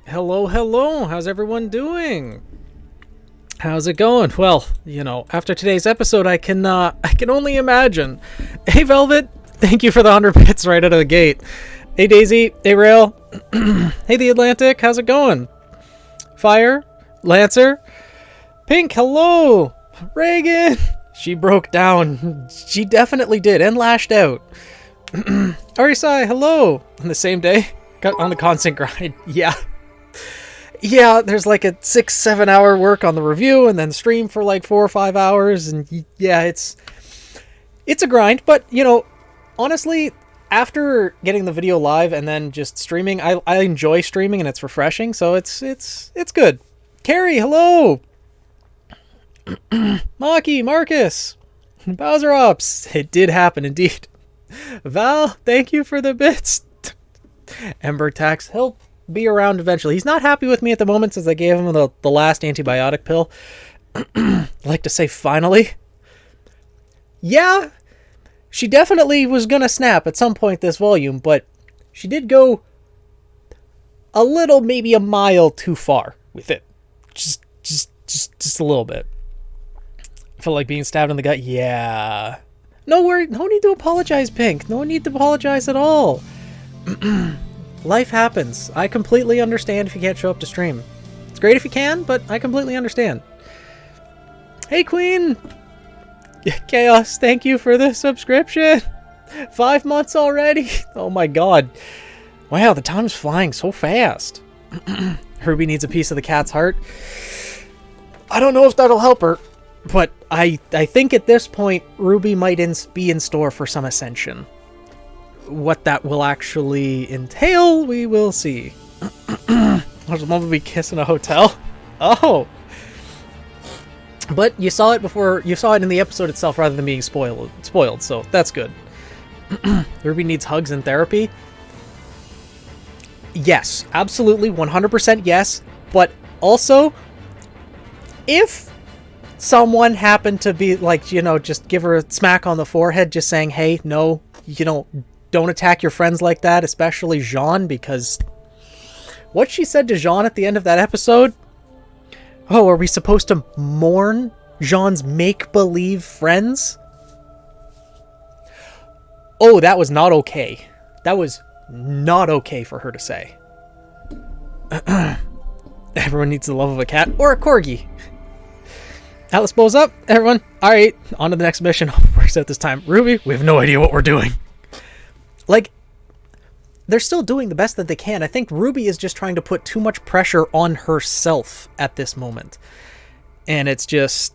Hello, hello. How's everyone doing? How's it going? Well, after today's episode, I can only imagine. Hey, Velvet. Thank you for the 100 bits right out of the gate. Hey, Daisy. Hey, Rail. Hey, The Atlantic. How's it going? Fire. Lancer. Pink. Hello. Reagan. She broke down. She definitely did and lashed out. Arisai. Hello. On the same day. Got on the constant grind. Yeah, there's like a 6-7 hour work on the review and then stream for like 4 or 5 hours. And yeah, it's a grind. But, honestly, after getting the video live and then just streaming, I enjoy streaming and it's refreshing. So it's good. Carrie, hello. Maki, Marcus, Bowser Ops. It did happen indeed. Val, thank you for the bits. Ember Tax, he'll be around eventually. He's not happy with me at the moment since I gave him the last antibiotic pill. I like to say finally. Yeah, she definitely was gonna snap at some point this volume, but she did go a little, maybe a mile too far with it. Just a little bit. I felt like being stabbed in the gut. Yeah. No worry. No need to apologize, Pink. No need to apologize at all. Life happens. I completely understand if you can't show up to stream. It's great if you can, but I completely understand. Hey, Queen! Chaos, thank you for the subscription! 5 months already! Oh my god. Wow, the time's flying so fast. Ruby needs a piece of the cat's heart. I don't know if that'll help her, but I think at this point, Ruby might be in store for some ascension. What that will actually entail, we will see. There's a moment we kiss in a hotel. Oh! But you saw it before, you saw it in the episode itself rather than being spoiled, so that's good. Ruby needs hugs and therapy. Yes, absolutely, 100% yes. But also, if someone happened to be like, just give her a smack on the forehead, just saying, hey, no, don't attack your friends like that, especially Jean, because what she said to Jean at the end of that episode, oh, are we supposed to mourn Jean's make-believe friends? Oh, that was not okay. That was not okay for her to say. Everyone needs the love of a cat or a corgi. Atlas blows up, everyone. Alright, on to the next mission. Works out this time. Ruby, we have no idea what we're doing. Like, they're still doing the best that they can. I think Ruby is just trying to put too much pressure on herself at this moment. And it's just...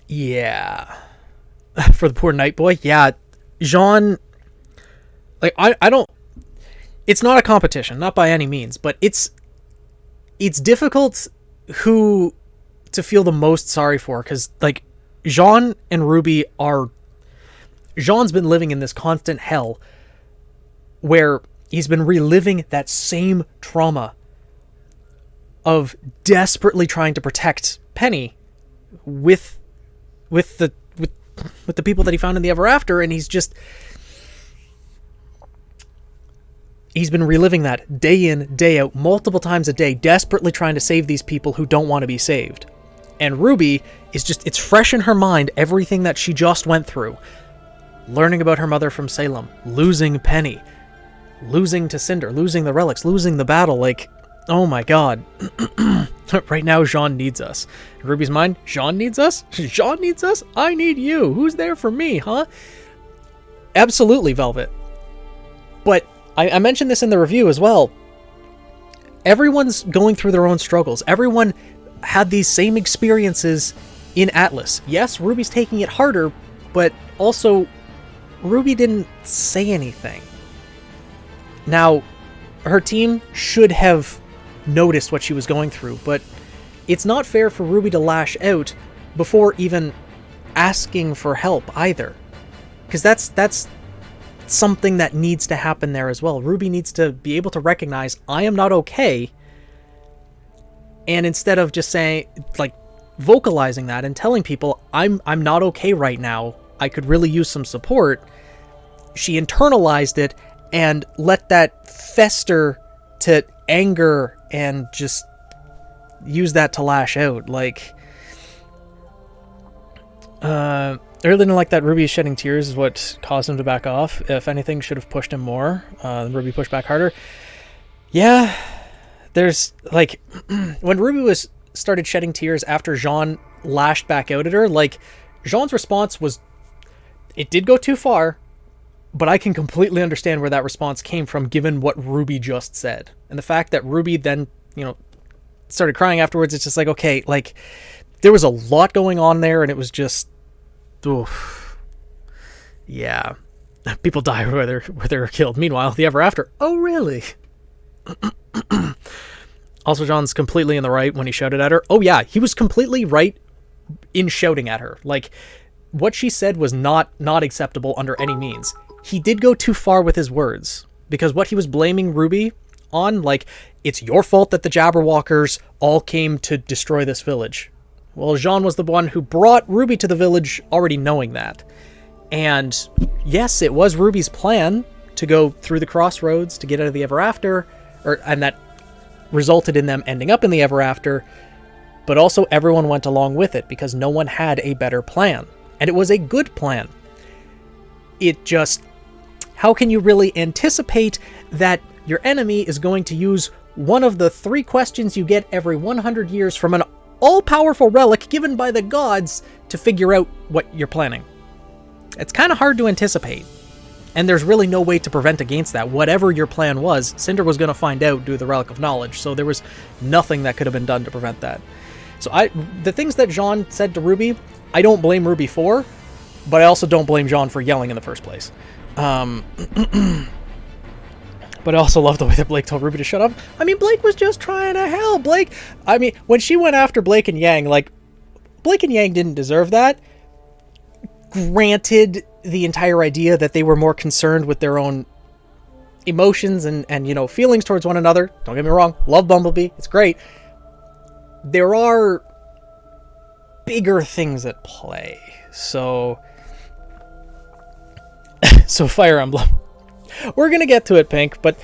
yeah. For the poor Night Boy. Yeah, Jean... like, I don't... it's not a competition, not by any means, but it's difficult who to feel the most sorry for, because, like, Jean and Ruby are... Jean's been living in this constant hell where he's been reliving that same trauma of desperately trying to protect Penny with the people that he found in the Ever After, and he's been reliving that day in, day out, multiple times a day, desperately trying to save these people who don't want to be saved. And Ruby is it's fresh in her mind, everything that she just went through. Learning about her mother from Salem, losing Penny, losing to Cinder, losing the relics, losing the battle, like, oh my god. Right now, Jean needs us. In Ruby's mind, Jean needs us? Jean needs us? I need you. Who's there for me, huh? Absolutely, Velvet. But I mentioned this in the review as well. Everyone's going through their own struggles. Everyone had these same experiences in Atlas. Yes, Ruby's taking it harder, but also Ruby didn't say anything. Now, her team should have noticed what she was going through, but it's not fair for Ruby to lash out before even asking for help either. Because that's something that needs to happen there as well. Ruby needs to be able to recognize, I am not okay, and instead of just saying, like, vocalizing that and telling people, I'm not okay right now, I could really use some support, she internalized it and let that fester to anger and just use that to lash out. Like, I really didn't like that Ruby shedding tears is what caused him to back off. If anything, should have pushed him more. Ruby pushed back harder. Yeah, there's like when Ruby started shedding tears after Jean lashed back out at her. Like, Jean's response was, it did go too far, but I can completely understand where that response came from, given what Ruby just said, and the fact that Ruby then started crying afterwards. It's just like, okay, like there was a lot going on there, and it was just. Oof. Yeah, people die where they're killed. Meanwhile, the ever after. Oh, really? Also, John's completely in the right when he shouted at her. Oh, yeah, he was completely right in shouting at her. Like, what she said was not acceptable under any means. He did go too far with his words, because what he was blaming Ruby on, like, it's your fault that the Jabberwockers all came to destroy this village. Well, Jean was the one who brought Ruby to the village already knowing that. And yes, it was Ruby's plan to go through the crossroads to get out of the Ever After, and that resulted in them ending up in the Ever After, but also everyone went along with it because no one had a better plan. And it was a good plan. It just, how can you really anticipate that your enemy is going to use one of the 3 questions you get every 100 years from an all-powerful relic given by the gods to figure out what you're planning? It's kind of hard to anticipate. And there's really no way to prevent against that. Whatever your plan was, Cinder was going to find out due to the Relic of Knowledge. So there was nothing that could have been done to prevent that. So the things that Jean said to Ruby, I don't blame Ruby for, but I also don't blame Jean for yelling in the first place. But I also love the way that Blake told Ruby to shut up. I mean, Blake was just trying to help. Blake, I mean, when she went after Blake and Yang, like, Blake and Yang didn't deserve that. Granted, the entire idea that they were more concerned with their own emotions and feelings towards one another. Don't get me wrong. Love Bumblebee. It's great. There are bigger things at play. So Fire Emblem. We're gonna get to it, Pink, but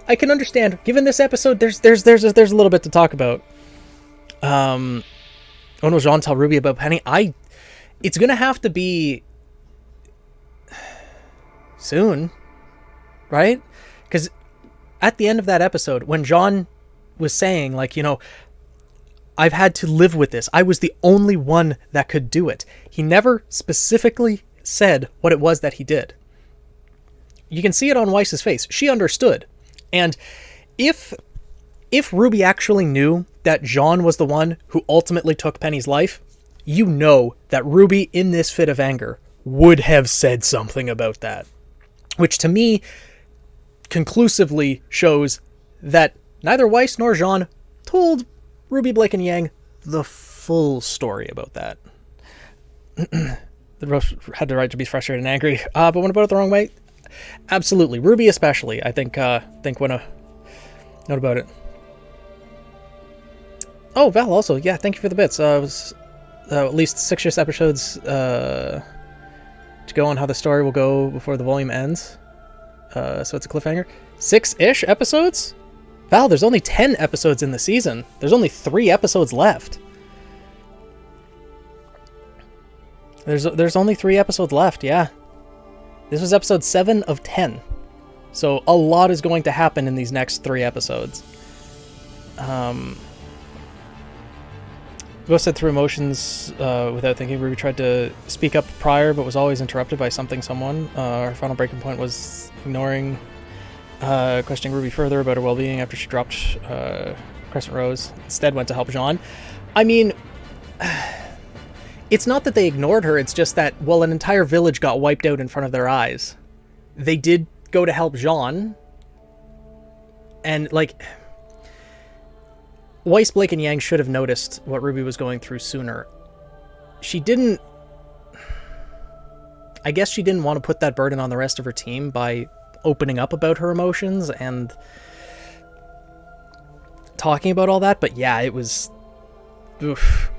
I can understand. Given this episode, there's a little bit to talk about. When will Jean tell Ruby about Penny? It's gonna have to be soon, right? Because at the end of that episode, when Jean was saying, like, I've had to live with this. I was the only one that could do it. He never specifically said what it was that he did. You can see it on Weiss's face. She understood. And if Ruby actually knew that Jean was the one who ultimately took Penny's life, you know that Ruby, in this fit of anger, would have said something about that. Which, to me, conclusively shows that neither Weiss nor Jean told Ruby, Blake, and Yang the full story about that. The Rose had the right to be frustrated and angry, but went about it the wrong way. Absolutely. Ruby especially, I think when a note about it. Oh, Val also, yeah, thank you for the bits. It was at least 6 episodes to go on how the story will go before the volume ends. So it's a cliffhanger. 6-ish episodes? Val, there's only 10 episodes in the season. There's only 3 episodes left. There's only 3 episodes left, yeah. This was episode 7 of 10. So a lot is going to happen in these next 3 episodes. Both said through emotions without thinking. Ruby tried to speak up prior, but was always interrupted by someone. Her final breaking point was ignoring, questioning Ruby further about her well-being after she dropped Crescent Rose. Instead went to help Jean. I mean, it's not that they ignored her, it's just that, well, an entire village got wiped out in front of their eyes. They did go to help Jean. And, like, Weiss, Blake, and Yang should have noticed what Ruby was going through sooner. She didn't... I guess she didn't want to put that burden on the rest of her team by opening up about her emotions and talking about all that, but yeah, it was... Oof.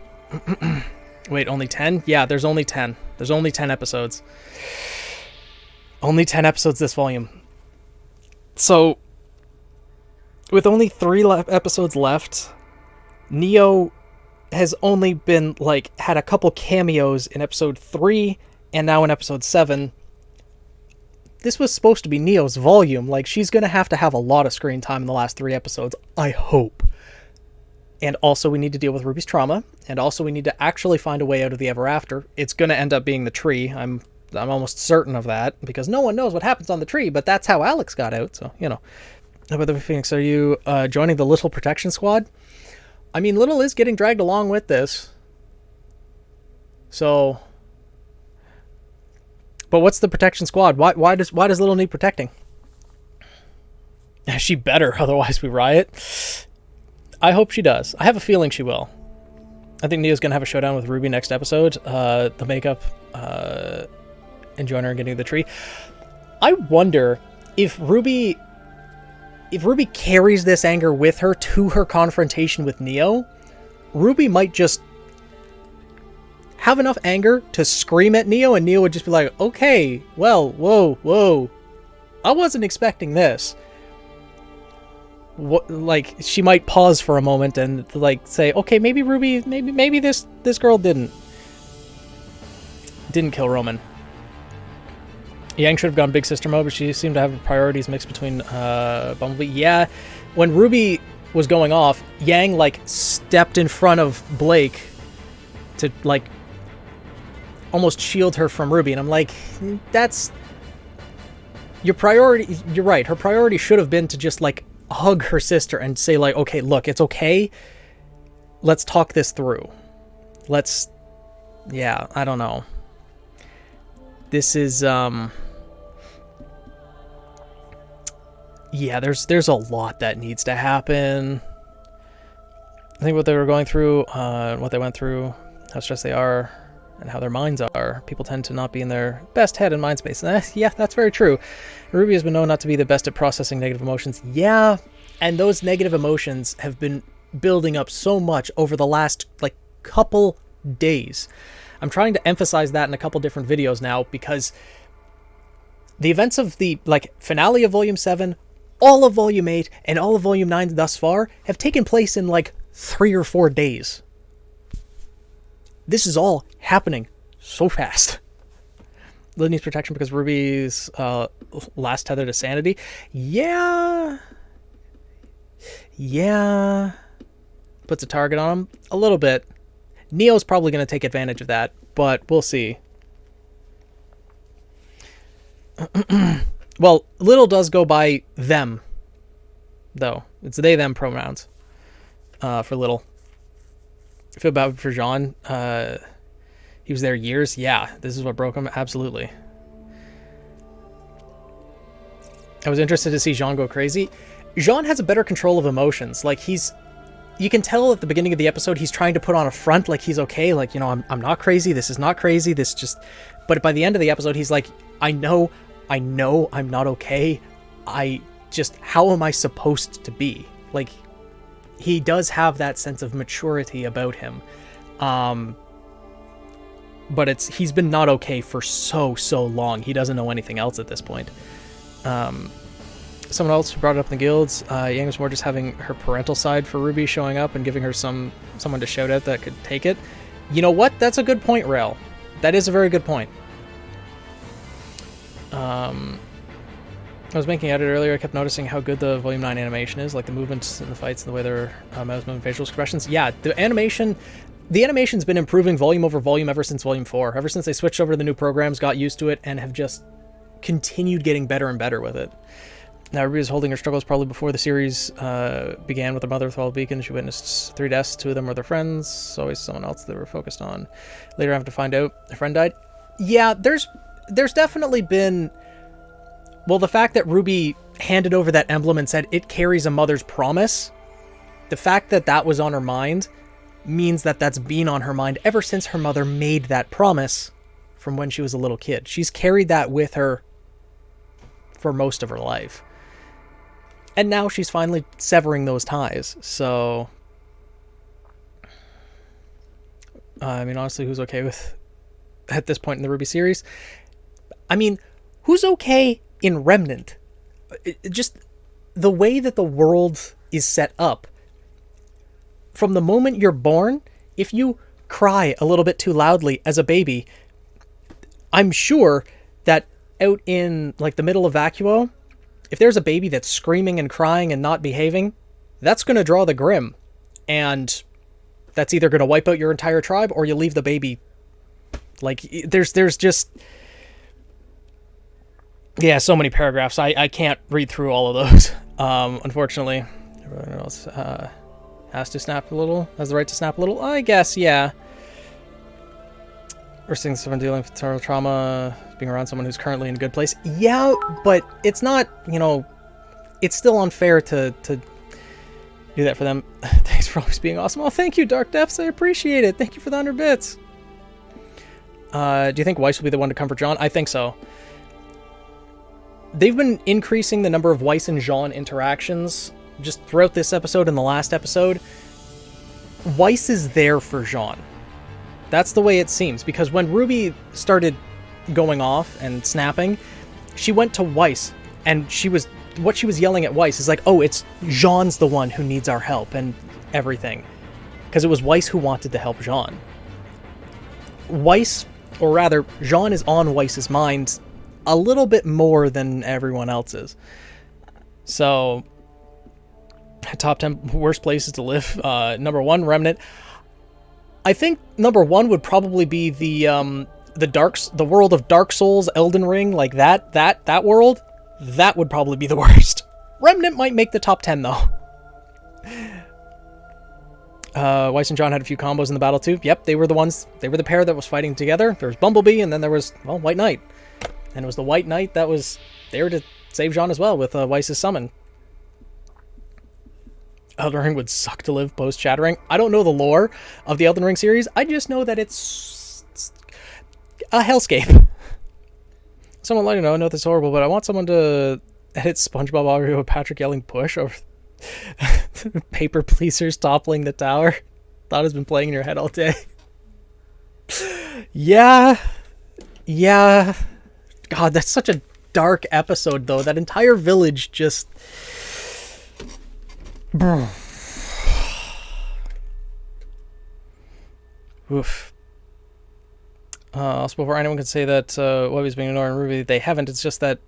Wait, only 10? Yeah, there's only 10. There's only 10 episodes. Only 10 episodes this volume. So, with only 3 episodes left, Neo has only been, like, had a couple cameos in episode 3 and now in episode 7. This was supposed to be Neo's volume. Like, she's going to have a lot of screen time in the last 3 episodes, I hope. And also we need to deal with Ruby's trauma, and also we need to actually find a way out of the Ever After. It's going to end up being the tree. I'm almost certain of that, because no one knows what happens on the tree, but that's how Alex got out, so, you know. How about the Phoenix? Are you joining the Little Protection Squad? I mean, Little is getting dragged along with this. So... But what's the protection squad? Why does Little need protecting? She better, otherwise we riot. I hope she does. I have a feeling she will. I think Neo's going to have a showdown with RWBY next episode. The makeup, and join her in getting the tree. I wonder if RWBY carries this anger with her to her confrontation with Neo, RWBY might just have enough anger to scream at Neo, and Neo would just be like, okay, well, whoa, I wasn't expecting this. What, like, she might pause for a moment and, like, say, okay, maybe RWBY, maybe this girl didn't kill Roman. Yang should have gone big sister mode, but she seemed to have priorities mixed between Bumblebee. Yeah, when RWBY was going off, Yang, like, stepped in front of Blake to, like, almost shield her from RWBY, and I'm like, that's your priority. You're right, her priority should have been to just, like, hug her sister and say, like, okay, look, it's okay, let's talk this through, yeah, I don't know, this is yeah, there's a lot that needs to happen. I think what they were going through, what they went through, how stressed they are, and how their minds are. People tend to not be in their best head and mind space. Yeah, that's very true. RWBY has been known not to be the best at processing negative emotions. Yeah, and those negative emotions have been building up so much over the last, like, couple days. I'm trying to emphasize that in a couple different videos now, because the events of the, like, finale of Volume 7, all of Volume 8, and all of Volume 9 thus far have taken place in, like, 3 or 4 days. This is all happening so fast. Lily needs protection because RWBY's last tether to sanity. Yeah. Puts a target on him. A little bit. Neo's probably going to take advantage of that, but we'll see. Well, Little does go by them, though. It's they, them pronouns for Little. I feel bad for Jean. He was there years. Yeah, this is what broke him. Absolutely. I was interested to see Jean go crazy. Jean has a better control of emotions. Like, you can tell at the beginning of the episode he's trying to put on a front, like he's okay. Like, you know, I'm not crazy. This is not crazy. This just... But by the end of the episode, he's like, I know I'm not okay. How am I supposed to be? Like, he does have that sense of maturity about him. But he's been not okay for so long. He doesn't know anything else at this point. Someone else brought it up in the guilds. Yang was more just having her parental side for RWBY showing up and giving her someone to shout out that could take it. You know what? That's a good point, Rail. That is a very good point. I was making at it earlier. I kept noticing how good the Volume 9 animation is, like the movements in the fights and the way their mouse moving, facial expressions. Yeah, the animation's been improving volume over volume ever since Volume 4. Ever since they switched over to the new programs, got used to it, and have just continued getting better and better with it. Now, RWBY is holding her struggles probably before the series began with her mother with all beacons. She witnessed 3 deaths. 2 of them were their friends. Always someone else they were focused on. Later, having to find out a friend died. Yeah, there's definitely been... Well, the fact that RWBY handed over that emblem and said it carries a mother's promise, the fact that that was on her mind means that that's been on her mind ever since her mother made that promise from when she was a little kid. She's carried that with her for most of her life. And now she's finally severing those ties. So, I mean, honestly, who's okay with, at this point in the RWBY series? I mean, who's okay in Remnant? Just the way that the world is set up. From the moment you're born, if you cry a little bit too loudly as a baby, I'm sure that out in like the middle of Vacuo, if there's a baby that's screaming and crying and not behaving, that's going to draw the Grimm. And that's either going to wipe out your entire tribe or you leave the baby. Like, there's just... Yeah, so many paragraphs. I can't read through all of those, unfortunately. Everyone else has to snap a little, has the right to snap a little, I guess, yeah. We're seeing someone dealing with internal trauma, being around someone who's currently in a good place. Yeah, but it's not, it's still unfair to do that for them. Thanks for always being awesome. Oh, thank you, Dark Depths. I appreciate it. Thank you for the 100 bits. Do you think Weiss will be the one to comfort Jean? I think so. They've been increasing the number of Weiss and Jean interactions just throughout this episode and the last episode. Weiss is there for Jean. That's the way it seems, because when RWBY started going off and snapping, she went to Weiss, and what she was yelling at Weiss is like, oh, it's Jean's the one who needs our help and everything. Because it was Weiss who wanted to help Jean. Weiss, or rather, Jean is on Weiss's mind a little bit more than everyone else's. So, top 10 worst places to live. Number 1, Remnant. I think number 1 would probably be the world of Dark Souls, Elden Ring, like that world. That would probably be the worst. Remnant might make the top 10 though. Weiss and John had a few combos in the battle too. Yep, they were the pair that was fighting together. There was Bumblebee, and then there was, well, White Knight. And it was the White Knight that was there to save Jean as well with Weiss's summon. Elden Ring would suck to live post-Shattering. I don't know the lore of the Elden Ring series. I just know that it's a hellscape. Someone let me know, I know this is horrible, but I want someone to edit SpongeBob audio of Patrick yelling push over paper pleasers toppling the tower. Thought has been playing in your head all day. Yeah. God, that's such a dark episode, though. That entire village just... Oof. Also, before anyone can say that Webby's being ignored in RWBY, they haven't. It's just that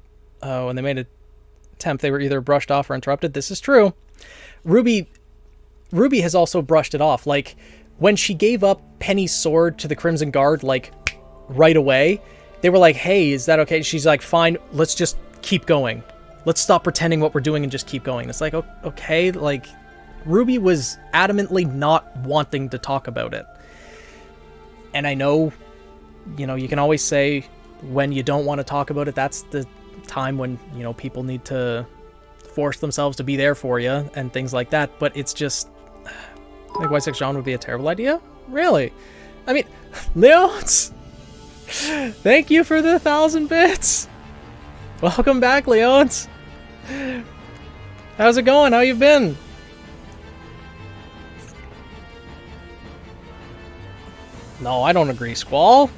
when they made an attempt, they were either brushed off or interrupted. This is true. RWBY has also brushed it off. Like, when she gave up Penny's sword to the Crimson Guard, like, right away, they were like, hey, is that okay? She's like, fine, let's just keep going. Let's stop pretending what we're doing and just keep going. It's like, okay, like, RWBY was adamantly not wanting to talk about it. And I know, you can always say when you don't want to talk about it, that's the time when, people need to force themselves to be there for you and things like that. But it's just, I think White 6 Jean would be a terrible idea. Really? I mean, Leons, thank you for the 1,000 bits. Welcome back, Leons. How's it going? How you been? No, I don't agree, Squall.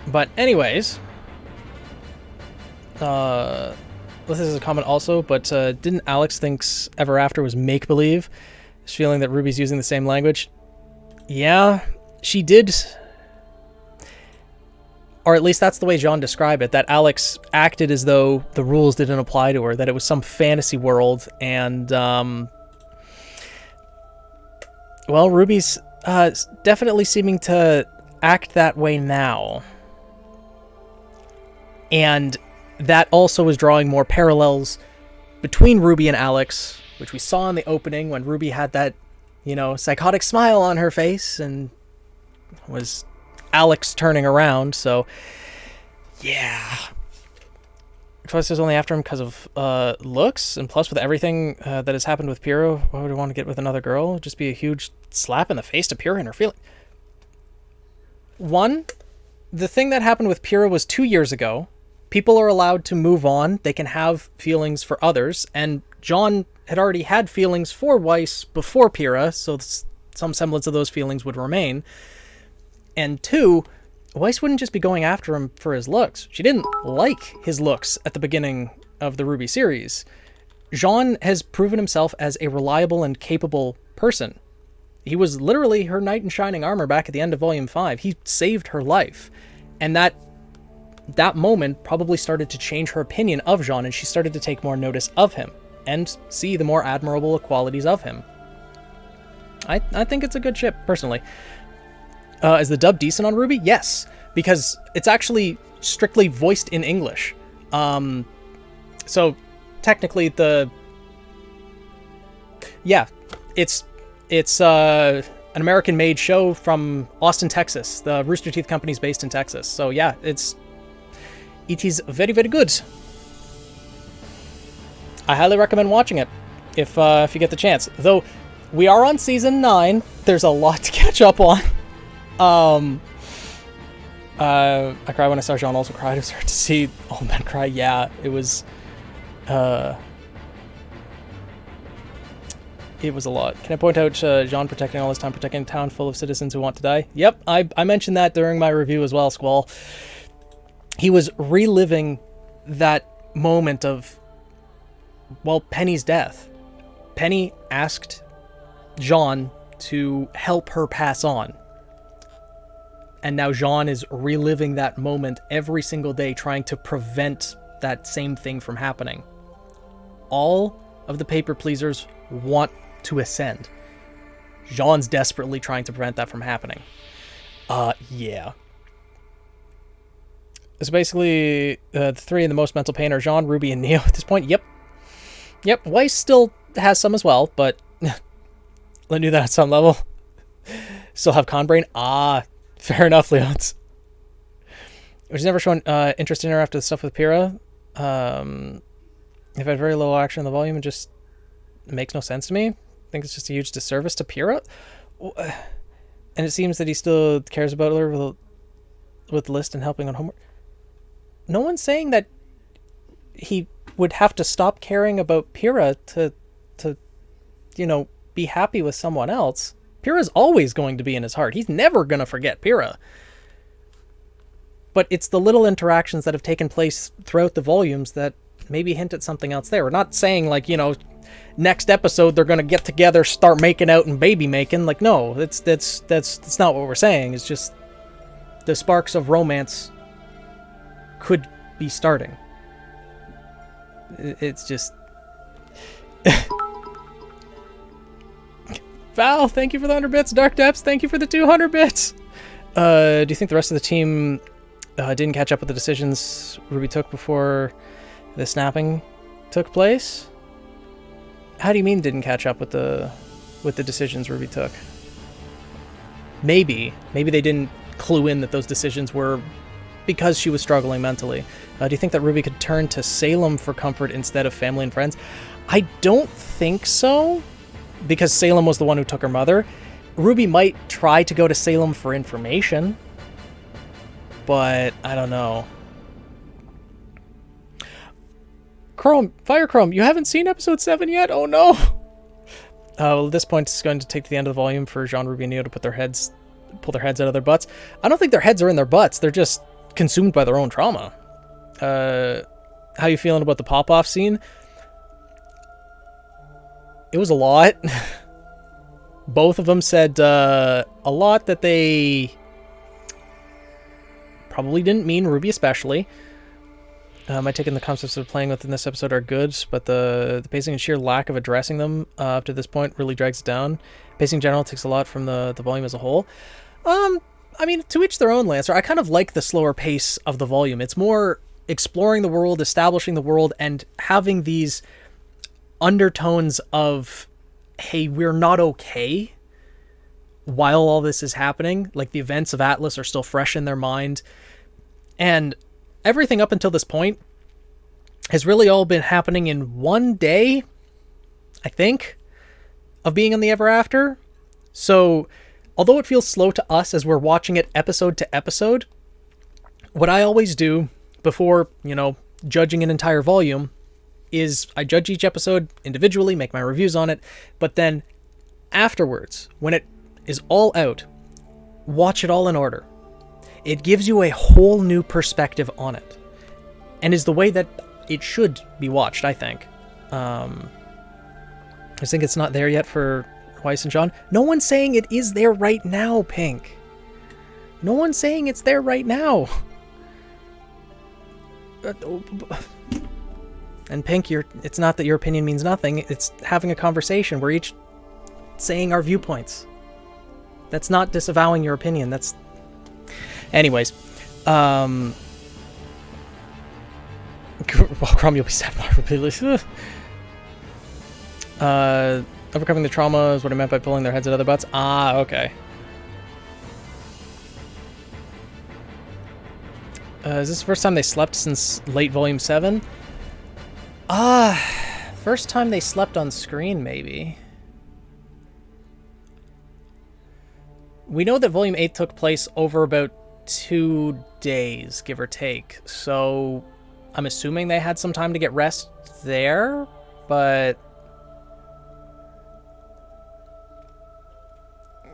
But anyways, this is a comment also, but didn't Alex thinks Ever After was make-believe? His feeling that RWBY's using the same language? Yeah, she did. Or at least that's the way Jean described it, that Alex acted as though the rules didn't apply to her, that it was some fantasy world, and, well, RWBY's definitely seeming to act that way now. And that also is drawing more parallels between RWBY and Alex, which we saw in the opening when RWBY had that, psychotic smile on her face and was Alex turning around. So, yeah. Twice is only after him because of looks, and plus with everything that has happened with Pyro, why would he want to get with another girl? It'd just be a huge slap in the face to Pyro and her feeling. One, the thing that happened with Pyro was 2 years ago. People are allowed to move on. They can have feelings for others, and John had already had feelings for Weiss before Pyro, so some semblance of those feelings would remain. And two, Weiss wouldn't just be going after him for his looks. She didn't like his looks at the beginning of the RWBY series. Jean has proven himself as a reliable and capable person. He was literally her knight in shining armor back at the end of Volume 5. He saved her life. And that moment probably started to change her opinion of Jean, and she started to take more notice of him and see the more admirable qualities of him. I think it's a good ship, personally. Is the dub decent on RWBY? Yes, because it's actually strictly voiced in English. So technically it's an American-made show from Austin, Texas. The Rooster Teeth company's based in Texas. So yeah, it is very, very good. I highly recommend watching it if you get the chance. Though we are on season 9, there's a lot to catch up on. I cried when I saw Jean also cried. It was hard to see all men cry. Yeah, it was a lot. Can I point out Jean protecting all this time, protecting a town full of citizens who want to die? Yep, I mentioned that during my review as well, Squall. He was reliving that moment of, well, Penny's death. Penny asked Jean to help her pass on. And now Jean is reliving that moment every single day, trying to prevent that same thing from happening. All of the paper pleasers want to ascend. Jean's desperately trying to prevent that from happening. Yeah. So basically, the three in the most mental pain are Jean, RWBY, and Neo at this point. Yep. Weiss still has some as well, but I knew that at some level. Still have Conbrain. Fair enough, Leons. Which has never shown interest in her after the stuff with Pyrrha. They've had very little action in the volume and just makes no sense to me. I think it's just a huge disservice to Pyrrha. And it seems that he still cares about her with List and helping on homework. No one's saying that he would have to stop caring about Pyrrha to be happy with someone else. Pyrrha's always going to be in his heart. He's never going to forget Pyrrha. But it's the little interactions that have taken place throughout the volumes that maybe hint at something else there. We're not saying, next episode they're going to get together, start making out and baby making. No, that's not what we're saying. It's just the sparks of romance could be starting. It's just... Val, thank you for the 100 bits. Dark Depths, thank you for the 200 bits. Do you think the rest of the team didn't catch up with the decisions RWBY took before the snapping took place? How do you mean didn't catch up with the decisions RWBY took? Maybe they didn't clue in that those decisions were because she was struggling mentally. Do you think that RWBY could turn to Salem for comfort instead of family and friends? I don't think so, because Salem was the one who took her mother. RWBY might try to go to Salem for information, but I don't know. Fire Chrome, you haven't seen episode 7 yet? Oh no! Well, at this point, it's going to take to the end of the volume for Jean, RWBY, and Neo to pull their heads out of their butts. I don't think their heads are in their butts. They're just consumed by their own trauma. How you feeling about the pop-off scene? It was a lot. Both of them said a lot that they probably didn't mean, RWBY especially. I take in the concepts of playing with in this episode are good, but the pacing and sheer lack of addressing them up to this point really drags it down. Pacing in general takes a lot from the volume as a whole. I mean, to each their own, Lancer. I kind of like the slower pace of the volume. It's more exploring the world, establishing the world, and having these undertones of, hey, we're not okay while all this is happening. Like, the events of Atlas are still fresh in their mind. And everything up until this point has really all been happening in one day, I think, of being on the Ever After. So, although it feels slow to us as we're watching it episode to episode, what I always do before, judging an entire volume is I judge each episode individually, make my reviews on it, but then afterwards, when it is all out, watch it all in order. It gives you a whole new perspective on it, and is the way that it should be watched, I think. I just think it's not there yet for Weiss and John. No one's saying it is there right now, Pink. No one's saying it's there right now. And Pink, it's not that your opinion means nothing. It's having a conversation. We're each saying our viewpoints. That's not disavowing your opinion. That's... Anyways. Well, Crom, you'll be stabbed by repeatedly. Overcoming the trauma is what I meant by pulling their heads at other butts. Ah, okay. Is this the first time they slept since late Volume 7? First time they slept on screen, maybe. We know that Volume 8 took place over about 2 days, give or take. So I'm assuming they had some time to get rest there, but...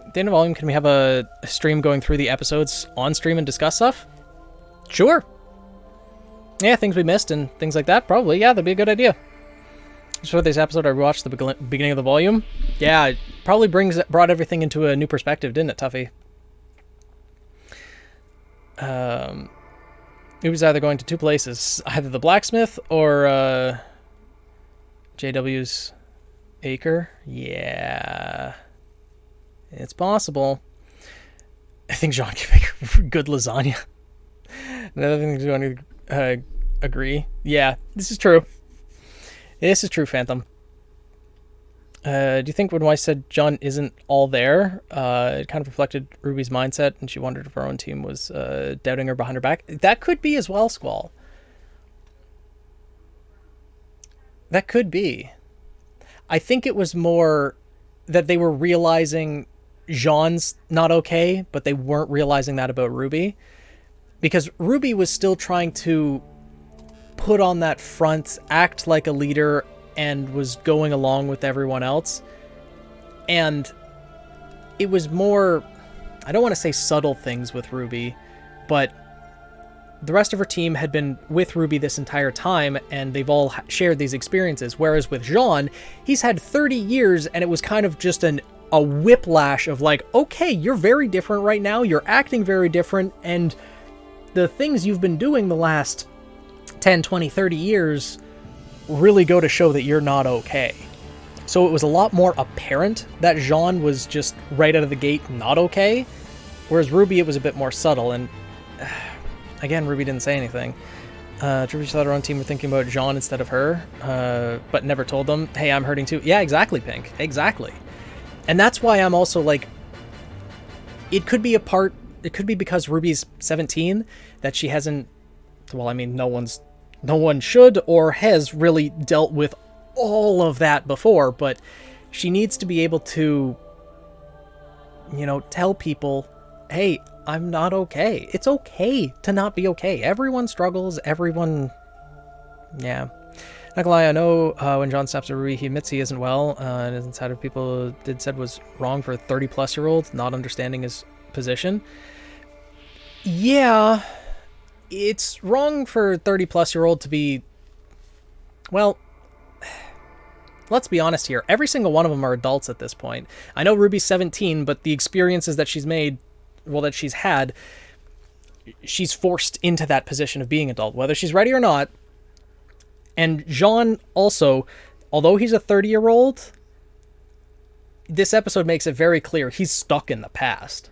At the end of Volume, can we have a stream going through the episodes on stream and discuss stuff? Sure. Yeah, things we missed and things like that, probably. Yeah, that'd be a good idea. Just for this episode, I watched the beginning of the volume. Yeah, it probably brought everything into a new perspective, didn't it, Tuffy? It was either going to 2 places, either the blacksmith or JW's acre. Yeah, it's possible. I think Jean can make good lasagna. Another thing is going to agree. Yeah, this is true. This is true, Phantom. Do you think when Weiss said John isn't all there, it kind of reflected Ruby's mindset and she wondered if her own team was doubting her behind her back? That could be as well, Squall. That could be. I think it was more that they were realizing Jean's not okay, but they weren't realizing that about Ruby. Because Ruby was still trying to put on that front, act like a leader, and was going along with everyone else. And it was more, I don't want to say subtle things with Ruby, but the rest of her team had been with Ruby this entire time, and they've all shared these experiences. Whereas with Jean, he's had 30 years, and it was kind of just a whiplash of like, okay, you're very different right now, you're acting very different, and the things you've been doing the last 10, 20, 30 years really go to show that you're not okay. So it was a lot more apparent that Jean was just right out of the gate not okay, whereas Ruby, it was a bit more subtle, and again, Ruby didn't say anything. Ruby thought her own team were thinking about Jean instead of her, but never told them, hey, I'm hurting too. Yeah, exactly, Pink. Exactly. And that's why I'm also like, it could be because Ruby's 17 that she hasn't, well, I mean, no one should or has really dealt with all of that before, but she needs to be able to, you know, tell people, hey, I'm not okay. It's okay to not be okay. Everyone struggles. Everyone, yeah. Not gonna lie, I know when John snaps at Ruby, he admits he isn't well, and inside of people said was wrong for a 30-plus-year-old not understanding his position. Yeah, it's wrong for a 30-plus-year-old to be, well, let's be honest here. Every single one of them are adults at this point. I know Ruby's 17, but the experiences that she's made, well, that she's had, she's forced into that position of being adult, whether she's ready or not. And Jean also, although he's a 30-year-old, this episode makes it very clear he's stuck in the past.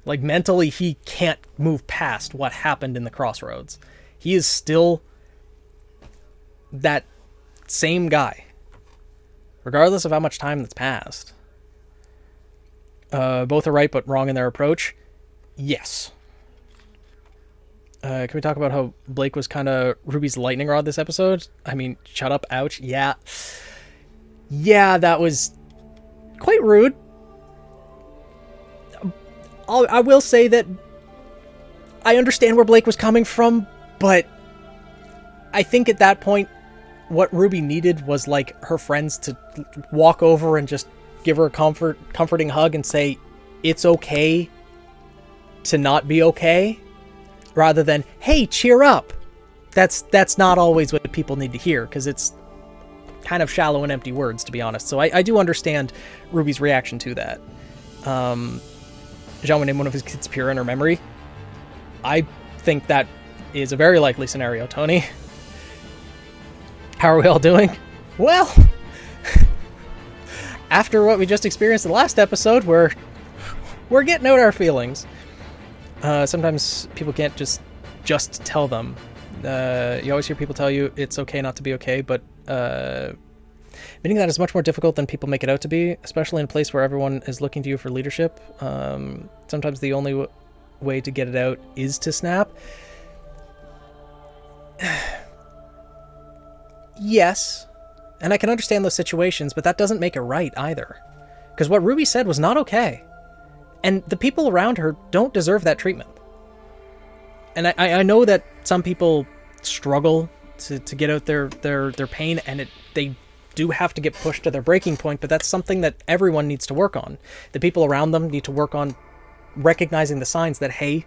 Like, mentally, he can't move past what happened in the Crossroads. He is still that same guy, regardless of how much time that's passed. Both are right, but wrong in their approach. Yes. Can we talk about how Blake was kind of Ruby's lightning rod this episode? I mean, shut up, ouch. Yeah. Yeah, that was quite rude. I will say that I understand where Blake was coming from, but I think at that point, what Ruby needed was like her friends to walk over and just give her a comforting hug and say, it's okay to not be okay, rather than, hey, cheer up. That's not always what people need to hear, because it's kind of shallow and empty words, to be honest. So I do understand Ruby's reaction to that. Jean would name one of his kids pure in her memory. I think that is a very likely scenario, Tony. How are we all doing? Well, after what we just experienced in the last episode, we're getting out our feelings. Sometimes people can't just tell them. You always hear people tell you it's okay not to be okay, but admitting that is much more difficult than people make it out to be, especially in a place where everyone is looking to you for leadership. Sometimes the only way to get it out is to snap. Yes, and I can understand those situations, but that doesn't make it right either. Because what Ruby said was not okay. And the people around her don't deserve that treatment. And I know that some people struggle to get out their pain, and they do have to get pushed to their breaking point, but that's something that everyone needs to work on. The people around them need to work on recognizing the signs that, hey,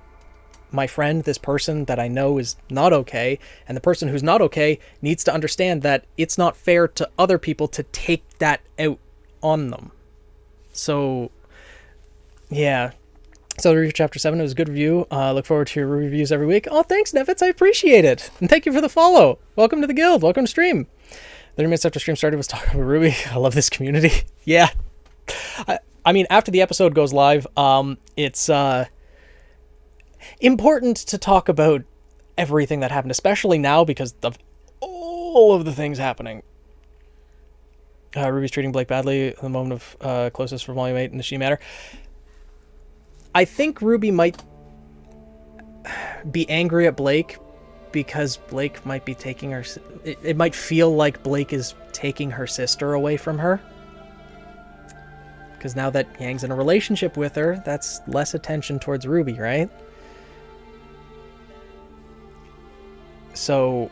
my friend, this person that I know is not okay, and the person who's not okay needs to understand that it's not fair to other people to take that out on them. So, yeah. So review chapter 7, it was a good review. Look forward to your reviews every week. Oh, thanks, Nevitz. I appreciate it. And thank you for the follow. Welcome to the guild. Welcome to stream. 30 minutes after stream started was talking about RWBY. I love this community. Yeah. I mean, after the episode goes live, it's important to talk about everything that happened, especially now because of all of the things happening. Ruby's treating Blake badly at the moment of closest for Volume 8 in the She Matter. I think Ruby might be angry at Blake because Blake might be taking her... It might feel like Blake is taking her sister away from her. Because now that Yang's in a relationship with her, that's less attention towards Ruby, right? So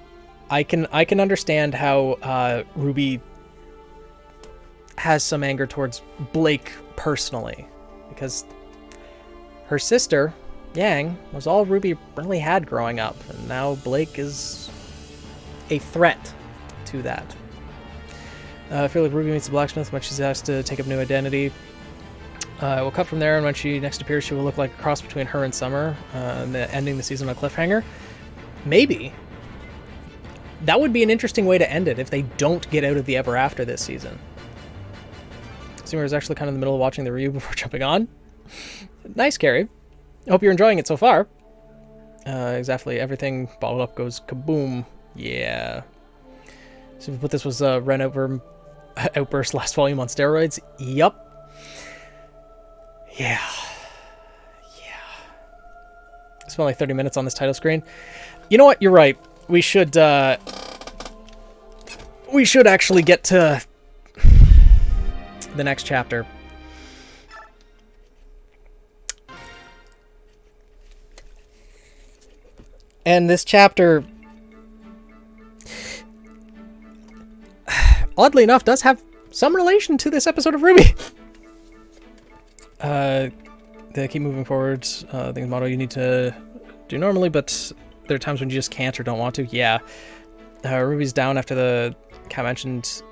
I can understand how Ruby has some anger towards Blake personally, because her sister, Yang, was all Ruby really had growing up, and now Blake is a threat to that. I feel like Ruby meets the blacksmith when she's asked to take up new identity. We'll cut from there, and when she next appears, she will look like a cross between her and Summer, ending the season on a cliffhanger. Maybe. That would be an interesting way to end it if they don't get out of the Ever After this season. Summer was actually kind of in the middle of watching the review before jumping on. Nice, Carrie. I hope you're enjoying it so far. Exactly. Everything bottled up goes kaboom. Yeah. So we put this was Ren Outburst last volume on steroids. Yup. Yeah. Spent like 30 minutes on this title screen. You know what? You're right. We should actually get to the next chapter. And this chapter, oddly enough, does have some relation to this episode of RWBY. They keep moving forward. I think the motto you need to do normally, but there are times when you just can't or don't want to. Yeah. RWBY's down after the Cat mentioned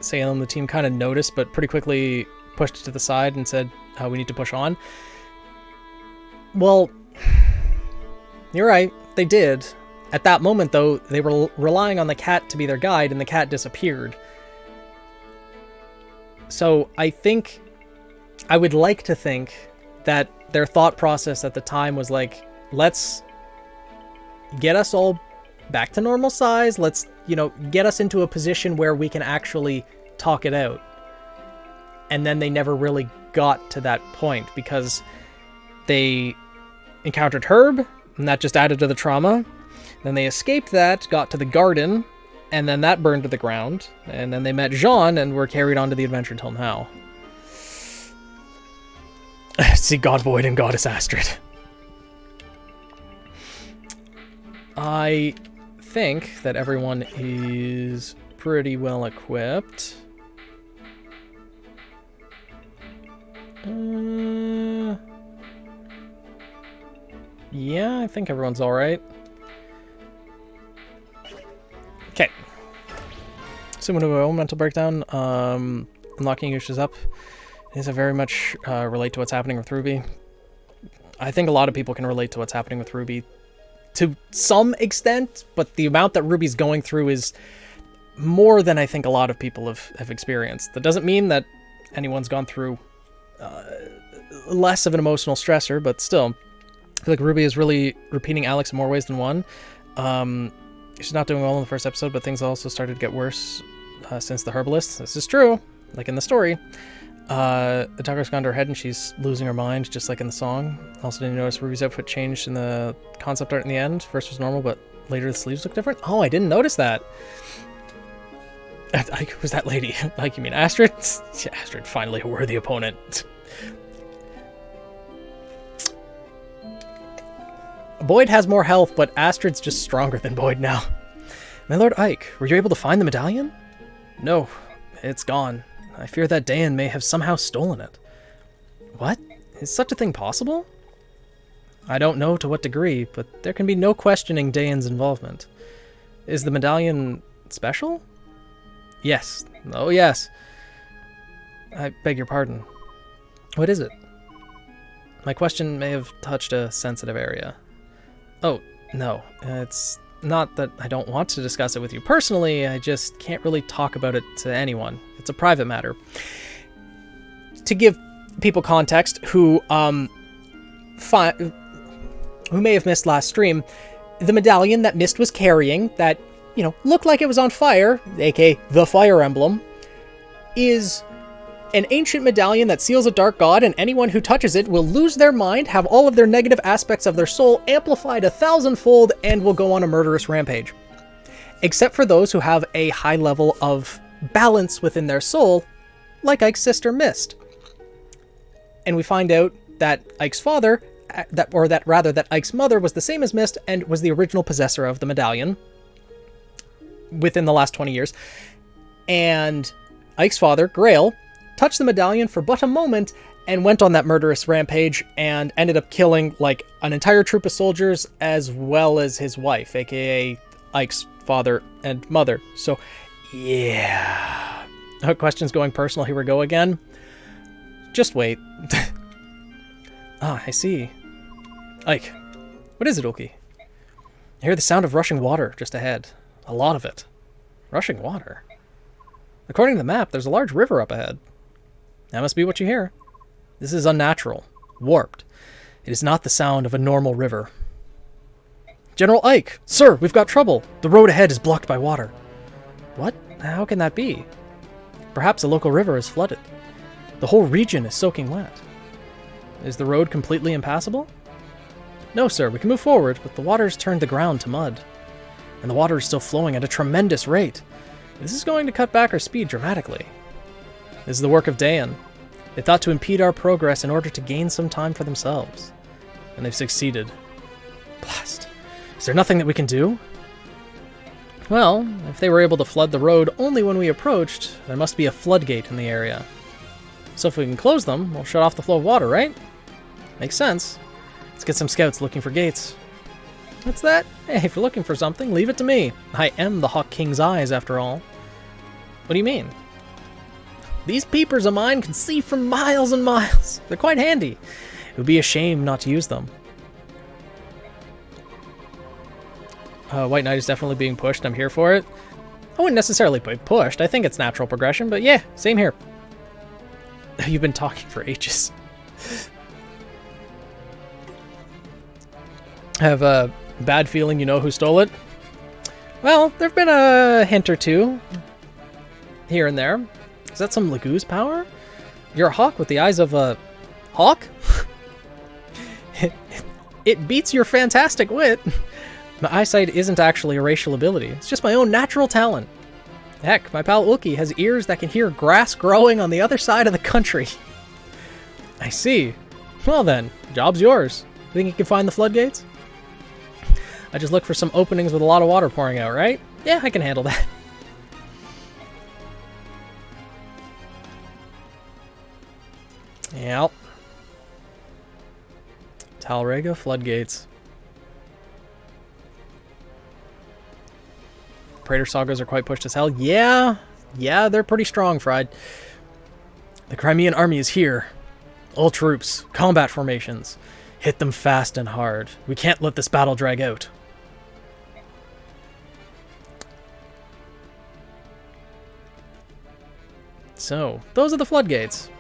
Salem. The team kind of noticed, but pretty quickly pushed it to the side and said, we need to push on. Well, you're right. They did. At that moment, though, they were relying on the cat to be their guide, and the cat disappeared. So I would like to think that their thought process at the time was like, let's get us all back to normal size. Let's, get us into a position where we can actually talk it out. And then they never really got to that point because they encountered Herb, and that just added to the trauma. Then they escaped that, got to the garden, and then that burned to the ground. And then they met Jean and were carried on to the adventure until now. See God Void and Goddess Astrid. I think that everyone is pretty well equipped. Yeah, I think everyone's alright. Okay. Similar to my own mental breakdown, unlocking issues up is a very much relate to what's happening with RWBY. I think a lot of people can relate to what's happening with RWBY to some extent, but the amount that RWBY's going through is more than I think a lot of people have experienced. That doesn't mean that anyone's gone through less of an emotional stressor, but still, I feel like RWBY is really repeating Alex in more ways than one. She's not doing well in the first episode, but things also started to get worse since the herbalist. This is true, like in the story. The Tucker's gone to her head and she's losing her mind, just like in the song. Also, didn't you notice RWBY's outfit changed in the concept art in the end? First was normal, but later the sleeves look different? Oh, I didn't notice that. Who's that lady? Like, you mean Astrid? Yeah, Astrid, finally a worthy opponent. Boyd has more health, but Astrid's just stronger than Boyd now. My Lord Ike, were you able to find the medallion? No, it's gone. I fear that Dayan may have somehow stolen it. What? Is such a thing possible? I don't know to what degree, but there can be no questioning Dayan's involvement. Is the medallion special? Yes. Oh, yes. I beg your pardon. What is it? My question may have touched a sensitive area. Oh, no. It's not that I don't want to discuss it with you personally, I just can't really talk about it to anyone. It's a private matter. To give people context who may have missed last stream, the medallion that Mist was carrying, that, you know, looked like it was on fire, aka the fire emblem, is an ancient medallion that seals a dark god, and anyone who touches it will lose their mind, have all of their negative aspects of their soul amplified 1,000-fold, and will go on a murderous rampage. Except for those who have a high level of balance within their soul, like Ike's sister Mist. And we find out that Ike's father, that Ike's mother was the same as Mist and was the original possessor of the medallion within the last 20 years. And Ike's father, Grail, touched the medallion for but a moment and went on that murderous rampage and ended up killing like an entire troop of soldiers as well as his wife, aka Ike's father and mother. So, yeah. Questions going personal, here we go again. Just wait. Ah, I see. Ike, what is it, Ulki? I hear the sound of rushing water just ahead. A lot of it. Rushing water? According to the map, there's a large river up ahead. That must be what you hear. This is unnatural. Warped. It is not the sound of a normal river. General Ike! Sir, we've got trouble! The road ahead is blocked by water. What? How can that be? Perhaps a local river is flooded. The whole region is soaking wet. Is the road completely impassable? No, sir, we can move forward, but the water's turned the ground to mud. And the water is still flowing at a tremendous rate. This is going to cut back our speed dramatically. This is the work of Dayan. They thought to impede our progress in order to gain some time for themselves. And they've succeeded. Blast. Is there nothing that we can do? Well, if they were able to flood the road only when we approached, there must be a floodgate in the area. So if we can close them, we'll shut off the flow of water, right? Makes sense. Let's get some scouts looking for gates. What's that? Hey, if you're looking for something, leave it to me. I am the Hawk King's eyes, after all. What do you mean? These peepers of mine can see for miles and miles. They're quite handy. It would be a shame not to use them. White Knight is definitely being pushed. I'm here for it. I wouldn't necessarily be pushed. I think it's natural progression, but yeah, same here. You've been talking for ages. I have a bad feeling you know who stole it. Well, there have been a hint or two here and there. Is that some Lagoo's power? You're a hawk with the eyes of a hawk? It beats your fantastic wit. My eyesight isn't actually a racial ability. It's just my own natural talent. Heck, my pal Ulki has ears that can hear grass growing on the other side of the country. I see. Well then, job's yours. You think you can find the floodgates? I just look for some openings with a lot of water pouring out, right? Yeah, I can handle that. Yep. Talrega floodgates. Praetor sagas are quite pushed as hell. Yeah, Yeah, they're pretty strong, Fried. The Crimean army is here. All troops, combat formations. Hit them fast and hard. We can't let this battle drag out. So, those are the floodgates.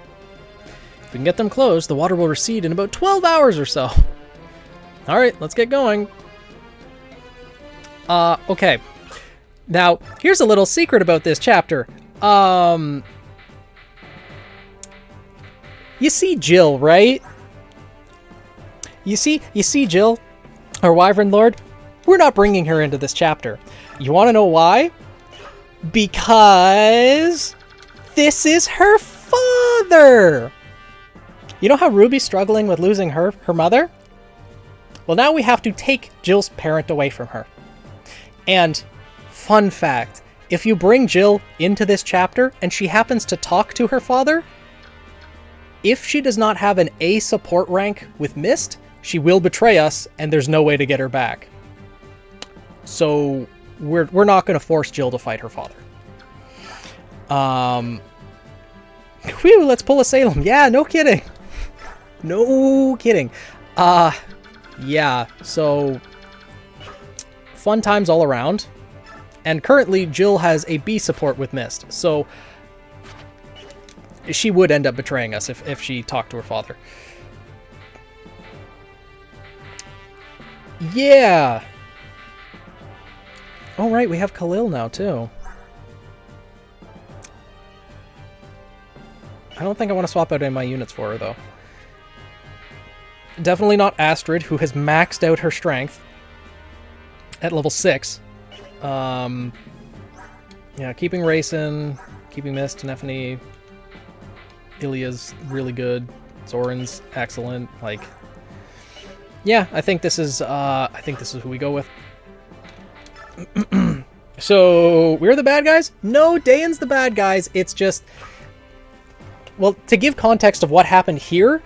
If we can get them closed, the water will recede in about 12 hours or so. Alright, let's get going. Okay. Now, here's a little secret about this chapter. You see Jill, right? You see Jill, our Wyvern Lord? We're not bringing her into this chapter. You want to know why? Because this is her father! You know how Ruby's struggling with losing her mother? Well, now we have to take Jill's parent away from her. And, fun fact, if you bring Jill into this chapter and she happens to talk to her father, if she does not have an A support rank with Mist, she will betray us and there's no way to get her back. So, we're not going to force Jill to fight her father. Whew, let's pull a Salem. Yeah, no kidding. No kidding. Yeah, so fun times all around. And currently Jill has a B support with Mist, so she would end up betraying us if she talked to her father. Yeah. Oh, right, we have Khalil now, too. I don't think I want to swap out any of my units for her, though. Definitely not Astrid, who has maxed out her strength at level 6. Yeah, keeping Rayson, keeping Mist, Nephany, Ilya's really good, Zoran's excellent. Like, yeah, I think this is who we go with. So we're the bad guys? No, Dayan's the bad guys. It's just, well, to give context of what happened here.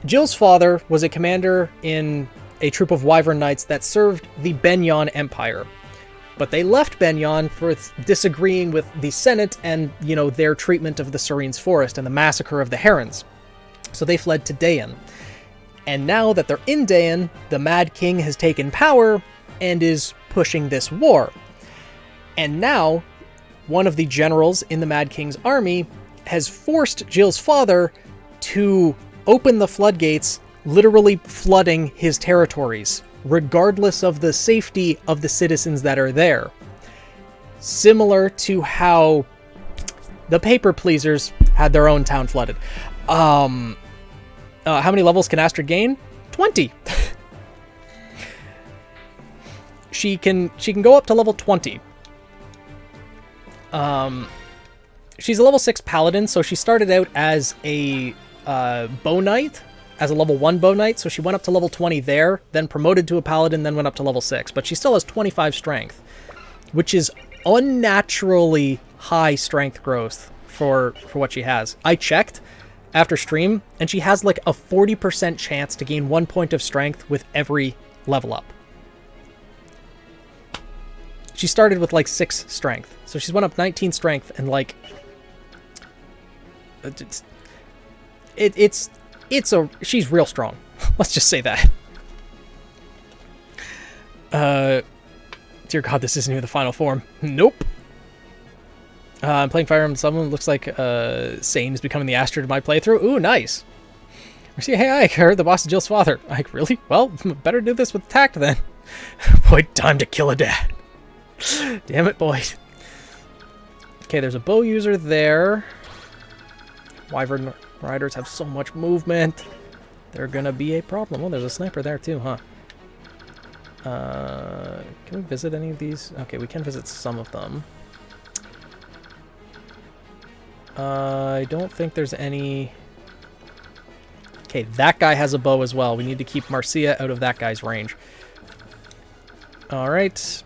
Jill's father was a commander in a troop of Wyvern Knights that served the Benyon Empire. But they left Benyon for disagreeing with the Senate and, their treatment of the Serene's Forest and the massacre of the Herons. So they fled to Dayan. And now that they're in Dayan, the Mad King has taken power and is pushing this war. And now, one of the generals in the Mad King's army has forced Jill's father to open the floodgates, literally flooding his territories, regardless of the safety of the citizens that are there. Similar to how the Paper Pleasers had their own town flooded. How many levels can Astrid gain? 20. She can go up to level 20. She's a level 6 paladin, so she started out as a bow knight, as a level 1 bow knight, so she went up to level 20 there, then promoted to a paladin, then went up to level 6. But she still has 25 strength, which is unnaturally high strength growth for what she has. I checked after stream, and she has like a 40% chance to gain 1 point of strength with every level up. She started with like 6 strength, so she's went up 19 strength, and like she's real strong. Let's just say that. Dear God, this isn't even the final form. Nope. I'm playing Fire Emblem. Someone looks like Sane is becoming the Astrid of my playthrough. Ooh, nice. See, hey, I heard the boss is Jill's father. Like, really? Well, better do this with tact then. Boy, time to kill a dad. Damn it, boy. Okay, there's a bow user there. Wyvern riders have so much movement. They're gonna be a problem. Oh, there's a sniper there too, huh? Can we visit any of these? Okay, we can visit some of them. I don't think there's any... Okay, that guy has a bow as well. We need to keep Marcia out of that guy's range. Alright.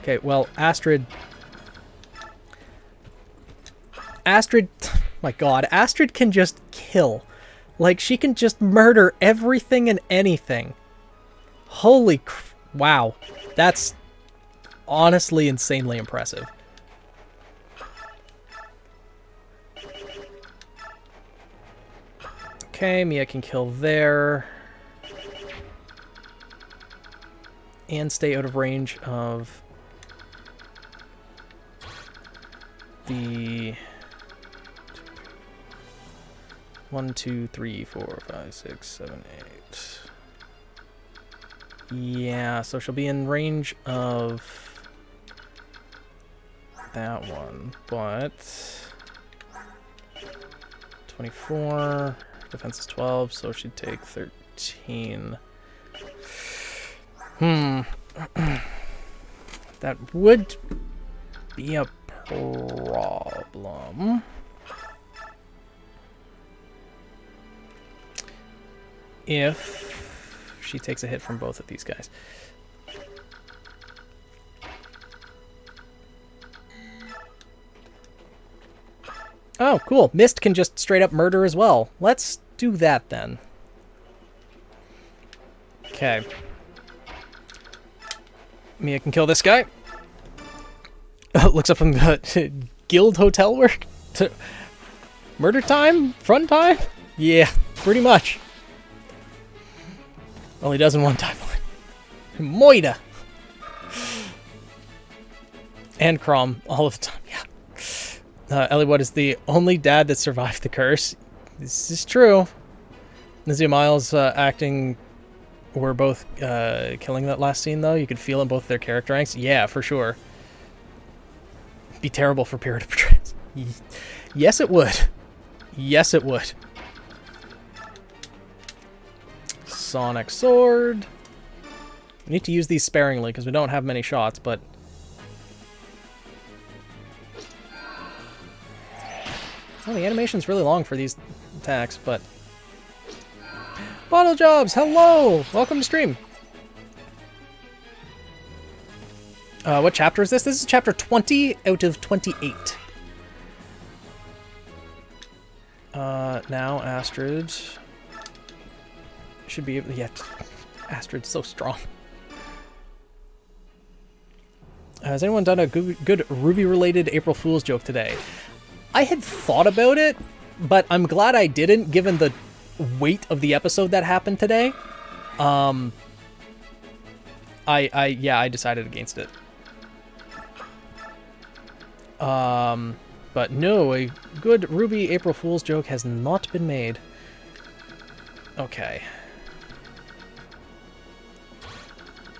Okay, well, Astrid, my God, Astrid can just kill. Like, she can just murder everything and anything. Holy wow. That's honestly insanely impressive. Okay, Mia can kill there. And stay out of range of the 1, 2, 3, 4, 5, 6, 7, 8. Yeah, so she'll be in range of that one, but 24, defense is 12, so she'd take 13. That would be a problem. If she takes a hit from both of these guys. Oh, cool. Mist can just straight up murder as well. Let's do that then. Okay. Mia can kill this guy. Looks up from the guild hotel work. Murder time? Front time? Yeah, pretty much. Only does in one time. Moida! And Crom, all of the time, yeah. Eliwood is the only dad that survived the curse. This is true. Lizzie and Miles acting were both killing that last scene, though. You could feel in both their character ranks. Yeah, for sure. Be terrible for Period of Portrays. Yes, it would. Yes, it would. Sonic Sword. We need to use these sparingly because we don't have many shots, but... Oh, the animation's really long for these attacks, but... Bottle Jobs, hello! Welcome to stream. What chapter is this? This is chapter 20 out of 28. Now Astrid should be able to... Yeah, Astrid's so strong. Has anyone done a good RWBY-related April Fool's joke today? I had thought about it, but I'm glad I didn't, given the weight of the episode that happened today. I decided against it. But no, a good RWBY April Fool's joke has not been made. Okay.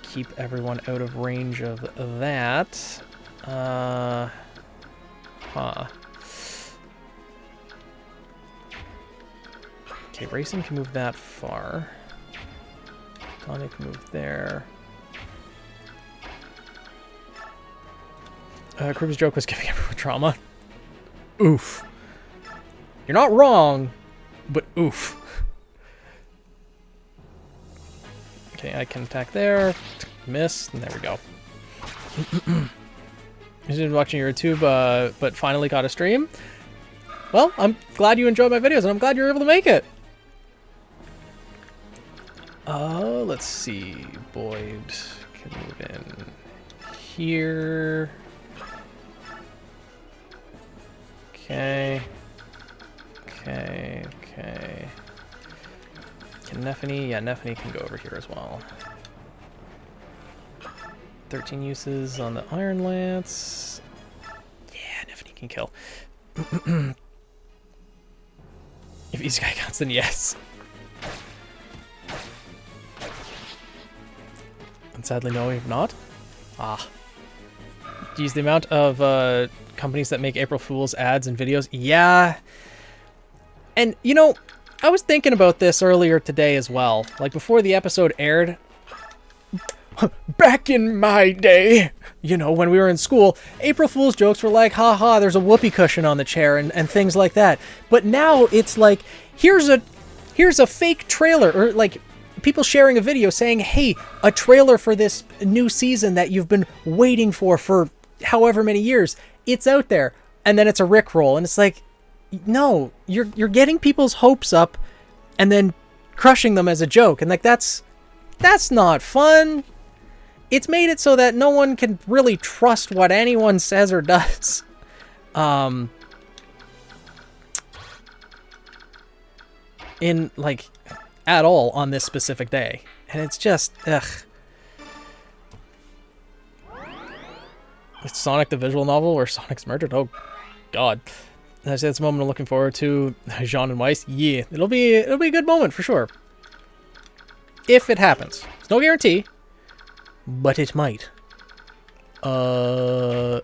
Keep everyone out of range of that. Huh. Okay, Racing can move that far. Tony can move there. Kruger's joke was giving everyone trauma. Oof. You're not wrong, but oof. Okay, I can attack there. Miss, and there we go. You've been watching your YouTube, but finally got a stream. Well, I'm glad you enjoyed my videos, and I'm glad you were able to make it. Let's see. Boyd can move in here. Okay. Okay. Can Neffany? Yeah, Neffany can go over here as well. 13 uses on the Iron Lance. Yeah, Neffany can kill. If each guy counts, then yes. And sadly, no, we have not. Ah. Geez, the amount of companies that make April Fool's ads and videos. Yeah. And, you know, I was thinking about this earlier today as well. Like, before the episode aired. Back in my day, you know, when we were in school, April Fool's jokes were like, haha, there's a whoopee cushion on the chair and things like that. But now it's like, here's a fake trailer, or like people sharing a video saying, hey, a trailer for this new season that you've been waiting for however many years. It's out there. And then it's a Rickroll. And it's like, no, you're getting people's hopes up and then crushing them as a joke. And like, that's not fun. It's made it so that no one can really trust what anyone says or does. In, like, at all on this specific day. And it's just, ugh. It's Sonic the visual novel where Sonic's murdered? Oh, God. That's a moment I'm looking forward to. Jean and Weiss? Yeah, it'll be a good moment for sure. If it happens. There's no guarantee. But it might. So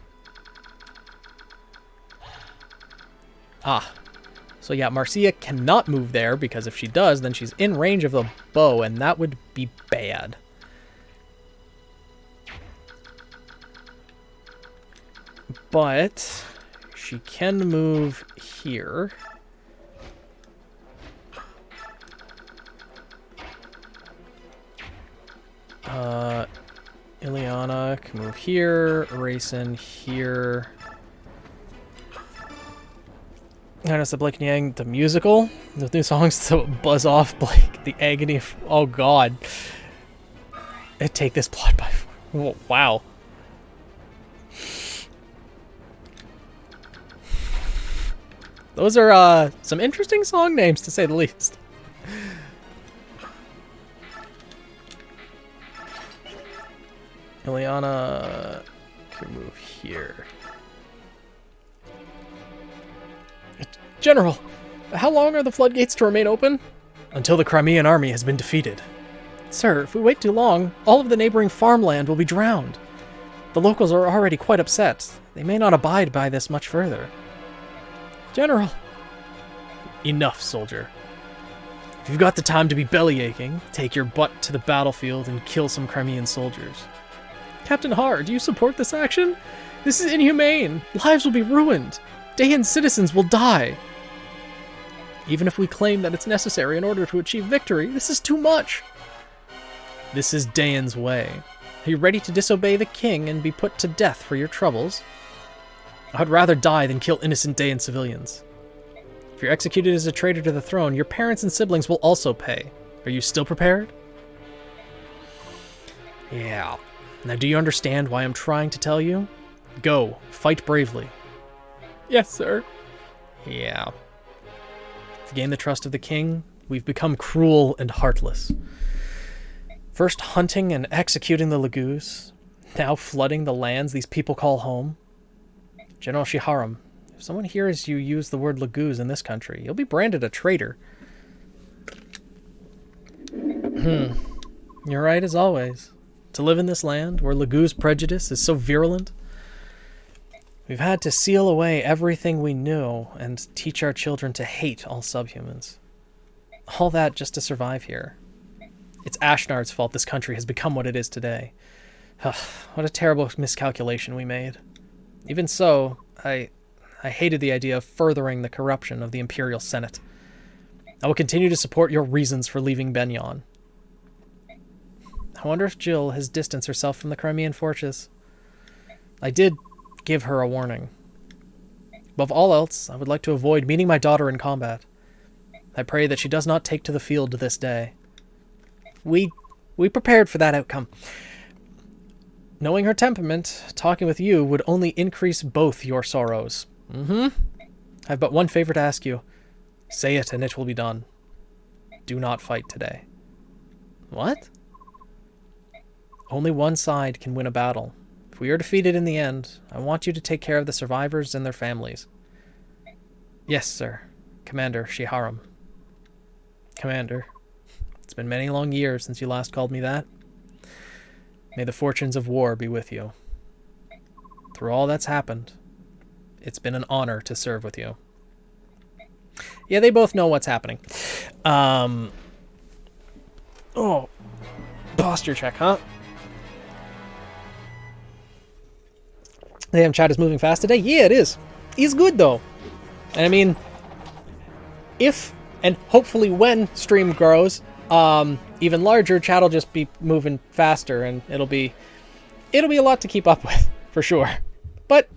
yeah, Marcia cannot move there, because if she does, then she's in range of the bow, and that would be bad. But she can move here. Ileana can move here, Racing here. I noticed that Blake and Yang, the musical, the new songs to buzz off Blake, the agony of, oh God. Take this plot by, oh, wow. Those are some interesting song names, to say the least. Ileana can move here. General, how long are the floodgates to remain open? Until the Crimean army has been defeated. Sir, if we wait too long, all of the neighboring farmland will be drowned. The locals are already quite upset. They may not abide by this much further. General. Enough, soldier. If you've got the time to be bellyaching, take your butt to the battlefield and kill some Crimean soldiers. Captain Har, do you support this action? This is inhumane. Lives will be ruined. Daehan's citizens will die. Even if we claim that it's necessary in order to achieve victory, this is too much. This is Daehan's way. Are you ready to disobey the king and be put to death for your troubles? I'd rather die than kill innocent Daehan civilians. If you're executed as a traitor to the throne, your parents and siblings will also pay. Are you still prepared? Yeah. Now, do you understand why I'm trying to tell you? Go, fight bravely. Yes, sir. Yeah. To gain the trust of the king, we've become cruel and heartless. First hunting and executing the Lagoos, now flooding the lands these people call home. General Shiharam, if someone hears you use the word Lagoos in this country, you'll be branded a traitor. You're right as always. To live in this land, where Lagoos prejudice is so virulent, we've had to seal away everything we knew and teach our children to hate all subhumans. All that just to survive here. It's Ashnard's fault this country has become what it is today. What a terrible miscalculation we made. Even so, I hated the idea of furthering the corruption of the Imperial Senate. I will continue to support your reasons for leaving Benyon. I wonder if Jill has distanced herself from the Crimean fortress. I did give her a warning. Above all else, I would like to avoid meeting my daughter in combat. I pray that she does not take to the field this day. We prepared for that outcome. Knowing her temperament, talking with you would only increase both your sorrows. I have but one favor to ask you. Say it and it will be done. Do not fight today. What? Only one side can win a battle. If we are defeated in the end, I want you to take care of the survivors and their families. Yes, sir. Commander Shiharam. Commander, it's been many long years since you last called me that. May the fortunes of war be with you. Through all that's happened, it's been an honor to serve with you. Yeah, they both know what's happening. Oh, posture check, huh? Damn, chat is moving fast today. Yeah, it is. He's good, though. And I mean, if, and hopefully when stream grows, even larger, chat will just be moving faster, and it'll be a lot to keep up with, for sure. But,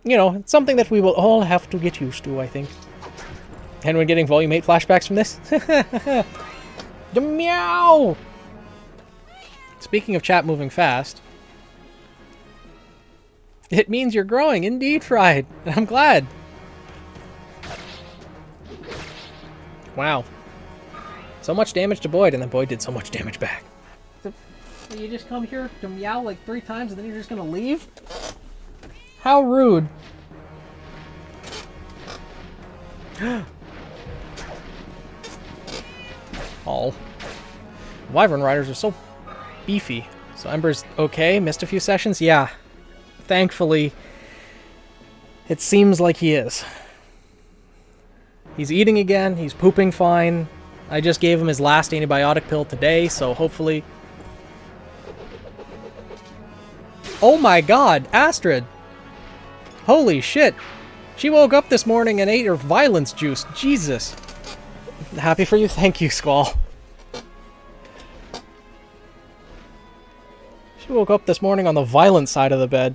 you know, it's something that we will all have to get used to, I think. Anyone getting Volume 8 flashbacks from this? Meow! Speaking of chat moving fast, it means you're growing, indeed, Fried. I'm glad. Wow. So much damage to Boyd, and then Boyd did so much damage back. So you just come here to meow like 3 times, and then you're just gonna leave? How rude. Oh. Wyvern Riders are so beefy. So Ember's okay, missed a few sessions? Yeah. Thankfully, it seems like he is. He's eating again, he's pooping fine. I just gave him his last antibiotic pill today, so hopefully... Oh my god, Astrid! Holy shit! She woke up this morning and ate her violence juice. Jesus. Happy for you, thank you, Squall. She woke up this morning on the violent side of the bed.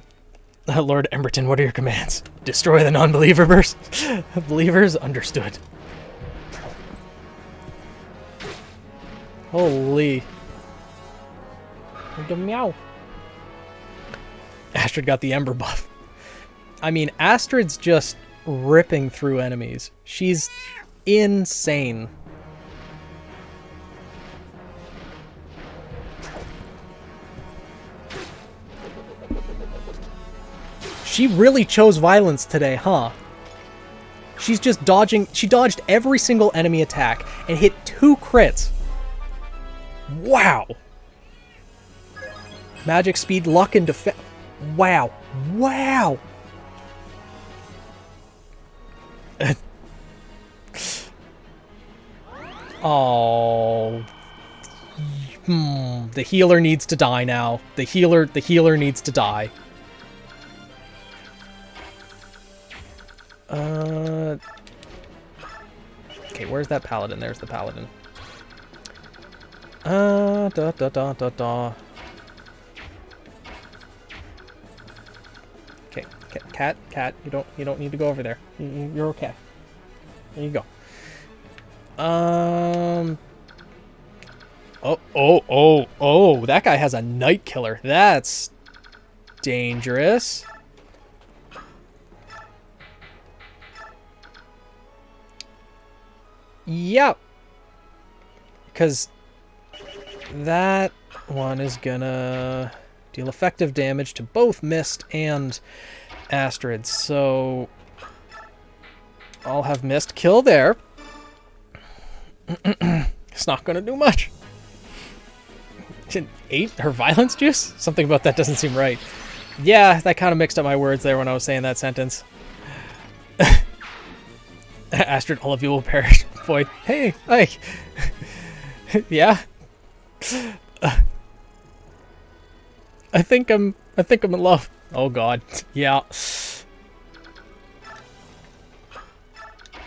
Lord Emberton, what are your commands? Destroy the non-believers? Believers? Understood. Holy. Meow. Astrid got the Ember buff. I mean, Astrid's just ripping through enemies. She's insane. She really chose violence today, huh? She's just dodging. She dodged every single enemy attack and hit 2 crits. Wow. Magic, speed, luck, and defense. Wow. Wow. Oh. The healer needs to die now. The healer needs to die. Okay, where's that paladin? There's the paladin. Okay, cat, you don't need to go over there. You're okay. There you go. Oh, that guy has a night killer. That's dangerous. Yep. Because that one is gonna deal effective damage to both Mist and Astrid. So I'll have Mist kill there. It's not gonna do much. She ate her violence juice? Something about that doesn't seem right. Yeah, that kind of mixed up my words there when I was saying that sentence. Astrid, all of you will perish. Void. Hey, like, yeah. I think I'm in love. Oh God, yeah.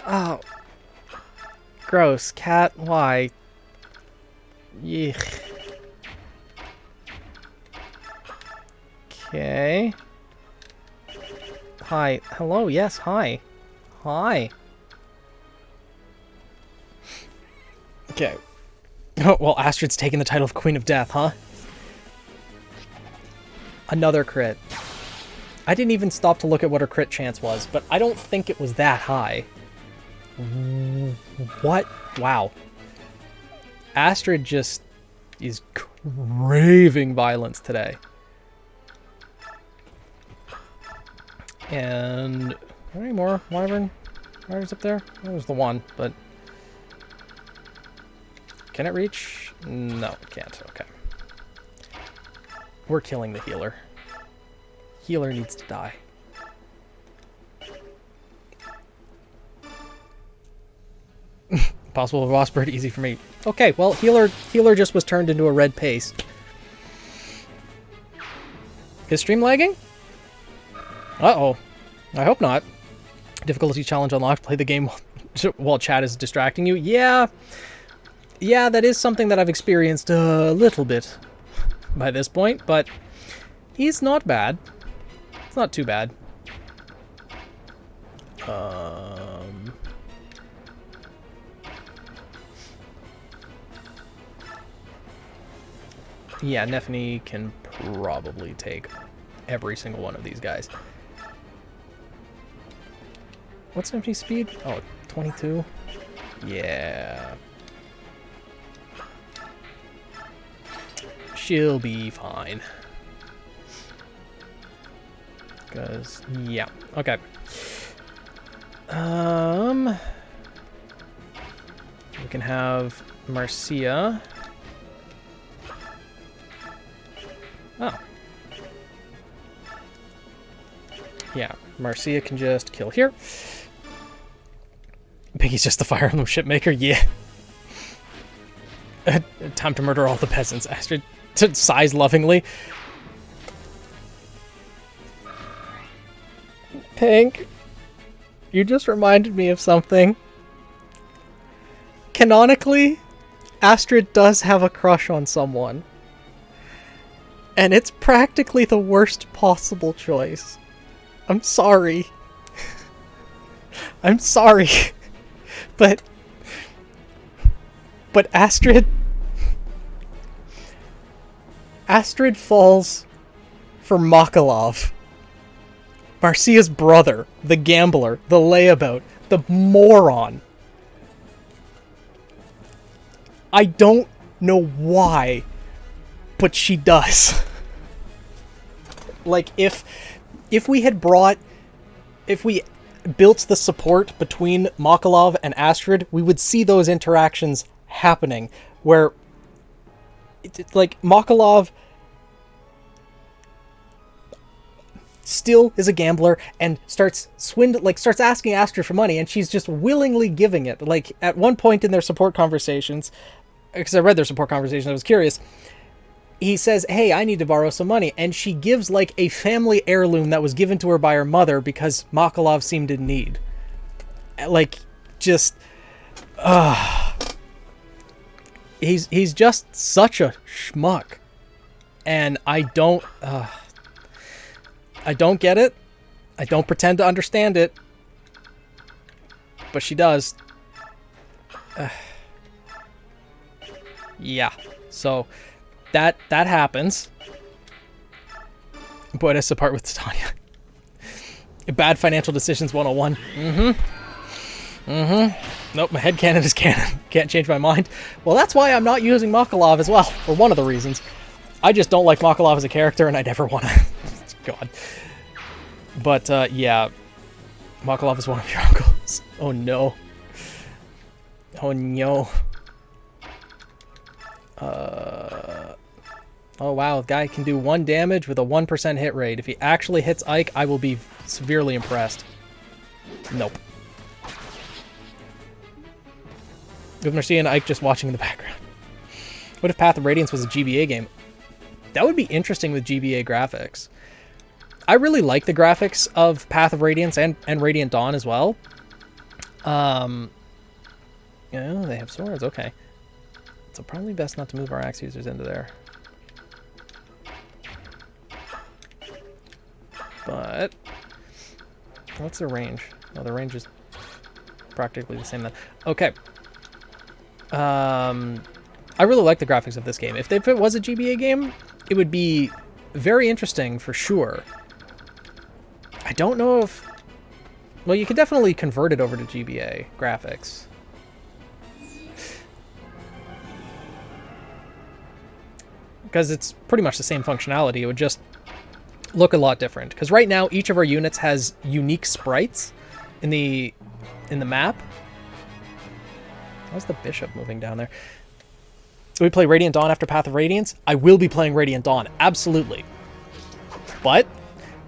Oh, gross. Cat, why? Yeesh. Okay. Hi. Hello. Yes. Hi. Hi. Okay. Oh, well, Astrid's taking the title of Queen of Death, huh? Another crit. I didn't even stop to look at what her crit chance was, but I don't think it was that high. What? Wow. Astrid just is craving violence today. And... are there any more Wyvern Riders up there? There's the one, but... can it reach? No, it can't. Okay. We're killing the healer. Healer needs to die. Possible boss bird, easy for me. Okay, well, healer just was turned into a red paste. Is stream lagging? Uh-oh. I hope not. Difficulty challenge unlocked. Play the game while chat is distracting you. Yeah. Yeah, that is something that I've experienced a little bit by this point, but he's not bad. It's not too bad. Yeah, Nephany can probably take every single one of these guys. What's Nephany's speed? Oh, 22? Yeah. She'll be fine. Because, yeah. Okay. We can have Marcia. Oh. Yeah, Marcia can just kill here. Piggy's just the Fire Emblem shipmaker? Yeah. Time to murder all the peasants. Astrid sighs lovingly. Pink, you just reminded me of something. Canonically, Astrid does have a crush on someone. And it's practically the worst possible choice. I'm sorry. I'm sorry. But Astrid falls for Makalov. Marcia's brother, the gambler, the layabout, the moron. I don't know why, but she does. Like, if we built the support between Makalov and Astrid, we would see those interactions happening, where, like, Makalov still is a gambler and starts asking Astrid for money, and she's just willingly giving it. Like, at one point in their support conversations, because I read their support conversations, I was curious, he says, hey, I need to borrow some money, and she gives, like, a family heirloom that was given to her by her mother because Makalov seemed in need. Like, just, he's just such a schmuck, and I don't get it. I don't pretend to understand it, but she does. Yeah, so that happens. But it's a part with Titania. Bad financial decisions 101. Nope, my headcanon is canon. Can't change my mind. Well, that's why I'm not using Makalov as well, or one of the reasons. I just don't like Makalov as a character, and I never want to. God. But, yeah. Makalov is one of your uncles. Oh, no. Oh, no. Oh, wow. The guy can do 1 damage with a 1% hit rate. If he actually hits Ike, I will be severely impressed. Nope. With Marcia and Ike just watching in the background. What if Path of Radiance was a GBA game? That would be interesting with GBA graphics. I really like the graphics of Path of Radiance and Radiant Dawn as well. Yeah, they have swords. Okay. So probably best not to move our axe users into there. But what's their range? Oh, their range is practically the same then. Okay. I really like the graphics of this game. If it was a GBA game, it would be very interesting for sure. I don't know if... Well, you could definitely convert it over to GBA graphics. Because it's pretty much the same functionality. It would just look a lot different. Because right now, each of our units has unique sprites in the map. How's the bishop moving down there? So we play Radiant Dawn after Path of Radiance? I will be playing Radiant Dawn, absolutely. But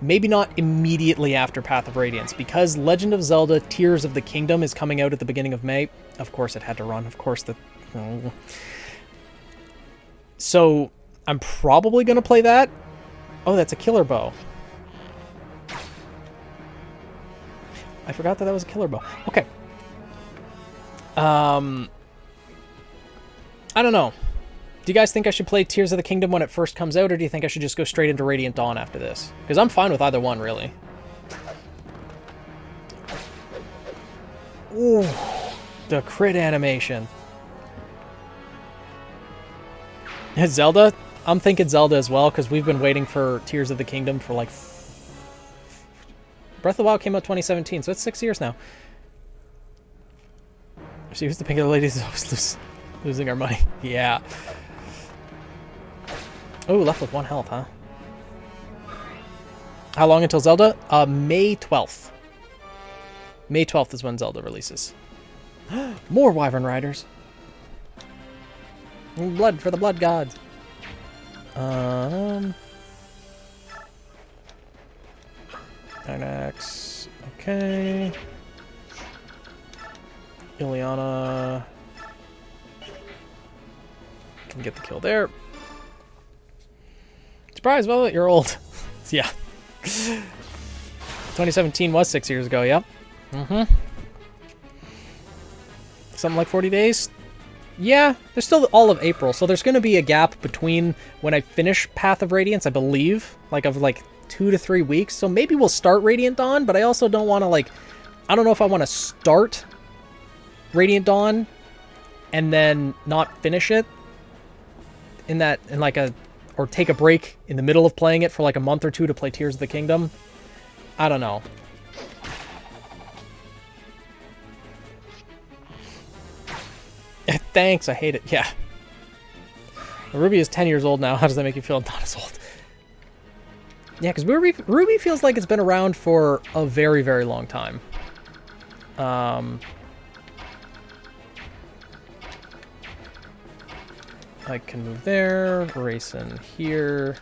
maybe not immediately after Path of Radiance, because Legend of Zelda Tears of the Kingdom is coming out at the beginning of May. Of course it had to run, of course So I'm probably going to play that. Oh, that's a killer bow. I forgot that was a killer bow. Okay. I don't know. Do you guys think I should play Tears of the Kingdom when it first comes out, or do you think I should just go straight into Radiant Dawn after this? Because I'm fine with either one, really. Ooh, the crit animation. Zelda, I'm thinking Zelda as well, because we've been waiting for Tears of the Kingdom for like... Breath of the Wild came out 2017, so it's 6 years now. She was the pink lady who's always losing our money. Yeah. Oh, left with 1 health, huh? How long until Zelda? May 12th. May 12th is when Zelda releases. More Wyvern Riders. Blood for the blood gods. Dynax. Okay. Ileana can get the kill there. Surprise, well, you're old. Yeah. 2017 was 6 years ago, yep. Something like 40 days? Yeah, there's still all of April, so there's going to be a gap between when I finish Path of Radiance, I believe, of 2 to 3 weeks. So maybe we'll start Radiant Dawn, but I also don't want to, I don't know if I want to start Radiant Dawn and then not finish it or take a break in the middle of playing it for a month or two to play Tears of the Kingdom. I don't know. Thanks, I hate it. Yeah. RWBY is 10 years old now. How does that make you feel? Not as old. Yeah, because RWBY feels like it's been around for a very, very long time. I can move there, race in here.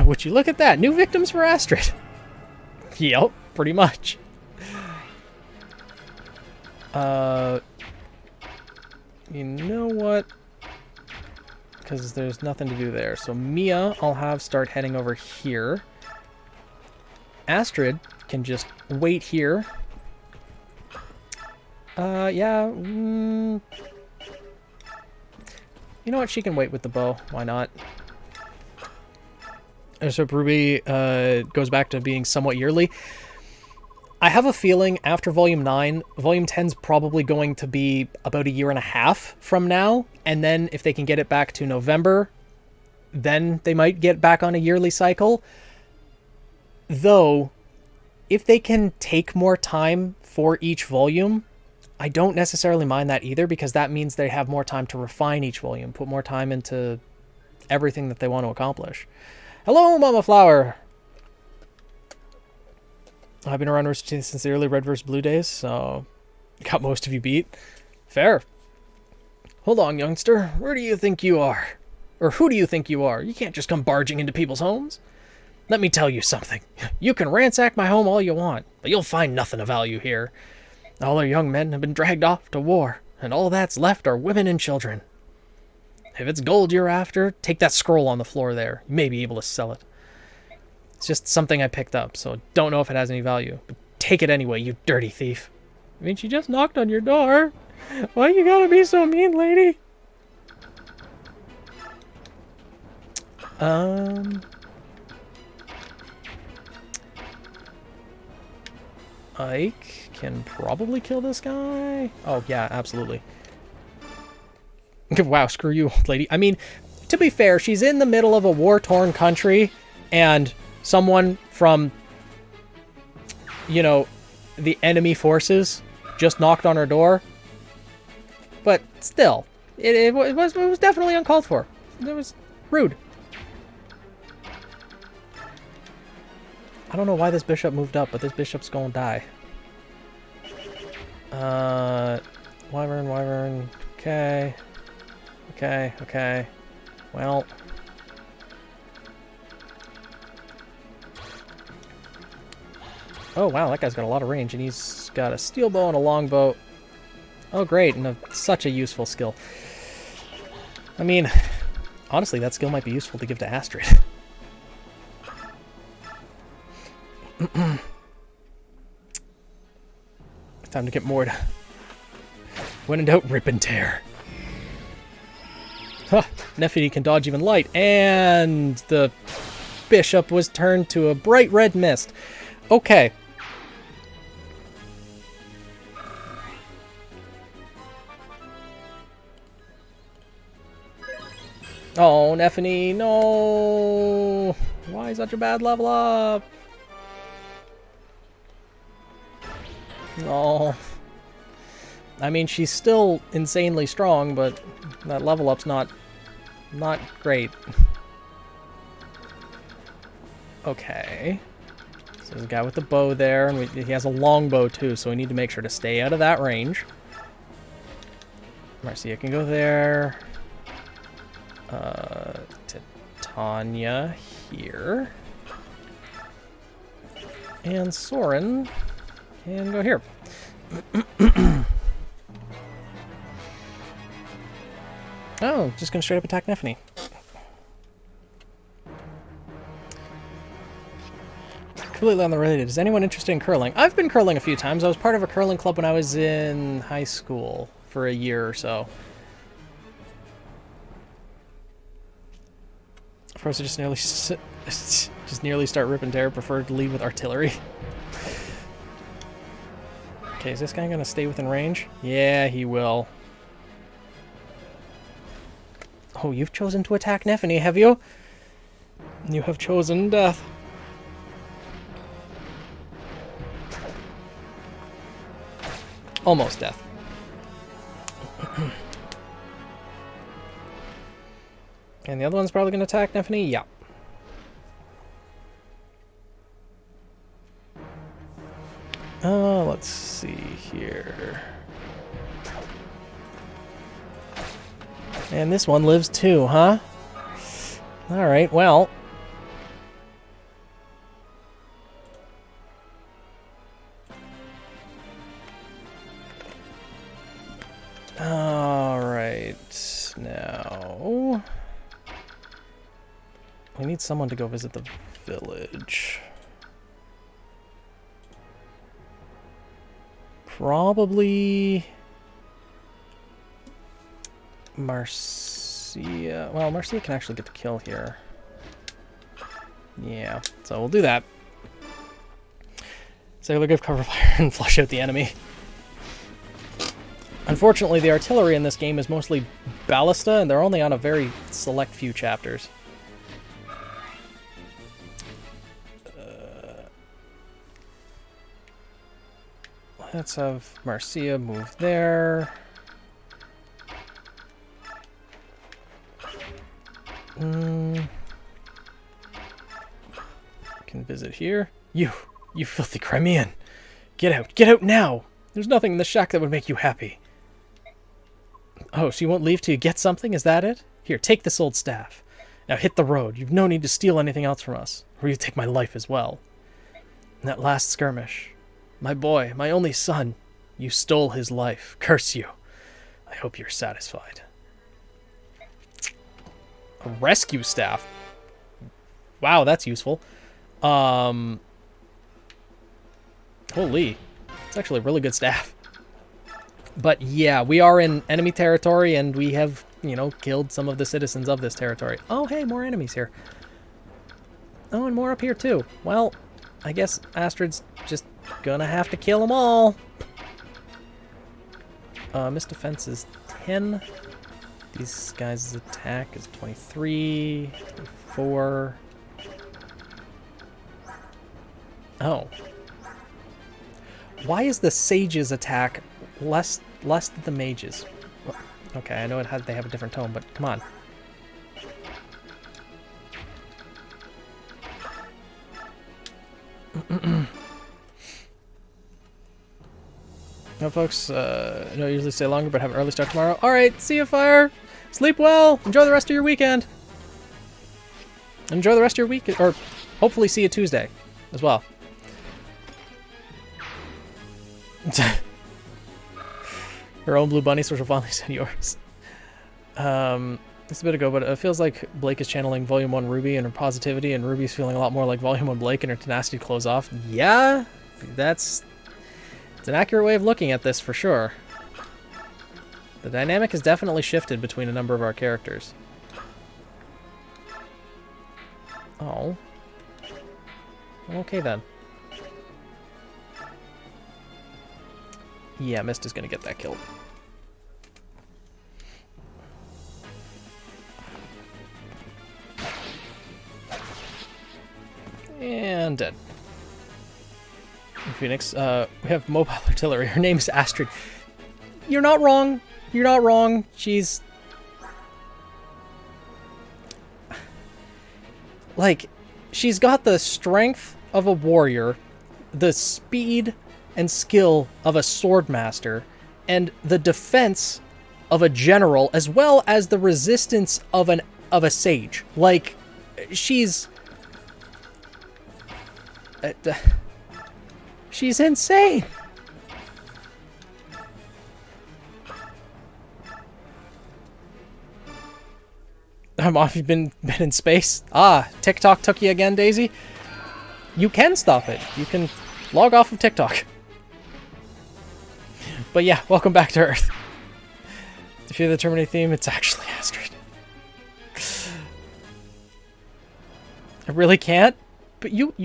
Would you look at that? New victims for Astrid. Yep, pretty much. You know what? Because there's nothing to do there. So Mia, I'll have start heading over here. Astrid can just wait here. Yeah. You know what? She can wait with the bow. Why not? So RWBY goes back to being somewhat yearly. I have a feeling after Volume 9, Volume 10's probably going to be about 1.5 years from now. And then if they can get it back to November, then they might get back on a yearly cycle. Though, if they can take more time for each volume, I don't necessarily mind that either, because that means they have more time to refine each volume, put more time into everything that they want to accomplish. Hello, Mama Flower! I've been around Rooster Teeth since the early Red vs. Blue days, so got most of you beat. Fair. Hold on, youngster. Where do you think you are? Or who do you think you are? You can't just come barging into people's homes. Let me tell you something. You can ransack my home all you want, but you'll find nothing of value here. All our young men have been dragged off to war, and all that's left are women and children. If it's gold you're after, take that scroll on the floor there. You may be able to sell it. It's just something I picked up, so don't know if it has any value. But take it anyway, you dirty thief. I mean, she just knocked on your door. Why you gotta be so mean, lady? Ike can probably kill this guy. Oh, yeah, absolutely. Wow, screw you, lady. I mean, to be fair, she's in the middle of a war-torn country, and someone from, the enemy forces just knocked on her door. But still, it was definitely uncalled for. It was rude. I don't know why this bishop moved up, but this bishop's gonna die. Wyvern. Okay. Well. Oh, wow, that guy's got a lot of range, and he's got a steel bow and a longbow. Oh, great, and such a useful skill. I mean, honestly, that skill might be useful to give to Astrid. Time to get moored. When in doubt, rip and tear. Huh, Nephidi can dodge even light, and the bishop was turned to a bright red mist. Okay. Oh, Nephany, no! Why such a bad level up? Oh. I mean, she's still insanely strong, but that level up's not great. Okay. So there's a guy with the bow there, and he has a long bow too, so we need to make sure to stay out of that range. Marcia can go there. Titania here. And Soren can go here. Oh, just gonna straight up attack Nephany. Completely unrelated. Is anyone interested in curling? I've been curling a few times. I was part of a curling club when I was in high school for a year or so. Of course, I just nearly start rip and tear. Prefer to lead with artillery. Okay, is this guy gonna stay within range? Yeah, he will. Oh, you've chosen to attack Nephany, have you? You have chosen death. Almost death. And the other one's probably going to attack Nephany? Yeah. Let's see here. And this one lives too, huh? Alright, well. Alright, now... we need someone to go visit the village. Probably... Marcia. Well, Marcia can actually get the kill here. Yeah, so we'll do that. So they'll give cover fire and flush out the enemy. Unfortunately, the artillery in this game is mostly ballista, and they're only on a very select few chapters. Let's have Marcia move there. Can visit here. You filthy Crimean. Get out now. There's nothing in the shack that would make you happy. Oh, so you won't leave till you get something? Is that it? Here, take this old staff. Now hit the road. You've no need to steal anything else from us, or you take my life as well. In that last skirmish, my boy, my only son, you stole his life. Curse you. I hope you're satisfied. A rescue staff? Wow, that's useful. Holy. It's actually a really good staff. But yeah, we are in enemy territory, and we have, you know, killed some of the citizens of this territory. Oh, hey, more enemies here. Oh, and more up here, too. Well, I guess Astrid's just gonna have to kill them all. Missed defense is 10. These guys' attack is 23, 24. Oh. Why is the sage's attack less than the mage's? Okay, I know they have a different tone, but come on. No, folks, I don't usually stay longer, but have an early start tomorrow. Alright, see you, Fire! Sleep well! Enjoy the rest of your weekend! Enjoy the rest of your week, or hopefully see you Tuesday as well. Her own blue bunny, so she'll finally send yours. It's a bit ago, but it feels like Blake is channeling Volume 1 Ruby and her positivity, and Ruby's feeling a lot more like Volume 1 Blake and her tenacity to close off. Yeah, it's an accurate way of looking at this for sure. The dynamic has definitely shifted between a number of our characters. Oh. Okay then. Yeah, Mist is gonna get that kill. And dead. Phoenix, we have mobile artillery. Her name is Astrid. You're not wrong. You're not wrong. She's... like, she's got the strength of a warrior, the speed and skill of a swordmaster, and the defense of a general, as well as the resistance of a sage. Like, she's... she's insane! I'm off. You've been in space. Ah, TikTok took you again, Daisy. You can stop it. You can log off of TikTok. But yeah, welcome back to Earth. If you're the Terminator theme, it's actually Astrid. I really can't, but you.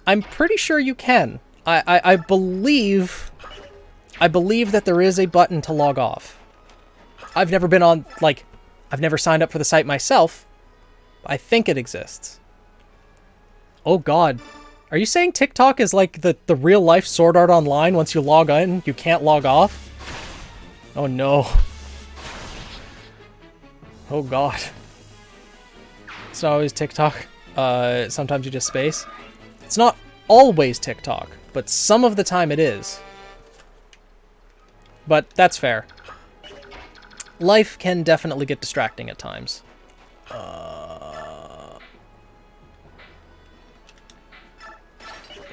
I'm pretty sure you can. I believe that there is a button to log off. I've never been on, like, I've never signed up for the site myself. I think it exists. Oh god. Are you saying TikTok is like the real life Sword Art Online? Once you log in, you can't log off? Oh no. Oh god. It's not always TikTok. Sometimes you just space. It's not always TikTok, but some of the time it is. But that's fair. Life can definitely get distracting at times.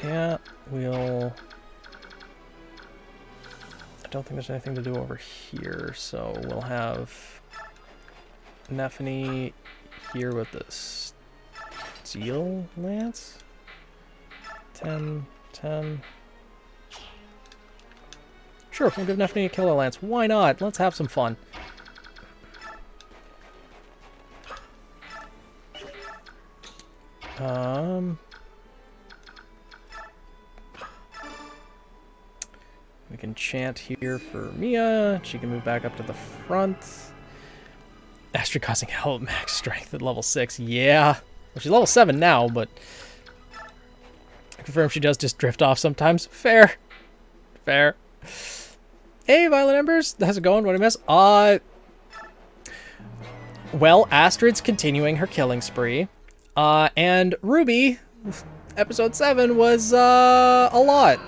Yeah, we'll... I don't think there's anything to do over here, so we'll have Nephany here with the steel lance. 10, 10. Sure, we'll give Nephany a killer lance. Why not? Let's have some fun. We can chant here for Mia. She can move back up to the front. Astrid causing hell at max strength at level 6. Yeah. Well, she's level 7 now, but I confirm she does just drift off sometimes. Fair. Fair. Hey, Violet Embers. How's it going? What did I miss? Well, Astrid's continuing her killing spree. And RWBY, episode 7, was, a lot.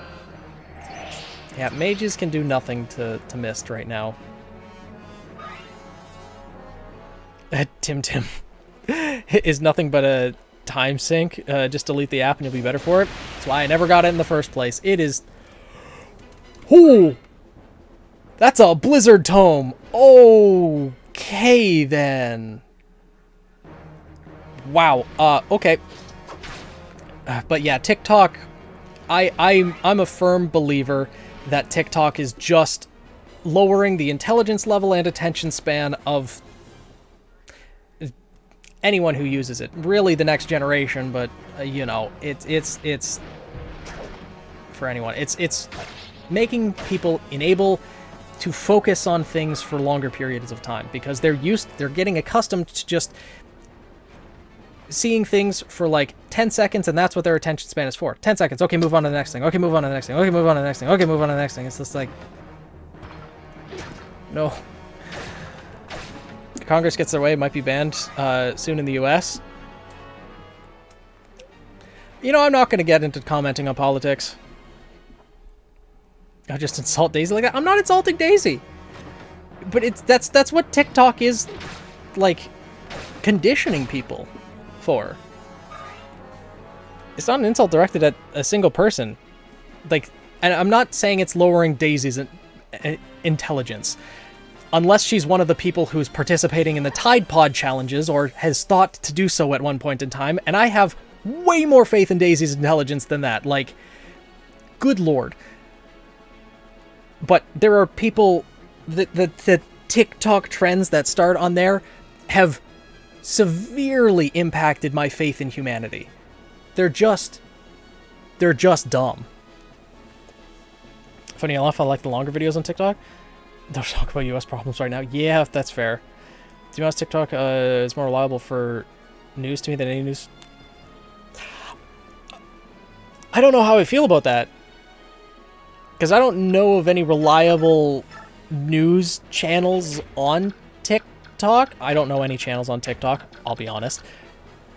Yeah, mages can do nothing to Mist right now. Tim is nothing but a time sink. Just delete the app and you'll be better for it. That's why I never got it in the first place. It is... Ooh! That's a Blizzard Tome! Okay, then. Wow. Okay. But yeah, TikTok... I'm a firm believer that TikTok is just lowering the intelligence level and attention span of anyone who uses it. Really the next generation, but you know, it's for anyone. It's making people unable to focus on things for longer periods of time because they're getting accustomed to just seeing things for like 10 seconds and that's what their attention span is for. 10 seconds. Okay, move on to the next thing. Okay, move on to the next thing. Okay, move on to the next thing. Okay, move on to the next thing. It's just like... No. Congress gets their way. It might be banned soon in the US. You know, I'm not going to get into commenting on politics. I'll just insult Daisy like that. I'm not insulting Daisy. But that's what TikTok is, like, conditioning people for. It's not an insult directed at a single person. Like, and I'm not saying it's lowering Daisy's intelligence. Unless she's one of the people who's participating in the Tide Pod challenges or has thought to do so at one point in time. And I have way more faith in Daisy's intelligence than that. Like, good lord. But there are people... The TikTok trends that start on there have severely impacted my faith in humanity. They're just dumb. Funny enough, I like the longer videos on TikTok. Don't talk about US problems right now. Yeah, that's fair. To be honest, TikTok is more reliable for news to me than any news. I don't know how I feel about that. Because I don't know of any reliable news channels on TikTok. I don't know any channels on TikTok, I'll be honest.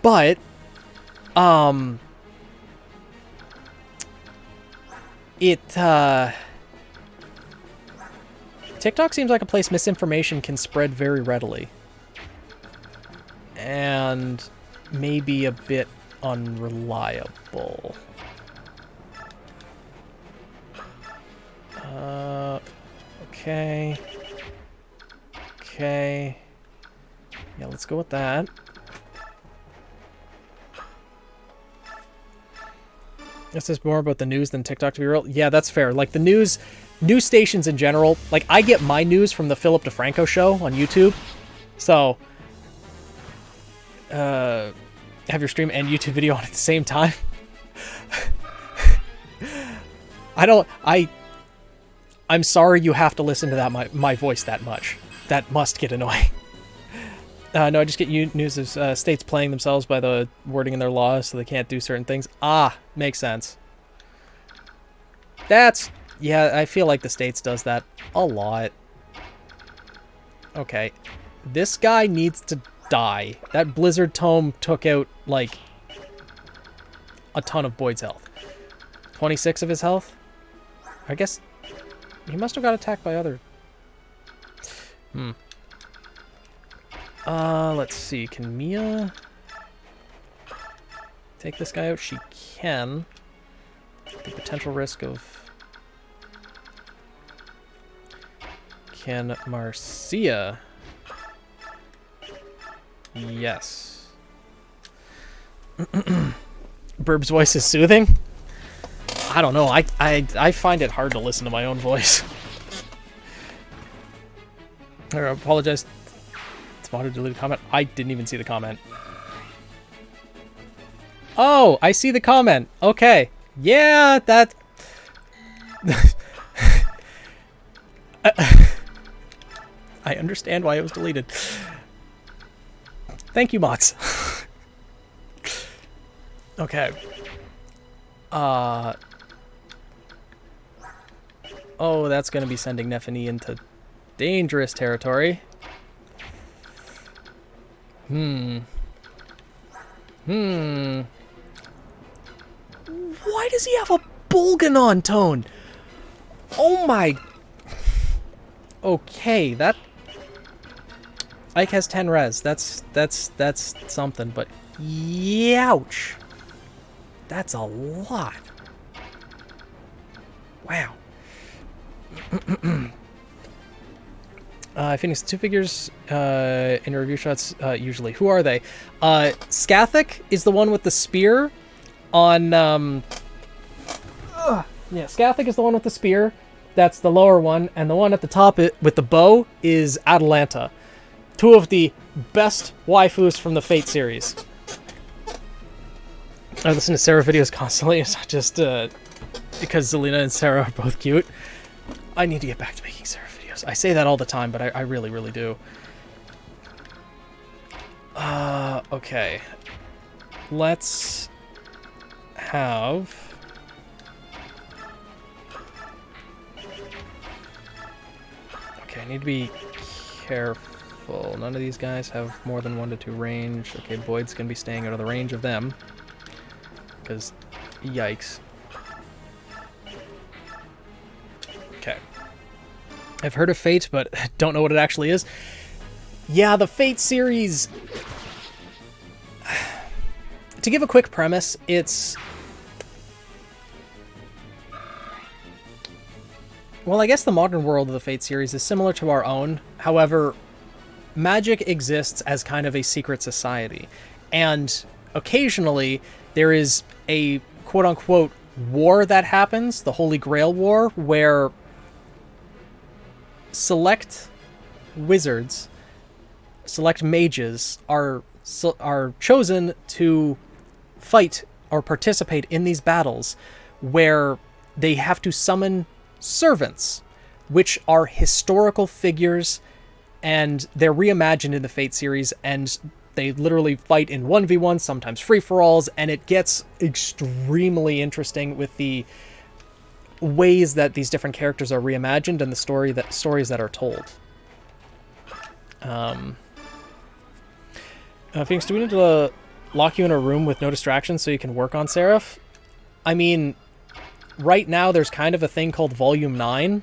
But, TikTok seems like a place misinformation can spread very readily. And maybe a bit unreliable. Okay. Okay. Yeah, let's go with that. This is more about the news than TikTok, to be real. Yeah, that's fair. Like, the news stations in general, like, I get my news from the Philip DeFranco show on YouTube. So, have your stream and YouTube video on at the same time. I'm sorry you have to listen to that my voice that much. That must get annoying. No, I just get news of states playing themselves by the wording in their laws so they can't do certain things. Ah, makes sense. Yeah, I feel like the States does that a lot. Okay. This guy needs to die. That Blizzard Tome took out, like, a ton of Boyd's health. 26 of his health? I guess he must have got attacked by other... Let's see. Can Mia take this guy out? She can. The potential risk of... Can Marcia? Yes. Burb's voice is soothing? I don't know. I find it hard to listen to my own voice. I apologize. Spotted deleted comment. I didn't even see the comment. Oh, I see the comment. Okay. Yeah, that... I understand why it was deleted. Thank you, Mots. Okay. Oh, that's going to be sending Nephany into dangerous territory. Why does he have a Bolganon tone? Oh my... Okay, that... Ike has 10 res. That's something, but... Youch! That's a lot. Wow. I finished 2 figures in review shots, usually. Who are they? Skathik is the one with the spear on... yeah, Skathik is the one with the spear. That's the lower one. And the one at the top with the bow is Atalanta. 2 of the best waifus from the Fate series. I listen to Sarah videos constantly. It's not just because Zelina and Sarah are both cute. I need to get back to making Sarah videos. I say that all the time, but I really, really do. Okay. Let's have... Okay, I need to be careful. None of these guys have more than 1 to 2 range. Okay, Boyd's gonna be staying out of the range of them. Because, yikes. Okay. I've heard of Fate, but don't know what it actually is. Yeah, the Fate series... To give a quick premise, it's... Well, I guess the modern world of the Fate series is similar to our own. However, magic exists as kind of a secret society. And occasionally, there is a quote-unquote war that happens, the Holy Grail War, where select wizards, select mages are chosen to fight or participate in these battles where they have to summon servants, which are historical figures, and they're reimagined in the Fate series, and They literally fight in 1v1, sometimes free-for-alls, and it gets extremely interesting with the ways that these different characters are reimagined and the stories that are told. Phoenix, do we need to lock you in a room with no distractions so you can work on Seraph? I mean, right now there's kind of a thing called Volume 9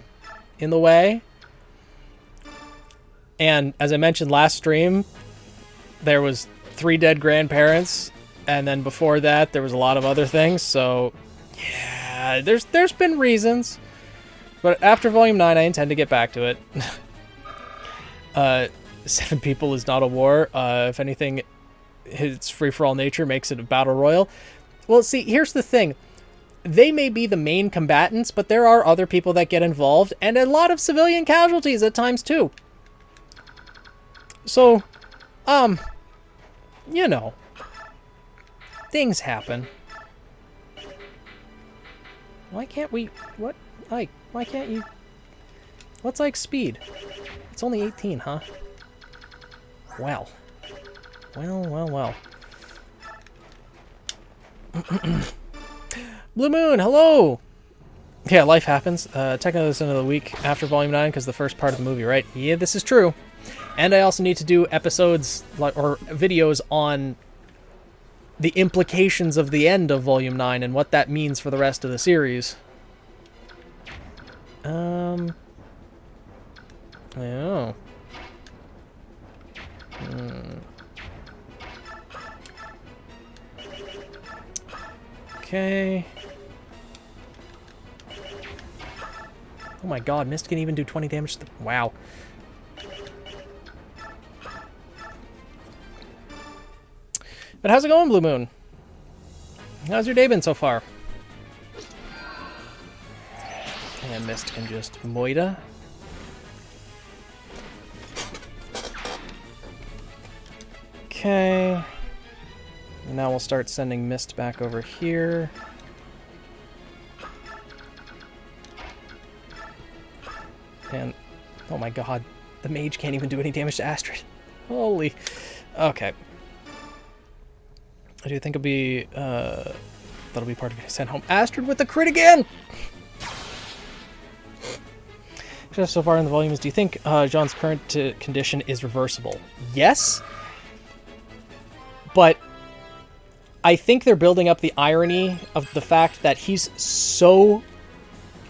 in the way. And as I mentioned last stream, there was 3 dead grandparents, and then before that there was a lot of other things, so yeah, there's been reasons. But after Volume 9 I intend to get back to it. 7 people is not a war. If anything, its free-for-all nature makes it a battle royal. Well, see, here's the thing. They may be the main combatants, but there are other people that get involved, and a lot of civilian casualties at times too. So, you know, things happen. Why can't we... What? Ike, why can't you... What's Ike's speed? It's only 18, huh? Well. Well. Blue Moon, hello! Yeah, life happens. Technically this is another week after Volume 9 because the first part of the movie, right? Yeah, this is true. And I also need to do episodes, or videos on the implications of the end of Volume 9 and what that means for the rest of the series. Oh. Okay. Oh my god, Mist can even do 20 damage to the... Wow. But how's it going, Blue Moon? How's your day been so far? And Mist can just moita. Okay. Now we'll start sending Mist back over here. And, oh my god, the mage can't even do any damage to Astrid. Holy. Okay. I do think it'll be, that'll be part of getting sent home. Astrid with the crit again! Just so far in the volumes, do you think Jean's current condition is reversible? Yes. But I think they're building up the irony of the fact that he's so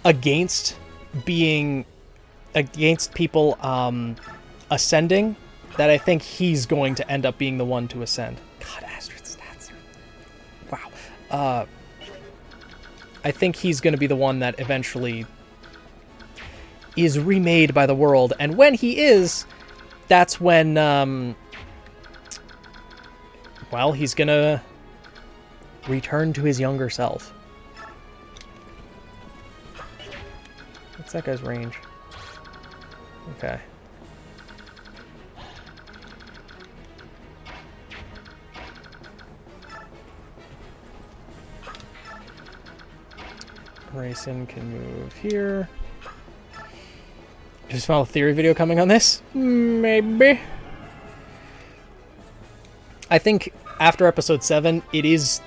against people ascending that I think he's going to end up being the one to ascend. God, Astrid's stats are... Wow. I think he's going to be the one that eventually is remade by the world, and when he is, that's when, well, he's going to return to his younger self. What's that guy's range? Okay. Rayson can move here. Just smell a theory video coming on this? Maybe. I think after episode 7, it is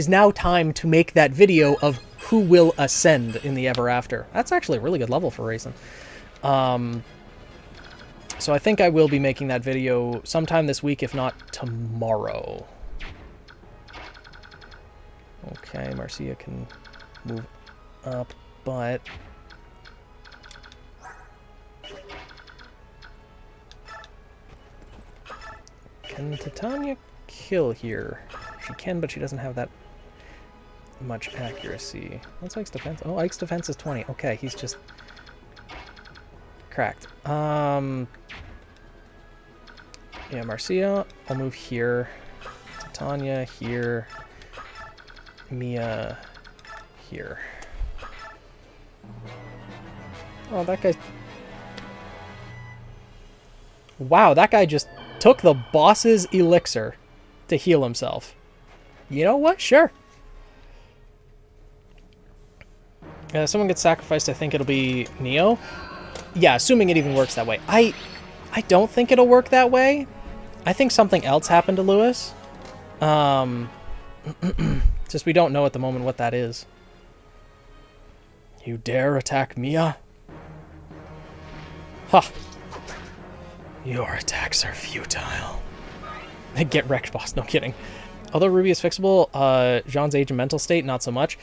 now time to make that video of who will ascend in the Ever After. That's actually a really good level for Rayson. So I think I will be making that video sometime this week, if not tomorrow. Okay, Marcia can move up, but... Can Titania kill here? She can, but she doesn't have that much accuracy. What's Ike's defense? Oh, Ike's defense is 20. Okay, he's just... cracked. Yeah, Marcia, I'll move here. Titania here. Mia here. Oh, that guy... Wow, that guy just took the boss's elixir to heal himself. You know what? Sure. Someone gets sacrificed, I think it'll be Neo. Yeah, assuming it even works that way. I don't think it'll work that way. I think something else happened to Lewis. Just we don't know at the moment what that is. You dare attack Mia? Ha! Your attacks are futile. Get wrecked, boss. No kidding. Although Ruby is fixable, Jean's age and mental state, not so much.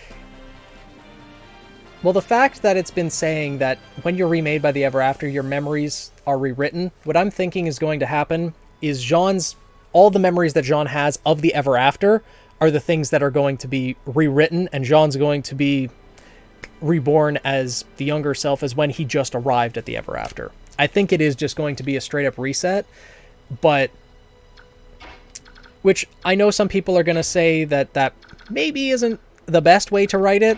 Well, the fact that it's been saying that when you're remade by the Ever After, your memories are rewritten, what I'm thinking is going to happen is all the memories that Jean has of the Ever After are the things that are going to be rewritten, and Jean's going to be reborn as the younger self as when he just arrived at the Ever After. I think it is just going to be a straight up reset, but which I know some people are going to say that maybe isn't the best way to write it,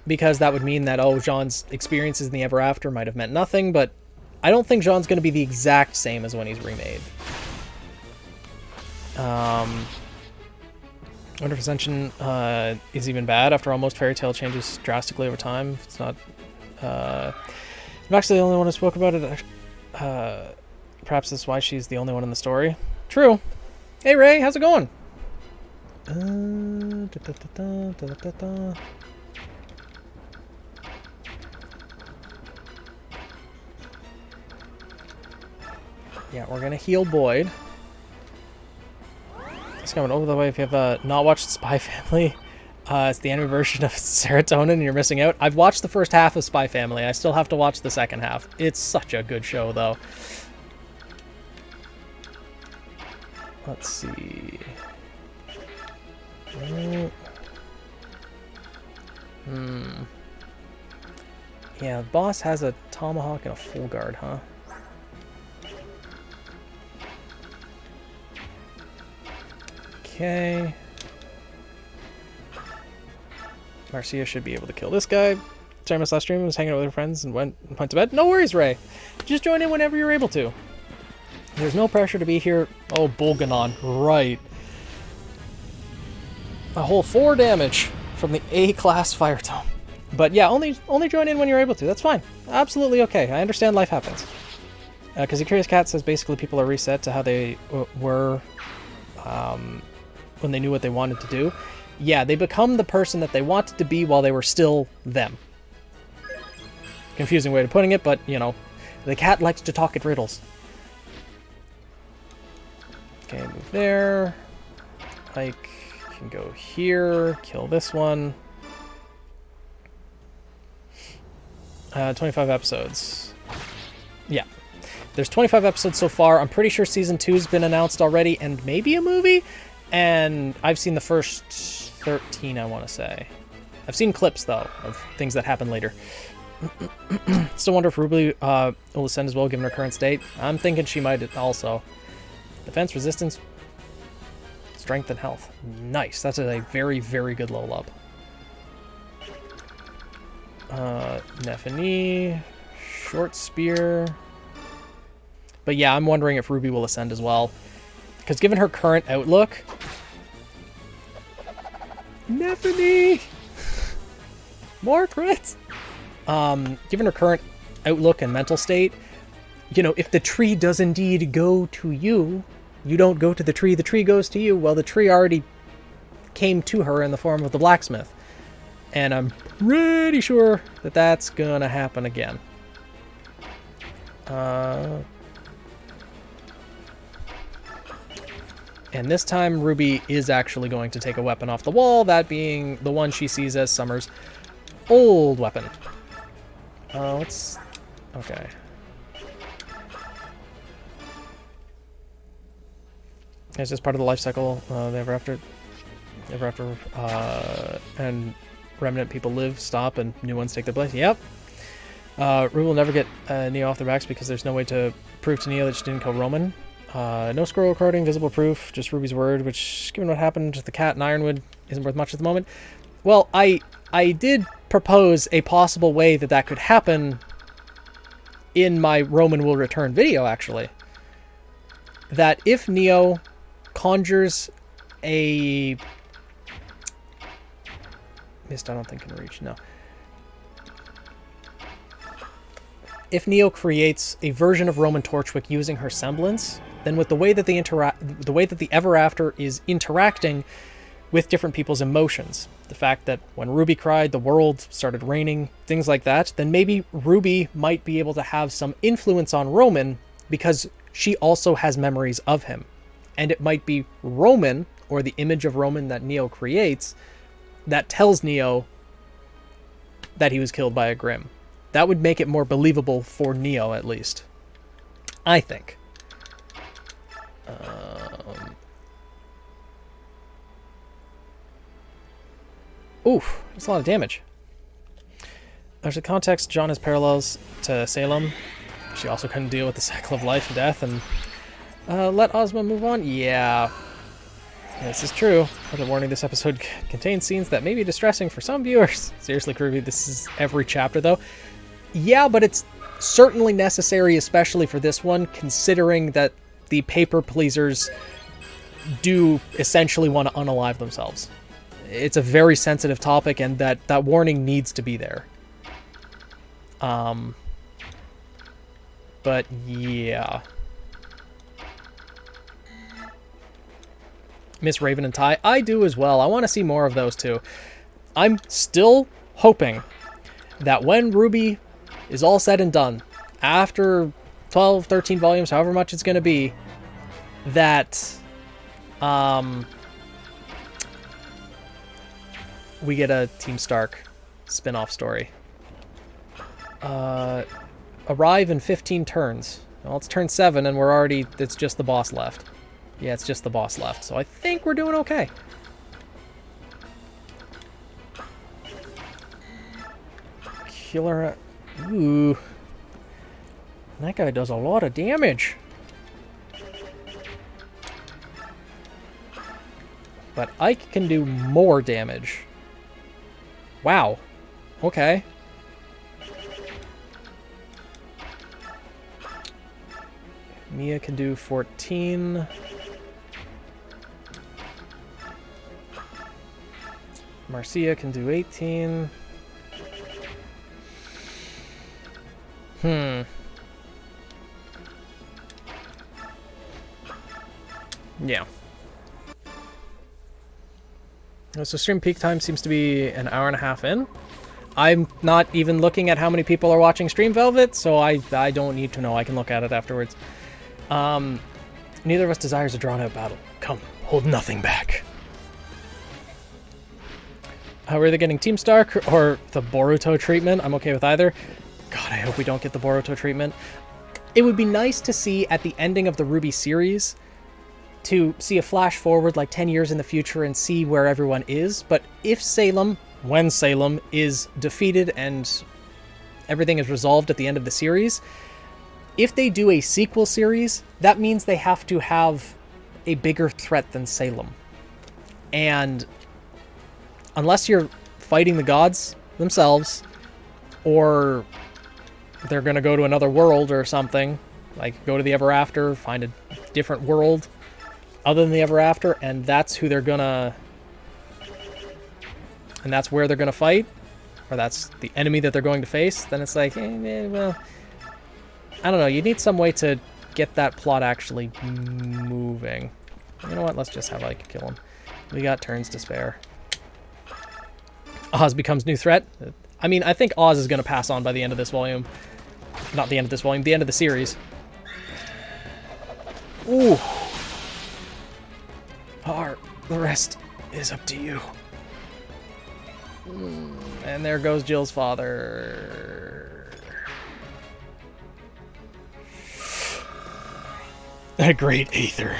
because that would mean that, oh, Jean's experiences in the Ever After might have meant nothing, but I don't think Jean's going to be the exact same as when he's remade. I wonder if Ascension is even bad. After all, most fairy tale changes drastically over time. It's not... I'm actually the only one who spoke about it. Perhaps that's why she's the only one in the story. True. Hey, Ray, how's it going? Yeah, we're gonna heal Boyd. It's coming over the way if you have not watched Spy Family. It's the anime version of Serotonin and you're missing out. I've watched the first half of Spy Family. I still have to watch the second half. It's such a good show, though. Let's see. Yeah, the boss has a tomahawk and a full guard, huh? Okay. Marcia should be able to kill this guy. Sorry, I missed last stream. I was hanging out with her friends and went to bed. No worries, Ray. Just join in whenever you're able to. There's no pressure to be here. Oh, Bulganon. Right. A whole 4 damage from the A-class Fire Tome. But yeah, only join in when you're able to. That's fine. Absolutely okay. I understand life happens. Because the Curious Cat says basically people are reset to how they were when they knew what they wanted to do. Yeah, they become the person that they wanted to be while they were still them. Confusing way of putting it, but, you know, the cat likes to talk at riddles. Okay, move there. Ike can go here, kill this one. 25 episodes. Yeah. There's 25 episodes so far. I'm pretty sure Season 2's been announced already, and maybe a movie? And I've seen the first 13, I want to say. I've seen clips, though, of things that happen later. Still wonder if RWBY will ascend as well, given her current state. I'm thinking she might also. Defense, resistance, strength, and health. Nice. That's a very, very good level up. Nephany, short spear. But yeah, I'm wondering if RWBY will ascend as well. Because given her current outlook... Nephany! More crits! Given her current outlook and mental state, you know, if the tree does indeed go to you, you don't go to the tree goes to you. Well, the tree already came to her in the form of the blacksmith. And I'm pretty sure that that's gonna happen again. And this time, RWBY is actually going to take a weapon off the wall, that being the one she sees as Summer's old weapon. Let's... Okay. It's just part of the life cycle. The Ever After, and remnant people live, stop, and new ones take their place. Yep. RWBY will never get Neo off their backs because there's no way to prove to Neo that she didn't kill Roman. No scroll recording, visible proof, just RWBY's word, which, given what happened to the cat in Ironwood, isn't worth much at the moment. Well, I did propose a possible way that that could happen in my Roman Will Return video, actually. That if Neo conjures a... Missed, I don't think can reach, no. If Neo creates a version of Roman Torchwick using her semblance, than with the way that the Ever After is interacting with different people's emotions. The fact that when Ruby cried, the world started raining, things like that, then maybe Ruby might be able to have some influence on Roman because she also has memories of him. And it might be Roman, or the image of Roman that Neo creates, that tells Neo that he was killed by a Grimm. That would make it more believable for Neo, at least. I think. Oof, that's a lot of damage. There's a context, John has parallels to Salem. She also couldn't deal with the cycle of life and death, and let Ozma move on? Yeah. This is true. But a warning, this episode contains scenes that may be distressing for some viewers. Seriously, Kirby, this is every chapter, though. Yeah, but it's certainly necessary, especially for this one, considering that the paper pleasers do essentially want to unalive themselves. It's a very sensitive topic, and that warning needs to be there. But yeah. Miss Raven and Ty, I do as well. I want to see more of those two. I'm still hoping that when RWBY is all said and done, after 12, 13 volumes, however much it's going to be, that we get a Team Stark spin-off story. Arrive in 15 turns. Well, it's turn 7 and it's just the boss left. Yeah, it's just the boss left, so I think we're doing okay. Killer... Ooh. That guy does a lot of damage. But Ike can do more damage. Wow. Okay. Mia can do 14. Marcia can do 18. Yeah. So stream peak time seems to be an hour and a half in. I'm not even looking at how many people are watching Stream Velvet, so I don't need to know. I can look at it afterwards. Neither of us desires a drawn-out battle. Come, hold nothing back. We're either getting Team Stark or the Boruto treatment. I'm okay with either. God, I hope we don't get the Boruto treatment. It would be nice to see at the ending of the RWBY series to see a flash forward like 10 years in the future and see where everyone is. But if when Salem is defeated and everything is resolved at the end of the series, if they do a sequel series, that means they have to have a bigger threat than Salem. And unless you're fighting the gods themselves, or they're going to go to another world or something, like go to the Ever After, find a different world other than the Ever After, and that's who they're gonna... and that's where they're gonna fight, or that's the enemy that they're going to face, then it's like, well... I don't know, you need some way to get that plot actually moving. You know what, let's just have Ike kill him. We got turns to spare. Oz becomes new threat. I mean, I think Oz is going to pass on by the end of this volume. Not the end of this volume, the end of the series. Ooh. The rest is up to you. And there goes Jill's father. A great Aether.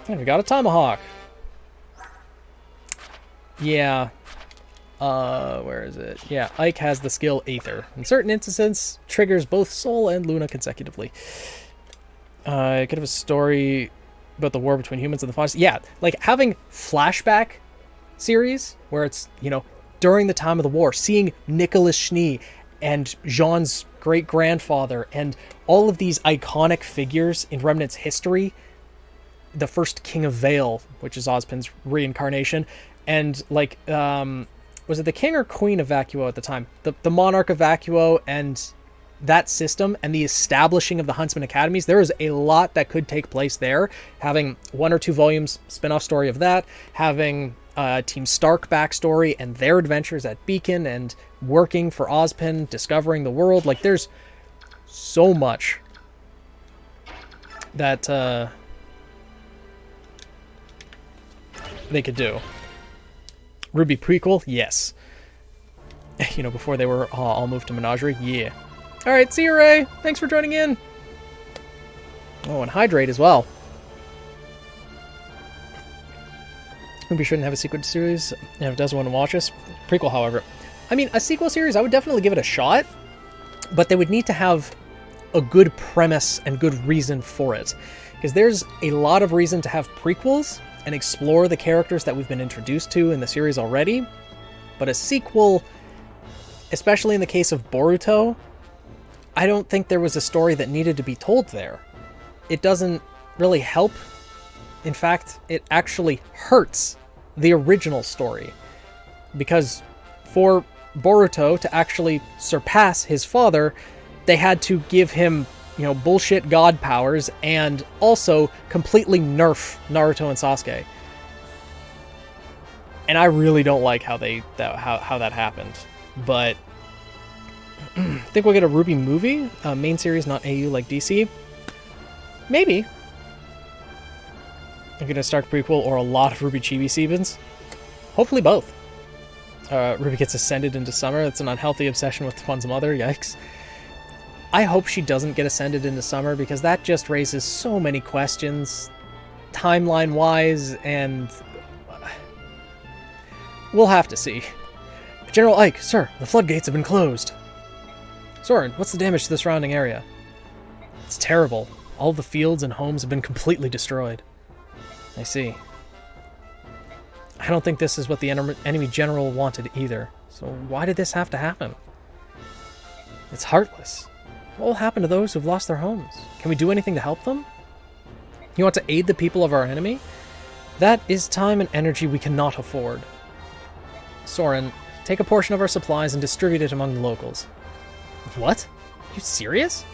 And we got a tomahawk. Yeah. Where is it? Yeah, Ike has the skill Aether. In certain instances, triggers both Soul and Luna consecutively. It could have a story about the war between humans and the Fonz. Yeah, like having flashback series where it's, you know, during the time of the war, seeing Nicholas Schnee and Jean's great-grandfather and all of these iconic figures in Remnant's history. The first King of Vale, which is Ozpin's reincarnation, and like, was it the King or Queen of Vacuo at the time? The Monarch of Vacuo and that system and the establishing of the Huntsman Academies, there is a lot that could take place there. Having 1 or 2 volumes spin-off story of that, having Team Stark backstory and their adventures at Beacon and working for Ozpin, discovering the world. Like, there's so much that they could do. RWBY prequel? Yes. You know, before they were all moved to Menagerie? Yeah. Alright, see you, Ray! Thanks for joining in! Oh, and hydrate as well. RWBY shouldn't have a sequel series if it doesn't want to watch us. Prequel, however. I mean, a sequel series, I would definitely give it a shot, but they would need to have a good premise and good reason for it. Because there's a lot of reason to have prequels and explore the characters that we've been introduced to in the series already, but a sequel, especially in the case of Boruto, I don't think there was a story that needed to be told there. It doesn't really help. In fact, it actually hurts the original story. Because for Boruto to actually surpass his father, they had to give him, you know, bullshit god powers and also completely nerf Naruto and Sasuke. And I really don't like how that happened. But I think we'll get a RWBY movie, main series, not AU like DC. Maybe. I'm gonna start prequel or a lot of RWBY Chibi Sebens. Hopefully both. RWBY gets ascended into Summer. That's an unhealthy obsession with one's mother. Yikes. I hope she doesn't get ascended into Summer, because that just raises so many questions, timeline-wise, and we'll have to see. General Ike, sir, the floodgates have been closed. Soren, what's the damage to the surrounding area? It's terrible. All the fields and homes have been completely destroyed. I see. I don't think this is what the enemy general wanted either. So why did this have to happen? It's heartless. What will happen to those who've lost their homes? Can we do anything to help them? You want to aid the people of our enemy? That is time and energy we cannot afford. Soren, take a portion of our supplies and distribute it among the locals. What? Are you serious?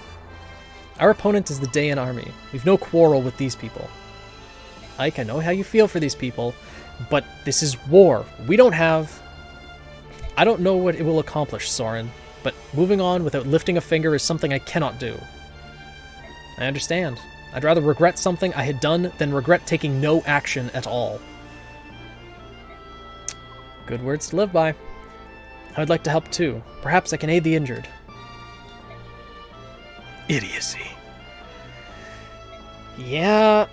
Our opponent is the Daein army. We've no quarrel with these people. Ike, I know how you feel for these people, but this is war. We don't have... I don't know what it will accomplish, Soren, but moving on without lifting a finger is something I cannot do. I understand. I'd rather regret something I had done than regret taking no action at all. Good words to live by. I'd like to help too. Perhaps I can aid the injured. Idiocy. Yeah.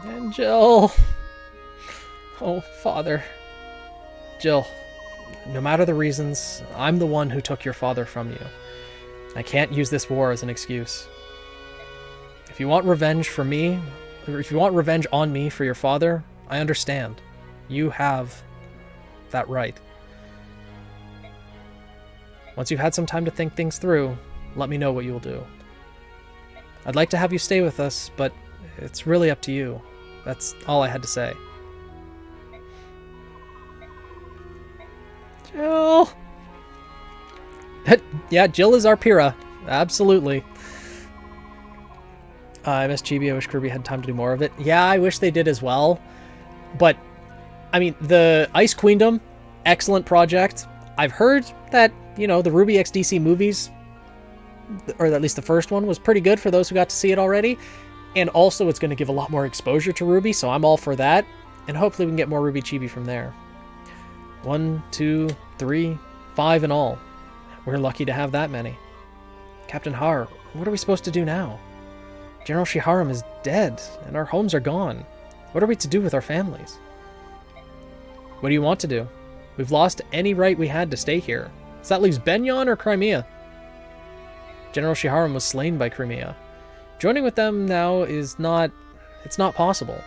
And Jill. Oh, Father. Jill, no matter the reasons, I'm the one who took your father from you. I can't use this war as an excuse. If you want revenge for me, or if you want revenge on me for your father, I understand. You have that right. Once you've had some time to think things through, let me know what you will do. I'd like to have you stay with us, but it's really up to you. That's all I had to say. Jill! Yeah, Jill is our Pyrrha. Absolutely. I miss Chibi. I wish Kirby had time to do more of it. Yeah, I wish they did as well. But, I mean, the Ice Queendom, excellent project. I've heard that, you know, the RWBY x DC movies, or at least the first one, was pretty good for those who got to see it already. And also, it's going to give a lot more exposure to RWBY, so I'm all for that. And hopefully we can get more RWBY Chibi from there. 1, 2, 3, 5 in all. We're lucky to have that many. Captain Har, what are we supposed to do now? General Shiharum is dead, and our homes are gone. What are we to do with our families? What do you want to do? We've lost any right we had to stay here. So that leaves Benyon or Crimea? General Shiharum was slain by Crimea. Joining with them now is not... it's not possible.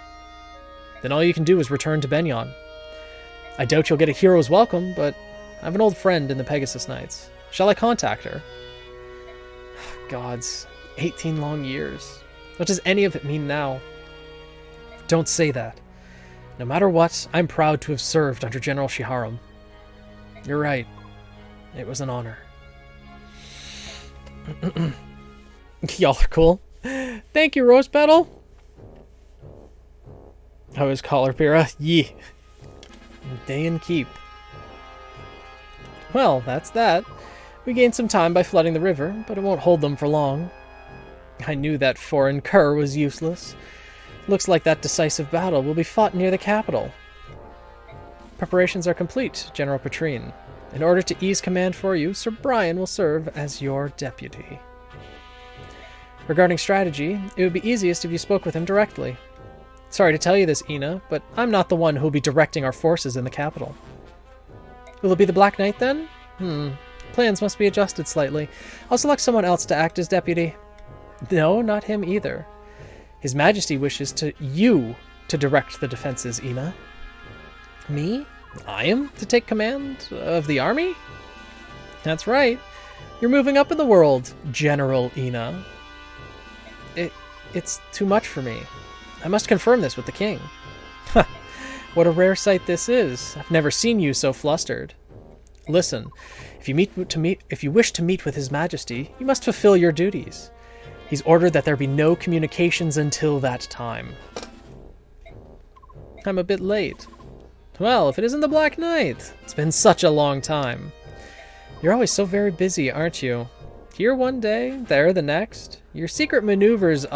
Then all you can do is return to Benyon. I doubt you'll get a hero's welcome, but I have an old friend in the Pegasus Knights. Shall I contact her? Gods, 18 long years. What does any of it mean now? Don't say that. No matter what, I'm proud to have served under General Shiharum. You're right. It was an honor. Y'all are cool. Thank you, Rose Petal. I was Collar Pira. Yee. Dayan Keep. Well, that's that. We gained some time by flooding the river, but it won't hold them for long. I knew that foreign cur was useless. Looks like that decisive battle will be fought near the capital. Preparations are complete, General Petrine. In order to ease command for you, Sir Brian will serve as your deputy. Regarding strategy, it would be easiest if you spoke with him directly. Sorry to tell you this, Ina, but I'm not the one who will be directing our forces in the capital. Will it be the Black Knight then? Plans must be adjusted slightly. I'll select someone else to act as deputy. No, not him either. His Majesty wishes you to direct the defenses, Ina. Me? I am to take command of the army? That's right. You're moving up in the world, General Ina. It's too much for me. I must confirm this with the king. What a rare sight this is. I've never seen you so flustered. Listen, if you wish to meet with His Majesty, you must fulfill your duties. He's ordered that there be no communications until that time. I'm a bit late. Well, if it isn't the Black Knight. It's been such a long time. You're always so very busy, aren't you? Here one day, there the next. Your secret maneuvers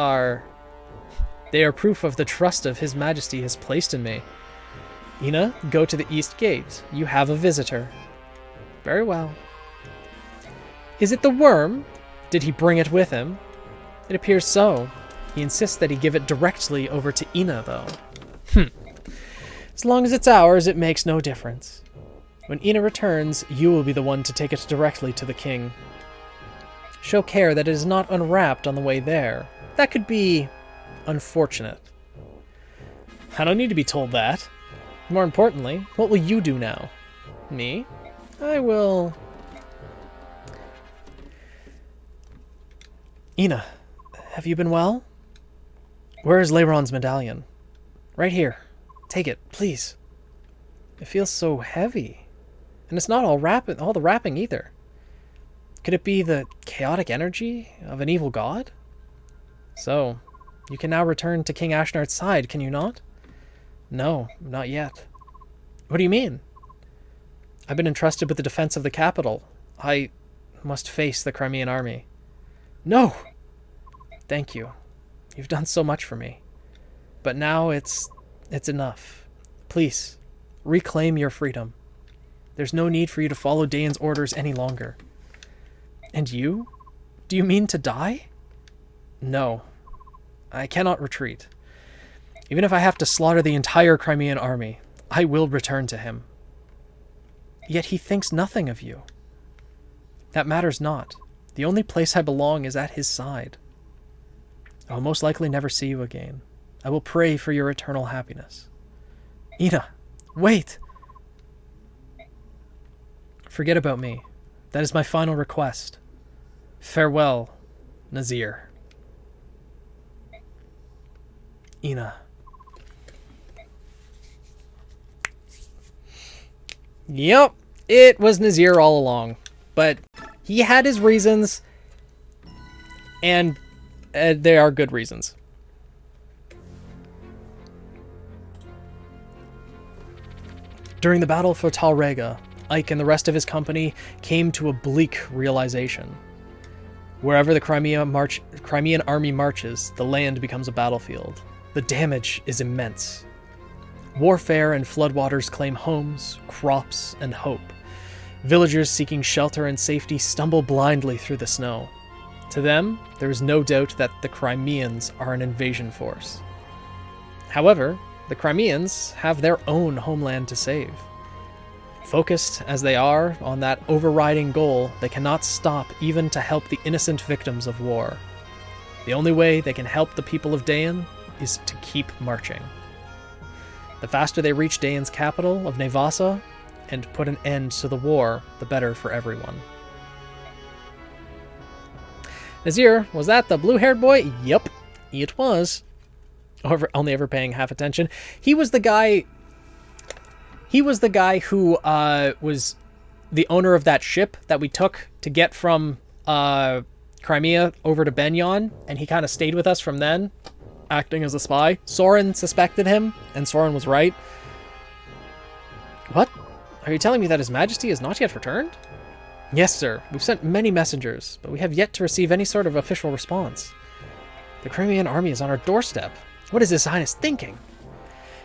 they are proof of the trust of His Majesty has placed in me. Ina, go to the East Gate. You have a visitor. Very well. Is it the worm? Did he bring it with him? It appears so. He insists that he give it directly over to Ina, though. As long as it's ours, it makes no difference. When Ina returns, you will be the one to take it directly to the king. Show care that it is not unwrapped on the way there. That could be unfortunate. I don't need to be told that. More importantly, what will you do now? Me? I will... Ina, have you been well? Where is Leiron's medallion? Right here. Take it, please. It feels so heavy. And it's not all the wrapping either. Could it be the chaotic energy of an evil god? So, you can now return to King Ashnard's side, can you not? No, not yet. What do you mean? I've been entrusted with the defense of the capital. I must face the Crimean army. No! Thank you. You've done so much for me. But now it's enough. Please, reclaim your freedom. There's no need for you to follow Dayan's orders any longer. And you? Do you mean to die? No. I cannot retreat. Even if I have to slaughter the entire Crimean army, I will return to him. Yet he thinks nothing of you. That matters not. The only place I belong is at his side. I will most likely never see you again. I will pray for your eternal happiness. Ina, wait! Forget about me. That is my final request. Farewell, Nazir. Ina. Yep, it was Nazir all along. But he had his reasons, and they are good reasons. During the battle for Talrega, Ike and the rest of his company came to a bleak realization. Wherever the Crimean army marches, the land becomes a battlefield. The damage is immense. Warfare and floodwaters claim homes, crops, and hope. Villagers seeking shelter and safety stumble blindly through the snow. To them, there is no doubt that the Crimeans are an invasion force. However, the Crimeans have their own homeland to save. Focused as they are on that overriding goal, they cannot stop even to help the innocent victims of war. The only way they can help the people of Dayan is to keep marching. The faster they reach Dayan's capital of Nevasa and put an end to the war, the better for everyone. Nazir, was that the blue-haired boy? Yep, it was. Only ever paying half attention. He was the guy who was the owner of that ship that we took to get from Crimea over to Benyon, and he kind of stayed with us from then, acting as a spy. Soren suspected him, and Soren was right. What? Are you telling me that His Majesty has not yet returned? Yes, sir. We've sent many messengers, but we have yet to receive any sort of official response. The Crimean army is on our doorstep. What is His Highness thinking?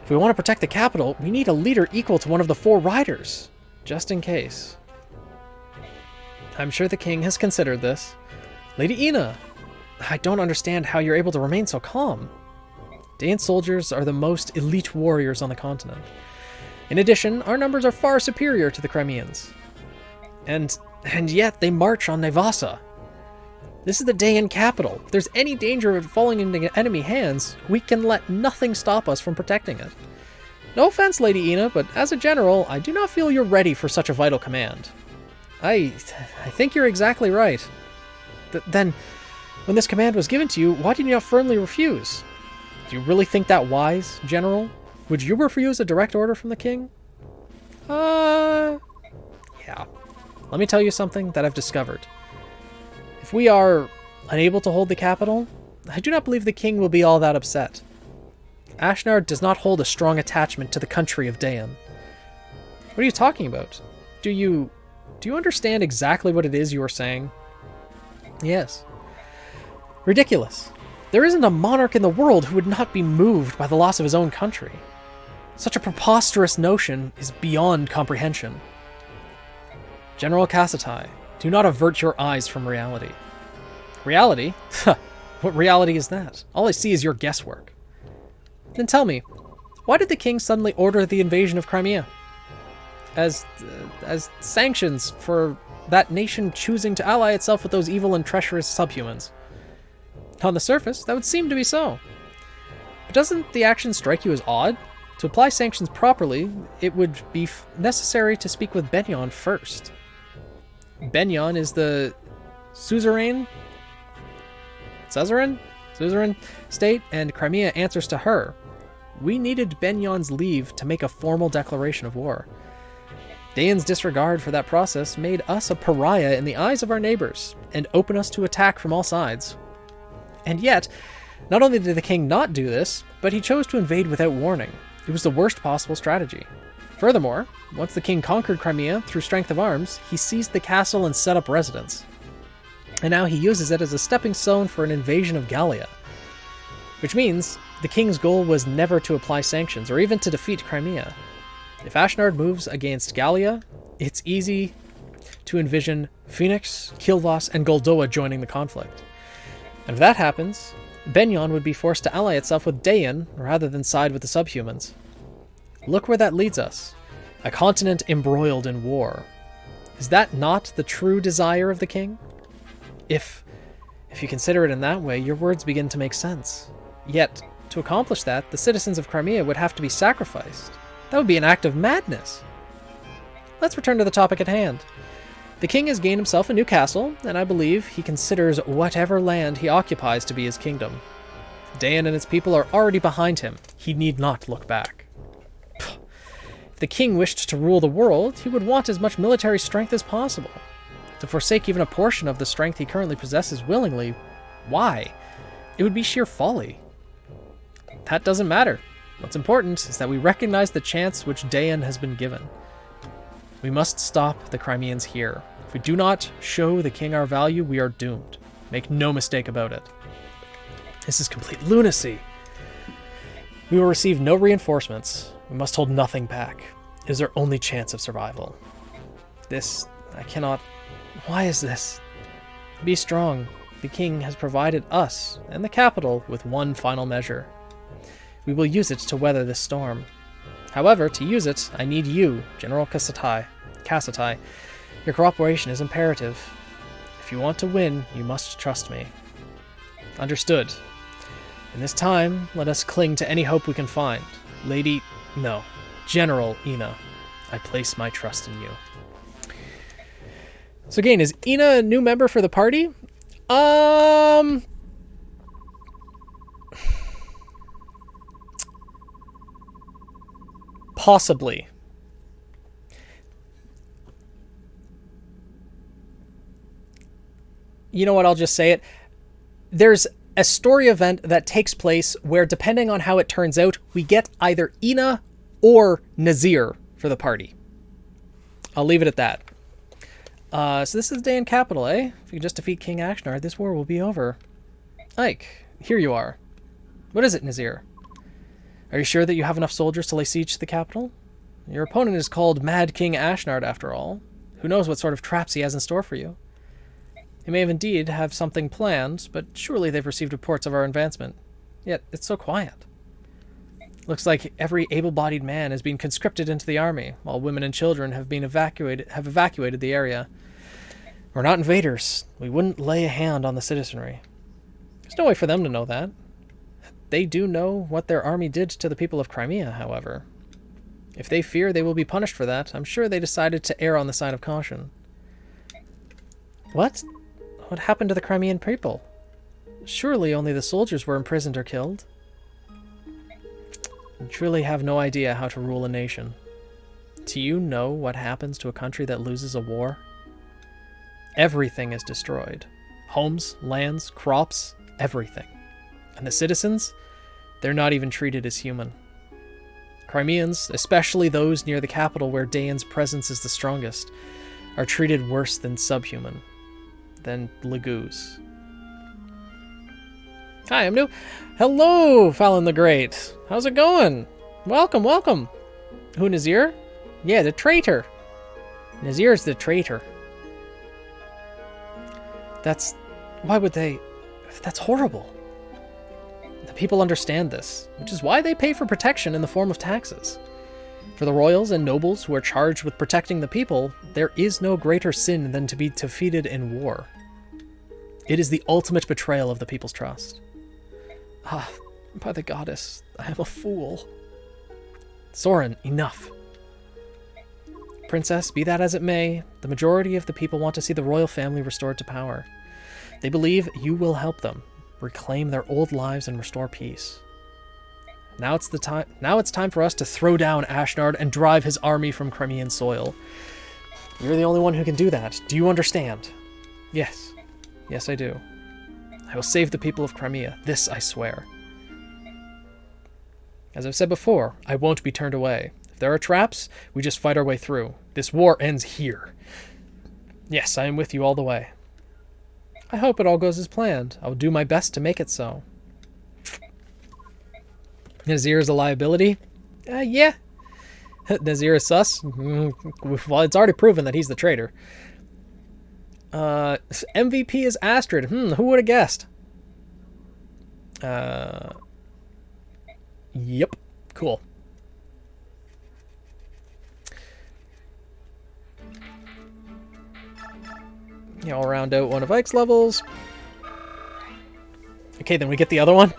If we want to protect the capital, we need a leader equal to one of the 4 riders. Just in case. I'm sure the king has considered this. Lady Ina, I don't understand how you're able to remain so calm. Daean soldiers are the most elite warriors on the continent. In addition, our numbers are far superior to the Crimeans. And yet they march on Nevasa. This is the Daean capital. If there's any danger of falling into enemy hands, we can let nothing stop us from protecting it. No offense, Lady Ina, but as a general, I do not feel you're ready for such a vital command. I think you're exactly right. Then, when this command was given to you, why did you not firmly refuse? Do you really think that wise, General? Would you refuse a direct order from the king? Yeah. Let me tell you something that I've discovered. If we are unable to hold the capital, I do not believe the king will be all that upset. Ashnard does not hold a strong attachment to the country of Daean. What are you talking about? Do you understand exactly what it is you are saying? Yes. Ridiculous. There isn't a monarch in the world who would not be moved by the loss of his own country. Such a preposterous notion is beyond comprehension. General Kassatai, do not avert your eyes from reality. Reality? What reality is that? All I see is your guesswork. Then tell me, why did the king suddenly order the invasion of Crimea? As sanctions for that nation choosing to ally itself with those evil and treacherous subhumans. On the surface, that would seem to be so. But doesn't the action strike you as odd? To apply sanctions properly, it would be necessary to speak with Benyon first. Benyon is the suzerain state, and Crimea answers to her. We needed Benyon's leave to make a formal declaration of war. Daean's disregard for that process made us a pariah in the eyes of our neighbors, and open us to attack from all sides. And yet, not only did the king not do this, but he chose to invade without warning. It was the worst possible strategy. Furthermore, once the king conquered Crimea through strength of arms, he seized the castle and set up residence. And now he uses it as a stepping stone for an invasion of Gallia. Which means the king's goal was never to apply sanctions or even to defeat Crimea. If Ashnard moves against Gallia, it's easy to envision Phoenix, Kilvas, and Goldoa joining the conflict. And if that happens, Benyon would be forced to ally itself with Daean rather than side with the subhumans. Look where that leads us. A continent embroiled in war. Is that not the true desire of the king? If you consider it in that way, your words begin to make sense. Yet, to accomplish that, the citizens of Crimea would have to be sacrificed. That would be an act of madness. Let's return to the topic at hand. The king has gained himself a new castle, and I believe he considers whatever land he occupies to be his kingdom. Daean and its people are already behind him. He need not look back. If the king wished to rule the world, he would want as much military strength as possible. To forsake even a portion of the strength he currently possesses willingly, why? It would be sheer folly. That doesn't matter. What's important is that we recognize the chance which Daean has been given. We must stop the Crimeans here. If we do not show the king our value, we are doomed. Make no mistake about it. This is complete lunacy. We will receive no reinforcements. We must hold nothing back. It is our only chance of survival. I cannot... Why is this? Be strong. The king has provided us and the capital with one final measure. We will use it to weather this storm. However, to use it, I need you, General Kassatai. Your cooperation is imperative. If you want to win, you must trust me. Understood. In this time, let us cling to any hope we can find. General Ina, I place my trust in you. So again, is Ina a new member for the party? Possibly. you know what, I'll just say it. There's a story event that takes place where, depending on how it turns out, we get either Ina or Nazir for the party. I'll leave it at that. So this is the day in capital, eh? If you just defeat King Ashnard, this war will be over. Ike, here you are. What is it, Nazir? Are you sure that you have enough soldiers to lay siege to the capital? Your opponent is called Mad King Ashnard, after all. Who knows what sort of traps he has in store for you? He may have indeed have something planned, but surely they've received reports of our advancement. Yet it's so quiet. Looks like every able-bodied man has been conscripted into the army, while women and children have evacuated the area. We're not invaders. We wouldn't lay a hand on the citizenry. There's no way for them to know that. They do know what their army did to the people of Crimea, however. If they fear they will be punished for that, I'm sure they decided to err on the side of caution. What? What happened to the Crimean people? Surely only the soldiers were imprisoned or killed. You truly have no idea how to rule a nation. Do you know what happens to a country that loses a war? Everything is destroyed. Homes, lands, crops, everything. And the citizens? They're not even treated as human. Crimeans, especially those near the capital where Dayan's presence is the strongest, are treated worse than subhuman. Than Lagoos. Hi, I'm new. Hello, Fallon the Great. How's it going? Welcome, welcome. Who, Nazir? Yeah, the traitor. Nazir's the traitor. Why would they... That's horrible. The people understand this, which is why they pay for protection in the form of taxes. For the royals and nobles who are charged with protecting the people, there is no greater sin than to be defeated in war. It is the ultimate betrayal of the people's trust. Ah, by the goddess, I am a fool. Soren, enough. Princess, be that as it may, the majority of the people want to see the royal family restored to power. They believe you will help them reclaim their old lives and restore peace. Now it's time for us to throw down Ashnard and drive his army from Crimean soil. You're the only one who can do that. Do you understand? Yes. Yes, I do. I will save the people of Crimea. This I swear. As I've said before, I won't be turned away. If there are traps, we just fight our way through. This war ends here. Yes, I am with you all the way. I hope it all goes as planned. I will do my best to make it so. Nazir is a liability? Yeah. Nazir is sus? Well, it's already proven that he's the traitor. MVP is Astrid. Who would have guessed? Yep. Cool. Yeah, I'll round out one of Ike's levels. Okay, then we get the other one.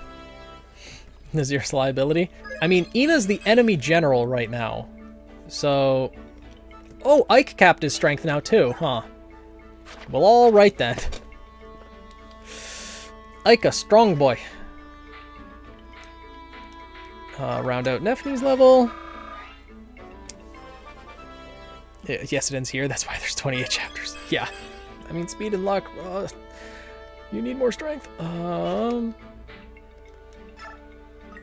Nazir's liability. I mean, Ina's the enemy general right now. So... Oh, Ike capped his strength now too, huh? Well, alright then. Ike, a strong boy. Round out Nephni's level. Yes, it ends here. That's why there's 28 chapters. Yeah. I mean, speed and luck. You need more strength.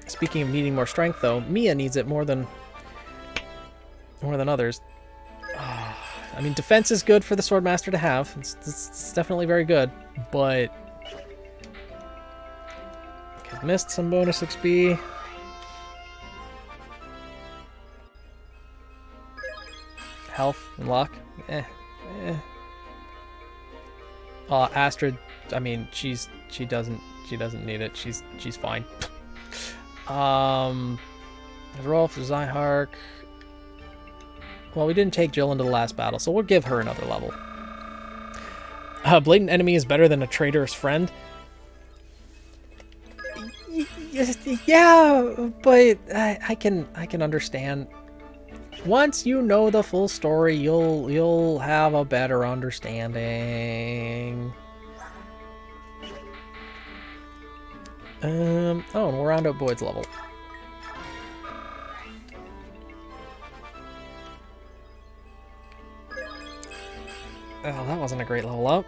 Speaking of needing more strength, though, Mia needs it more than others. I mean, defense is good for the Swordmaster to have. It's definitely very good, but... Okay, missed some bonus XP. Health and luck. Astrid, I mean, she doesn't need it. She's fine. Rolf, Zyhark. Well, we didn't take Jill into the last battle, so we'll give her another level. Blatant enemy is better than a traitorous friend. Yeah, but I can understand. Once you know the full story, you'll have a better understanding. Oh, and we'll round out Boyd's level. Oh, that wasn't a great level up.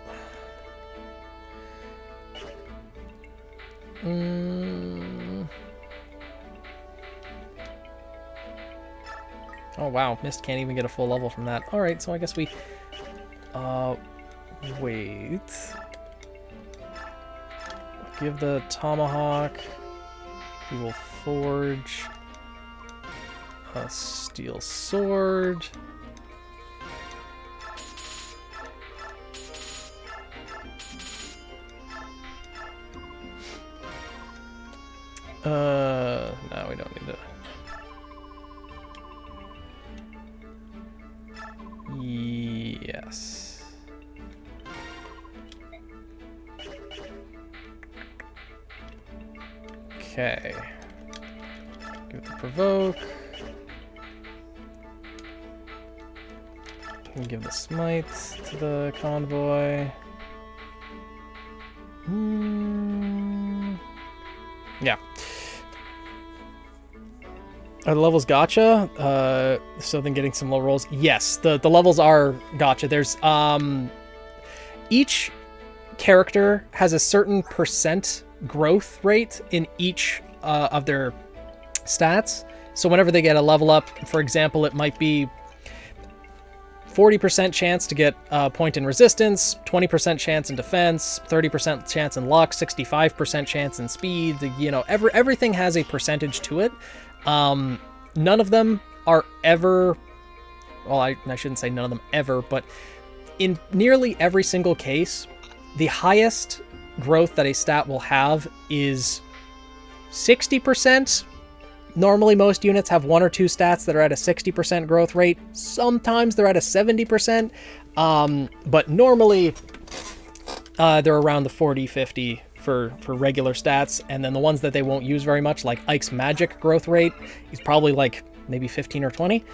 Oh wow, Mist can't even get a full level from that. Alright, so I guess we... wait. Give the Tomahawk. We will forge a steel sword. No, we don't need to. Yes. Okay. Give it the provoke. And give the smite to the convoy. Yeah. Are the levels gotcha? So then getting some low rolls. Yes, the levels are gotcha. There's each character has a certain percent growth rate in each of their stats. So whenever they get a level up, for example, it might be 40% chance to get a point in resistance, 20% chance in defense, 30% chance in luck, 65% chance in speed. You know, everything has a percentage to it. None of them are ever, well, I shouldn't say none of them ever, but in nearly every single case, the highest growth that a stat will have is 60%. Normally, most units have one or two stats that are at a 60% growth rate. Sometimes they're at a 70%, but normally they're around the 40, 50 for regular stats. And then the ones that they won't use very much, like Ike's magic growth rate, is probably like maybe 15 or 20.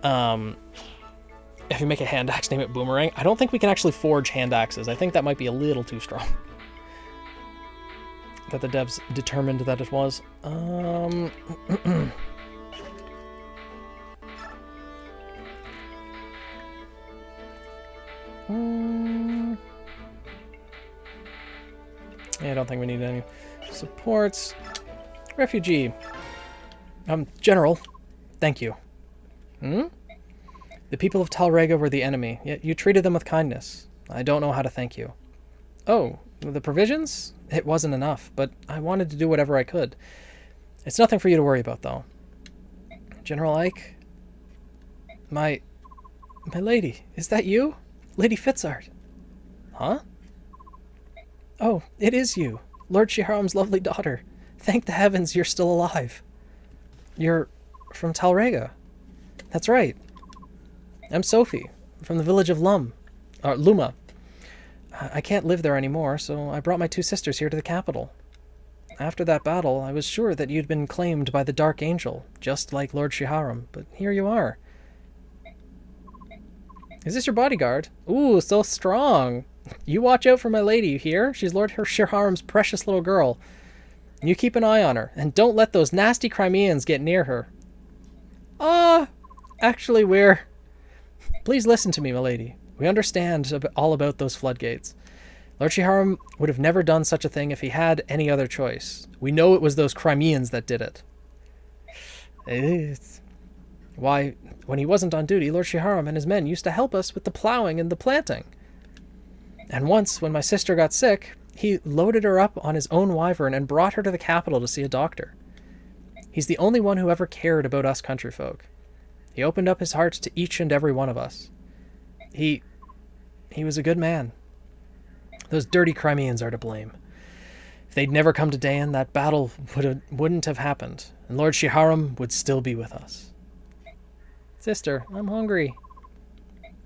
If you make a hand axe, name it Boomerang. I don't think we can actually forge hand axes. I think that might be a little too strong. That the devs determined that it was. Yeah, I don't think we need any supports. Refugee. General, thank you. The people of Talrega were the enemy, yet you treated them with kindness. I don't know how to thank you. Oh, the provisions? It wasn't enough, but I wanted to do whatever I could. It's nothing for you to worry about, though. General Ike? My lady, is that you? Lady Fitzart? Huh? Oh, it is you. Lord Shiharam's lovely daughter. Thank the heavens you're still alive. You're from Talrega. That's right. I'm Sophie, from the village of Luma. I can't live there anymore, so I brought my two sisters here to the capital. After that battle, I was sure that you'd been claimed by the Dark Angel, just like Lord Shiharam, but here you are. Is this your bodyguard? Ooh, so strong. You watch out for my lady, you hear? She's Lord Shiharam's precious little girl. You keep an eye on her, and don't let those nasty Crimeans get near her. Actually, Please listen to me, my lady. We understand all about those floodgates. Lord Shiharam would have never done such a thing if he had any other choice. We know it was those Crimeans that did it. Why, when he wasn't on duty, Lord Shiharam and his men used to help us with the plowing and the planting. And once, when my sister got sick, he loaded her up on his own wyvern and brought her to the capital to see a doctor. He's the only one who ever cared about us country folk. He opened up his heart to each and every one of us. He was a good man. Those dirty Crimeans are to blame. If they'd never come to Dayan, that battle wouldn't have happened, and Lord Shiharam would still be with us. Sister, I'm hungry.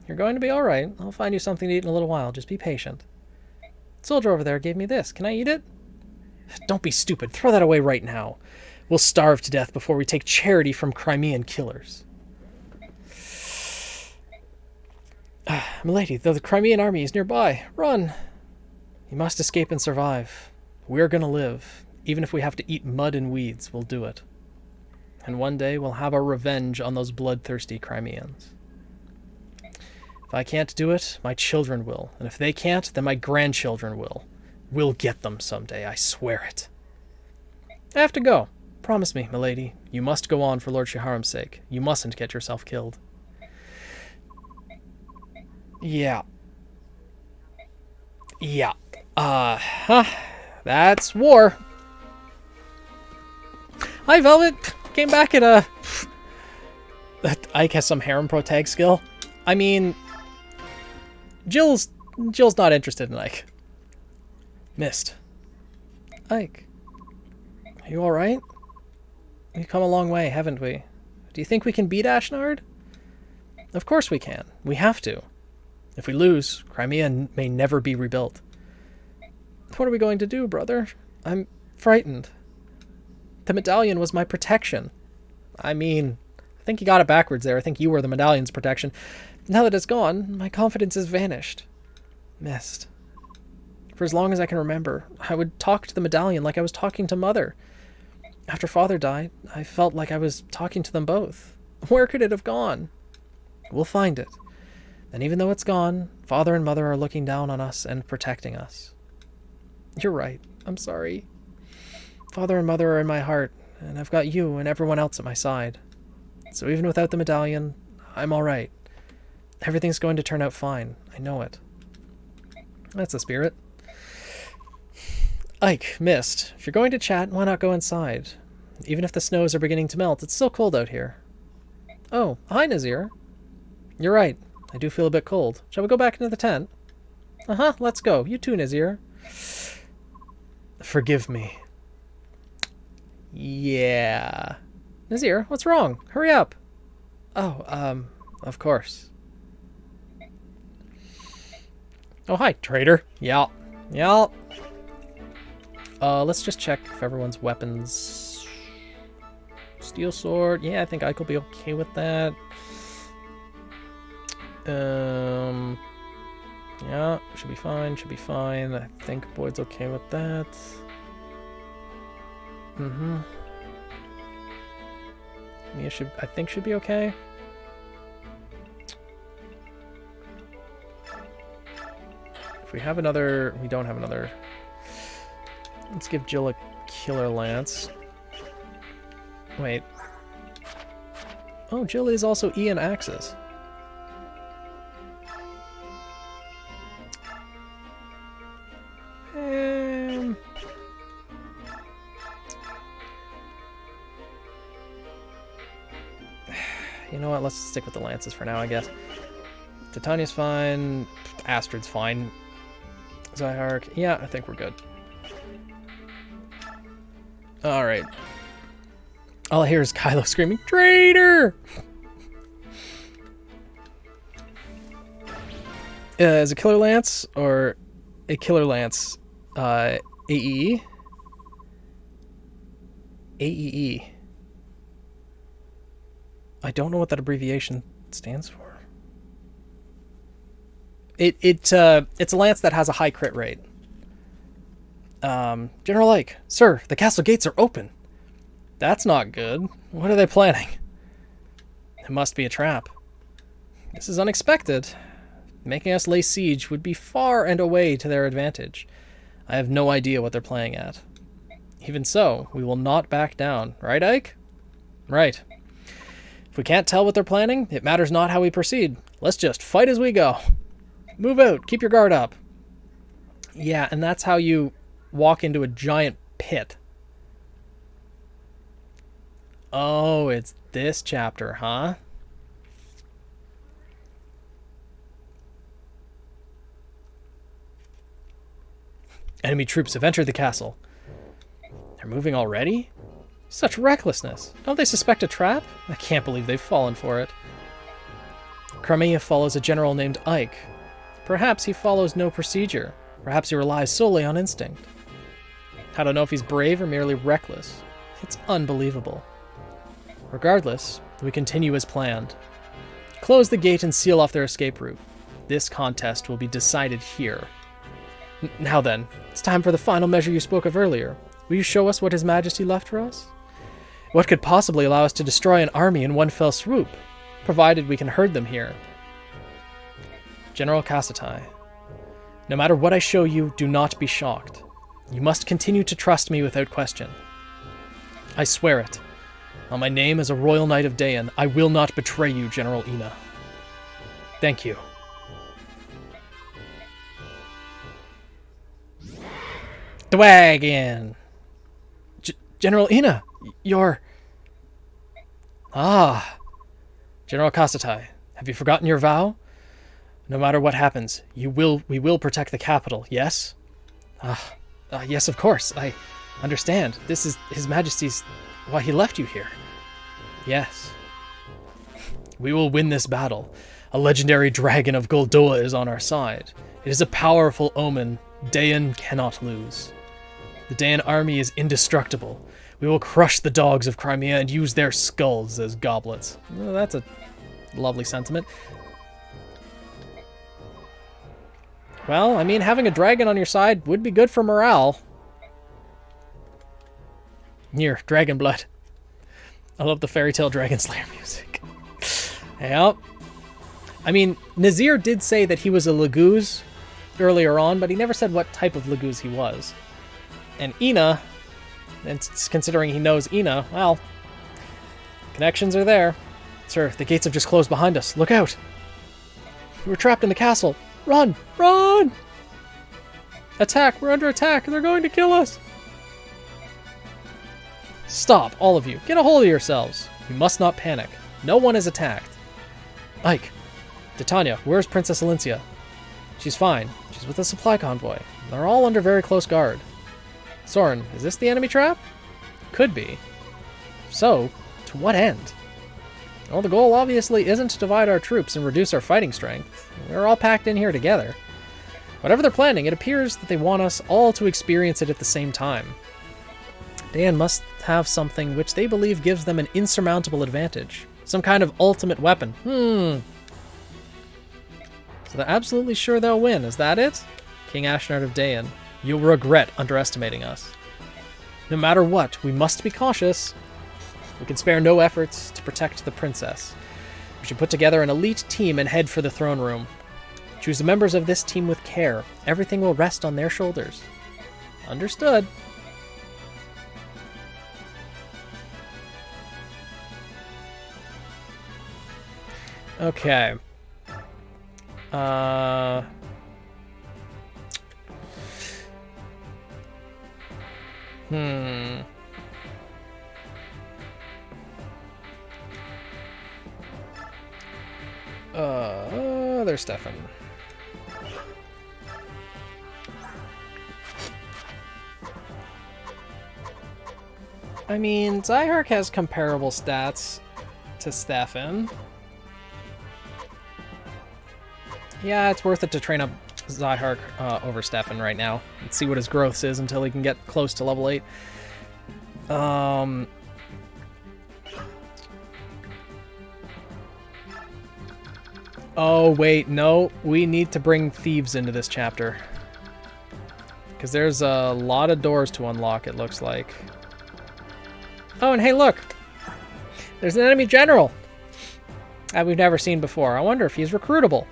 You're going to be all right. I'll find you something to eat in a little while. Just be patient. The soldier over there gave me this. Can I eat it? Don't be stupid. Throw that away right now. We'll starve to death before we take charity from Crimean killers. Milady, though the Crimean army is nearby, run! You must escape and survive. We're gonna live. Even if we have to eat mud and weeds, we'll do it. And one day we'll have our revenge on those bloodthirsty Crimeans. If I can't do it, my children will. And if they can't, then my grandchildren will. We'll get them someday, I swear it. I have to go. Promise me, milady. You must go on for Lord Shiharam's sake. You mustn't get yourself killed. Yeah. Yeah. That's war. Hi, Velvet. Came back at Ike has some harem protag skill. I mean, Jill's not interested in Ike. Missed. Ike. Are you alright? We've come a long way, haven't we? Do you think we can beat Ashnard? Of course we can. We have to. If we lose, Crimea may never be rebuilt. What are we going to do, brother? I'm frightened. The medallion was my protection. I mean, I think you got it backwards there. I think you were the medallion's protection. Now that it's gone, my confidence has vanished. Missed. For as long as I can remember, I would talk to the medallion like I was talking to Mother. After Father died, I felt like I was talking to them both. Where could it have gone? We'll find it. And even though it's gone, Father and Mother are looking down on us and protecting us. You're right. I'm sorry. Father and Mother are in my heart, and I've got you and everyone else at my side. So even without the medallion, I'm all right. Everything's going to turn out fine. I know it. That's the spirit. Ike, Mist, if you're going to chat, why not go inside? Even if the snows are beginning to melt, it's still cold out here. Oh, hi, Nazir. You're right. I do feel a bit cold. Shall we go back into the tent? Uh-huh, let's go. You too, Nazir. Forgive me. Yeah. Nazir, what's wrong? Hurry up. Oh, of course. Oh, hi, traitor. Yeah. Yeah. Let's just check if everyone's weapons... Steel sword. Yeah, I think Ike will be okay with that. Yeah, should be fine, should be fine. I think Boyd's okay with that. Mia I think should be okay. If we have another... We don't have another... Let's give Jill a killer lance. Wait. Oh, Jill is also E and axes. You know what? Let's stick with the lances for now, I guess. Titania's fine. Astrid's fine. Zyhark. Yeah, I think we're good. Alright. All I hear is Kylo screaming, "Traitor!" Is a killer lance or a killer lance AEE? AEE. I don't know what that abbreviation stands for. It's a lance that has a high crit rate. General Ike, sir, the castle gates are open. That's not good. What are they planning? It must be a trap. This is unexpected. Making us lay siege would be far and away to their advantage. I have no idea what they're playing at. Even so, we will not back down. Right, Ike? Right. If we can't tell what they're planning, it matters not how we proceed. Let's just fight as we go. Move out. Keep your guard up. Yeah, and that's how you walk into a giant pit. Oh, it's this chapter, huh? Enemy troops have entered the castle. They're moving already? Such recklessness. Don't they suspect a trap? I can't believe they've fallen for it. Crimea follows a general named Ike. Perhaps he follows no procedure. Perhaps he relies solely on instinct. I don't know if he's brave or merely reckless. It's unbelievable. Regardless, we continue as planned. Close the gate and seal off their escape route. This contest will be decided here. Now then, it's time for the final measure you spoke of earlier. Will you show us what His Majesty left for us? What could possibly allow us to destroy an army in one fell swoop, provided we can herd them here? General Kassetai, no matter what I show you, do not be shocked. You must continue to trust me without question. I swear it. On my name as a Royal Knight of Dayan, I will not betray you, General Ina. Thank you. Dwagon! General Ina, you're... Ah. General Kasatai, have you forgotten your vow? No matter what happens, we will protect the capital, yes? Yes, of course. I understand. This is His Majesty's... why he left you here. Yes. We will win this battle. A legendary dragon of Goldoa is on our side. It is a powerful omen Dayan cannot lose. The Dayan army is indestructible. We will crush the dogs of Crimea and use their skulls as goblets. Well, that's a lovely sentiment. Well, I mean, having a dragon on your side would be good for morale. Here, dragon blood. I love the fairy tale dragon slayer music. Yep. I mean, Nazir did say that he was a Laguz earlier on, but he never said what type of Laguz he was. And Ina, and considering he knows Ina, well, connections are there. Sir, the gates have just closed behind us. Look out! We're trapped in the castle. Run! Run! Attack! We're under attack! They're going to kill us! Stop, all of you. Get a hold of yourselves. You must not panic. No one is attacked. Ike. Titania, where's Princess Alincia? She's fine. She's with a supply convoy. They're all under very close guard. Soren, is this the enemy trap? Could be. So, to what end? Well, the goal obviously isn't to divide our troops and reduce our fighting strength. We're all packed in here together. Whatever they're planning, it appears that they want us all to experience it at the same time. Dayan must have something which they believe gives them an insurmountable advantage. Some kind of ultimate weapon. So they're absolutely sure they'll win. Is that it? King Ashnard of Dayan, you'll regret underestimating us. No matter what, we must be cautious. We can spare no efforts to protect the princess. We should put together an elite team and head for the throne room. Choose the members of this team with care. Everything will rest on their shoulders. Understood. Okay. There's Stefan. I mean, Zyhark has comparable stats to Stefan. Yeah, it's worth it to train up Zyhark over Stefan right now and see what his growth is until he can get close to level 8. Oh, wait, no. We need to bring thieves into this chapter. Because there's a lot of doors to unlock, it looks like. Oh, and hey, look! There's an enemy general! That we've never seen before. I wonder if he's recruitable.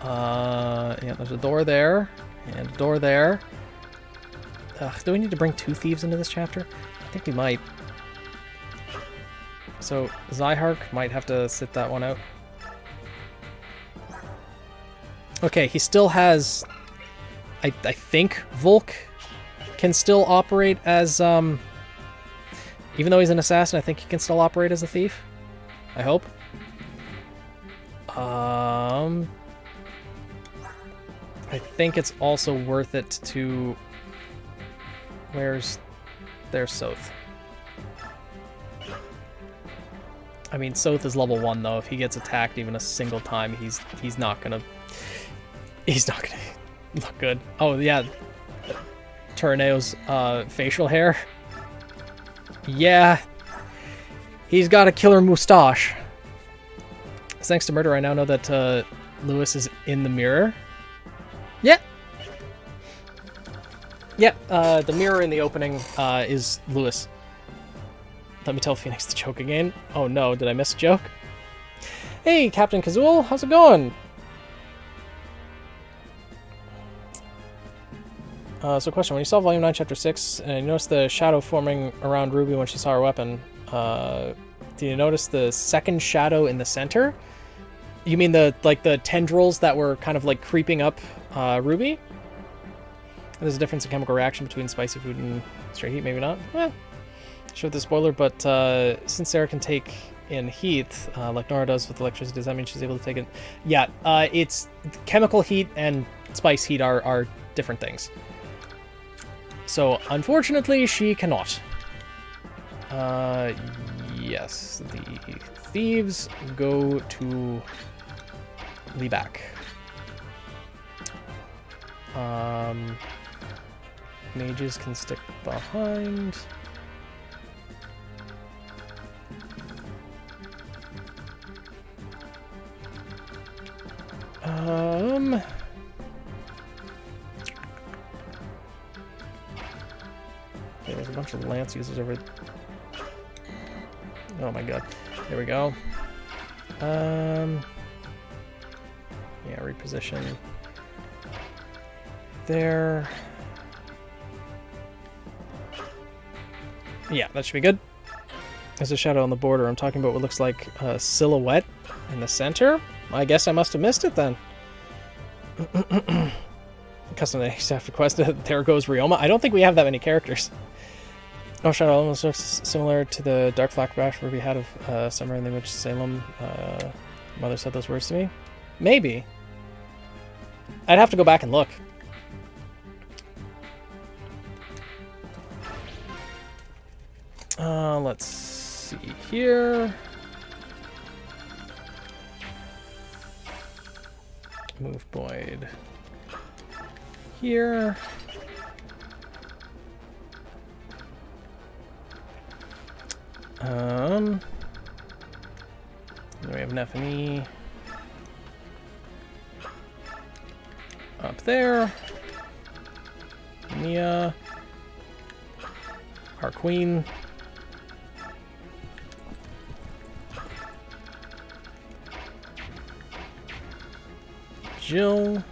Yeah, there's a door there, and a door there. Do we need to bring 2 thieves into this chapter? I think we might. So, Zyhark might have to sit that one out. Okay, he still has... I think Volk can still operate as... Even though he's an assassin, I think he can still operate as a thief. I hope. I think it's also worth it to... There's Soth. I mean, Soth is level 1 though. If he gets attacked even a single time, he's not gonna look good. Oh yeah, Turneo's facial hair. Yeah, he's got a killer moustache. Thanks to Murder, I now know that Lewis is in the mirror. Yeah. Yeah, the mirror in the opening is Lewis. Let me tell Phoenix to choke again. Oh no, did I miss a joke? Hey, Captain Kazul, how's it going? So question, when you saw Volume 9, Chapter 6, and you noticed the shadow forming around Ruby when she saw her weapon, do you notice the second shadow in the center? You mean the tendrils that were kind of like creeping up Ruby? There's a difference in chemical reaction between spicy food and straight heat, maybe not. Sure, the spoiler, but since Sarah can take in heat, like Nora does with electricity, does that mean she's able to take it? Yeah, it's chemical heat and spice heat are different things. So, unfortunately, she cannot. Yes, the thieves go to the back. Mages can stick behind. Okay, there's a bunch of lance users over. Oh my god. There we go. Yeah, reposition. There. Yeah, that should be good. There's a shadow on the border. I'm talking about what looks like a silhouette in the center. I guess I must have missed it then. Custom staff requested. There goes Ryoma. I don't think we have that many characters. Oh, shadow almost looks similar to the dark flashback where we had of Summer in the Witch Salem. Mother said those words to me. Maybe. I'd have to go back and look. Let's see here. Move Boyd here. Then we have Nephany up there. Mia, our queen. Jill.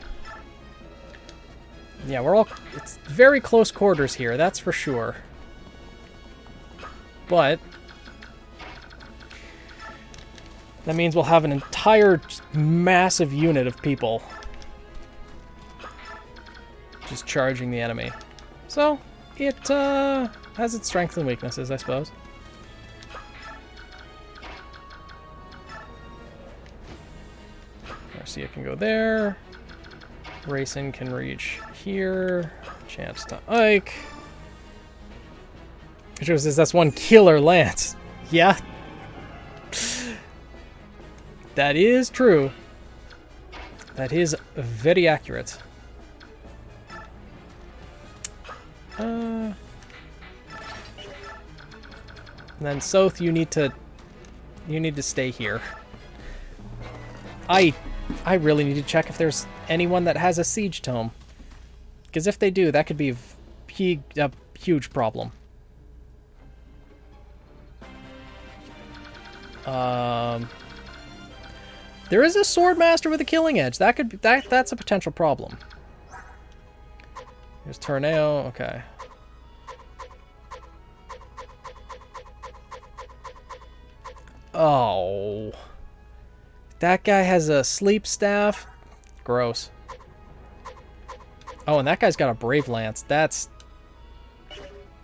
Yeah, it's very close quarters here, that's for sure. But that means we'll have an entire massive unit of people just charging the enemy. So, it has its strengths and weaknesses, I suppose. Garcia can go there. Racing can reach here. Chance to Ike. Which says that's one killer lance. Yeah. That is true. That is very accurate. And then Soth, you need to stay here. I really need to check if there's anyone that has a siege tome. Because if they do, that could be a huge problem. There is a swordmaster with a killing edge. That's a potential problem. Here's Torneo. Okay. Oh. That guy has a sleep staff. Gross. Oh, and that guy's got a brave lance.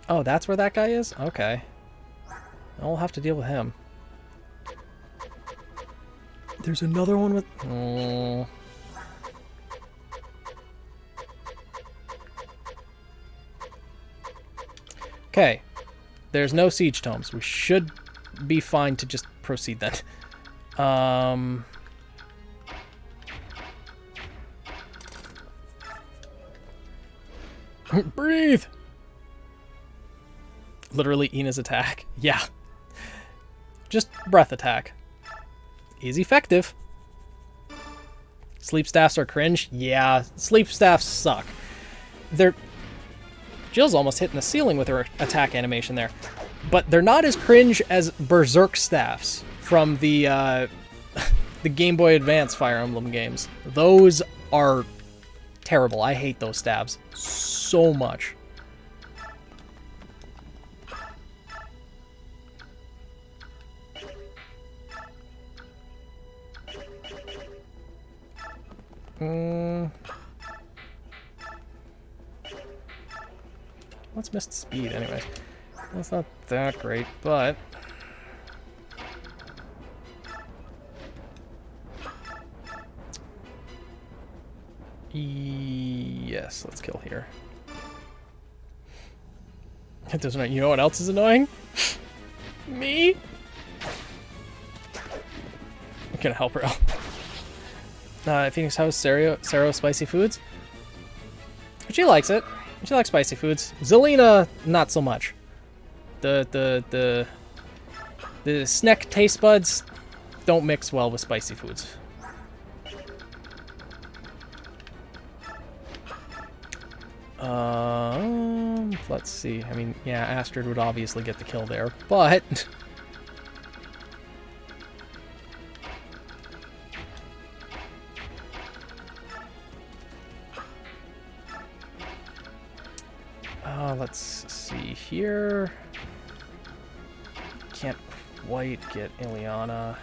Oh, that's where that guy is? Okay. I'll have to deal with him. There's another one with... Oh. Okay. There's no siege tomes. We should be fine to just proceed then. Breathe! Literally Ina's attack. Yeah. Just breath attack. Is effective. Sleep staffs are cringe. Yeah, sleep staffs suck. Jill's almost hitting the ceiling with her attack animation there. But they're not as cringe as Berserk staffs from the Game Boy Advance Fire Emblem games. Those are terrible. I hate those stabs so much. What's missed speed, anyways? That's not that great, but... Yes, let's kill here. It doesn't. You know what else is annoying? Me? I'm gonna help her out. Phoenix House, Saro spicy foods. She likes it. She likes spicy foods. Zelina, not so much. The snack taste buds don't mix well with spicy foods. Let's see. I mean, yeah, Astrid would obviously get the kill there, but... let's see here. Can't quite get Ileana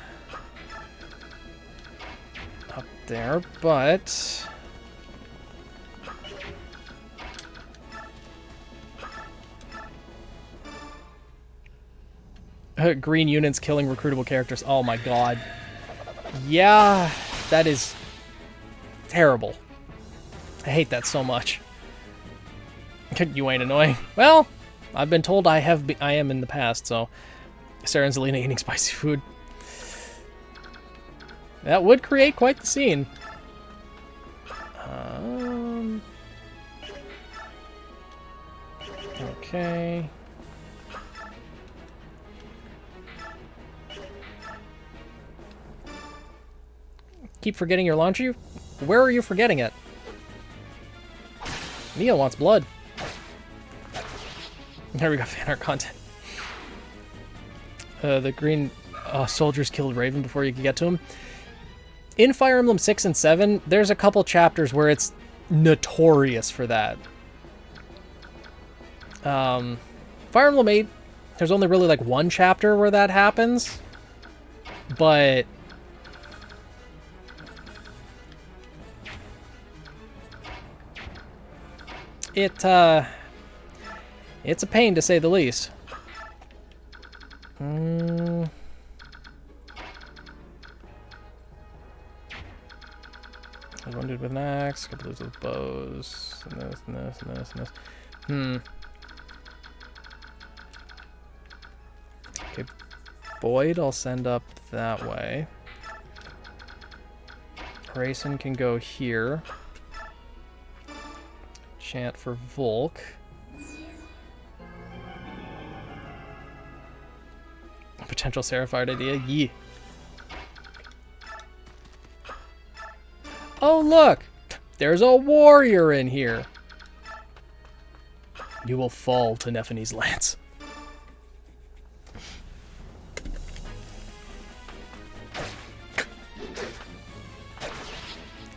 up there, but... Green units killing recruitable characters. Oh my god. Yeah, that is terrible. I hate that so much. You ain't annoying. Well, I've been told I am in the past, so Sarah and Zelina eating spicy food. That would create quite the scene. Okay. Keep forgetting your laundry? Where are you forgetting it? Mia wants blood. There we go, fan art content. The green soldiers killed Raven before you could get to him. In Fire Emblem 6 and 7, there's a couple chapters where it's notorious for that. Fire Emblem 8, there's only really like one chapter where that happens. But... it's a pain, to say the least. One dude with an axe, a couple dudes with bows, and this, and this, and this, and this. Okay, Boyd I'll send up that way. Grayson can go here. Chant for Volk. A potential Seraphite idea? Yee. Oh, look! There's a warrior in here! You will fall to Nephine's lance.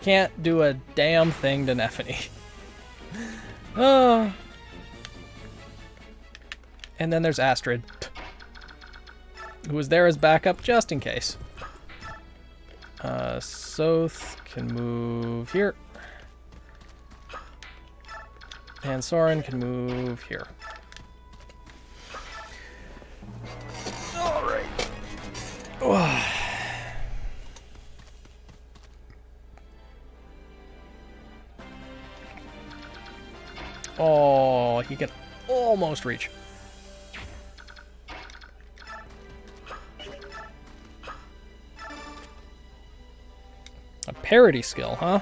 Can't do a damn thing to Nephine. Oh. And then there's Astrid, who was there as backup just in case. Soth can move here. And Soren can move here. Alright. Oh, he can almost reach. A parity skill, huh?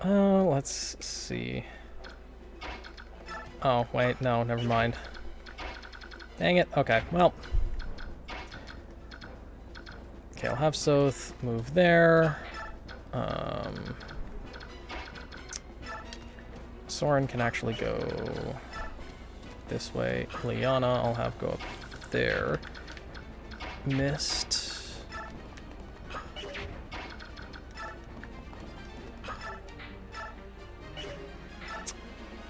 Let's see. Oh, wait, no, never mind. Dang it. Okay, well. Okay, I'll have Soth move there. Soren can actually go this way. Liana, I'll have go up there. Missed.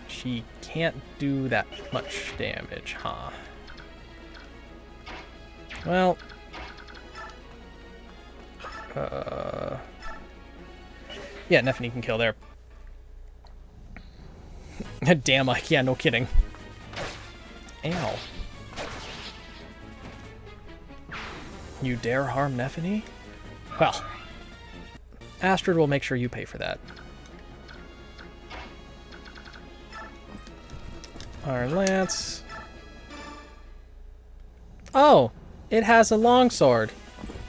She can't do that much damage, huh? Well... yeah, Nephany can kill there. Damn, yeah, no kidding. Ow. You dare harm Nephany? Well, Astrid will make sure you pay for that. Iron Lance. Oh, it has a longsword.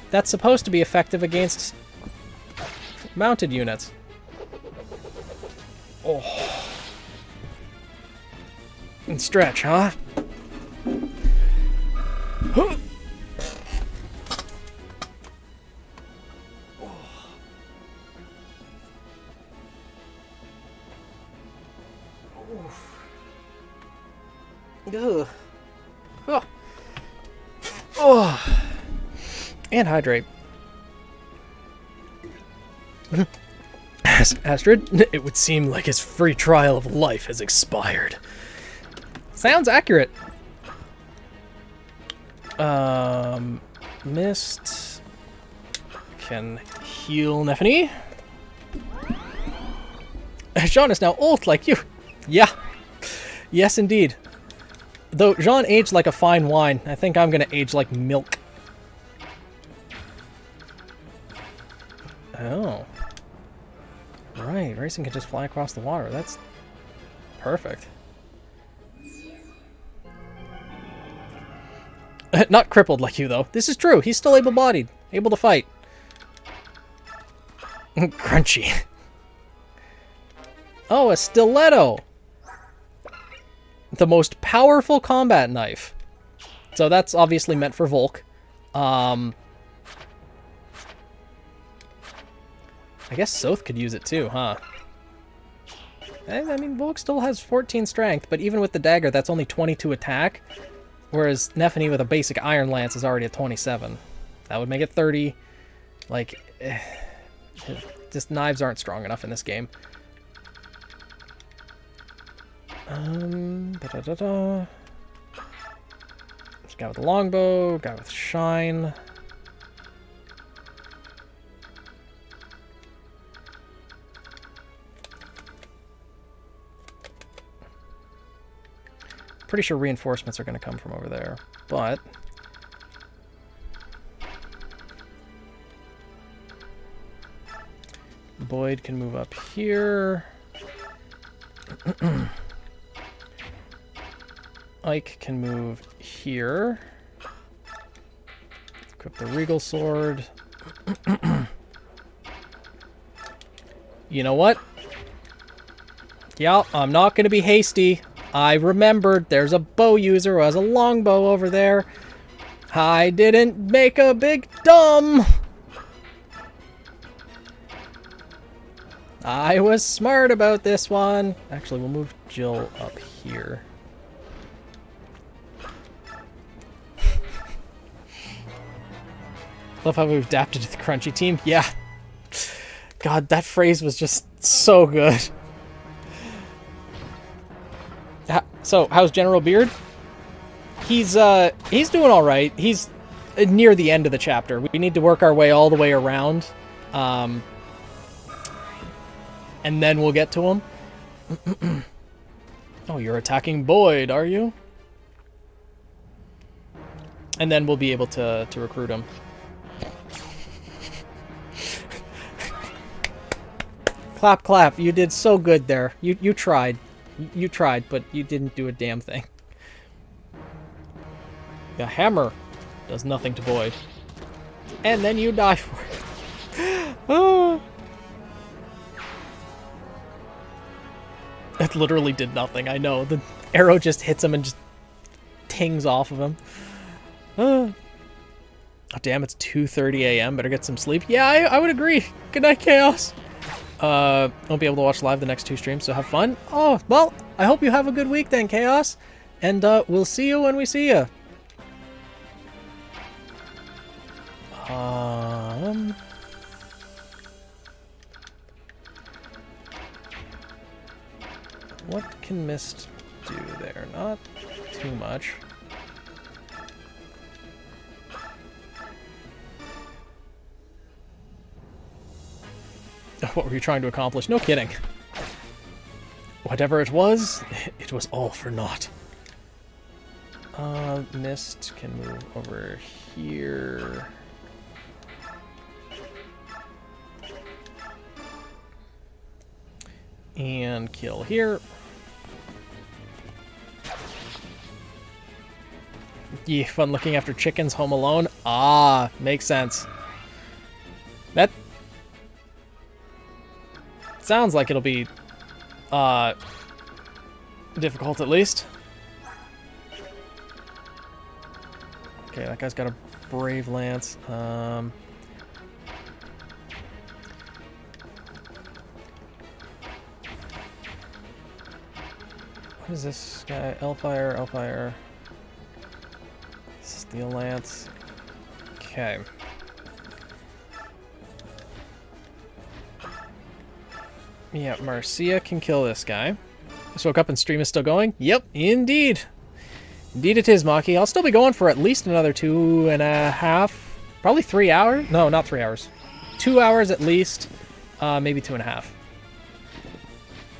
That's supposed to be effective against mounted units. Oh. And stretch, huh? Ugh. Oh. Oh. And hydrate. Astrid, it would seem like his free trial of life has expired. Sounds accurate. Mist can heal Nephany. Jean is now old like you. Yeah. Yes, indeed. Though Jean aged like a fine wine, I think I'm gonna age like milk. Oh. Right, racing can just fly across the water. That's perfect. Not crippled like you, though. This is true. He's still able-bodied. Able to fight. Crunchy. Oh, a stiletto! The most powerful combat knife. So that's obviously meant for Volk. I guess Soth could use it too, huh? I mean, Volk still has 14 strength, but even with the dagger, that's only 22 attack. Whereas Nephany with a basic Iron Lance is already at 27. That would make it 30. Like, just knives aren't strong enough in this game. This guy with the longbow, guy with shine. Pretty sure reinforcements are going to come from over there, but Boyd can move up here. Ike can move here. Equip the Regal Sword. You know what? Yeah, I'm not going to be hasty. I remembered there's a bow user who has a longbow over there. I didn't make a big dumb. I was smart about this one. Actually, we'll move Jill up here. Love how we've adapted to the crunchy team. Yeah. God, that phrase was just so good. So, how's General Beard? He's doing all right. He's near the end of the chapter. We need to work our way all the way around. And then we'll get to him. Oh, you're attacking Boyd, are you? And then we'll be able to recruit him. Clap, clap. You did so good there. You tried. You tried, but you didn't do a damn thing. The hammer does nothing to Boyd. And then you die for it. Oh. It literally did nothing, I know. The arrow just hits him and just tings off of him. Oh, damn, it's 2:30 a.m. Better get some sleep. Yeah, I would agree. Good night, Chaos. Won't be able to watch live the next 2 streams, so have fun. Oh, well, I hope you have a good week then, Chaos. And we'll see you when we see you. What can Mist do there? Not too much. What were you trying to accomplish? No kidding. Whatever it was all for naught. Mist can move over here. And kill here. Yeah, fun looking after chickens home alone. Ah, makes sense. That sounds like it'll be difficult at least. Okay, that guy's got a brave lance. What is this guy? Elfire. Steel lance. Okay. Yeah, Marcia can kill this guy. Just woke up and stream is still going? Yep, indeed. Indeed it is, Maki. I'll still be going for at least another 2.5, probably 3 hours. No, not 3 hours. 2 hours at least, maybe 2.5.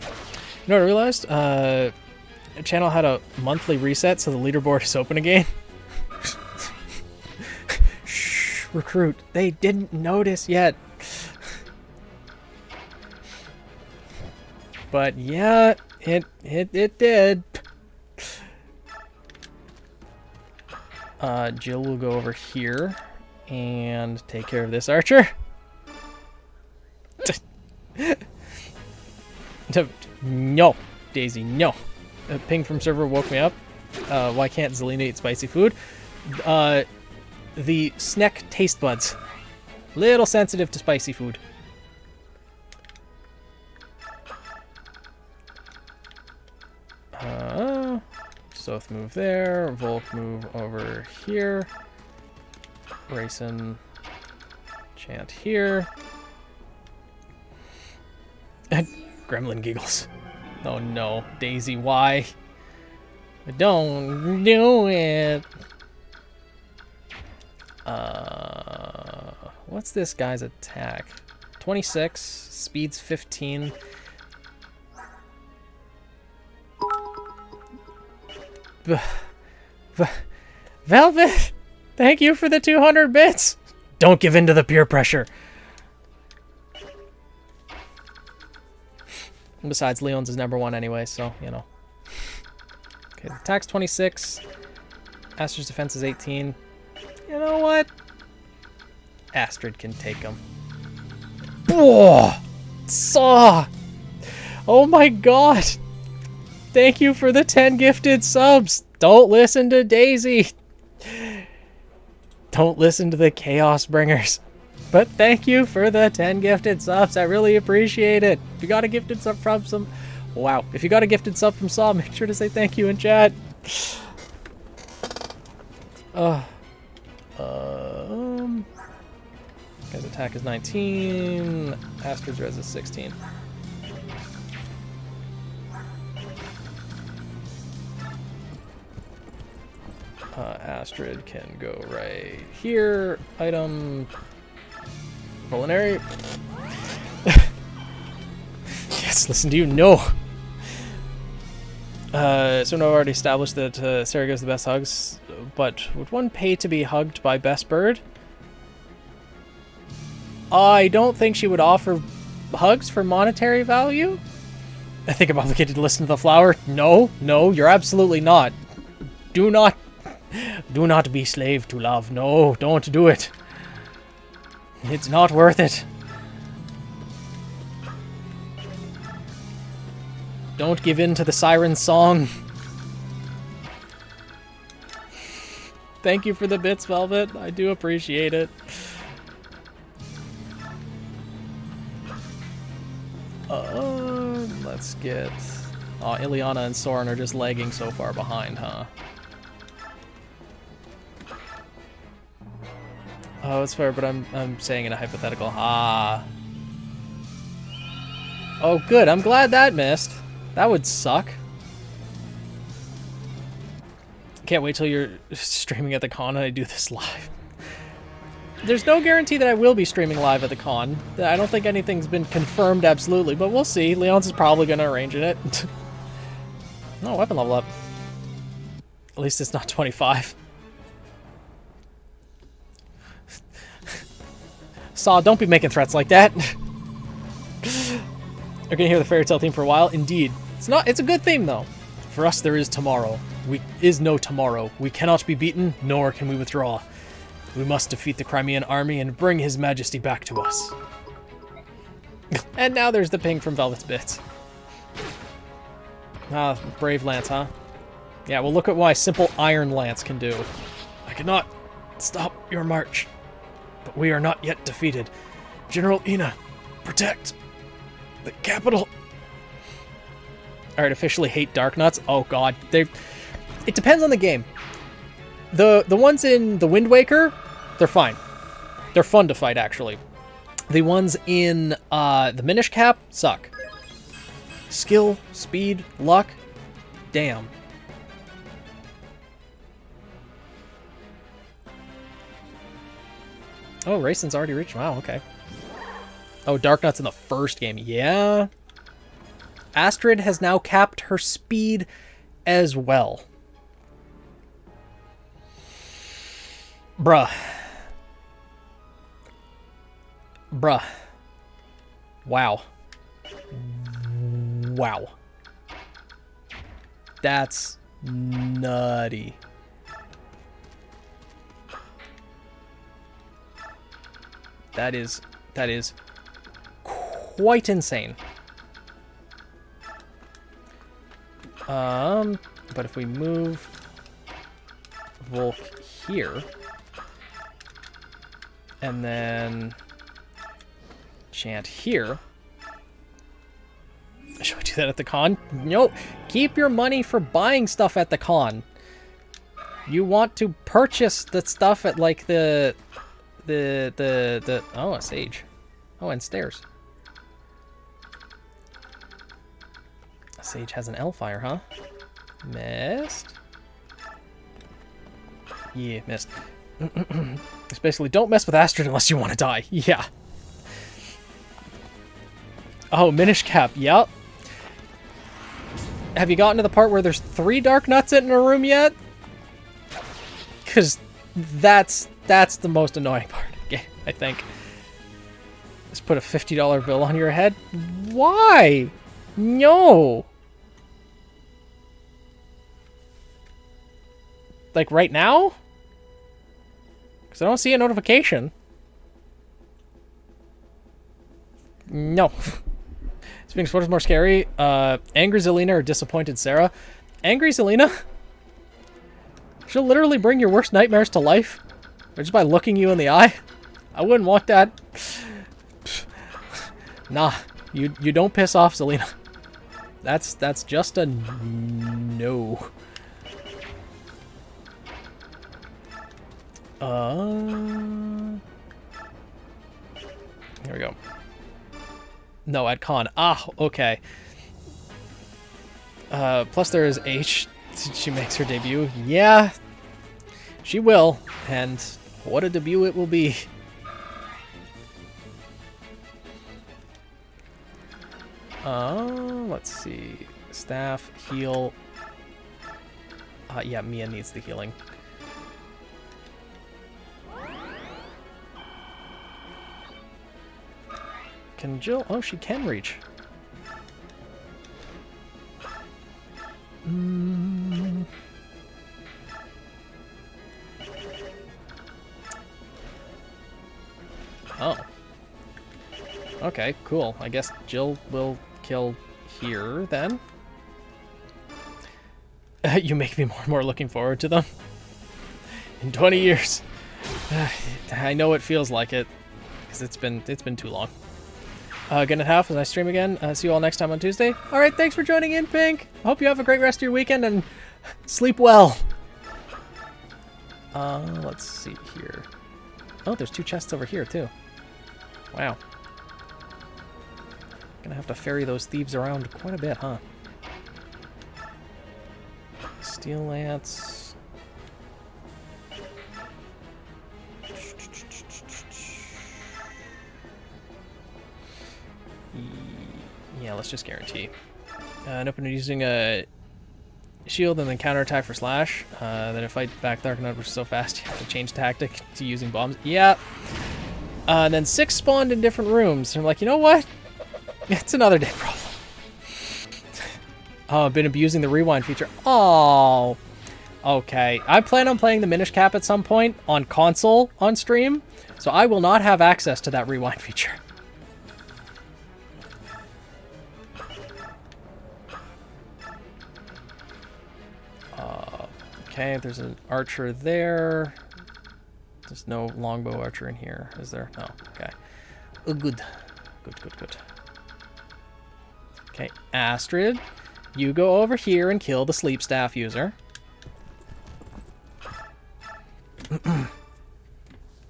You know what I realized? The channel had a monthly reset, so the leaderboard is open again. Shh, recruit. They didn't notice yet. But yeah, it did. Jill will go over here and take care of this archer. No, Daisy, no. A ping from server woke me up. Why can't Zelina eat spicy food? The snack taste buds. Little sensitive to spicy food. Soth move there. Volk move over here. Rayson chant here. Gremlin giggles. Oh no, Daisy, why? Don't do it. What's this guy's attack? 26, speed's 15. Velvet, thank you for the 200 bits. Don't give in to the peer pressure. And besides, Leon's is #1 anyway, so, you know. Okay, the attack's 26. Astrid's defense is 18. You know what? Astrid can take him. Whoa! Saw! Oh my god! Thank you for the 10 gifted subs! Don't listen to Daisy! Don't listen to the Chaos Bringers. But thank you for the 10 gifted subs. I really appreciate it. If you got a gifted sub from some... Wow. If you got a gifted sub from Saw, make sure to say thank you in chat. Guy's attack is 19. Astrid's res is 16. Astrid can go right here. Item... Culinary. Yes, listen to you. No. So I've already established that Sarah gives the best hugs, but would one pay to be hugged by Best Bird? I don't think she would offer hugs for monetary value. I think I'm obligated to listen to the flower. No, no, you're absolutely not. Do not be slave to love. No, don't do it. It's not worth it. Don't give in to the siren song. Thank you for the bits, Velvet. I do appreciate it. Let's get... Oh, Ileana and Soren are just lagging so far behind, huh? Oh, it's fair, but I'm saying in a hypothetical. Ah. Oh, good. I'm glad that missed. That would suck. Can't wait till you're streaming at the con and I do this live. There's no guarantee that I will be streaming live at the con. I don't think anything's been confirmed absolutely, but we'll see. Leon's is probably going to arrange it. No, weapon level up. At least it's not 25. Saw, don't be making threats like that. You're gonna hear the fairy tale theme for a while. Indeed. It's a good theme though. For us there is tomorrow. Is no tomorrow. We cannot be beaten, nor can we withdraw. We must defeat the Crimean army and bring his majesty back to us. And now there's the ping from Velvet's Bits. Ah, brave lance, huh? Yeah, well look at what simple iron lance can do. I cannot stop your march. But we are not yet defeated. General Ina, protect the capital. Alright, officially hate Dark Nuts. Oh god, it depends on the game. The ones in the Wind Waker, they're fine. They're fun to fight, actually. The ones in the Minish Cap suck. Skill, speed, luck, damn. Oh, Racin's already reached. Wow, okay. Oh, Dark Nuts in the first game. Yeah. Astrid has now capped her speed as well. Bruh. Bruh. Wow. Wow. That's nutty. That is quite insane. But if we move Volk here, and then chant here. Should we do that at the con? Nope. Keep your money for buying stuff at the con. You want to purchase the stuff at like the oh, a sage. Oh, and stairs. A sage has an L-fire, huh? Missed. Yeah, missed. It's basically don't mess with Astrid unless you want to die. Yeah. Oh, Minish Cap. Yep. Have you gotten to the part where there's 3 Dark Nuts in a room yet? Because that's the most annoying part of the game, I think. Just put a $50 bill on your head? Why? No. Like right now? Because I don't see a notification. No. Speaking of what is more scary, Angry Zelina or Disappointed Sarah? Angry Zelina? She'll literally bring your worst nightmares to life. Just by looking you in the eye. I wouldn't want that. Nah, you don't piss off Zelina. That's just a no. Here we go. No, at con. Ah, okay. Plus there is H. She makes her debut. Yeah, she will. And what a debut it will be. Let's see. Staff, heal. Yeah, Mia needs the healing. Can Jill? Oh, she can reach. Oh. Okay, cool. I guess Jill will kill here, then. You make me more and more looking forward to them. In 20 years. I know it feels like it. Because it's been too long. Gonna have a nice stream again. See you all next time on Tuesday. Alright, thanks for joining in, Pink. Hope you have a great rest of your weekend and sleep well. Let's see here. Oh, there's 2 chests over here, too. Wow. Gonna have to ferry those thieves around quite a bit, huh? Steel lance. Yeah, let's just guarantee. And open using a shield and then counterattack for slash. Then if fight back Dark Knight, which is so fast, you have to change tactic to using bombs. Yeah. And then 6 spawned in different rooms. And I'm like, you know what? It's another day problem. Oh, I've been abusing the rewind feature. Oh. Okay. I plan on playing the Minish Cap at some point on console on stream, so I will not have access to that rewind feature. Okay, there's an archer there. There's no longbow archer in here, is there? No. Okay. Oh, good. Good. Okay, Astrid, you go over here and kill the sleep staff user.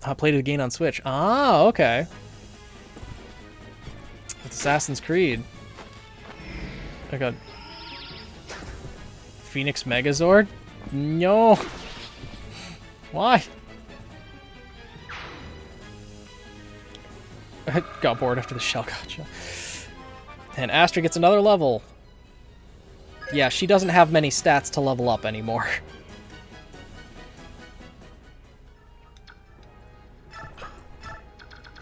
I played it again on Switch. Ah, okay. With Assassin's Creed. I got Phoenix Megazord? No. Why? I got bored after the shell gotcha. And Astrid gets another level. Yeah, she doesn't have many stats to level up anymore.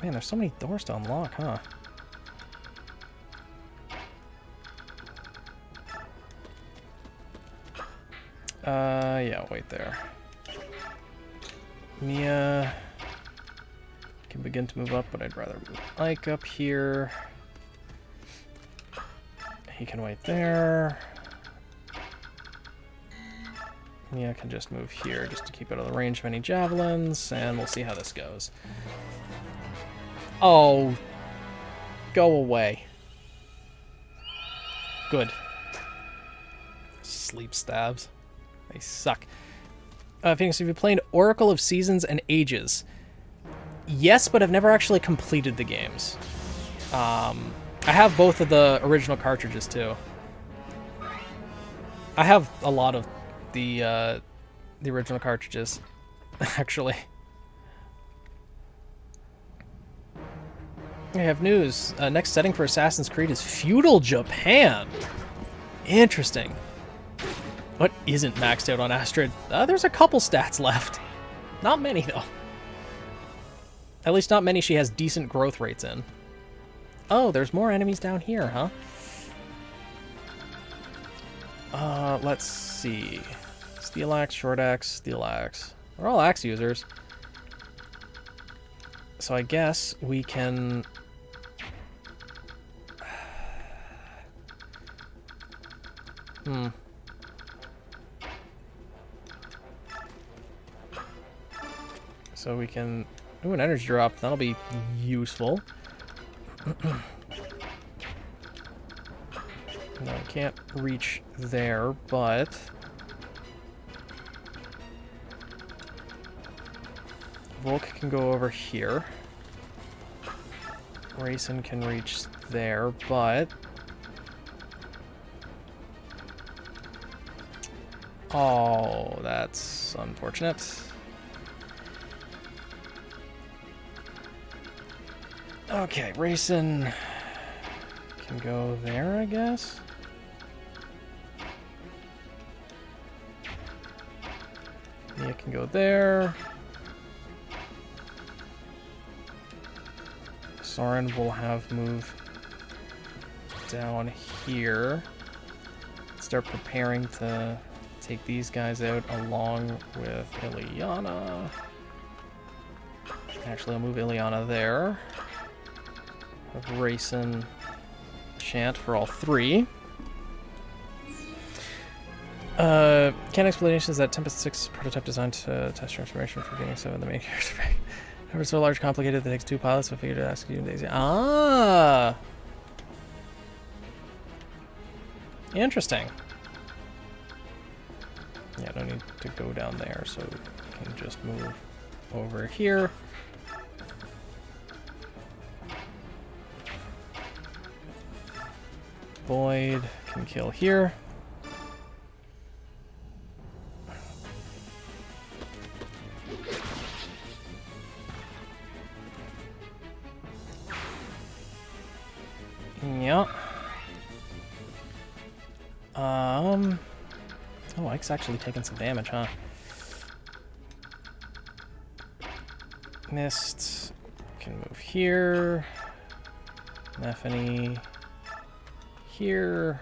Man, there's so many doors to unlock, huh? Yeah, wait there. Mia can begin to move up, but I'd rather move Ike up here. He can wait there. Mia can just move here just to keep out of the range of any javelins, and we'll see how this goes. Oh, go away. Good. Sleep stabs. They suck. Phoenix, have you played Oracle of Seasons and Ages? Yes, but I've never actually completed the games. I have both of the original cartridges, too. I have a lot of the original cartridges, actually. I have news. Next setting for Assassin's Creed is Feudal Japan. Interesting. What isn't maxed out on Astrid? There's a couple stats left. Not many, though. At least not many she has decent growth rates in. Oh, there's more enemies down here, huh? Let's see. Steel axe, short axe, steel axe. We're all axe users. So I guess we can... So we can... Ooh, an energy drop. That'll be useful. No, I can't reach there, but... Volk can go over here. Rayson can reach there, but... Oh, that's unfortunate. Okay, Rayson can go there, I guess. Mia can go there. Soren will have move down here. Start preparing to take these guys out along with Ileana. Actually, I'll move Ileana there. Have Rayson chant for all three. Can explanations that Tempest 6 prototype designed to test transformation for Phoenix 7 the main character pack. However, so large, complicated that it takes 2 pilots, so I figured to ask you Daisy. Ah! Interesting. Yeah, no need to go down there, so we can just move over here. Boyd can kill here. Yeah. Oh, Ike's actually taking some damage, huh? Mist can move here. Neffany here.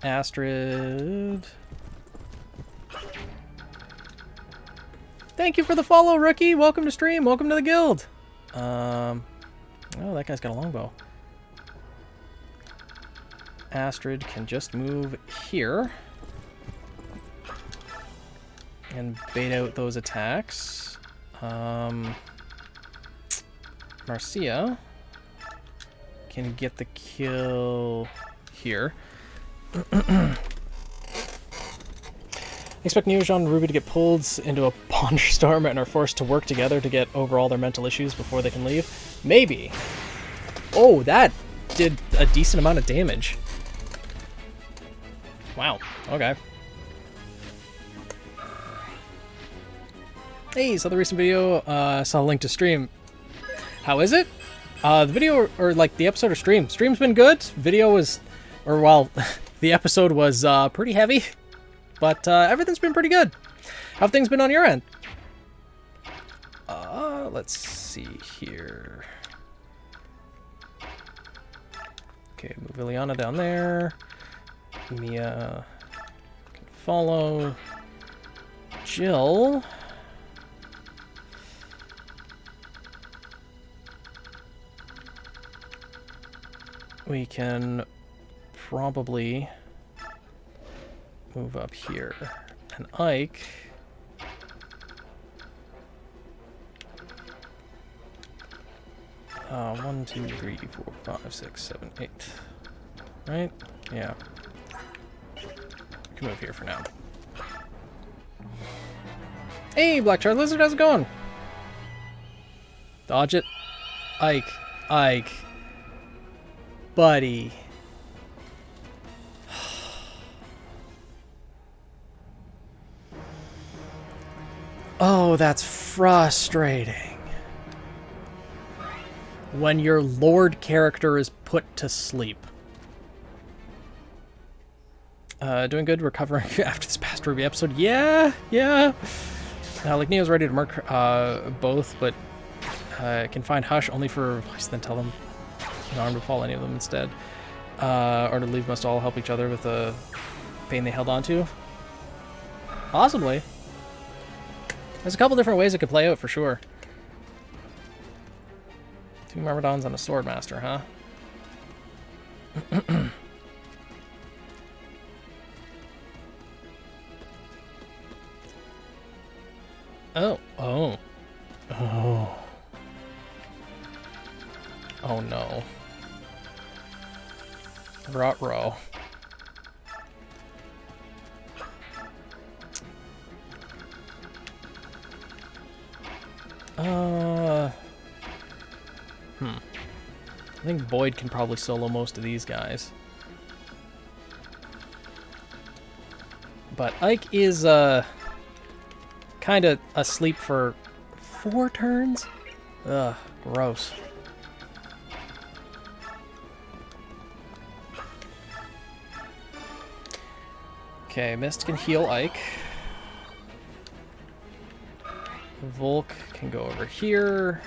Astrid. Thank you for the follow, rookie. Welcome to stream. Welcome to the guild. Oh, that guy's got a longbow. Astrid can just move here and bait out those attacks. Marcia can get the kill here. Expect Neojon and RWBY to get pulled into a Ponderstorm and are forced to work together to get over all their mental issues before they can leave? Maybe. Oh, that did a decent amount of damage. Wow, okay. Hey, saw the recent video, saw a link to stream. How is it? The video, or like the episode or stream? Stream's been good. Video was, or well, the episode was pretty heavy, but everything's been pretty good. How have things been on your end? Let's see here. Okay, move Ileana down there. Mia can follow. Jill. We can probably move up here. And Ike. 1, 2, 3, 4, 5, 6, 7, 8. Right? Yeah. We can move here for now. Hey, Black Char Lizard, how's it going? Dodge it. Ike. Ike. Buddy. Oh, that's frustrating. When your Lord character is put to sleep. Doing good, recovering after this past RWBY episode. Yeah. Like Neo's ready to murk both, but can find Hush only for voice, then tell them arm to fall any of them instead. Or to leave must all help each other with the pain they held on to. Possibly. There's a couple different ways it could play out for sure. 2 Myrmidons and a Swordmaster, huh? Oh. Oh no. Ruh-roh. I think Boyd can probably solo most of these guys. But Ike is, kind of asleep for 4 turns? Ugh, gross. Okay, Mist can heal Ike. Volk can go over here.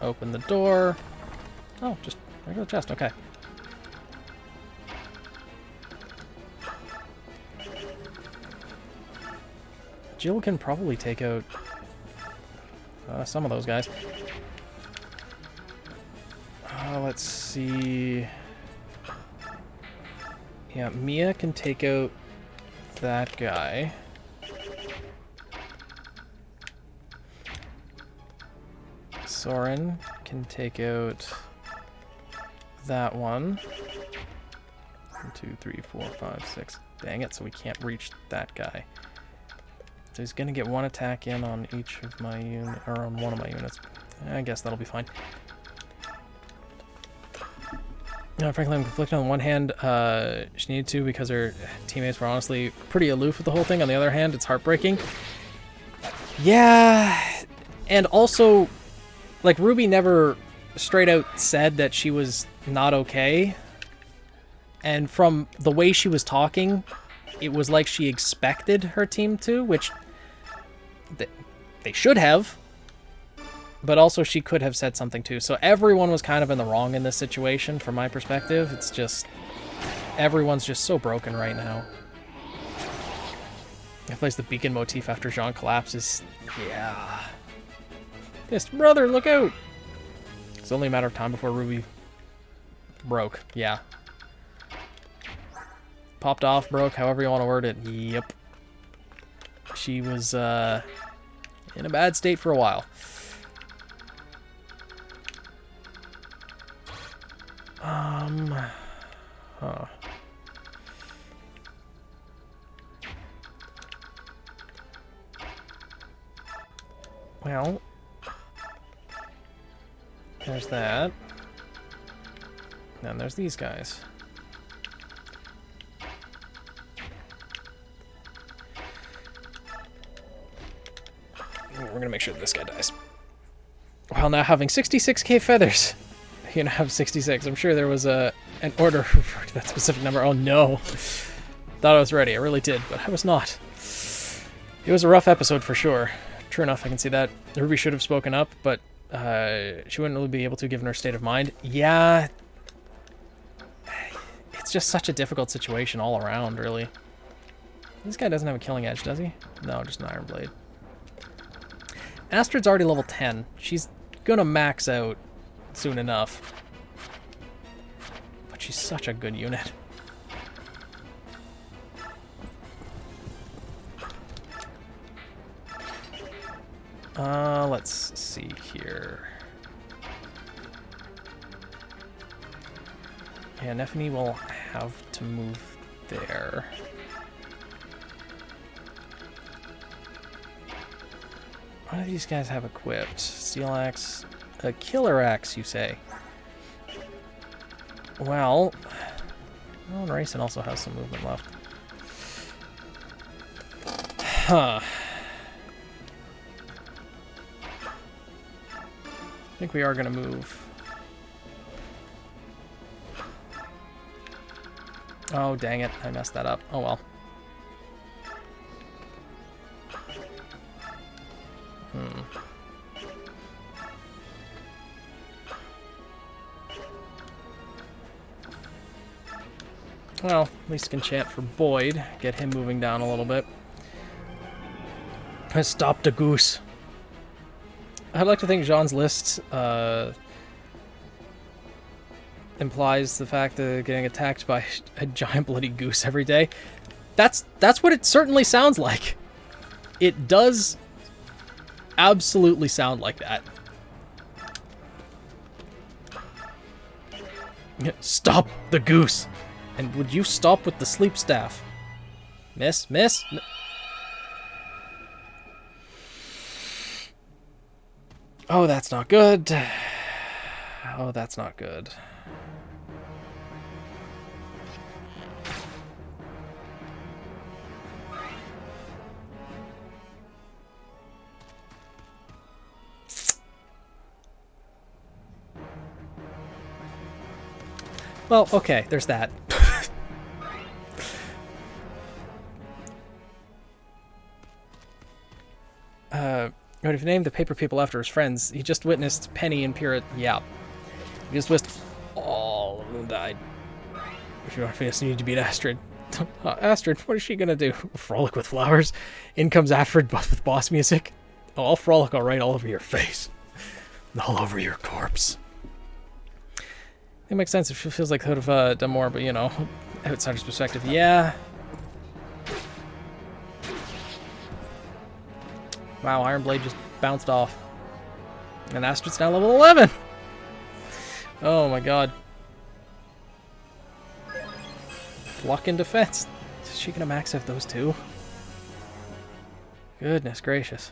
Open the door. Oh, just regular chest, okay. Jill can probably take out some of those guys. Let's see. Yeah, Mia can take out that guy. Soren can take out that one. 1, 2, 3, 4, 5, 6. Dang it, so we can't reach that guy. So he's gonna get 1 attack in on each of my units, or on one of my units. I guess that'll be fine. Frankly, I'm conflicted. On one hand, she needed to because her teammates were honestly pretty aloof with the whole thing. On the other hand, it's heartbreaking. Yeah, and also, like, RWBY never straight out said that she was not okay. And from the way she was talking, it was like she expected her team to, which they should have. But also she could have said something too. So everyone was kind of in the wrong in this situation from my perspective. It's just, everyone's just so broken right now. I plays the beacon motif after Jean collapses. Yeah. Yes, brother, look out! It's only a matter of time before RWBY broke. Yeah. Popped off, broke, however you want to word it. Yep. She was in a bad state for a while. Huh. Well, there's that. Then there's these guys. We're gonna make sure that this guy dies. While now having 66k feathers. You know, have 66. I'm sure there was an order for that specific number. Oh no. Thought I was ready. I really did, but I was not. It was a rough episode for sure. True enough, I can see that. RWBY should have spoken up, but she wouldn't really be able to given her state of mind. Yeah. It's just such a difficult situation all around, really. This guy doesn't have a killing edge, does he? No, just an Iron Blade. Astrid's already level 10. She's gonna max out soon enough. But she's such a good unit. Let's see here. Yeah, Nephany will have to move there. What do these guys have equipped? Steel axe. A killer axe, you say? Well, and Rayson also has some movement left. Huh. I think we are going to move. Oh, dang it. I messed that up. Oh, well. Well, at least I can chant for Boyd. Get him moving down a little bit. Stop the goose. I'd like to think Jean's list implies the fact of getting attacked by a giant bloody goose every day. That's what it certainly sounds like. It does absolutely sound like that. Stop the goose. And would you stop with the sleep staff? Miss? Oh, that's not good. Oh, that's not good. Well, okay, there's that. If you named the paper people after his friends, he just witnessed Penny and Pyrrhot. Yeah. He just witnessed all of them died. If you want to need to beat Astrid. Astrid, what is she gonna do? Frolic with flowers? In comes Astrid with boss music. Oh, I'll frolic alright all over your face. All over your corpse. It makes sense. It feels like I could have done more, but you know, outsider's perspective, yeah. Wow, Iron Blade just bounced off. And Astrid's now level 11! Oh my god. Luck and defense. Is she gonna max out those two? Goodness gracious.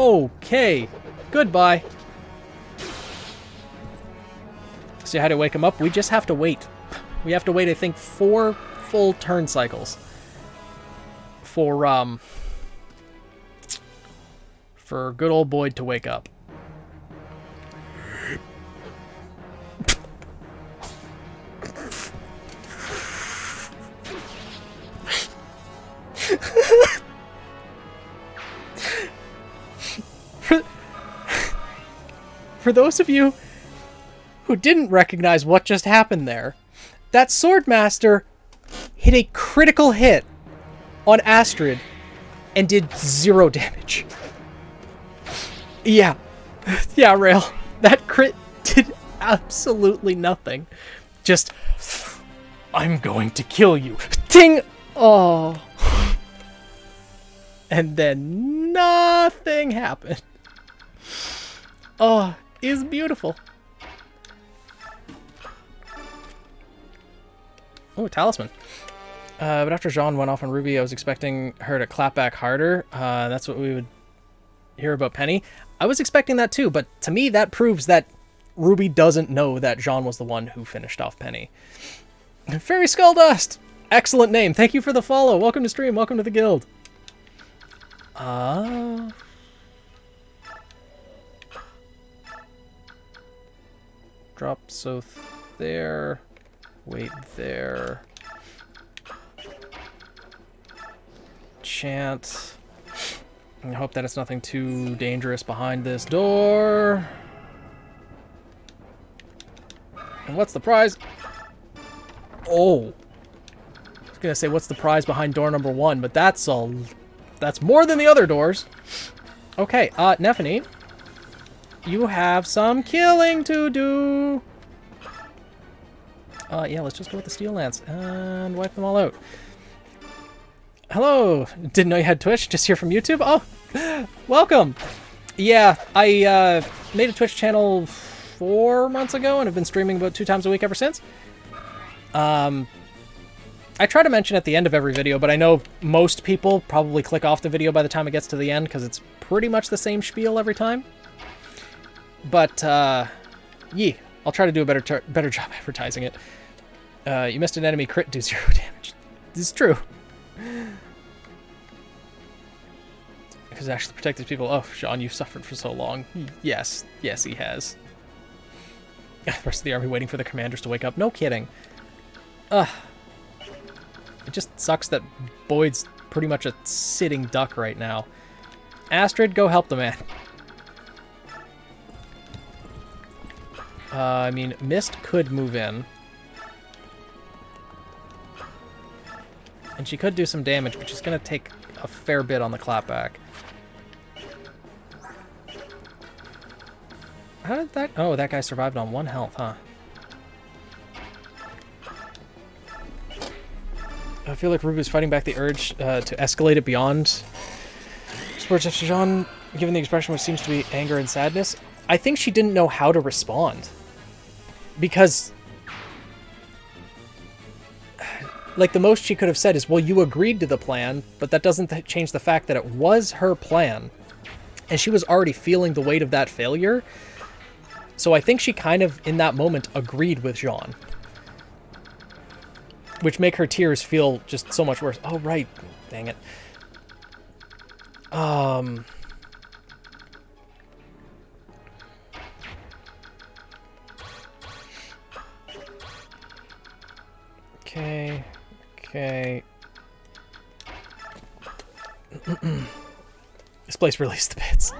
Okay. Goodbye. See how to wake him up? We just have to wait. We have to wait, I think, 4 full turn cycles for good old Boyd to wake up. For those of you who didn't recognize what just happened there, that Swordmaster hit a critical hit on Astrid and did 0 damage. Yeah. Yeah, Rail. That crit did absolutely nothing. Just, I'm going to kill you. Ting! Oh. And then nothing happened. Oh, it's beautiful. Oh, talisman. But after Jean went off on Ruby, I was expecting her to clap back harder. That's what we would hear about Penny. I was expecting that too, but to me that proves that Ruby doesn't know that Jean was the one who finished off Penny. Fairy Skulldust! Excellent name. Thank you for the follow. Welcome to stream. Welcome to the guild. Drop Soth there. Wait there. Chant. I hope that it's nothing too dangerous behind this door. And what's the prize? Oh. I was gonna say what's the prize behind door number 1, but that's more than the other doors. Okay, Nephany, you have some killing to do. Yeah, let's just go with the Steel Lance and wipe them all out. Hello! Didn't know you had Twitch, just here from YouTube? Oh, welcome! Yeah, I made a Twitch channel 4 months ago and have been streaming about 2 times a week ever since. I try to mention at the end of every video, but I know most people probably click off the video by the time it gets to the end because it's pretty much the same spiel every time. But, yeah, I'll try to do a better job advertising it. You missed an enemy crit, do 0 damage. This is true. Because it actually protected people. Oh, Sean, you've suffered for so long. Yes. Yes, he has. The rest of the army waiting for the commanders to wake up. No kidding. Ugh. It just sucks that Boyd's pretty much a sitting duck right now. Astrid, go help the man. I mean, Mist could move in. And she could do some damage, but she's going to take a fair bit on the clapback. How did that... Oh, that guy survived on 1 health, huh? I feel like Ruby's fighting back the urge to escalate it beyond Sports after Jean, given the expression which seems to be anger and sadness. I think she didn't know how to respond. Because... like, the most she could have said is, well, you agreed to the plan, but that doesn't change the fact that it was her plan. And she was already feeling the weight of that failure. So I think she kind of, in that moment, agreed with Jean. Which make her tears feel just so much worse. Oh, right. Dang it. Okay. Okay. This place released the bits.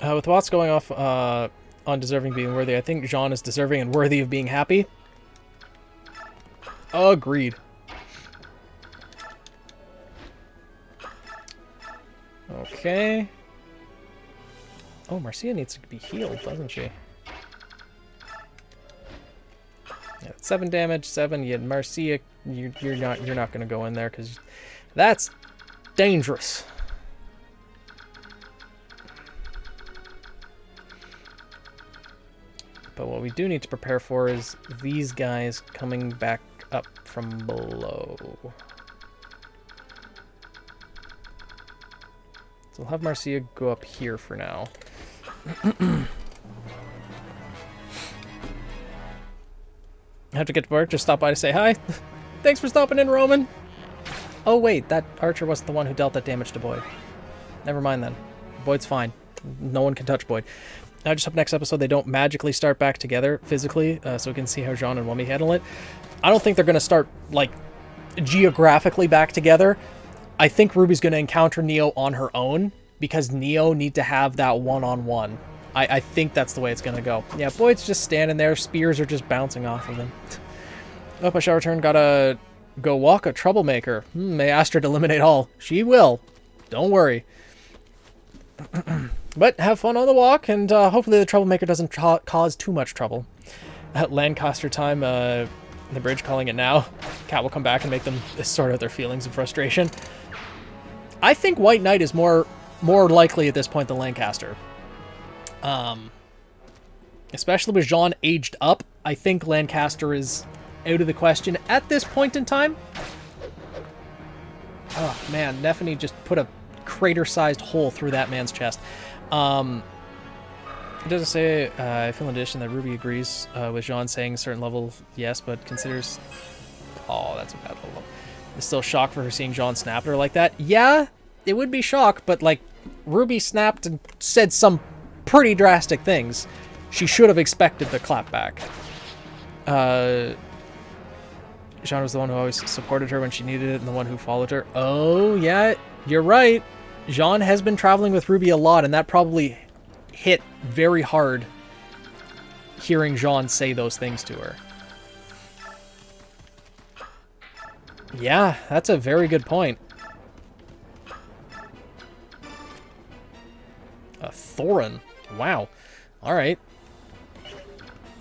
With Watts going off on deserving being worthy, I think Jean is deserving and worthy of being happy. Agreed. Okay. Oh, Marcia needs to be healed, doesn't she? Yeah, 7 damage, 7. Yeah, Marcia, you're not gonna go in there because that's dangerous. But what we do need to prepare for is these guys coming back up from below. So we'll have Marcia go up here for now. I have to get to work. Just stop by to say hi. Thanks for stopping in, Roman. Oh, wait. That archer wasn't the one who dealt that damage to Boyd. Never mind, then. Boyd's fine. No one can touch Boyd. I just hope next episode they don't magically start back together physically, so we can see how Jean and Wummy handle it. I don't think they're going to start, like, geographically back together. I think RWBY's going to encounter Neo on her own, because Neo need to have that one-on-one. I think that's the way it's going to go. Yeah, Boyd's just standing there. Spears are just bouncing off of him. Oh, I shall return. Gotta go walk a troublemaker. May Astrid eliminate all. She will. Don't worry. But have fun on the walk, and hopefully the troublemaker doesn't cause too much trouble. At Lancaster time, the bridge calling it now. Cat will come back and make them sort out their feelings and frustration. I think White Knight is more likely at this point than Lancaster. Especially with Jean aged up, I think Lancaster is out of the question at this point in time. Oh man, Nephany just put a crater-sized hole through that man's chest. It doesn't say, I feel in addition that RWBY agrees with Jean saying a certain level, yes, but considers... Oh, that's a bad level. It's still shock for her seeing Jean snap at her like that. Yeah, it would be shock, but like, RWBY snapped and said some pretty drastic things. She should have expected the clap back. Jean was the one who always supported her when she needed it and the one who followed her. Oh, yeah, you're right. Jean has been traveling with RWBY a lot, and that probably hit very hard hearing Jean say those things to her. Yeah, that's a very good point. A Thorin. Wow. All right.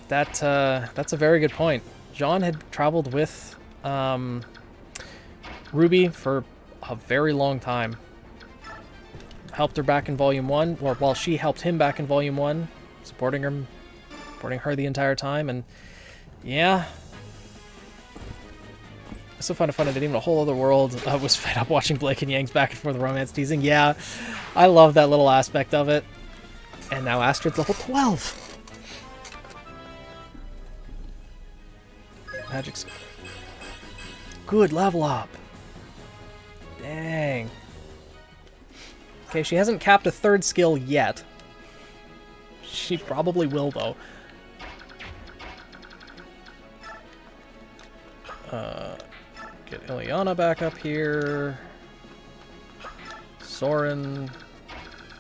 That's a very good point. Jean had traveled with RWBY for a very long time. Helped her back in Volume 1, or while she helped him back in Volume 1, supporting her the entire time, and yeah. It's so fun to find out that even a whole other world was fed up watching Blake and Yang's back and forth romance teasing. Yeah, I love that little aspect of it. And now Astrid's level 12. Magic's good level up. Dang. Okay, she hasn't capped a third skill yet. She probably will, though. Get Ileana back up here. Soren.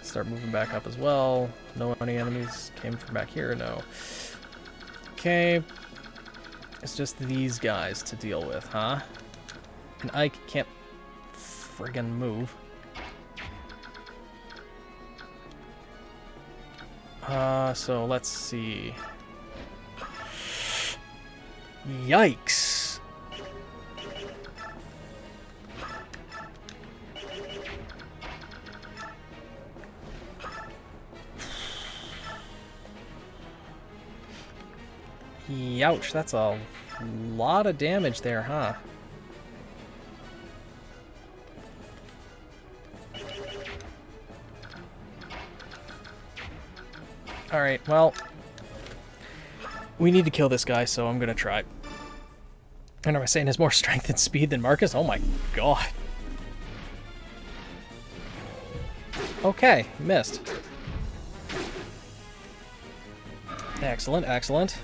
Start moving back up as well. No any enemies came from back here? No. Okay. It's just these guys to deal with, huh? And Ike can't friggin' move. So let's see. Yikes. Youch, that's a lot of damage there, huh? Alright, well, we need to kill this guy, so I'm gonna try. And am I saying has more strength and speed than Marcus? Oh my god. Okay, missed. Excellent, excellent.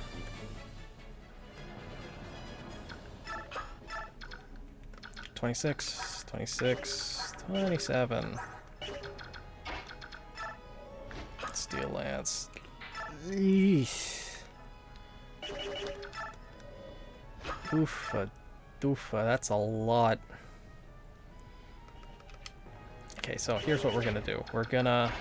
26, 26, 27. Steel Lance. Eesh. Oofa, doofa, that's a lot. Okay, so here's what we're gonna do. We're gonna...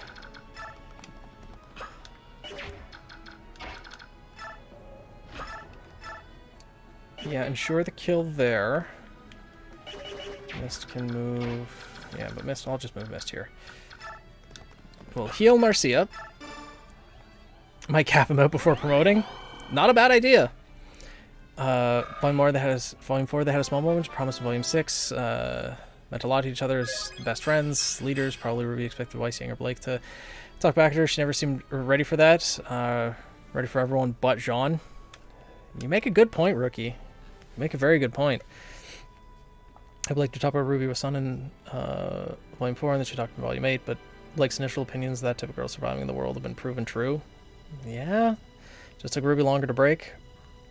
Yeah, ensure the kill there. Mist can move... Yeah, but Mist, I'll just move Mist here. We'll heal Marcia. Might cap him out before promoting. Not a bad idea. Volume 4 that had a small moment. Promise in Volume 6. meant a lot to each other as best friends, leaders. Probably Ruby expected Weissing or Blake to talk back to her. She never seemed ready for that. Ready for everyone but Jean. You make a good point, Rookie. You make a very good point. I'd like to talk about Ruby with Sun in Volume 4, and then she talked in Volume 8, but Blake's initial opinions that type of girl surviving in the world have been proven true. Yeah. Just took Ruby longer to break.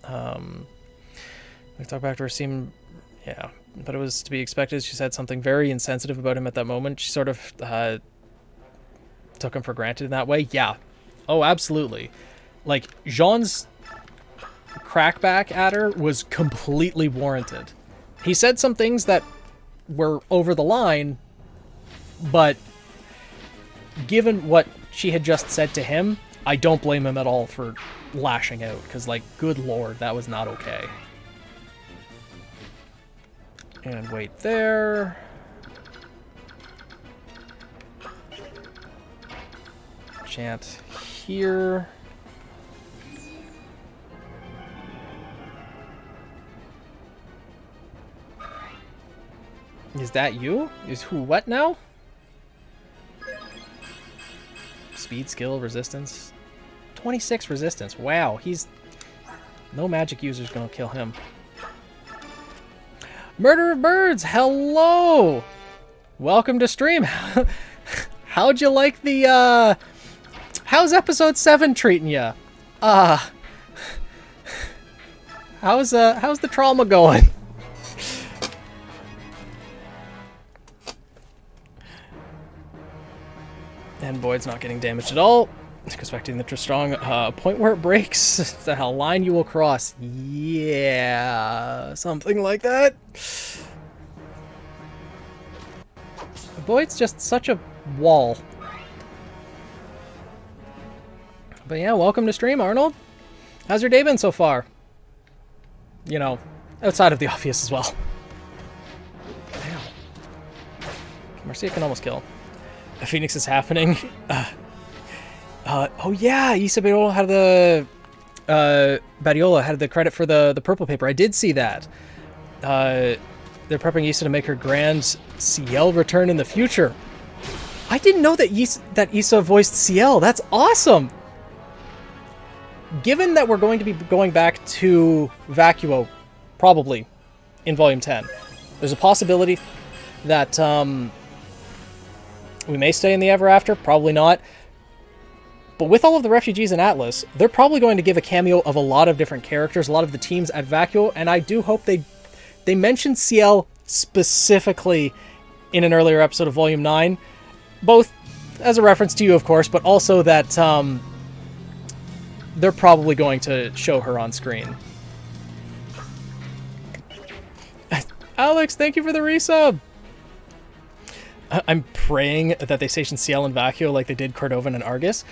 We talked back to her, seemed... Yeah, but it was to be expected. She said something very insensitive about him at that moment. She sort of took him for granted in that way. Yeah. Oh, absolutely. Like, Jean's crackback at her was completely warranted. He said some things that were over the line, but given what she had just said to him, I don't blame him at all for lashing out, because, like, good lord, that was not okay. And wait there. Chant here. Is that you? Is who what now? Speed, skill, resistance. 26 resistance. Wow, he's... No magic user's gonna kill him. Murder of Birds, hello! Welcome to stream. How'd you like the, how's episode 7 treating ya? How's the trauma going? And Boyd's not getting damaged at all. Expecting the strong point where it breaks, the line you will cross. Yeah, something like that. Boyd's just such a wall. But yeah, welcome to stream, Arnold. How's your day been so far? You know, outside of the obvious as well. Damn. Marcia can almost kill. Phoenix is happening. Oh yeah, Issa Badiola had the credit for the purple paper. I did see that. They're prepping Issa to make her grand CL return in the future. I didn't know that Issa voiced CL. That's awesome. Given that we're going to be going back to Vacuo, probably in Volume 10, there's a possibility that we may stay in the Ever After. Probably not. But with all of the refugees in Atlas, they're probably going to give a cameo of a lot of different characters, a lot of the teams at Vacuo, and I do hope they mentioned CL specifically in an earlier episode of Volume 9, both as a reference to you, of course, but also that they're probably going to show her on screen. Alex, thank you for the resub! I'm praying that they station CL in Vacuo like they did Cordovan and Argus.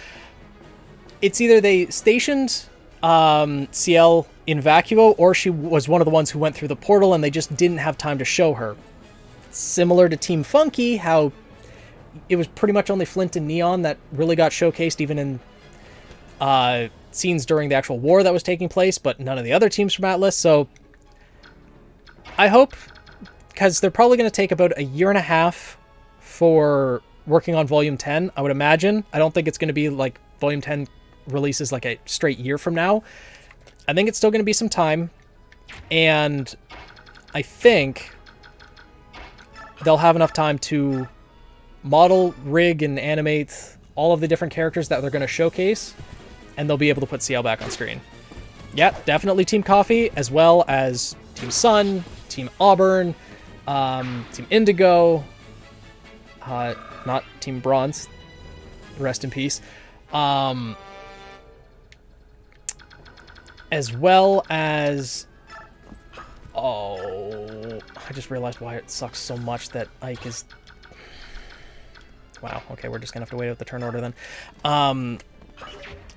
It's either they stationed CL in Vacuo, or she was one of the ones who went through the portal and they just didn't have time to show her. Similar to Team Funky, how it was pretty much only Flint and Neon that really got showcased, even in scenes during the actual war that was taking place, but none of the other teams from Atlas. So I hope, because they're probably going to take about a year and a half for working on Volume 10, I would imagine. I don't think it's going to be like Volume 10 releases like a straight year from now. I think it's still going to be some time, and I think they'll have enough time to model, rig, and animate all of the different characters that they're going to showcase, and they'll be able to put CL back on screen. Yeah, definitely Team Coffee, as well as Team Sun, Team Auburn, Team Indigo, not Team Bronze, rest in peace, as well as, oh, I just realized why it sucks so much that Ike is, wow, okay, we're just gonna have to wait out the turn order then.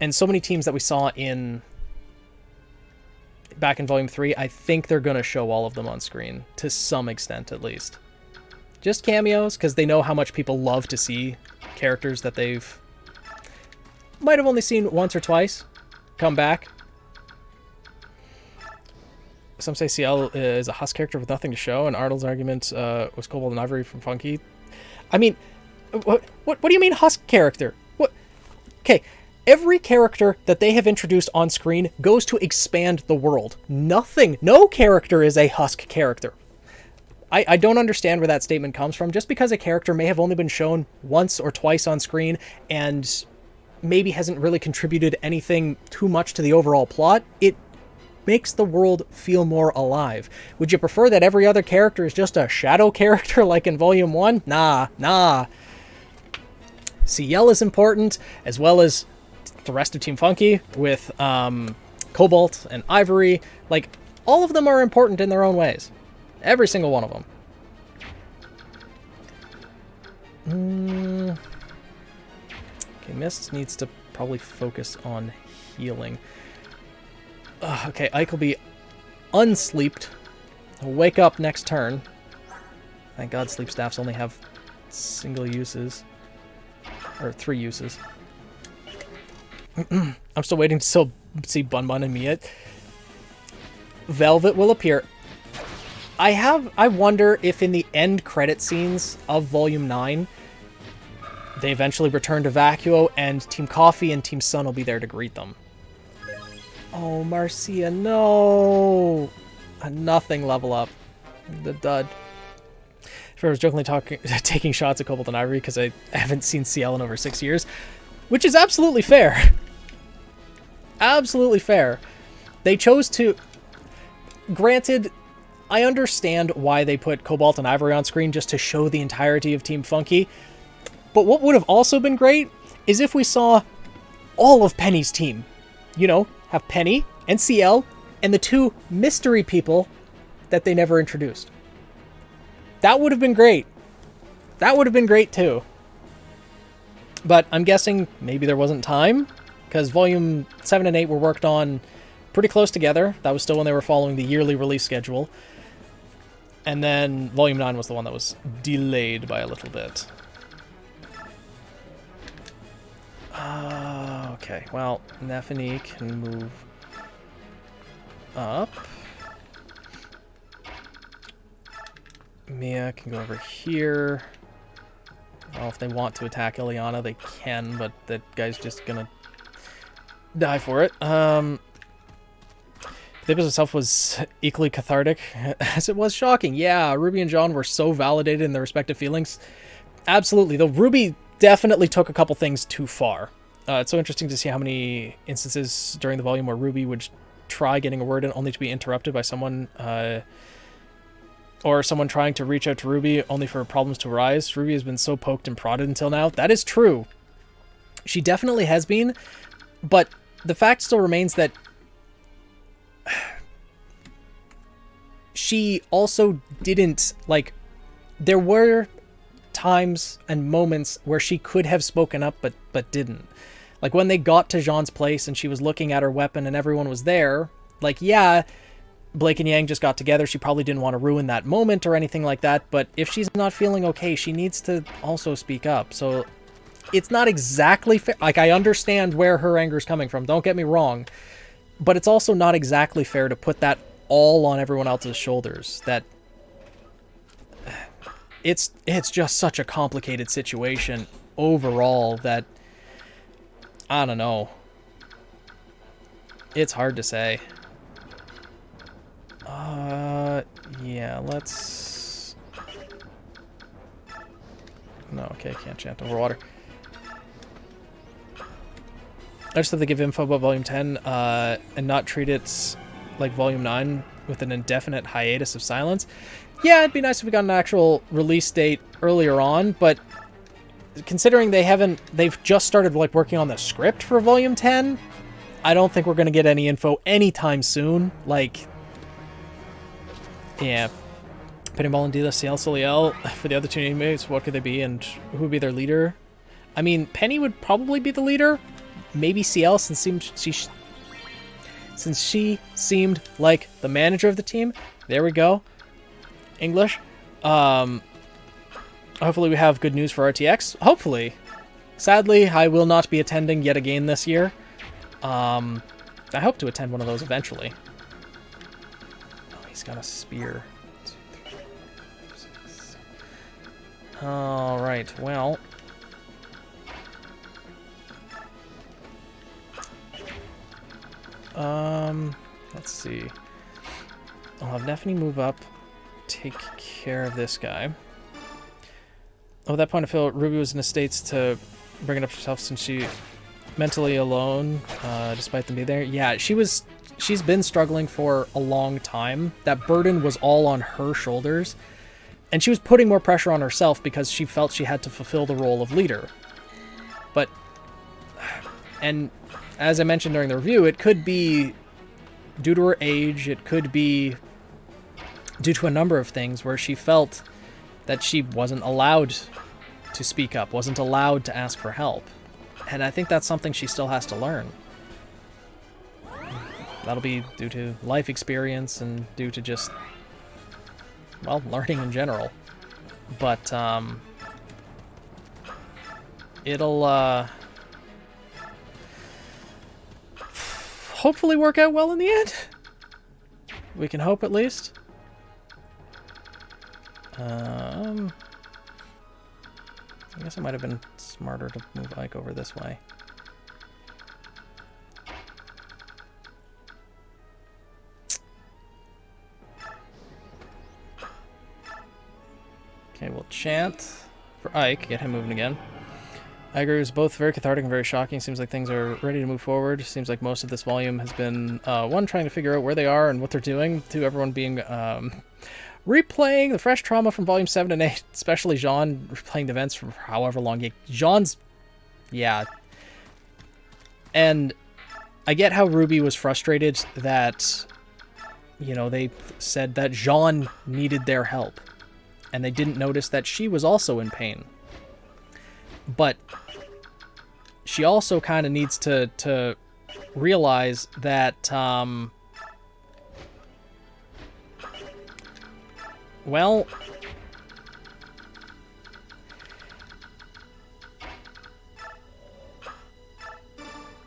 And so many teams that we saw back in Volume 3, I think they're gonna show all of them on screen, to some extent at least. Just cameos, because they know how much people love to see characters that they've might have only seen once or twice come back. Some say CL is a Husk character with nothing to show, and Arnold's argument was Cobalt and Ivory from Funky. I mean, what do you mean Husk character? What? Okay, every character that they have introduced on screen goes to expand the world. No character is a Husk character. I don't understand where that statement comes from. Just because a character may have only been shown once or twice on screen and maybe hasn't really contributed anything too much to the overall plot, it makes the world feel more alive. Would you prefer that every other character is just a shadow character like in Volume 1? Nah. CL is important, as well as the rest of Team Funky with Cobalt and Ivory. Like, all of them are important in their own ways. Every single one of them. Okay, Mist needs to probably focus on healing. Okay, Ike will be unsleeped. He'll wake up next turn. Thank God sleep staffs only have single uses. Or 3 uses. I'm still waiting to still see Bun Bun and Mia. Velvet will appear. I wonder if in the end credit scenes of Volume 9, they eventually return to Vacuo, and Team Coffee and Team Sun will be there to greet them. Oh, Marcia, no! A nothing level up. The dud. I was jokingly taking shots at Cobalt and Ivory because I haven't seen CL in over 6 years, which is absolutely fair. Absolutely fair. They chose to... Granted, I understand why they put Cobalt and Ivory on screen just to show the entirety of Team Funky, but what would have also been great is if we saw all of Penny's team. You know, have Penny and CL and the 2 mystery people that they never introduced. That would have been great. That would have been great too. But I'm guessing maybe there wasn't time, because Volume 7 and 8 were worked on pretty close together. That was still when they were following the yearly release schedule. And then Volume 9 was the one that was delayed by a little bit. Okay, well, Nephany can move up. Mia can go over here. Well, if they want to attack Ileana, they can, but that guy's just gonna die for it. The episode itself was equally cathartic as it was shocking. Yeah, Ruby and John were so validated in their respective feelings. Absolutely, though RWBY definitely took a couple things too far. It's so interesting to see how many instances during the volume where RWBY would try getting a word in only to be interrupted by someone, or someone trying to reach out to RWBY only for problems to arise. RWBY has been so poked and prodded until now. That is true. She definitely has been, but the fact still remains that she also didn't, like, there were times and moments where she could have spoken up but didn't. Like when they got to Jean's place and she was looking at her weapon and everyone was there, like, yeah, Blake and Yang just got together. She probably didn't want to ruin that moment or anything like that, but if she's not feeling okay, she needs to also speak up. So it's not exactly fair. Like, I understand where her anger is coming from, don't get me wrong, but it's also not exactly fair to put that all on everyone else's shoulders. That it's just such a complicated situation overall that I don't know. It's hard to say. Yeah, let's... No, okay, can't chant over water. I just have to give info about Volume 10 and not treat it like Volume 9 with an indefinite hiatus of silence. Yeah, it'd be nice if we got an actual release date earlier on, but considering they've just started like working on the script for Volume 10, I don't think we're going to get any info anytime soon. Like, yeah. Penny and Dila, CL, Soliel, for the other 2 teammates, what could they be and who would be their leader? I mean, Penny would probably be the leader. Maybe CL, since she seemed like the manager of the team. There we go. English. Hopefully we have good news for RTX. Hopefully. Sadly, I will not be attending yet again this year. I hope to attend one of those eventually. He's got a spear. Alright, well. Let's see. I'll have Nephany move up, take care of this guy. Oh, at that point I feel Ruby was in a state to bring it up herself since she mentally alone, despite them being there. Yeah, she's been struggling for a long time. That burden was all on her shoulders. And she was putting more pressure on herself because she felt she had to fulfill the role of leader. But, and as I mentioned during the review, it could be due to her age, it could be due to a number of things where she felt that she wasn't allowed to speak up, wasn't allowed to ask for help. And I think that's something she still has to learn. That'll be due to life experience and due to just, well, learning in general. But, it'll, hopefully work out well in the end. We can hope, at least. I guess it might have been smarter to move Ike over this way. Okay, we'll chant for Ike, get him moving again. I agree, it was both very cathartic and very shocking. Seems like things are ready to move forward. Seems like most of this volume has been, one, trying to figure out where they are and what they're doing, two, everyone being, replaying the fresh trauma from Volume 7 and 8, especially Jean replaying the events for however long. Jean's, yeah. And I get how RWBY was frustrated that, you know, they said that Jean needed their help. And they didn't notice that she was also in pain. But she also kind of needs to realize that, well,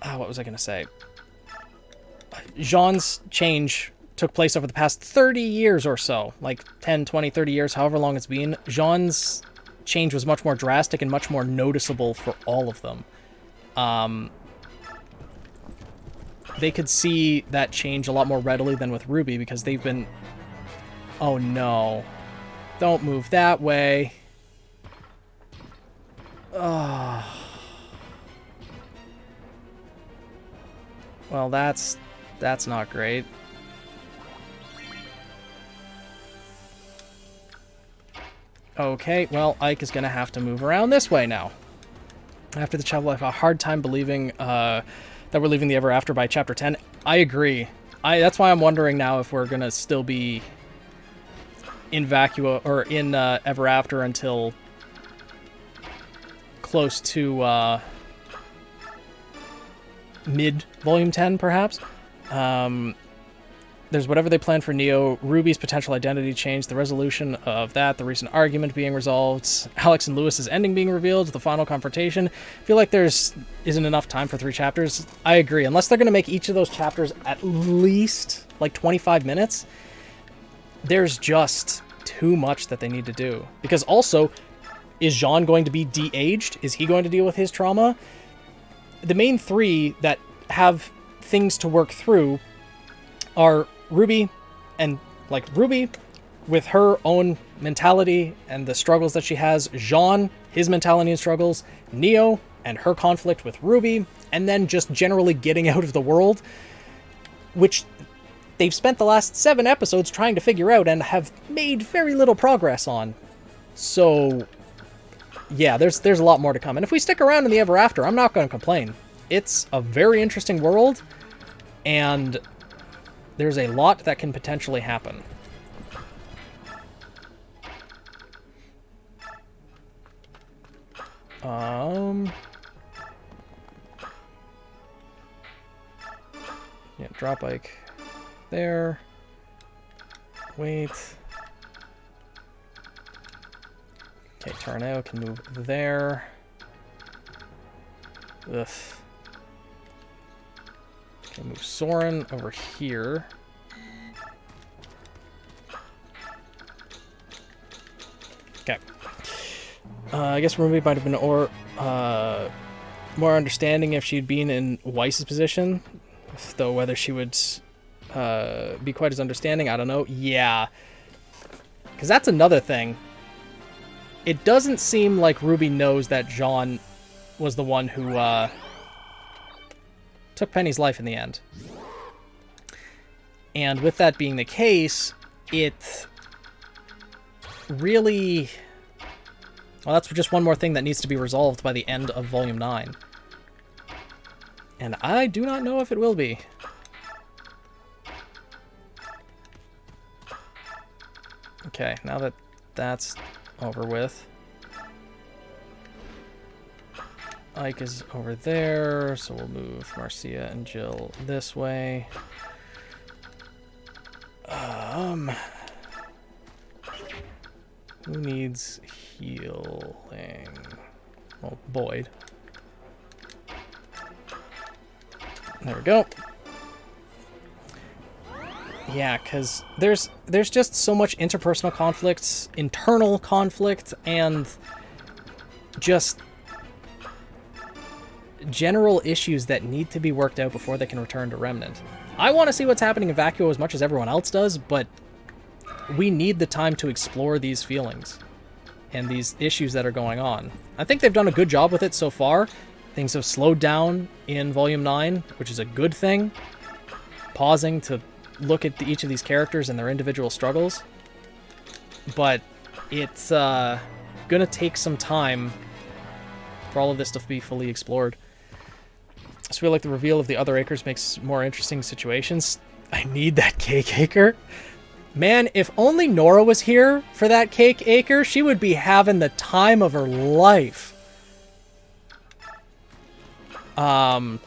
what was I going to say? Jean's change took place over the past 30 years or so, like 10, 20, 30 years, however long it's been. Jean's change was much more drastic and much more noticeable for all of them. They could see that change a lot more readily than with RWBY because they've been... Oh no. Don't move that way. Oh. Well, that's not great. Okay, well, Ike is going to have to move around this way now. After the chapter, I have a hard time believing that we're leaving the Ever After by Chapter 10. I agree. That's why I'm wondering now if we're going to still be in Vacua, or in Ever After until close to mid-Volume 10, perhaps. There's whatever they plan for Neo, Ruby's potential identity change, the resolution of that, the recent argument being resolved, Alex and Lewis's ending being revealed, the final confrontation. I feel like isn't enough time for 3 chapters. I agree. Unless they're going to make each of those chapters at least like 25 minutes, there's just too much that they need to do. Because also, is Jean going to be de-aged? Is he going to deal with his trauma? The main 3 that have things to work through are RWBY, and like RWBY with her own mentality and the struggles that she has, Jean, his mentality and struggles, Neo and her conflict with RWBY, and then just generally getting out of the world, which they've spent the last 7 episodes trying to figure out and have made very little progress on. So yeah, there's a lot more to come. And if we stick around in the Ever After, I'm not going to complain. It's a very interesting world, and there's a lot that can potentially happen. Yeah, drop Ike there. Wait. Okay, Tornado can move there. Ugh. Okay, move Soren over here. I guess Ruby might have been more understanding if she'd been in Weiss's position, though whether she would be quite as understanding, I don't know. Yeah, because that's another thing. It doesn't seem like Ruby knows that Jean was the one who took Penny's life in the end. And with that being the case, it really... Well, that's just one more thing that needs to be resolved by the end of Volume 9. And I do not know if it will be. Okay, now that that's over with. Ike is over there, so we'll move Marcia and Jill this way. Who needs healing? Well, Boyd. There we go. Yeah, because there's just so much interpersonal conflict, internal conflict, and just general issues that need to be worked out before they can return to Remnant. I want to see what's happening in Vacuo as much as everyone else does, but we need the time to explore these feelings and these issues that are going on. I think they've done a good job with it so far. Things have slowed down in Volume 9, which is a good thing. Pausing to look at each of these characters and their individual struggles. But it's gonna take some time for all of this to be fully explored. I just feel like the reveal of the other acres makes more interesting situations. I need that cake acre. Man, if only Nora was here for that cake acre, she would be having the time of her life. But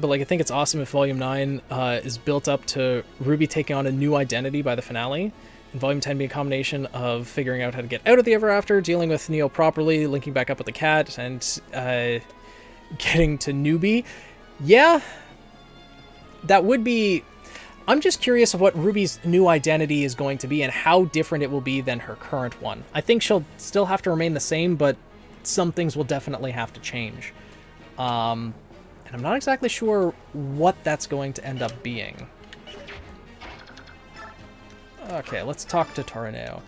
like, I think it's awesome if Volume 9 is built up to Ruby taking on a new identity by the finale, and Volume 10 being a combination of figuring out how to get out of the Ever After, dealing with Neo properly, linking back up with the cat, and getting to Newbie. Yeah, that would be... I'm just curious of what Ruby's new identity is going to be and how different it will be than her current one. I think she'll still have to remain the same, but some things will definitely have to change. And I'm not exactly sure what that's going to end up being. Okay, let's talk to Torineo.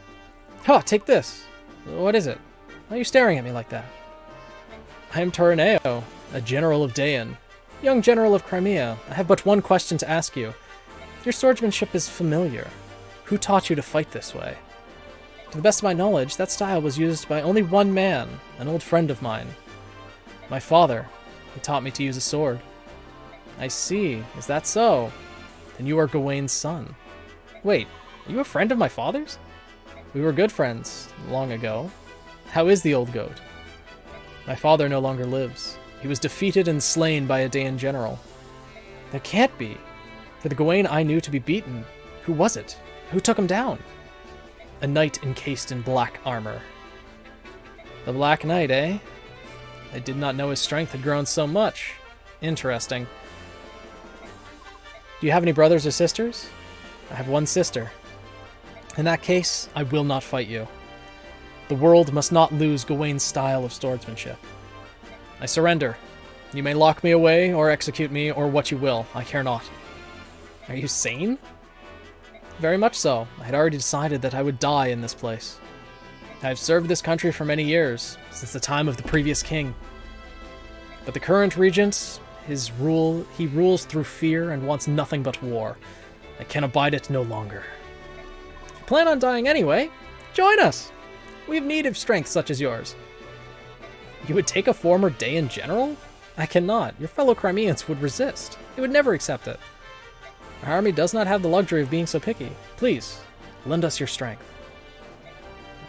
Huh, take this. What is it? Why are you staring at me like that? I am Torineo, a general of Dayan. Young general of Crimea, I have but one question to ask you. Your swordsmanship is familiar. Who taught you to fight this way? To the best of my knowledge, that style was used by only one man, an old friend of mine. My father. He taught me to use a sword. I see. Is that so? Then you are Gawain's son. Wait, are you a friend of my father's? We were good friends, long ago. How is the old goat? My father no longer lives. He was defeated and slain by a Dayan general. There can't be. For the Gawain I knew to be beaten, who was it? Who took him down? A knight encased in black armor. The Black Knight, eh? I did not know his strength had grown so much. Interesting. Do you have any brothers or sisters? I have one sister. In that case, I will not fight you. The world must not lose Gawain's style of swordsmanship. I surrender. You may lock me away, or execute me, or what you will. I care not. Are you sane? Very much so. I had already decided that I would die in this place. I have served this country for many years, since the time of the previous king. But the current regent, he rules through fear and wants nothing but war. I can abide it no longer. If you plan on dying anyway, join us! We have need of strength such as yours. You would take a former Dayan general? I cannot. Your fellow Crimeans would resist. They would never accept it. Our army does not have the luxury of being so picky. Please, lend us your strength.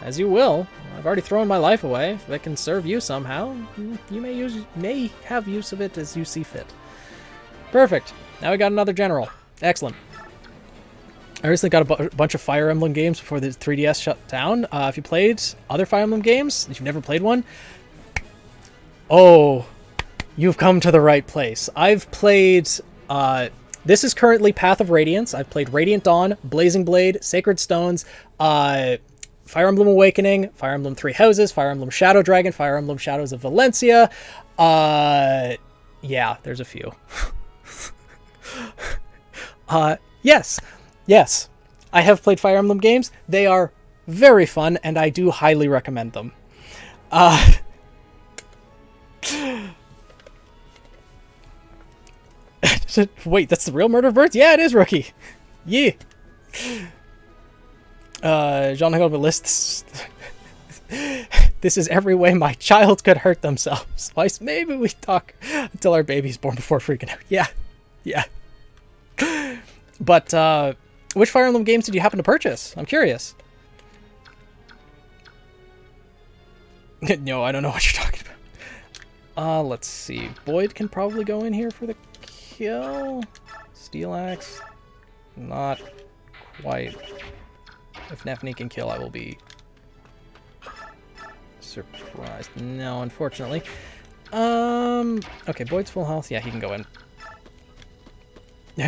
As you will. I've already thrown my life away. If it can serve you somehow, you may have use of it as you see fit. Perfect. Now we got another general. Excellent. I recently got a bunch of Fire Emblem games before the 3DS shut down. If you played other Fire Emblem games, if you've never played one, oh, you've come to the right place. I've played... this is currently Path of Radiance. I've played Radiant Dawn, Blazing Blade, Sacred Stones, Fire Emblem Awakening, Fire Emblem Three Houses, Fire Emblem Shadow Dragon, Fire Emblem Shadows of Valencia. Yeah, there's a few. Yes. I have played Fire Emblem games. They are very fun, and I do highly recommend them. Wait, that's the real Murder of Birds? Yeah, it is, Rookie. Yeah. Jean Hagel lists. This is every way my child could hurt themselves. Maybe we talk until our baby's born before freaking out. Yeah. But, which Fire Emblem games did you happen to purchase? I'm curious. No, I don't know what you're talking about. Let's see. Boyd can probably go in here for the kill. Steel Axe. Not quite. If Nephany can kill, I will be surprised. No, unfortunately. Okay, Boyd's full health. Yeah, he can go in.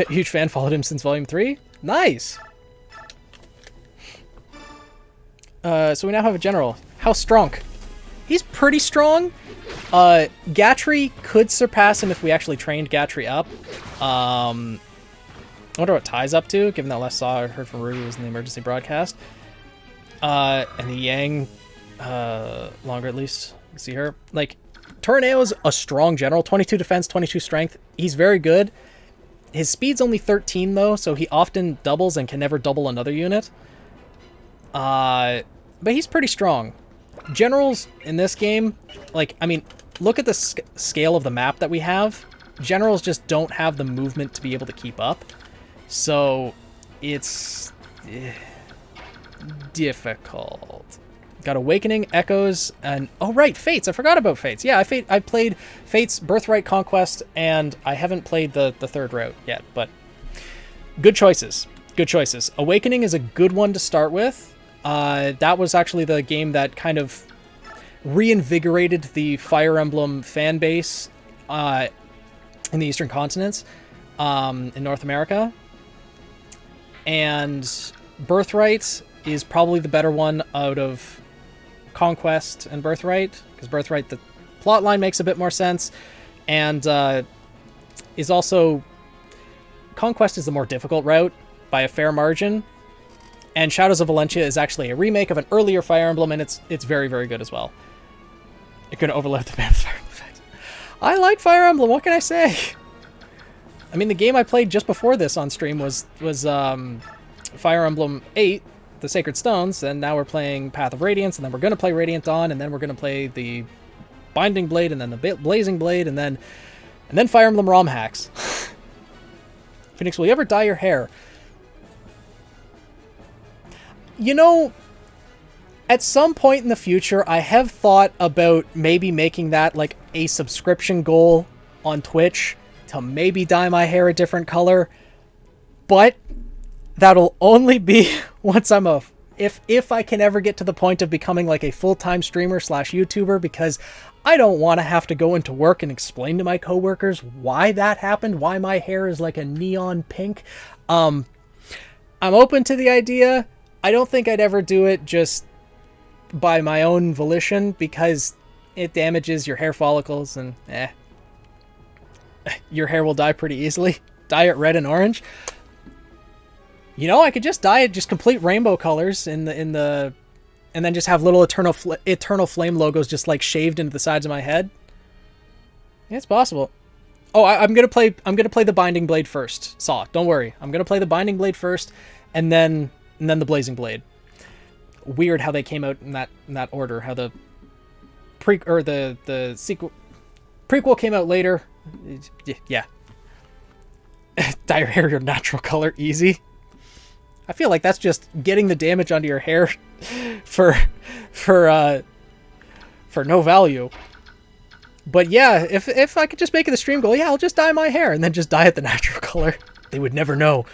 Huge fan, followed him since Volume 3. Nice! So we now have a general. How strong? He's pretty strong. Gatry could surpass him if we actually trained Gatry up. I wonder what Ty's up to, given that last saw I heard from RWBY was in the emergency broadcast. And the Yang, longer at least. You see her. Like, Tornado's a strong general. 22 defense, 22 strength. He's very good. His speed's only 13, though, so he often doubles and can never double another unit. But he's pretty strong. Generals in this game, like, I mean, look at the scale of the map that we have. Generals just don't have the movement to be able to keep up. So, it's difficult. Got Awakening, Echoes, and... Oh, right, Fates. I forgot about Fates. Yeah, I played Fates, Birthright, Conquest, and I haven't played the third route yet, but good choices. Good choices. Awakening is a good one to start with. That was actually the game that kind of reinvigorated the Fire Emblem fan base in the Eastern continents, in North America. And Birthright is probably the better one out of Conquest and Birthright, because Birthright, the plot line makes a bit more sense, and is also... Conquest is the more difficult route by a fair margin, and Shadows of Valencia is actually a remake of an earlier Fire Emblem, and it's very, very good as well. You're going to overload the man with Fire Emblem effects. I like Fire Emblem, what can I say? I mean, the game I played just before this on stream was Fire Emblem 8, The Sacred Stones, and now we're playing Path of Radiance, and then we're going to play Radiant Dawn, and then we're going to play the Binding Blade, and then the Blazing Blade, and then Fire Emblem ROM hacks. Phoenix, will you ever dye your hair? You know, at some point in the future, I have thought about maybe making that like a subscription goal on Twitch to maybe dye my hair a different color, but that'll only be once I'm if I can ever get to the point of becoming like a full-time streamer / YouTuber, because I don't want to have to go into work and explain to my coworkers why that happened, why my hair is like a neon pink. I'm open to the idea. I don't think I'd ever do it just by my own volition, because it damages your hair follicles, and your hair will dye pretty easily. Dye it red and orange. You know, I could just dye it just complete rainbow colors in the and then just have little eternal flame logos just like shaved into the sides of my head. Yeah, it's possible. Oh, I'm gonna play the Binding Blade first. Saw, don't worry. I'm gonna play the Binding Blade first, and then the Blazing Blade. Weird how they came out in that order. How the prequel came out later. Yeah. Dye your hair your natural color, easy. I feel like that's just getting the damage onto your hair for no value. But yeah, if I could just make it a stream goal, yeah, I'll just dye my hair and then just dye it the natural color. They would never know.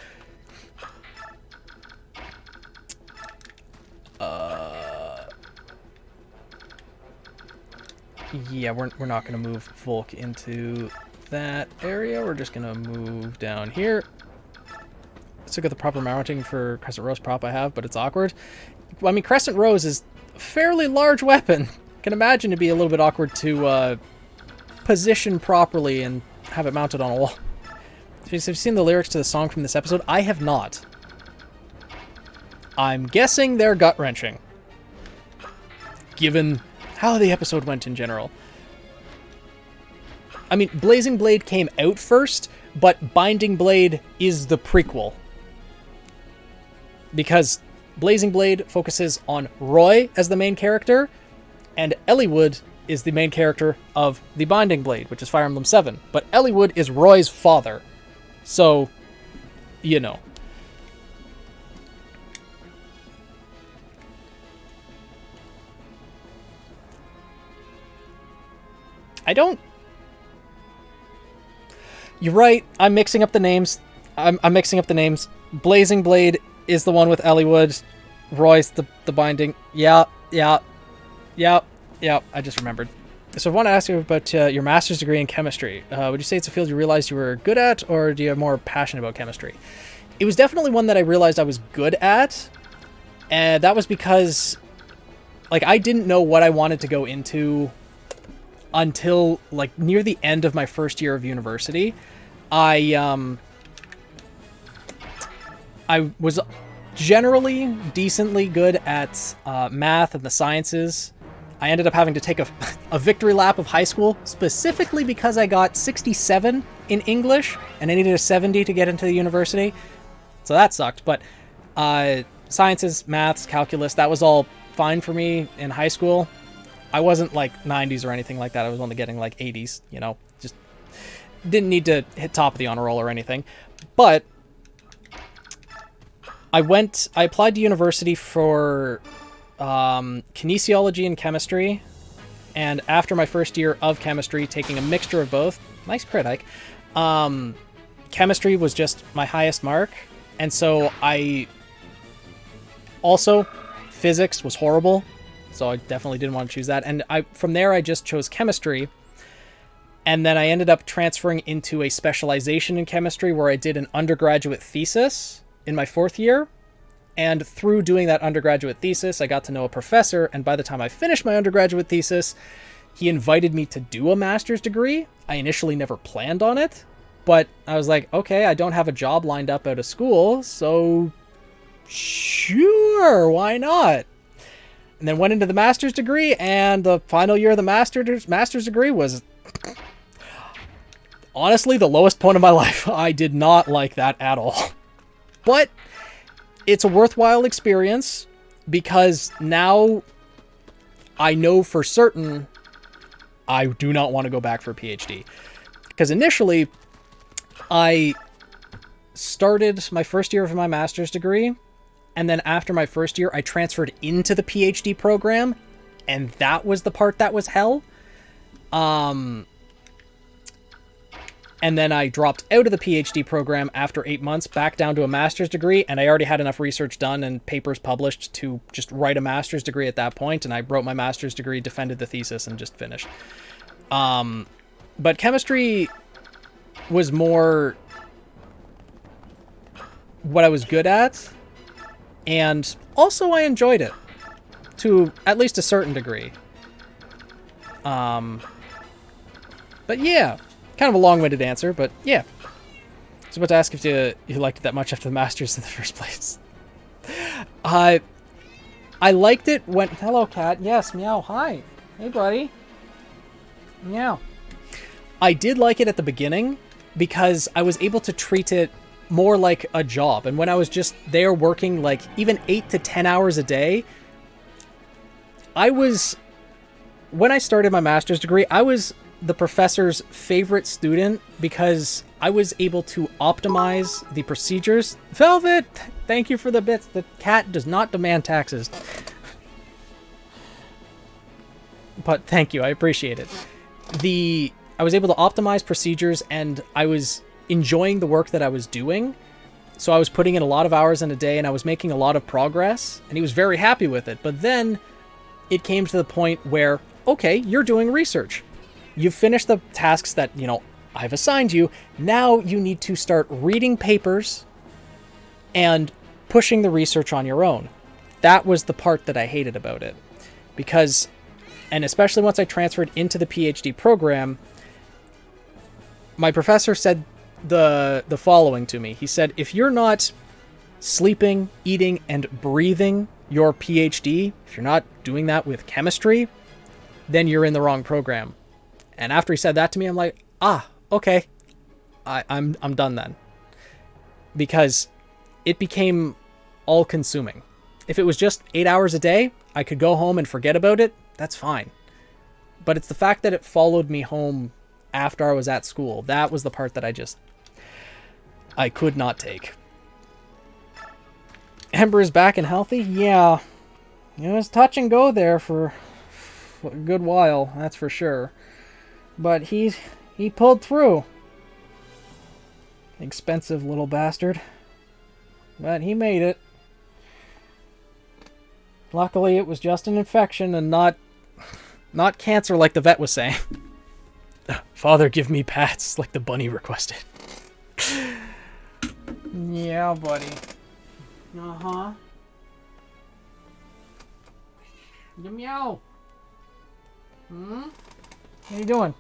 Yeah, we're not going to move Volk into that area. We're just going to move down here. Let's look at the proper mounting for Crescent Rose prop I have, but it's awkward. Well, I mean, Crescent Rose is a fairly large weapon. Can imagine it'd be a little bit awkward to position properly and have it mounted on a wall. So have you seen the lyrics to the song from this episode? I have not. I'm guessing they're gut-wrenching, given how the episode went in general. I mean, Blazing Blade came out first, but Binding Blade is the prequel. Because Blazing Blade focuses on Roy as the main character, and Eliwood is the main character of the Binding Blade, which is Fire Emblem 7. But Eliwood is Roy's father. So, you know. You're right, I'm mixing up the names. I'm mixing up the names. Blazing Blade is the one with Eliwood. Roy's the Binding. Yeah, I just remembered. So I want to ask you about your master's degree in chemistry. Would you say it's a field you realized you were good at, or do you have more passion about chemistry? It was definitely one that I realized I was good at, and that was because, like, I didn't know what I wanted to go into until, like, near the end of my first year of university. I was generally decently good at math and the sciences. I ended up having to take a victory lap of high school, specifically because I got 67 in English, and I needed a 70 to get into the university. So that sucked, but sciences, maths, calculus, that was all fine for me in high school. I wasn't like 90s or anything like that. I was only getting like 80s, you know, just didn't need to hit top of the honor roll or anything. But I applied to university for kinesiology and chemistry, and after my first year of chemistry, taking a mixture of both, nice crit hike, chemistry was just my highest mark, and so physics was horrible, so I definitely didn't want to choose that, and from there I just chose chemistry, and then I ended up transferring into a specialization in chemistry where I did an undergraduate thesis in my fourth year. And through doing that undergraduate thesis, I got to know a professor, and by the time I finished my undergraduate thesis, he invited me to do a master's degree. I initially never planned on it, but I was like, okay, I don't have a job lined up out of school, so sure, why not? And then went into the master's degree, and the final year of the master's degree was honestly the lowest point of my life. I did not like that at all. But it's a worthwhile experience because now I know for certain I do not want to go back for a PhD. Because initially, I started my first year of my master's degree, and then after my first year, I transferred into the PhD program, and that was the part that was hell. And then I dropped out of the PhD program after 8 months, back down to a master's degree, and I already had enough research done and papers published to just write a master's degree at that point, and I wrote my master's degree, defended the thesis, and just finished. But chemistry was more what I was good at, and also I enjoyed it, to at least a certain degree. But yeah. Kind of a long-winded answer, but yeah. I was about to ask if you liked it that much after the Masters in the first place. I liked it when... Hello, cat. Yes, meow. Hi. Hey, buddy. Meow. I did like it at the beginning because I was able to treat it more like a job. And when I was just there working like even 8 to 10 hours a day, when I started my master's degree, I was the professor's favorite student because I was able to optimize the procedures. Velvet, thank you for the bits. The cat does not demand taxes. But thank you, I appreciate it. I was able to optimize procedures, and I was enjoying the work that I was doing. So I was putting in a lot of hours in a day, and I was making a lot of progress, and he was very happy with it. But then it came to the point where, okay, you're doing research. You've finished the tasks that, I've assigned you. Now you need to start reading papers and pushing the research on your own. That was the part that I hated about it. Because, and especially once I transferred into the PhD program, my professor said the following to me. He said, if you're not sleeping, eating, and breathing your PhD, if you're not doing that with chemistry, then you're in the wrong program. And after he said that to me, I'm like, okay, I'm done then. Because it became all-consuming. If it was just 8 hours a day, I could go home and forget about it, that's fine. But it's the fact that it followed me home after I was at school. That was the part that I could not take. Ember is back and healthy? Yeah. It was touch and go there for a good while, that's for sure. But he pulled through. Expensive little bastard. But he made it. Luckily, it was just an infection and not cancer like the vet was saying. Father, give me pats like the bunny requested. Yeah, buddy. Uh-huh. Meow. What are you doing?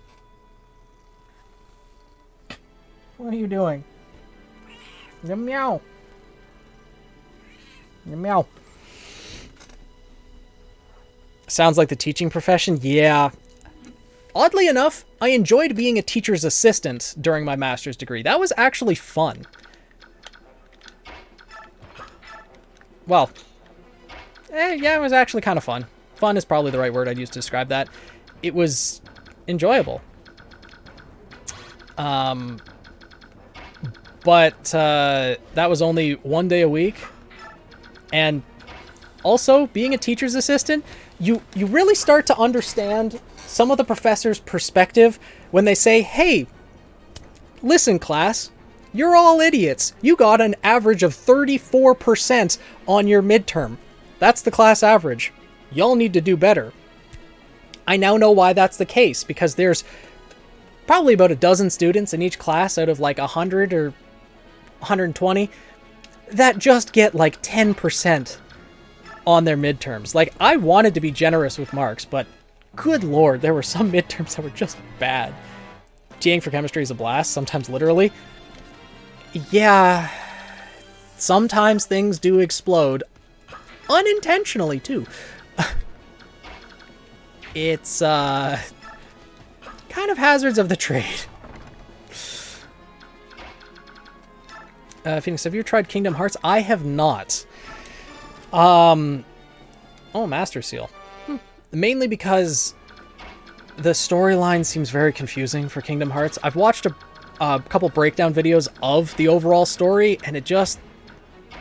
What are you doing? Meow. Meow. Sounds like the teaching profession? Yeah. Oddly enough, I enjoyed being a teacher's assistant during my master's degree. That was actually fun. Well, yeah, it was actually kind of fun. Fun is probably the right word I'd use to describe that. It was enjoyable. But that was only 1 day a week. And also, being a teacher's assistant, you really start to understand some of the professor's perspective when they say, hey, listen, class, you're all idiots. You got an average of 34% on your midterm. That's the class average. Y'all need to do better. I now know why that's the case, because there's probably about a dozen students in each class out of like 100 or 120 that just get like 10% on their midterms. Like, I wanted to be generous with marks, but good lord, there were some midterms that were just bad. TAing for chemistry is a blast, sometimes literally. Yeah, sometimes things do explode. Unintentionally, too. It's, kind of hazards of the trade. Phoenix, have you tried Kingdom Hearts? I have not. Oh, Master Seal. Mainly because the storyline seems very confusing for Kingdom Hearts. I've watched a couple breakdown videos of the overall story, and it just...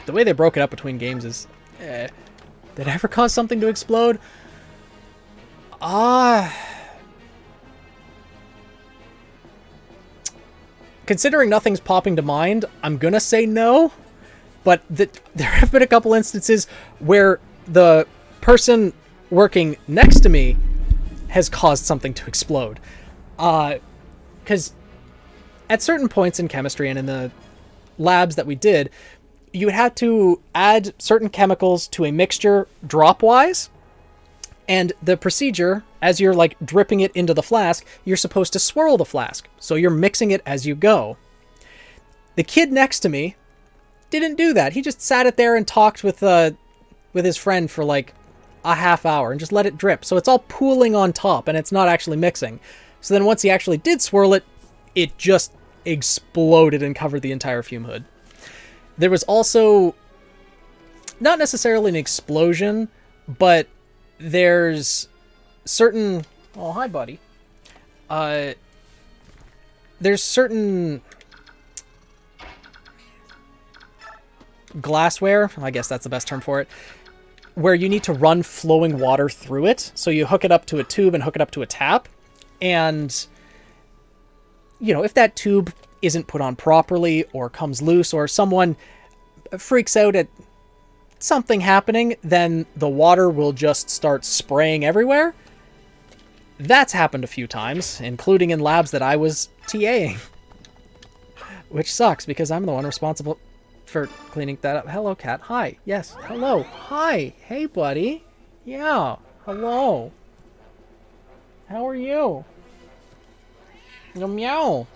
the way they broke it up between games is... did it ever cause something to explode? Considering nothing's popping to mind, I'm gonna say no. But there have been a couple instances where the person working next to me has caused something to explode. Because at certain points in chemistry and in the labs that we did, you would have to add certain chemicals to a mixture drop-wise. And the procedure, as you're like dripping it into the flask, you're supposed to swirl the flask. So you're mixing it as you go. The kid next to me didn't do that. He just sat it there and talked with his friend for like a half hour and just let it drip. So it's all pooling on top and it's not actually mixing. So then once he actually did swirl it, it just exploded and covered the entire fume hood. There was also not necessarily an explosion, but there's certain... oh, hi, buddy. There's certain glassware, I guess that's the best term for it, where you need to run flowing water through it. So you hook it up to a tube and hook it up to a tap. And, you know, if that tube isn't put on properly or comes loose or someone freaks out at something happening, then the water will just start spraying everywhere. That's happened a few times, including in labs that I was TAing. Which sucks, because I'm the one responsible for cleaning that up. Hello, cat. Hi. Yes. Hello. Hi. Hey, buddy. Yeah. Hello. How are you? Meow.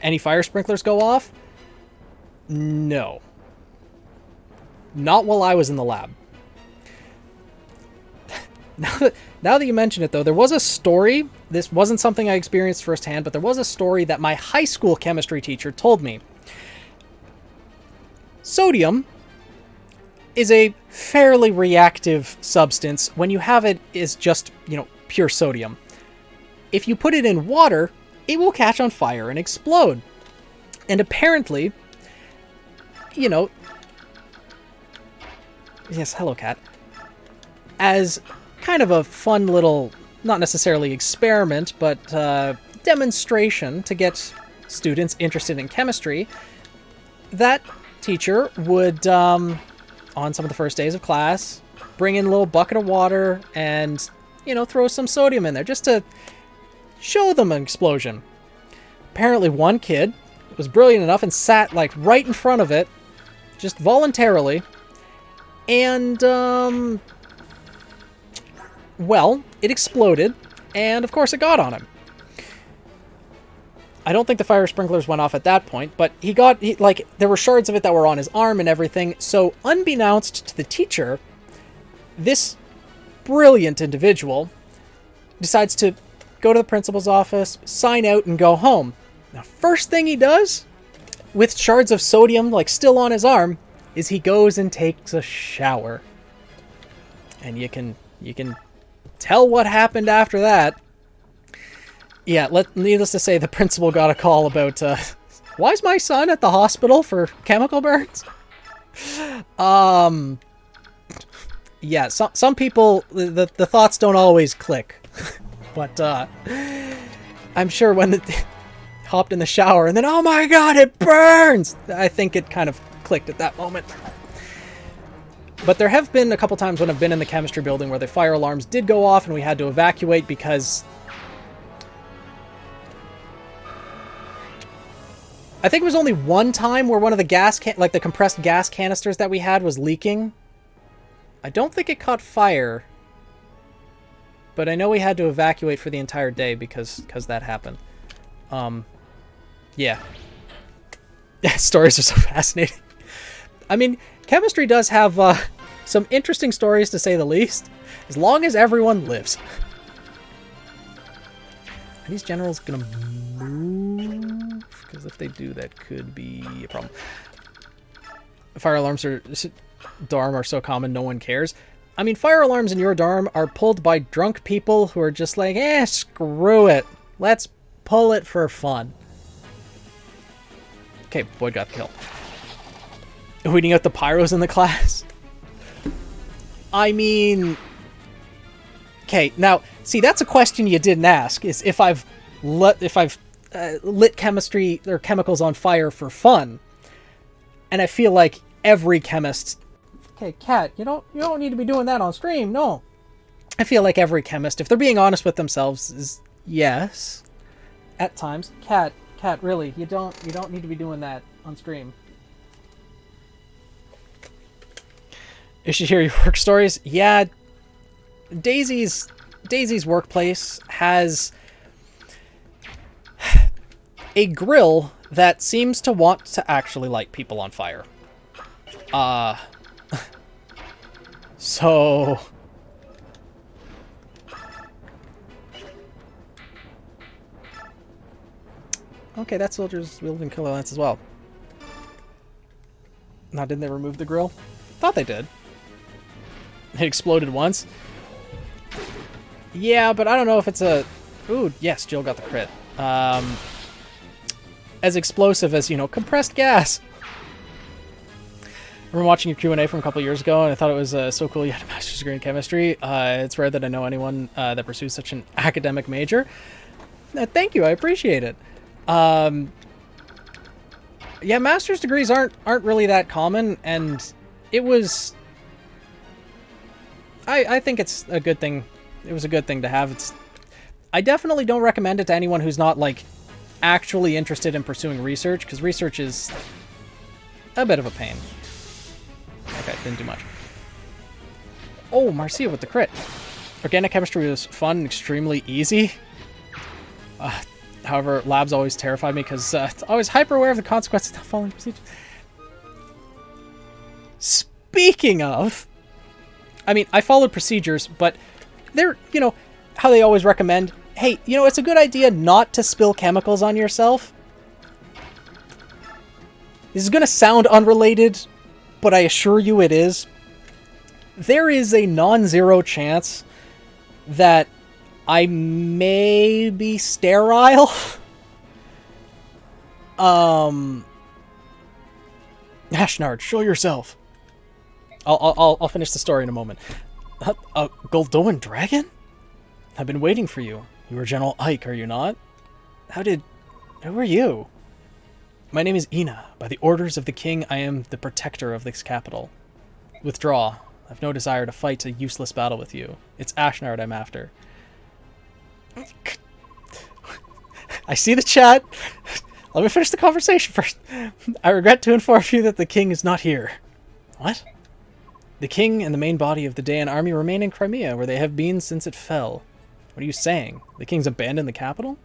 Any fire sprinklers go off? No. Not while I was in the lab. Now that you mention it, though, there was a story. This wasn't something I experienced firsthand, but there was a story that my high school chemistry teacher told me. Sodium is a fairly reactive substance when you have it as just, pure sodium. If you put it in water, it will catch on fire and explode. And apparently, yes, hello, cat. As kind of a fun little, not necessarily experiment, but demonstration to get students interested in chemistry, that teacher would, on some of the first days of class, bring in a little bucket of water and, throw some sodium in there just to show them an explosion. Apparently one kid was brilliant enough and sat right in front of it, just voluntarily, and well, it exploded, and of course it got on him. I don't think the fire sprinklers went off at that point, but there were shards of it that were on his arm and everything, so unbeknownst to the teacher, this brilliant individual decides to go to the principal's office, sign out, and go home. Now, first thing he does, with shards of sodium still on his arm, is he goes and takes a shower. And you can tell what happened after that. Yeah, needless to say, the principal got a call about, why is my son at the hospital for chemical burns? Yeah, some people, the thoughts don't always click. But, I'm sure when they hopped in the shower and then, oh my god, it burns! I think it kind of clicked at that moment. But there have been a couple times when I've been in the chemistry building where the fire alarms did go off and we had to evacuate because I think it was only one time where one of the the compressed gas canisters that we had was leaking. I don't think it caught fire, but I know we had to evacuate for the entire day because that happened. Yeah. Stories are so fascinating. I mean, chemistry does have some interesting stories, to say the least, as long as everyone lives. Are these generals gonna move? Because if they do, that could be a problem. Fire alarms dorm are so common, no one cares. I mean, fire alarms in your dorm are pulled by drunk people who are just like, screw it. Let's pull it for fun. Okay, boy got killed. Weeding out the pyros in the class. I mean, okay, now see, that's a question you didn't ask. Is if I've lit chemistry or chemicals on fire for fun, and I feel like every chemist. Okay, Kat, you don't need to be doing that on stream. No, I feel like every chemist, if they're being honest with themselves, is yes, at times. Kat, really, you don't need to be doing that on stream. You should hear your work stories. Yeah, Daisy's workplace has a grill that seems to want to actually light people on fire. So okay, that soldier's wielding killer lance as well. Now, didn't they remove the grill? Thought they did. It exploded once. Yeah, but I don't know if it's a... Ooh, yes, Jill got the crit. As explosive as, compressed gas. I remember watching your Q&A from a couple years ago, and I thought it was so cool you had a master's degree in chemistry. It's rare that I know anyone that pursues such an academic major. Thank you, I appreciate it. Yeah, master's degrees aren't really that common, and it was... I think it's a good thing. It was a good thing to have. I definitely don't recommend it to anyone who's not, actually interested in pursuing research, because research is a bit of a pain. Okay, didn't do much. Oh, Marcia with the crit. Organic chemistry was fun and extremely easy. However, labs always terrified me because it's always hyper aware of the consequences of not following procedures. Speaking of, I mean, I followed procedures, but they're, you know, how they always recommend, hey, you know, it's a good idea not to spill chemicals on yourself. This is going to sound unrelated, but I assure you it is. There is a non-zero chance that I may be sterile. Ashnard, show yourself. I'll finish the story in a moment. A Goldoan dragon? I've been waiting for you. You are General Ike, are you not? Who are you? My name is Ina. By the orders of the king, I am the protector of this capital. Withdraw. I've no desire to fight a useless battle with you. It's Ashnard I'm after. I see the chat. Let me finish the conversation first. I regret to inform you that the king is not here. What? The king and the main body of the Daean army remain in Crimea, where they have been since it fell. What are you saying? The king's abandoned the capital?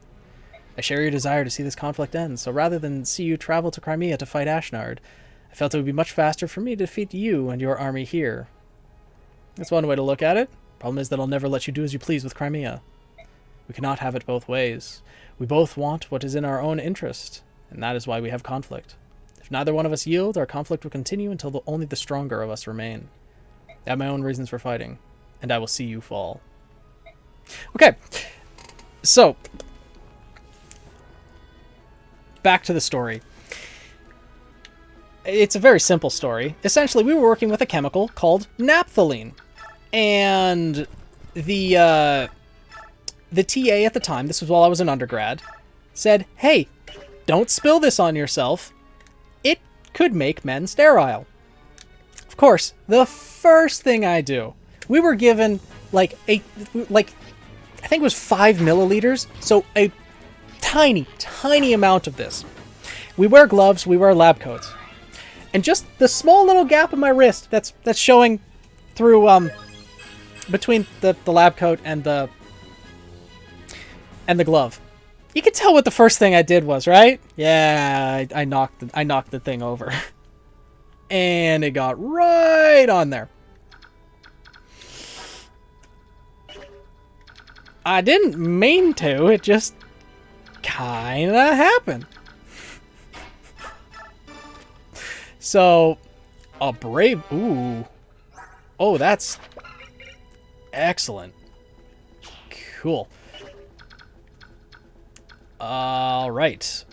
I share your desire to see this conflict end, so rather than see you travel to Crimea to fight Ashnard, I felt it would be much faster for me to defeat you and your army here. That's one way to look at it. Problem is that I'll never let you do as you please with Crimea. We cannot have it both ways. We both want what is in our own interest, and that is why we have conflict. If neither one of us yields, our conflict will continue until only the stronger of us remain. I have my own reasons for fighting, and I will see you fall. Okay, so back to the story. It's a very simple story. Essentially, we were working with a chemical called naphthalene, and the TA at the time, this was while I was an undergrad, said, hey, don't spill this on yourself. It could make men sterile. Of course, the first thing I do, we were given I think it was 5 milliliters, so a tiny, tiny amount of this. We wear gloves, we wear lab coats. And just the small little gap in my wrist that's showing through between the lab coat and the glove. You can tell what the first thing I did was, right? Yeah, I knocked the thing over. And it got right on there. I didn't mean to, it just kinda happened. So, a brave... Ooh. Oh, that's excellent. Cool. Alright.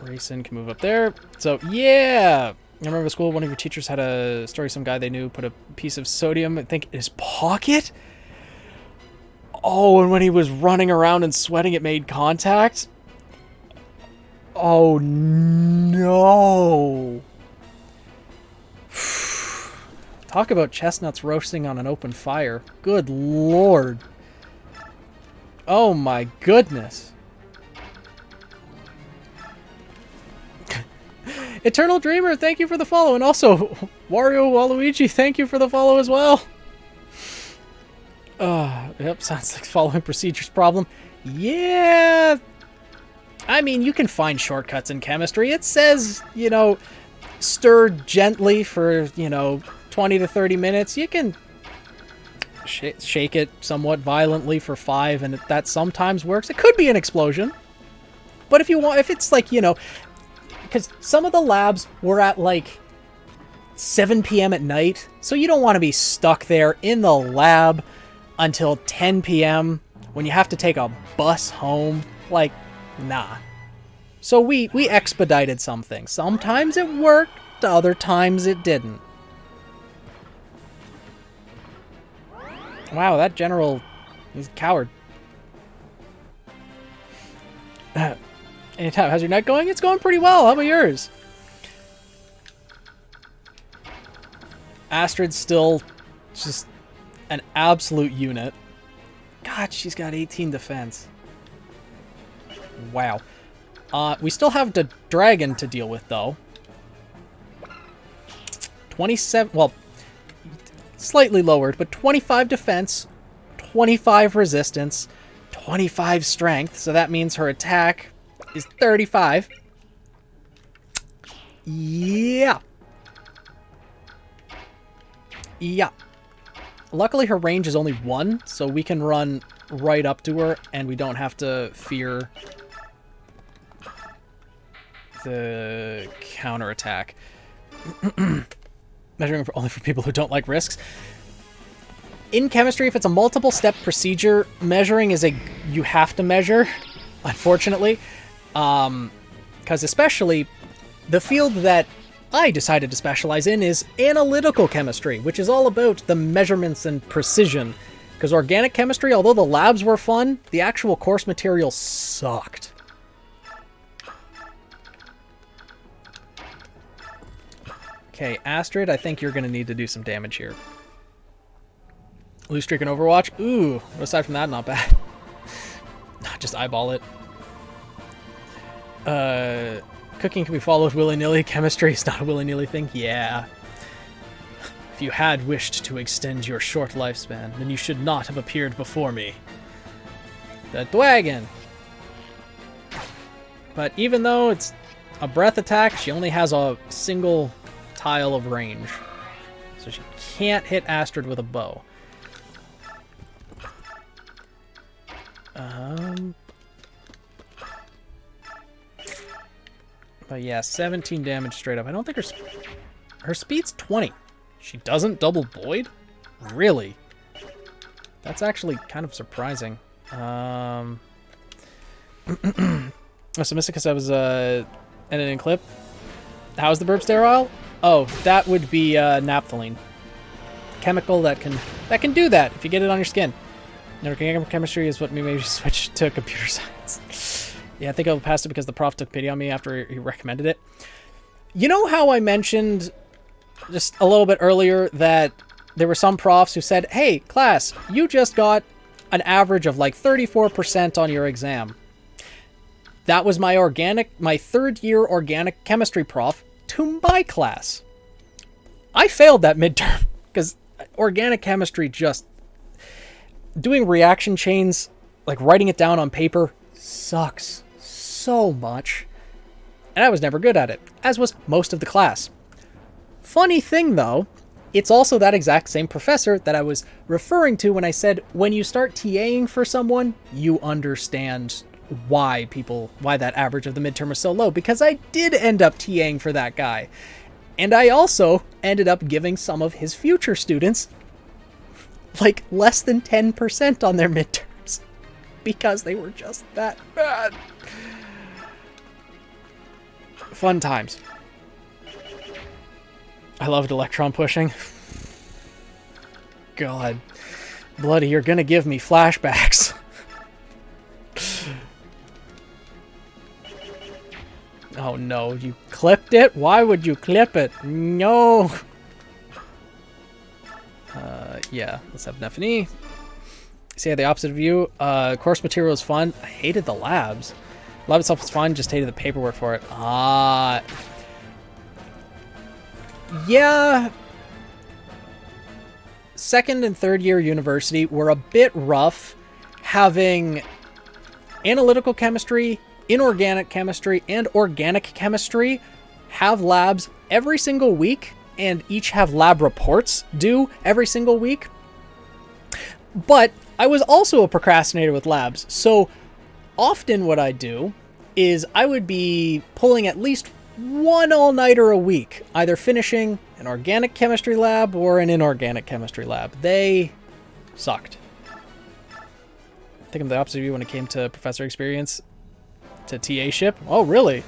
Rayson can move up there. So, yeah! I remember at school, one of your teachers had a story, some guy they knew put a piece of sodium, I think, in his pocket? Oh, and when he was running around and sweating, it made contact? Oh, no! Talk about chestnuts roasting on an open fire. Good lord. Oh my goodness. Eternal Dreamer, thank you for the follow. And also, Wario Waluigi, thank you for the follow as well. Yep, sounds like following procedures problem. Yeah. I mean, you can find shortcuts in chemistry. It says, you know, stir gently for, you know, 20 to 30 minutes. You can shake it somewhat violently for 5, and that sometimes works. It could be an explosion. But if you want, if it's like, you know, because some of the labs were at like 7 p.m. at night, so you don't want to be stuck there in the lab until 10 p.m. when you have to take a bus home. Like, nah. So we expedited some things. Sometimes it worked, other times it didn't. Wow, that general, he's a coward. Anytime, how's your night going? It's going pretty well. How about yours? Astrid's still just an absolute unit. God, she's got 18 defense. Wow. We still have the dragon to deal with, though. 27... Well, slightly lowered, but 25 defense, 25 resistance, 25 strength. So that means her attack is 35. Yeah. Yeah. Luckily, her range is only 1, so we can run right up to her, and we don't have to fear the counterattack. Measuring only for people who don't like risks. In chemistry, if it's a multiple-step procedure, measuring is you have to measure, unfortunately. Because especially, the field that I decided to specialize in is analytical chemistry, which is all about the measurements and precision. Because organic chemistry, although the labs were fun, the actual course material sucked. Okay, Astrid, I think you're going to need to do some damage here. Blue streak in Overwatch? Ooh, but aside from that, not bad. Just eyeball it. Cooking can be followed willy-nilly. Chemistry is not a willy-nilly thing. Yeah. If you had wished to extend your short lifespan, then you should not have appeared before me. The dragon. But even though it's a breath attack, she only has a single tile of range. So she can't hit Astrid with a bow. But yeah, 17 damage straight up. I don't think her speed's 20. She doesn't double Boyd? Really? That's actually kind of surprising. So Mysticus, I was editing clip. How's the burp sterile? Oh, that would be naphthalene. Chemical that can do that if you get it on your skin. Organic chemistry is what made me switch to computer science. Yeah, I think I passed it because the prof took pity on me after he recommended it. You know how I mentioned just a little bit earlier that there were some profs who said, hey, class, you just got an average of like 34% on your exam. That was my third year organic chemistry prof to my class. I failed that midterm because organic chemistry just... Doing reaction chains, like writing it down on paper, sucks so much. And I was never good at it, as was most of the class. Funny thing though, it's also that exact same professor that I was referring to when I said, when you start TAing for someone, you understand why that average of the midterm was so low, because I did end up TAing for that guy. And I also ended up giving some of his future students like less than 10% on their midterms because they were just that bad. Fun times. I loved electron pushing. God. Bloody, you're gonna give me flashbacks. Oh no, you clipped it? Why would you clip it? No! Yeah, let's have an FNE. See, the opposite of you. Course material is fun. I hated the labs. Lab itself was fun, just hated the paperwork for it. Yeah. Second and third year university were a bit rough, having analytical chemistry, inorganic chemistry, and organic chemistry have labs every single week, and each have lab reports due every single week. But I was also a procrastinator with labs, so often what I do is I would be pulling at least one all-nighter a week, either finishing an organic chemistry lab or an inorganic chemistry lab. They sucked. I think I'm the opposite of you when it came to professor experience to TA ship. Oh, really?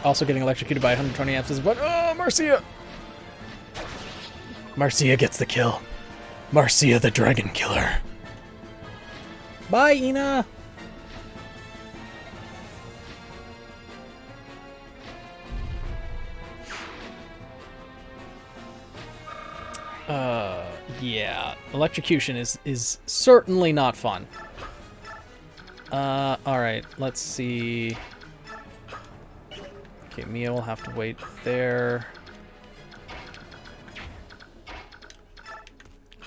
Also getting electrocuted by 120 amps is what? Oh, Marcia! Marcia gets the kill. Marcia the Dragon Killer. Bye, Ina! Yeah, electrocution is certainly not fun. Alright, let's see. Okay, Mia will have to wait there.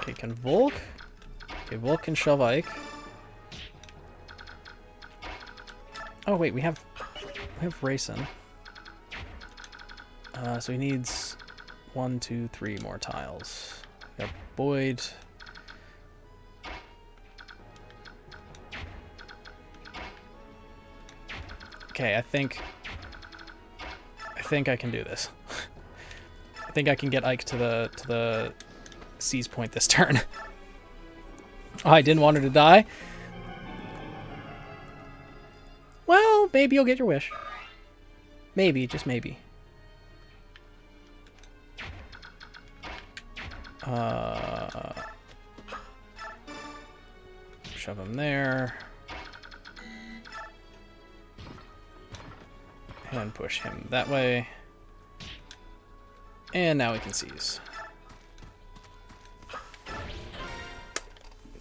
Okay, can Volk? Okay, Volk can shove Ike. Oh wait, we have Rayson. So he needs 1, 2, 3 more tiles. We got Boyd. Okay, I think I can do this. I think I can get Ike to the seize point this turn. Oh, I didn't want her to die. Well, maybe you'll get your wish. Maybe, just maybe. Shove him there. And push him that way. And now we can seize.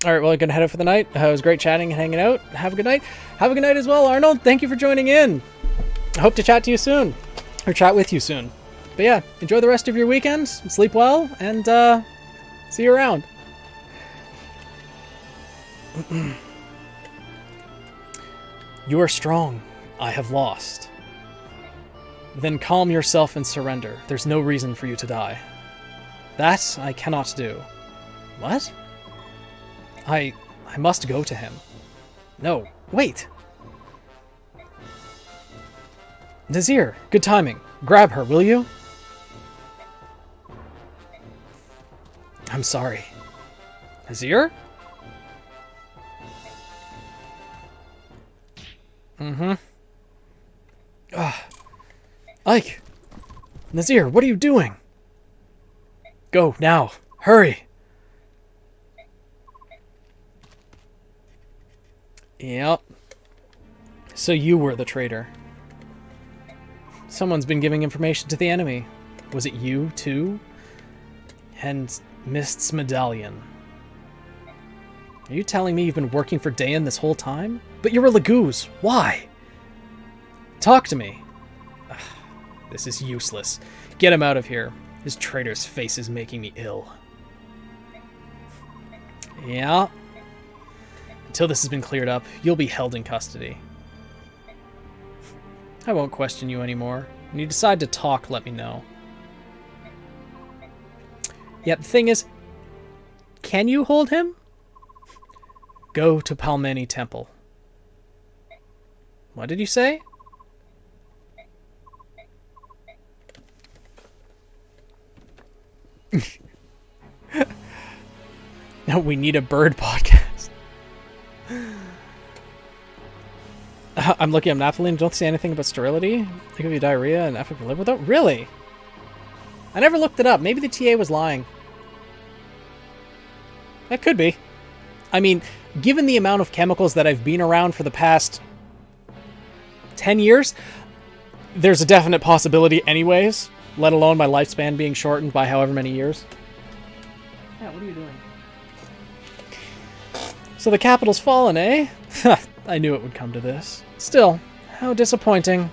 Alright, well, I'm going to head out for the night. It was great chatting and hanging out. Have a good night. Have a good night as well, Arnold. Thank you for joining in. I hope to chat to you soon. Or chat with you soon. But yeah, enjoy the rest of your weekend. Sleep well. And see you around. You are strong. I have lost. Then calm yourself and surrender. There's no reason for you to die. That I cannot do. What? I must go to him. No, wait! Nazir, good timing. Grab her, will you? I'm sorry. Nazir? Mm-hmm. Ah. Ike! Nazir, what are you doing? Go, now. Hurry! Yep. So you were the traitor. Someone's been giving information to the enemy. Was it you, too? And Mist's medallion. Are you telling me you've been working for Dayan this whole time? But you're a Laguz. Why? Talk to me. Ugh, this is useless. Get him out of here. His traitor's face is making me ill. Yeah. Until this has been cleared up, you'll be held in custody. I won't question you anymore. When you decide to talk, let me know. Yeah, the thing is, can you hold him? Go to Palmeni Temple. What did you say? No, we need a bird podcast. I'm looking at naphthalene. Don't see anything about sterility. They give you diarrhea and African liver though. Really? I never looked it up. Maybe the TA was lying. That could be. I mean, given the amount of chemicals that I've been around for the past 10 years, there's a definite possibility anyways, let alone my lifespan being shortened by however many years. Yeah, what are you doing? So the capital's fallen, eh? I knew it would come to this. Still, how disappointing.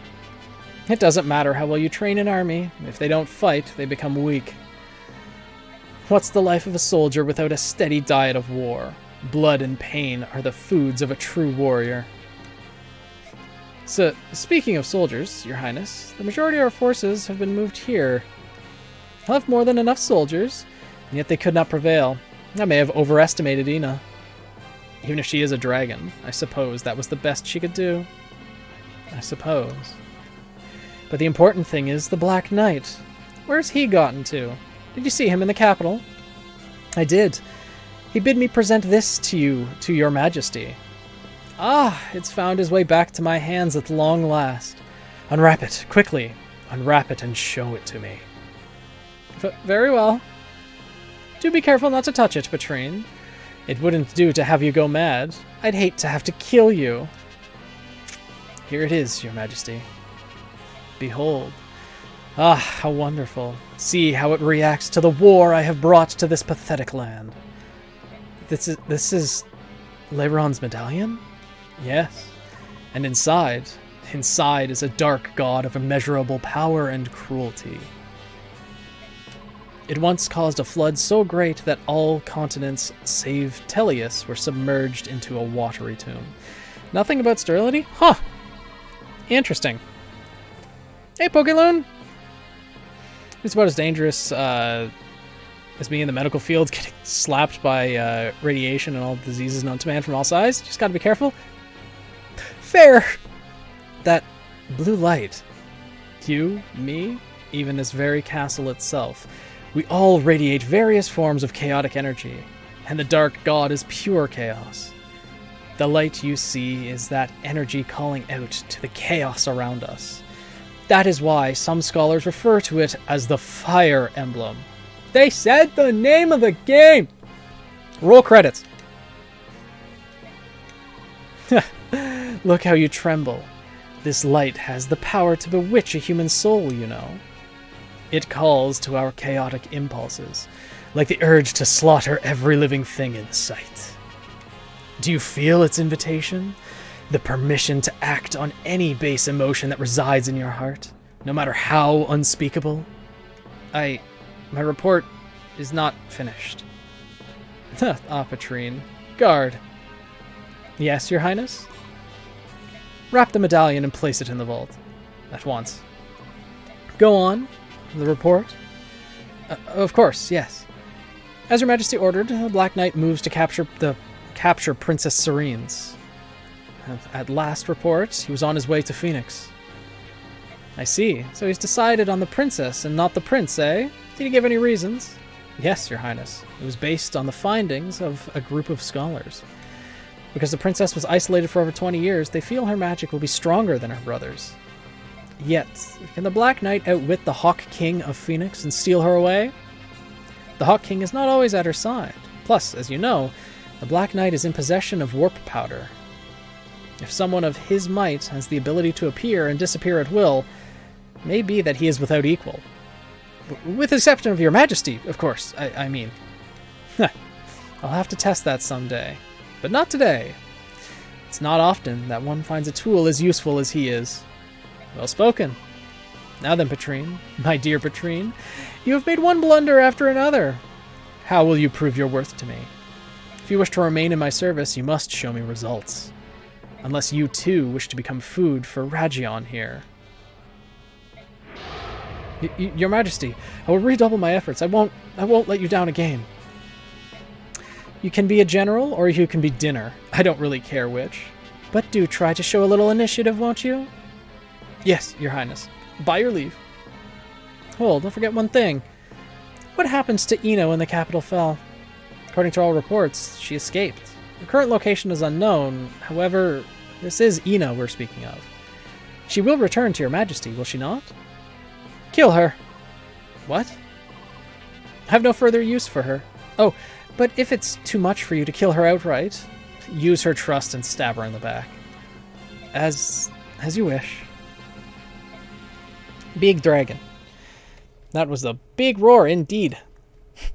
It doesn't matter how well you train an army. If they don't fight, they become weak. What's the life of a soldier without a steady diet of war? Blood and pain are the foods of a true warrior. So, speaking of soldiers, Your Highness, the majority of our forces have been moved here. I'll have more than enough soldiers, and yet they could not prevail. I may have overestimated Ina. Even if she is a dragon, I suppose that was the best she could do. I suppose. But the important thing is the Black Knight. Where's he gotten to? Did you see him in the capital? I did. He bid me present this to you, to your majesty. Ah, it's found his way back to my hands at long last. Unwrap it, quickly. Unwrap it and show it to me. Very well. Do be careful not to touch it, Patrine. It wouldn't do to have you go mad. I'd hate to have to kill you. Here it is, your majesty. Behold. Ah, how wonderful. See how it reacts to the war I have brought to this pathetic land. This is Leiron's medallion? Yes. And inside is a dark god of immeasurable power and cruelty. It once caused a flood so great that all continents save Tellius were submerged into a watery tomb. Nothing about sterility? Huh. Interesting. Hey, Pokeloon! It's about as dangerous as me in the medical field getting slapped by radiation and all diseases known to man from all sides. Just gotta be careful. Fair! That blue light. You, me, even this very castle itself. We all radiate various forms of chaotic energy, and the Dark God is pure chaos. The light you see is that energy calling out to the chaos around us. That is why some scholars refer to it as the Fire Emblem. They said the name of the game! Roll credits. Look how you tremble. This light has the power to bewitch a human soul, you know. It calls to our chaotic impulses, like the urge to slaughter every living thing in sight. Do you feel its invitation? The permission to act on any base emotion that resides in your heart, no matter how unspeakable? My report is not finished. Patrine. Guard. Yes, Your Highness? Wrap the medallion and place it in the vault. At once. Go on. The report? Of course, yes. As Your Majesty ordered, the Black Knight moves to capture Princess Serene's. At last report, he was on his way to Phoenix. I see. So he's decided on the princess and not the prince, eh? Did he give any reasons? Yes, Your Highness. It was based on the findings of a group of scholars. Because the princess was isolated for over 20 years, they feel her magic will be stronger than her brother's. Yet, can the Black Knight outwit the Hawk King of Phoenix and steal her away? The Hawk King is not always at her side. Plus, as you know, the Black Knight is in possession of warp powder. If someone of his might has the ability to appear and disappear at will, it may be that he is without equal. With the exception of Your Majesty, of course, I mean. I'll have to test that someday. But not today. It's not often that one finds a tool as useful as he is. Well spoken. Now then, Patrine, my dear Patrine, you have made one blunder after another. How will you prove your worth to me? If you wish to remain in my service, you must show me results. Unless you too wish to become food for Radiance here. Your Majesty, I will redouble my efforts. I won't let you down again. You can be a general, or you can be dinner. I don't really care which. But do try to show a little initiative, won't you? Yes, Your Highness. By your leave. Hold, don't forget one thing. What happens to Ino when the capital fell? According to all reports, she escaped. Her current location is unknown. However, this is Ino we're speaking of. She will return to Your Majesty, will she not? Kill her. What? I have no further use for her. Oh, but if it's too much for you to kill her outright, use her trust and stab her in the back. As you wish. Big dragon. That was a big roar indeed.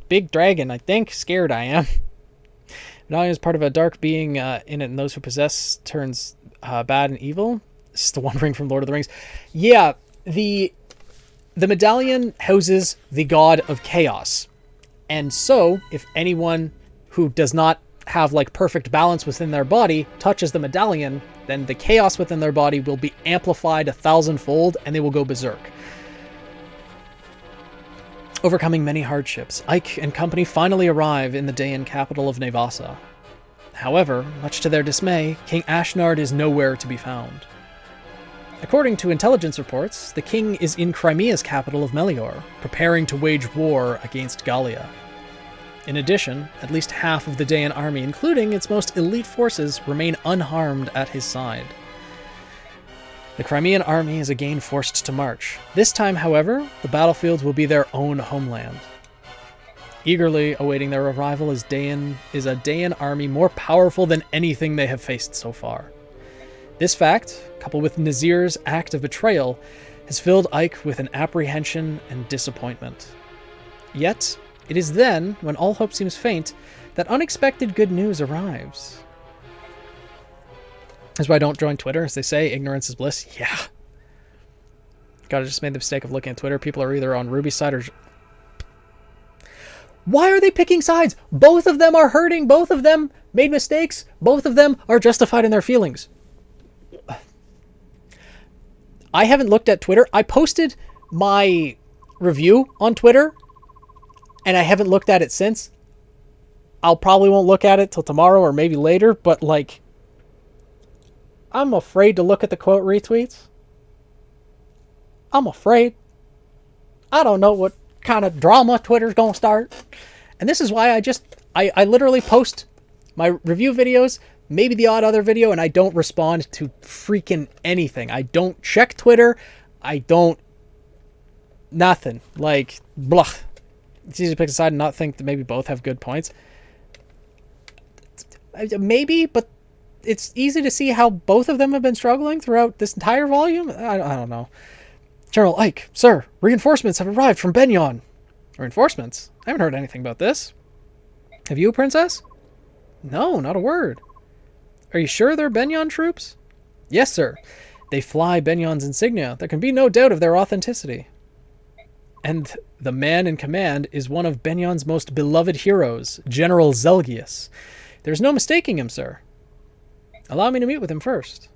Big dragon, I think. Scared I am. Medallion is part of a dark being in it, and those who possess turns bad and evil. This is the One Ring from Lord of the Rings. Yeah, the medallion houses the god of chaos. And so, if anyone who does not have like perfect balance within their body touches the medallion, then the chaos within their body will be amplified 1,000-fold and they will go berserk. Overcoming many hardships, Ike and company finally arrive in the Dayan capital of Nevasa. However, much to their dismay, King Ashnard is nowhere to be found. According to intelligence reports, the king is in Crimea's capital of Melior, preparing to wage war against Gallia. In addition, at least half of the Dayan army, including its most elite forces, remain unharmed at his side. The Crimean army is again forced to march. This time, however, the battlefields will be their own homeland. Eagerly awaiting their arrival is a Dayan army more powerful than anything they have faced so far. This fact, coupled with Nazir's act of betrayal, has filled Ike with an apprehension and disappointment. Yet, it is then, when all hope seems faint, that unexpected good news arrives. That's why I don't join Twitter. As they say, ignorance is bliss. Yeah. God, I just made the mistake of looking at Twitter. People are either on RWBY's side or... Why are they picking sides? Both of them are hurting. Both of them made mistakes. Both of them are justified in their feelings. I haven't looked at Twitter. I posted my review on Twitter, and I haven't looked at it since. I'll probably won't look at it till tomorrow or maybe later, but like, I'm afraid to look at the quote retweets. I'm afraid. I don't know what kind of drama Twitter's gonna start. And this is why I literally post my review videos, maybe the odd other video, and I don't respond to freaking anything. I don't check Twitter. I don't... Nothing. Like, blah. It's easy to pick a side and not think that maybe both have good points. Maybe, but it's easy to see how both of them have been struggling throughout this entire volume. I don't know. General Ike, sir, reinforcements have arrived from Benyon. Reinforcements? I haven't heard anything about this. Have you, Princess? No, not a word. Are you sure they're Benyon troops? Yes, sir. They fly Benyon's insignia. There can be no doubt of their authenticity. And the man in command is one of Benyon's most beloved heroes, General Zelgius. There's no mistaking him, sir. Allow me to meet with him first.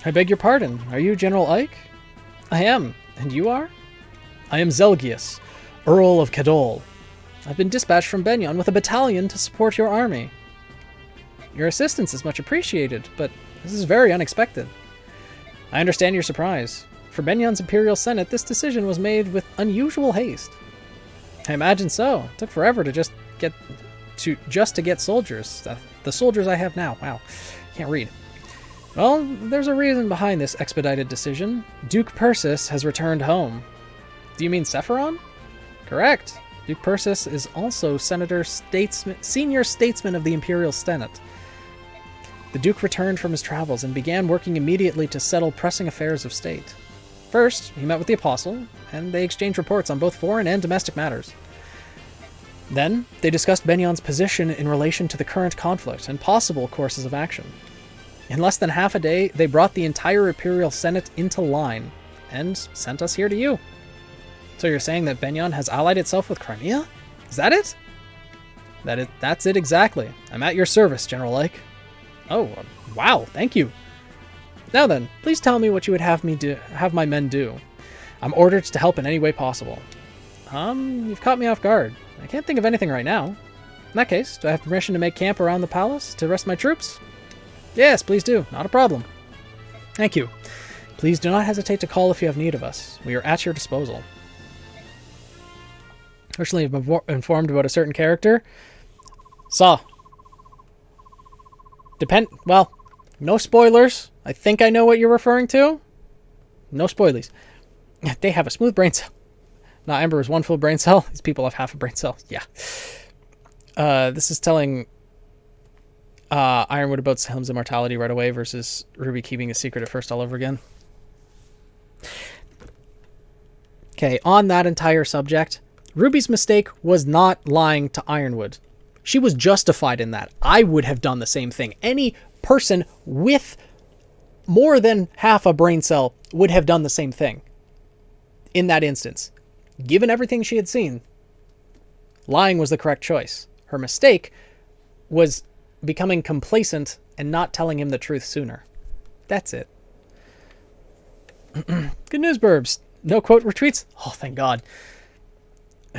I beg your pardon. Are you General Ike? I am. And you are? I am Zelgius, Earl of Cadol. I've been dispatched from Benyon with a battalion to support your army. Your assistance is much appreciated, but this is very unexpected. I understand your surprise. For Benyon's Imperial Senate, this decision was made with unusual haste. I imagine so. It took forever to just to get soldiers. The soldiers I have now. Wow. Can't read. Well, there's a reason behind this expedited decision. Duke Persis has returned home. Do you mean Sephiron? Correct. Duke Persis is also senior statesman of the Imperial Senate. The Duke returned from his travels and began working immediately to settle pressing affairs of state. First, he met with the Apostle, and they exchanged reports on both foreign and domestic matters. Then, they discussed Benyon's position in relation to the current conflict and possible courses of action. In less than half a day, they brought the entire Imperial Senate into line and sent us here to you. So you're saying that Benyon has allied itself with Crimea? Is that it? That's it exactly. I'm at your service, General Ike. Oh, wow, thank you. Now then, please tell me what you would have my men do. I'm ordered to help in any way possible. You've caught me off guard. I can't think of anything right now. In that case, do I have permission to make camp around the palace to rest my troops? Yes, please do. Not a problem. Thank you. Please do not hesitate to call if you have need of us. We are at your disposal. Fortunately, I've been informed about a certain character. Well, no spoilers. I think I know what you're referring to. No spoilies. They have a smooth brain cell. Now, Ember is one full brain cell. These people have half a brain cell. Yeah. This is telling Ironwood about Helm's immortality right away versus RWBY keeping a secret at first all over again. Okay, on that entire subject, RWBY's mistake was not lying to Ironwood. She was justified in that. I would have done the same thing. Any person with more than half a brain cell would have done the same thing. In that instance, given everything she had seen, lying was the correct choice. Her mistake was becoming complacent and not telling him the truth sooner. That's it. Good news, Burbs. No quote retreats? Oh, thank God.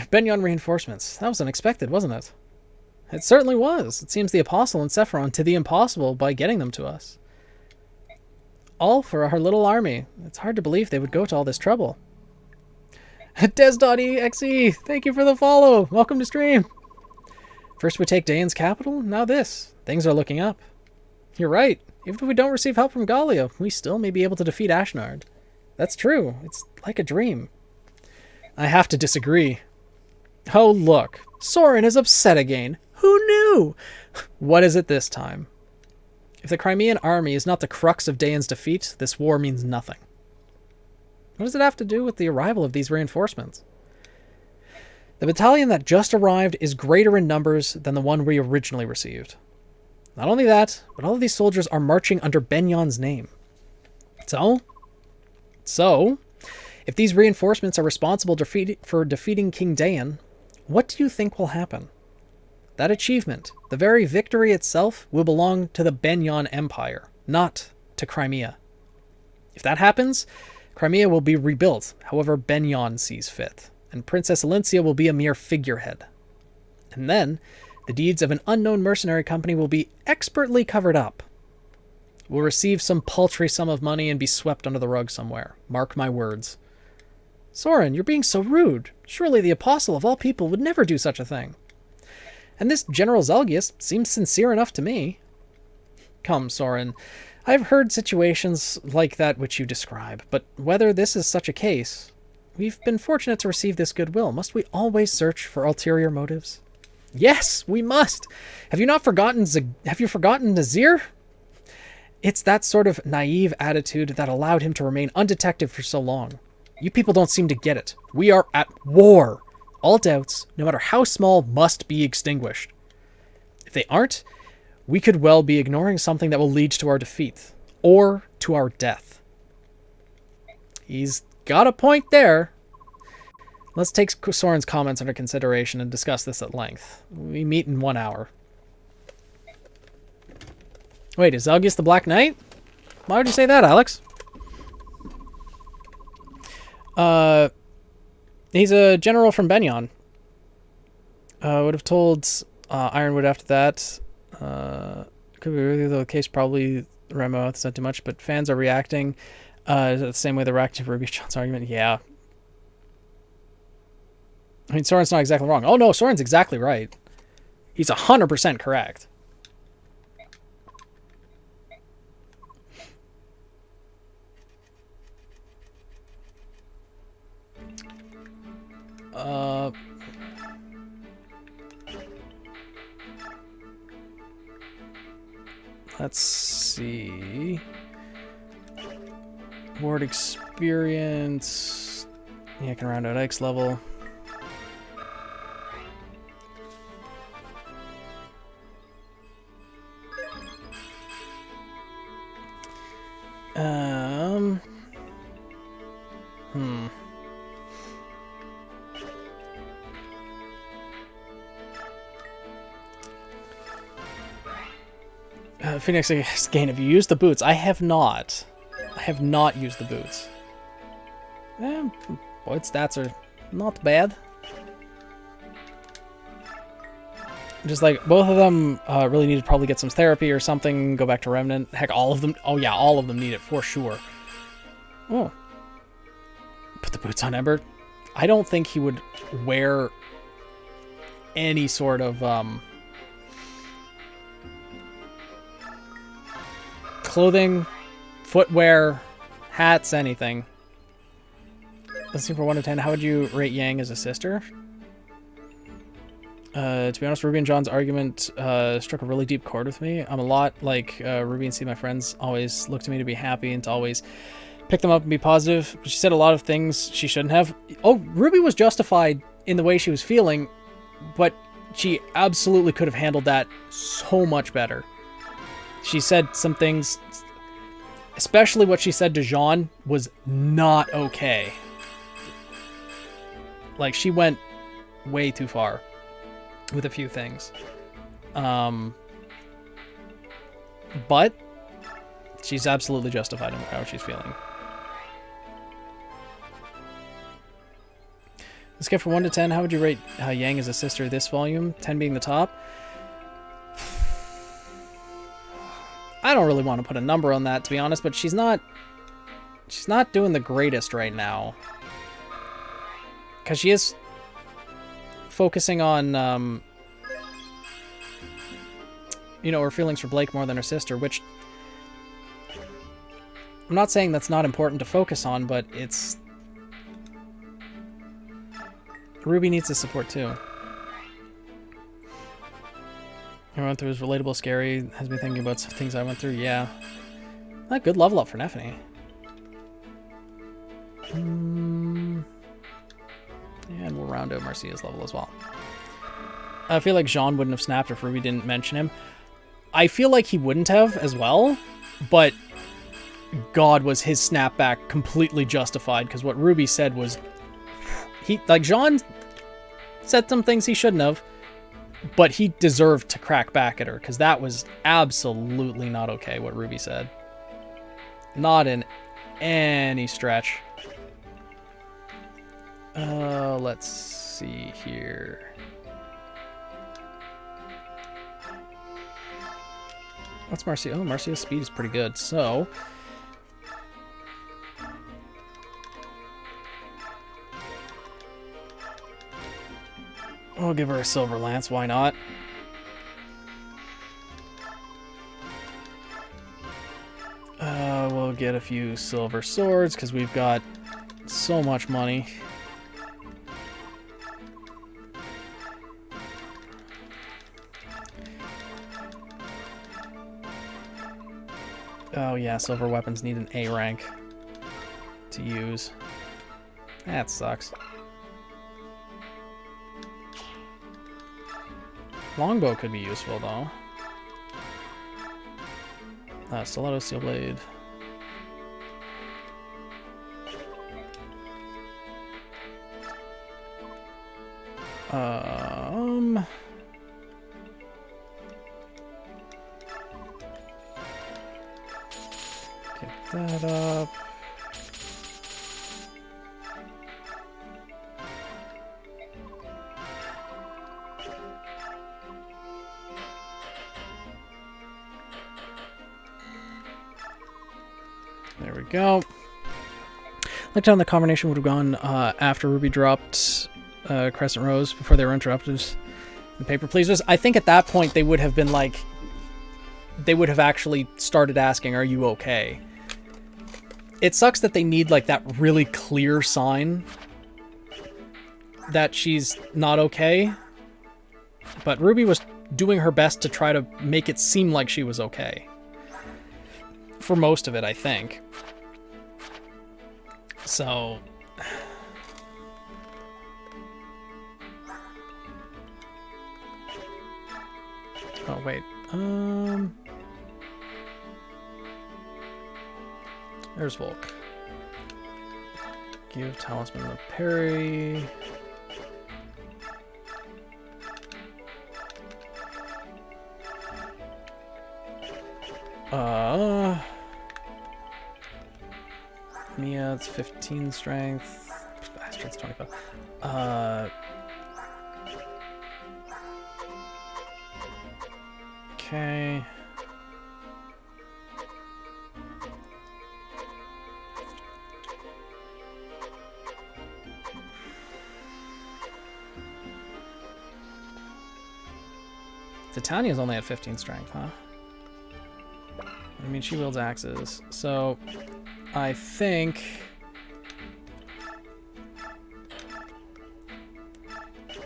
Benyon reinforcements. That was unexpected, wasn't it? It certainly was. It seems the Apostle and Sephiron did the impossible by getting them to us. All for our little army. It's hard to believe they would go to all this trouble. Des.exe, thank you for the follow. Welcome to stream. First we take Daeon's capital, now this. Things are looking up. You're right. Even if we don't receive help from Gallia, we still may be able to defeat Ashnard. That's true. It's like a dream. I have to disagree. Oh, look. Soren is upset again. Who knew? What is it this time? If the Crimean army is not the crux of Dayan's defeat, this war means nothing. What does it have to do with the arrival of these reinforcements? The battalion that just arrived is greater in numbers than the one we originally received. Not only that, but all of these soldiers are marching under Benion's name. So, if these reinforcements are responsible for defeating King Dayan, what do you think will happen? That achievement, the very victory itself, will belong to the Benyon Empire, not to Crimea. If that happens, Crimea will be rebuilt however Benyon sees fit, and Princess Alincia will be a mere figurehead. And then, the deeds of an unknown mercenary company will be expertly covered up. We'll receive some paltry sum of money and be swept under the rug somewhere. Mark my words. Soren, you're being so rude. Surely the apostle of all people would never do such a thing. And this General Zelgius seems sincere enough to me. Come, Soren. I've heard situations like that which you describe, but whether this is such a case, we've been fortunate to receive this goodwill. Must we always search for ulterior motives? Yes, we must. Have you forgotten Nazir? It's that sort of naive attitude that allowed him to remain undetected for so long. You people don't seem to get it. We are at war. All doubts, no matter how small, must be extinguished. If they aren't, we could well be ignoring something that will lead to our defeat, or to our death. He's got a point there. Let's take Soren's comments under consideration and discuss this at length. We meet in 1 hour. Wait, is Zelgius the Black Knight? Why would you say that, Alex? He's a general from Benyon. Would have told Ironwood after that. Could be really the case, probably Remo. It's not too much, but fans are reacting the same way they're reacting to Ruby John's argument. Yeah. I mean, Soren's not exactly wrong. Oh no, Soren's exactly right. He's 100% correct. Let's see. Ward experience. Yeah, I can round out X level. Phoenix Gain, have you used the boots? I have not. I have not used the boots. Boyd stats are not bad. Just like, both of them really need to probably get some therapy or something, go back to Remnant. Heck, all of them. Oh yeah, all of them need it for sure. Oh. Put the boots on Ember. I don't think he would wear any sort of clothing, footwear, hats, anything. Let's see, for 1 to 10, how would you rate Yang as a sister? To be honest, Ruby and John's argument struck a really deep chord with me. I'm a lot like Ruby and C. My friends always look to me to be happy and to always pick them up and be positive. She said a lot of things she shouldn't have. Oh, Ruby was justified in the way she was feeling, but she absolutely could have handled that so much better. She said some things, especially what she said to Jean, was not okay. Like, she went way too far with a few things. But she's absolutely justified in how she's feeling. Let's get from 1 to 10. How would you rate Yang as a sister this volume? 10 being the top. I don't really want to put a number on that, to be honest, but she's not doing the greatest right now. Because she is focusing on, her feelings for Blake more than her sister, which I'm not saying that's not important to focus on, but it's... Ruby needs the support too. I went through is relatable, scary, has me thinking about things I went through. Yeah. Good level up for Neffany. And we'll round out Marcia's level as well. I feel like Jean wouldn't have snapped if RWBY didn't mention him. I feel like he wouldn't have as well, but God, was his snapback completely justified, because what RWBY said was... Jean said some things he shouldn't have, but he deserved to crack back at her, because that was absolutely not okay, what RWBY said. Not in any stretch. Let's see here. What's Marcia? Oh, Marcia's speed is pretty good, so... We'll give her a silver lance, why not? We'll get a few silver swords, because we've got so much money. Oh yeah, silver weapons need an A rank to use. That sucks. Longbow could be useful though. Stiletto, steel blade. Get that up. There we go. Like down the combination would have gone after RWBY dropped Crescent Rose before they were interrupted in paper pleasers. I think at that point they would have been like, they would have actually started asking, "Are you okay?" It sucks that they need like that really clear sign that she's not okay. But RWBY was doing her best to try to make it seem like she was okay. For most of it, I think. So... Oh, wait. There's Volk. Give Talisman the parry. Mia, it's 15 strength. Astrid's 25. Okay. Titania's only at 15 strength, huh? I mean, she wields axes, so I think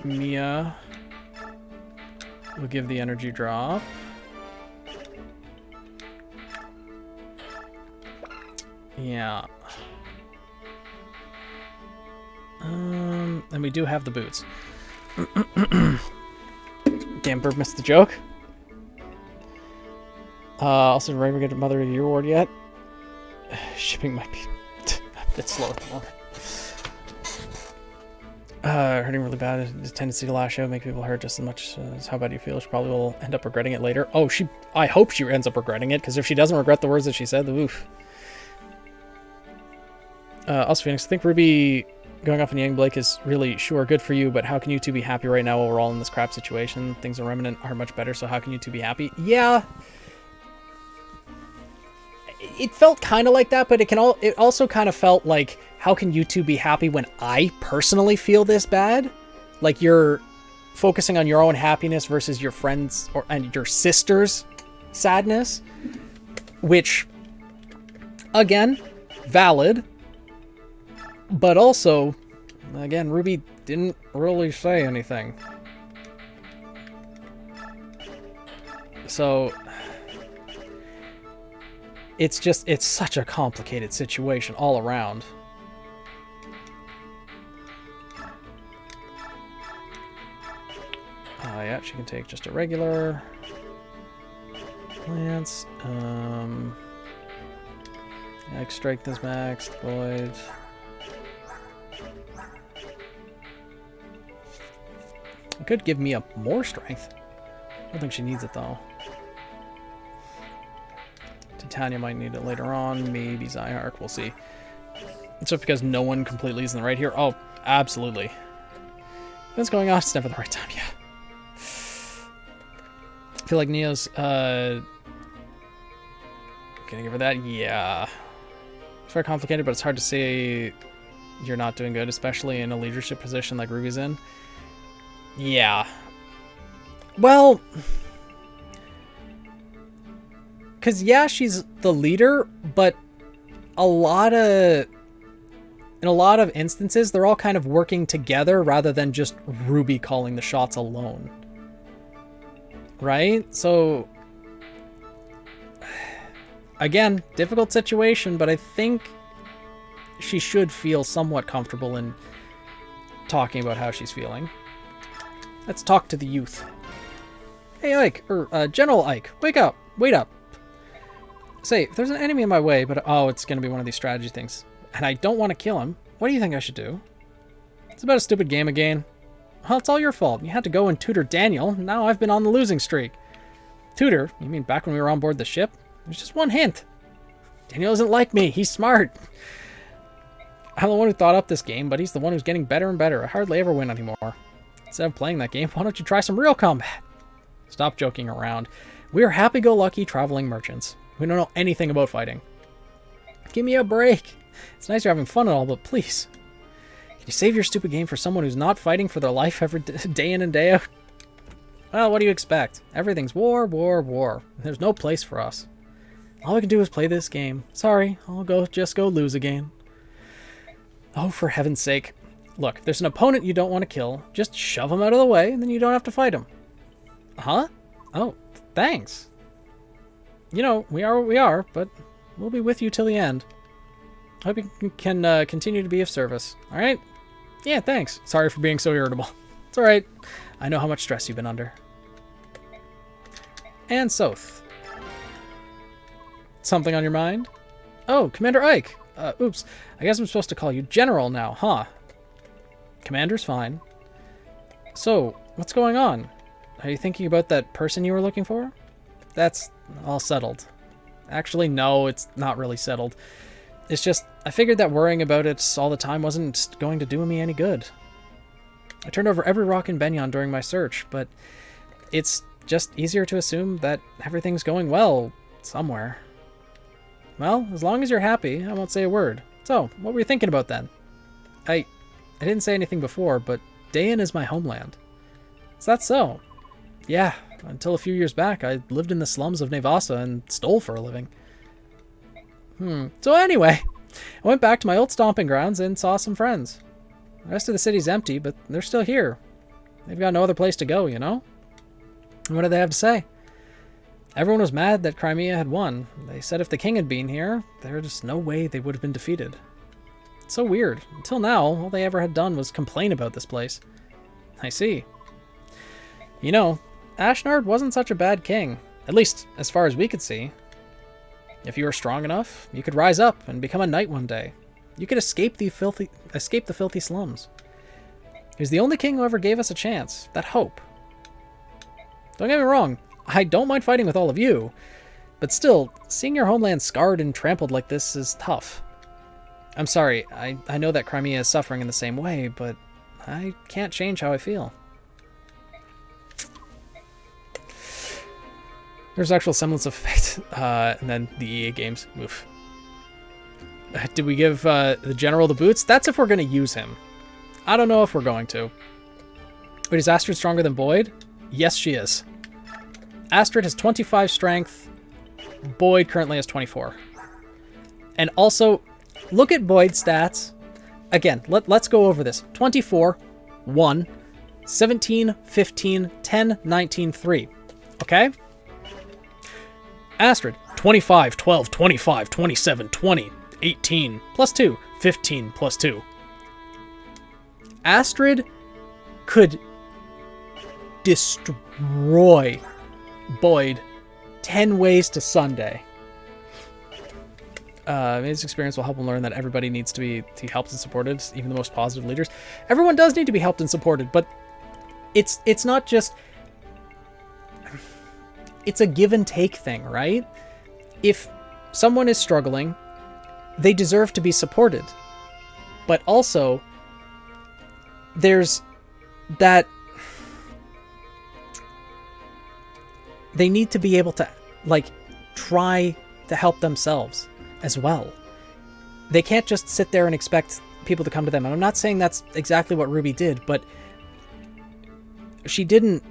Mia will give the energy drop. Yeah. And we do have the boots. Gamper missed the joke. Also, did Raver get a Mother of the Year award yet? Shipping might be a bit slow at the moment. Hurting really bad. The tendency to lash out, make people hurt just as much as how bad you feel. She probably will end up regretting it later. Oh, I hope she ends up regretting it, because if she doesn't regret the words that she said, oof. Also, Phoenix, I think RWBY going off on Yang Blake is really sure good for you, but how can you two be happy right now while we're all in this crap situation? Things in Remnant are much better, so how can you two be happy? Yeah. It felt kind of like that, but it also kind of felt like, how can you two be happy when I personally feel this bad? Like you're focusing on your own happiness versus your friends and your sister's sadness, which, again, valid, but also, again, RWBY didn't really say anything. So it's such a complicated situation all around. Yeah, she can take just a regular lance. Yeah, strength is maxed. Void. It could give me up more strength. I don't think she needs it though. Titania might need it later on. Maybe Zyark. We'll see. It's just because no one completely is in the right here. Oh, absolutely. What's going on? It's never the right time. Yeah. I feel like Neo's gonna give her that. Yeah. It's very complicated, but it's hard to say you're not doing good, especially in a leadership position like Ruby's in. Yeah. Well, because yeah, she's the leader, but in a lot of instances, they're all kind of working together rather than just Ruby calling the shots alone. Right? So, again, difficult situation, but I think she should feel somewhat comfortable in talking about how she's feeling. Let's talk to the youth. Hey, Ike, General Ike, wake up, wait up. Say, if there's an enemy in my way, but oh, it's going to be one of these strategy things, and I don't want to kill him, what do you think I should do? It's about a stupid game again. Well, it's all your fault. You had to go and tutor Daniel. Now I've been on the losing streak. Tutor? You mean back when we were on board the ship? There's just one hint. Daniel isn't like me. He's smart. I'm the one who thought up this game, but he's the one who's getting better and better. I hardly ever win anymore. Instead of playing that game, why don't you try some real combat? Stop joking around. We are happy-go-lucky traveling merchants. We don't know anything about fighting. Give me a break. It's nice you're having fun and all, but please. Can you save your stupid game for someone who's not fighting for their life every day in and day out? Well, what do you expect? Everything's war, war, war. There's no place for us. All we can do is play this game. Sorry, just go lose again. Oh, for heaven's sake. Look, if there's an opponent you don't want to kill, just shove him out of the way, and then you don't have to fight him. Huh? Oh, thanks. You know, we are what we are, but we'll be with you till the end. Hope you can continue to be of service. All right? Yeah, thanks. Sorry for being so irritable. It's all right. I know how much stress you've been under. And Soth. Something on your mind? Oh, Commander Ike. Oops. I guess I'm supposed to call you General now, huh? Commander's fine. So, what's going on? Are you thinking about that person you were looking for? That's all settled. Actually, no, it's not really settled. It's just, I figured that worrying about it all the time wasn't going to do me any good. I turned over every rock in Benyon during my search, but it's just easier to assume that everything's going well somewhere. Well, as long as you're happy, I won't say a word. So, what were you thinking about then? I didn't say anything before, but Dayan is my homeland. Is that so? Yeah, until a few years back, I lived in the slums of Nevasa and stole for a living. So anyway, I went back to my old stomping grounds and saw some friends. The rest of the city's empty, but they're still here. They've got no other place to go, you know? And what did they have to say? Everyone was mad that Crimea had won. They said if the king had been here, there was no way they would have been defeated. It's so weird. Until now, all they ever had done was complain about this place. I see. You know, Ashnard wasn't such a bad king, at least as far as we could see. If you were strong enough, you could rise up and become a knight one day. You could escape the filthy slums. He was the only king who ever gave us a chance, that hope. Don't get me wrong, I don't mind fighting with all of you, but still, seeing your homeland scarred and trampled like this is tough. I'm sorry, I know that Crimea is suffering in the same way, but I can't change how I feel. There's actual semblance of fate, and then the EA games. Oof. Did we give the general the boots? That's if we're going to use him. I don't know if we're going to. Wait, is Astrid stronger than Boyd? Yes, she is. Astrid has 25 strength. Boyd currently has 24. And also, look at Boyd's stats. Again, let's go over this. 24, 1, 17, 15, 10, 19, 3. Okay? Astrid, 25, 12, 25, 27, 20, 18, plus 2, 15, plus 2. Astrid could destroy Boyd 10 ways to Sunday. His experience will help him learn that everybody needs to be helped and supported, even the most positive leaders. Everyone does need to be helped and supported, but it's not just... It's a give and take thing, right? If someone is struggling, they deserve to be supported. But also, there's that... They need to be able to, like, try to help themselves as well. They can't just sit there and expect people to come to them. And I'm not saying that's exactly what RWBY did, but she didn't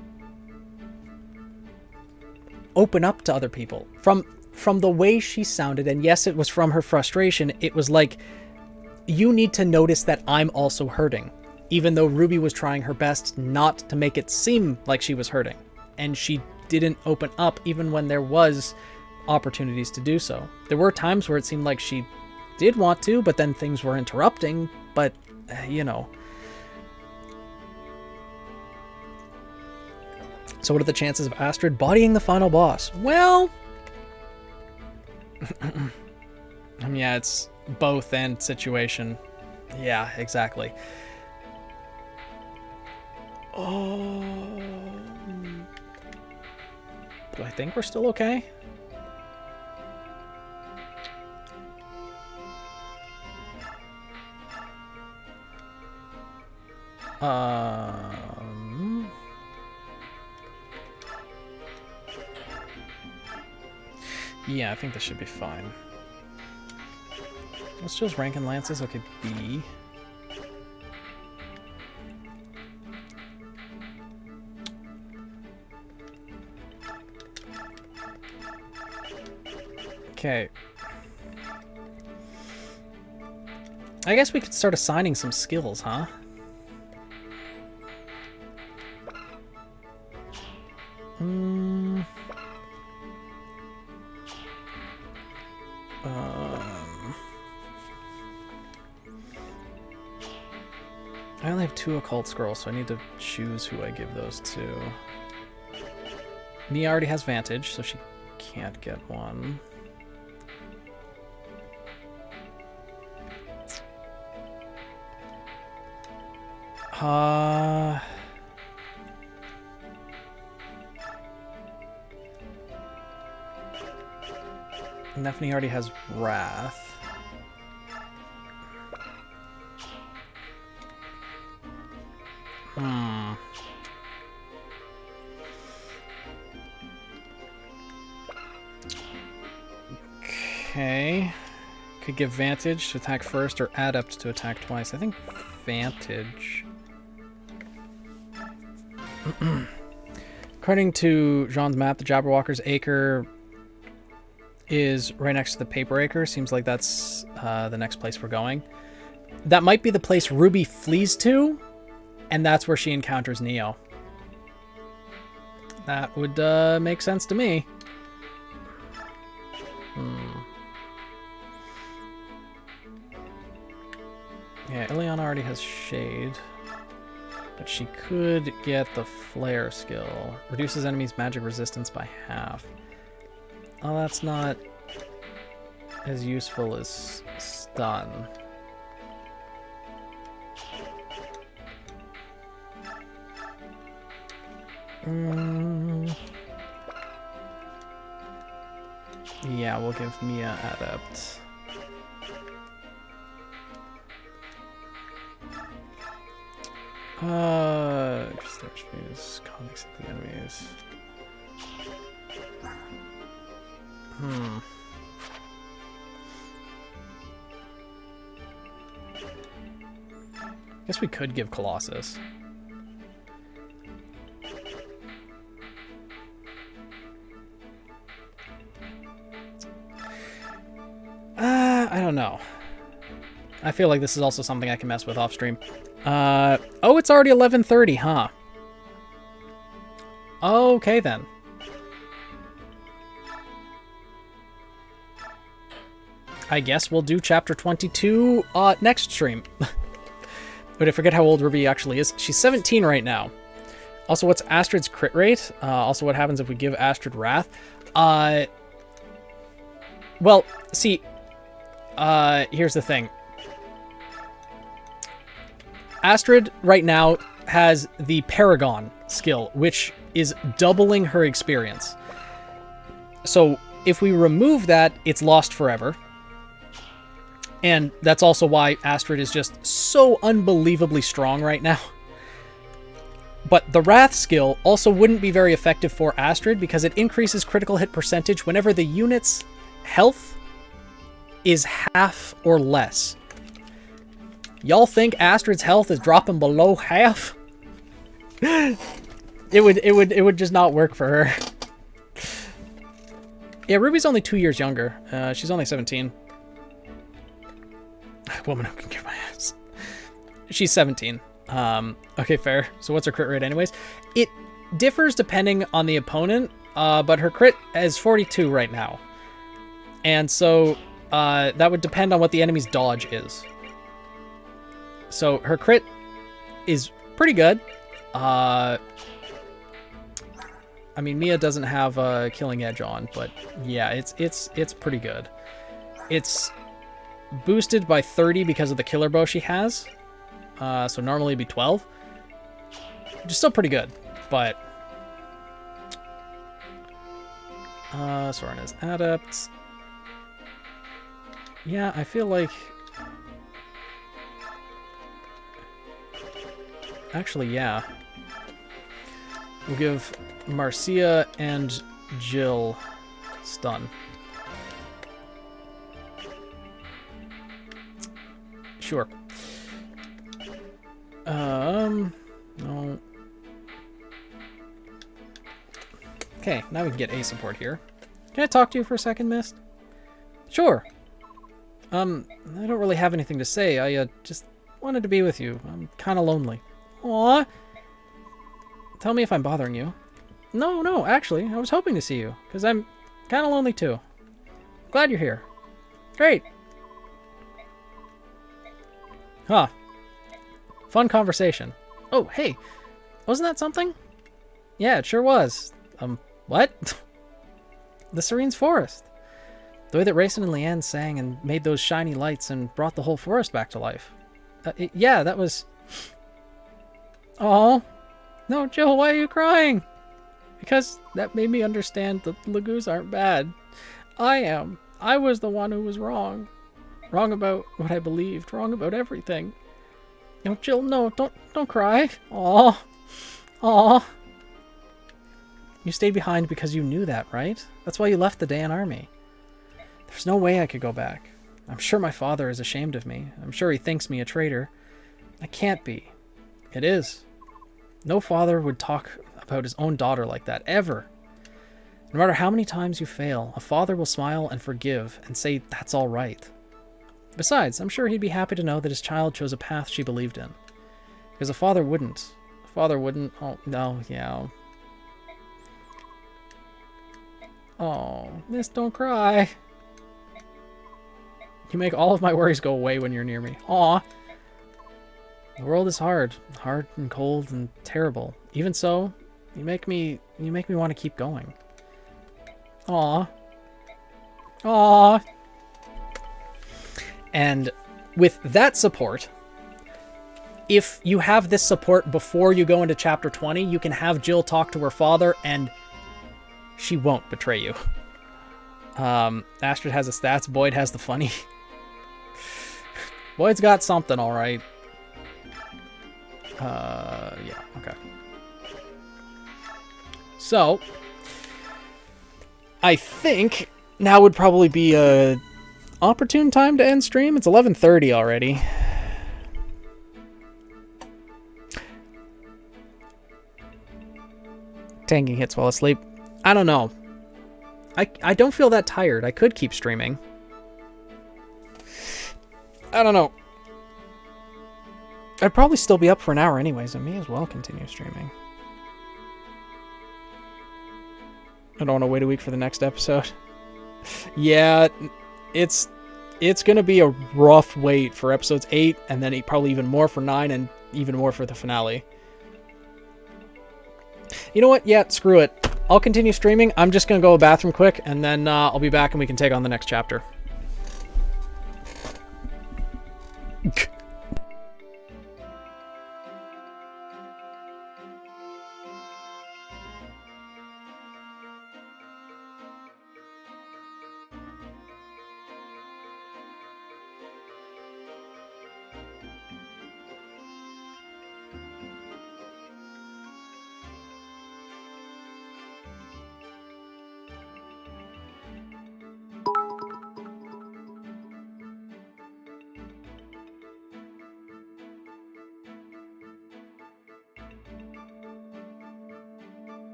open up to other people. From the way she sounded, and yes, it was from her frustration, it was like, you need to notice that I'm also hurting. Even though RWBY was trying her best not to make it seem like she was hurting. And she didn't open up even when there was opportunities to do so. There were times where it seemed like she did want to, but then things were interrupting, but, you know. So what are the chances of Astrid bodying the final boss? Well... yeah, it's both and situation. Yeah, exactly. Oh... Do I think we're still okay? Yeah, I think this should be fine. Let's just rank and lances. Okay, B. Okay. I guess we could start assigning some skills, huh? I only have 2 occult scrolls, so I need to choose who I give those to. Mia already has Vantage, so she can't get one. Nephany already has Wrath. Okay. Could give Vantage to attack first or Adept to attack twice. I think Vantage. According to Jean's map, the Jabberwalker's Acre is right next to the Paper Acre. Seems like that's the next place we're going. That might be the place RWBY flees to, and that's where she encounters Neo. That would make sense to me. Yeah, Ileana already has Shade. But she could get the Flare skill. Reduces enemies' magic resistance by half. Oh, that's not as useful as Stun. Yeah, we'll give Mia Adept. Extinguish comics of the enemies. Guess we could give Colossus. I don't know. I feel like this is also something I can mess with off stream. Oh, it's already 11:30, huh? Okay, then. I guess we'll do chapter 22 next stream. But I forget how old RWBY actually is. She's 17 right now. Also, what's Astrid's crit rate? Also, what happens if we give Astrid Wrath? Well, see, here's the thing. Astrid right now has the Paragon skill, which is doubling her experience. So if we remove that, it's lost forever. And that's also why Astrid is just so unbelievably strong right now. But the Wrath skill also wouldn't be very effective for Astrid because it increases critical hit percentage whenever the unit's health is half or less. Y'all think Astrid's health is dropping below half? It would just not work for her. Yeah, RWBY's only 2 years younger. She's only 17. Woman who can kick my ass. She's 17. Okay, fair. So what's her crit rate anyways? It differs depending on the opponent, but her crit is 42 right now. And so that would depend on what the enemy's dodge is. So her crit is pretty good. I mean, Mia doesn't have a killing edge on, but yeah, it's pretty good. It's boosted by 30 because of the killer bow she has. So normally it'd be 12. Which is still pretty good, but Soren is adept. Yeah, I feel like actually, yeah. We'll give Marcia and Jill stun. Sure. No. Okay, now we can get A support here. Can I talk to you for a second, Mist? Sure. I don't really have anything to say. I just wanted to be with you. I'm kind of lonely. Aw. Tell me if I'm bothering you. No, actually, I was hoping to see you, because I'm kind of lonely too. Glad you're here. Great. Huh. Fun conversation. Oh, hey. Wasn't that something? Yeah, it sure was. What? The Serene's Forest. The way that Rayson and Leanne sang and made those shiny lights and brought the whole forest back to life. Yeah, that was... Oh. No, Jill, why are you crying? Because that made me understand that Lagoos aren't bad. I am. I was the one who was wrong. Wrong about what I believed. Wrong about everything. No, Jill, no, don't cry. Aw. Aw. You stayed behind because you knew that, right? That's why you left the Dayan army. There's no way I could go back. I'm sure my father is ashamed of me. I'm sure he thinks me a traitor. I can't be. It is. No father would talk about his own daughter like that, ever. No matter how many times you fail, a father will smile and forgive and say that's all right. Besides, I'm sure he'd be happy to know that his child chose a path she believed in. Because a father wouldn't. A father wouldn't... Oh, no, yeah. Oh, Miss, don't cry. You make all of my worries go away when you're near me. Aw. The world is hard. Hard and cold and terrible. Even so, you make me want to keep going. Aw. Aw. And with that support, if you have this support before you go into chapter 20, you can have Jill talk to her father and she won't betray you. Astrid has the stats, Boyd has the funny. Boyd's got something, all right. Yeah, okay. So, I think now would probably be a opportune time to end stream. It's 11:30 already. Tanking hits while asleep. I don't know. I don't feel that tired. I could keep streaming. I don't know. I'd probably still be up for an hour anyways. I may as well continue streaming. I don't want to wait a week for the next episode. Yeah, it's it's going to be a rough wait for episodes 8, and then probably even more for 9, and even more for the finale. You know what? Yeah, screw it. I'll continue streaming. I'm just going to go to the bathroom quick, and then I'll be back and we can take on the next chapter.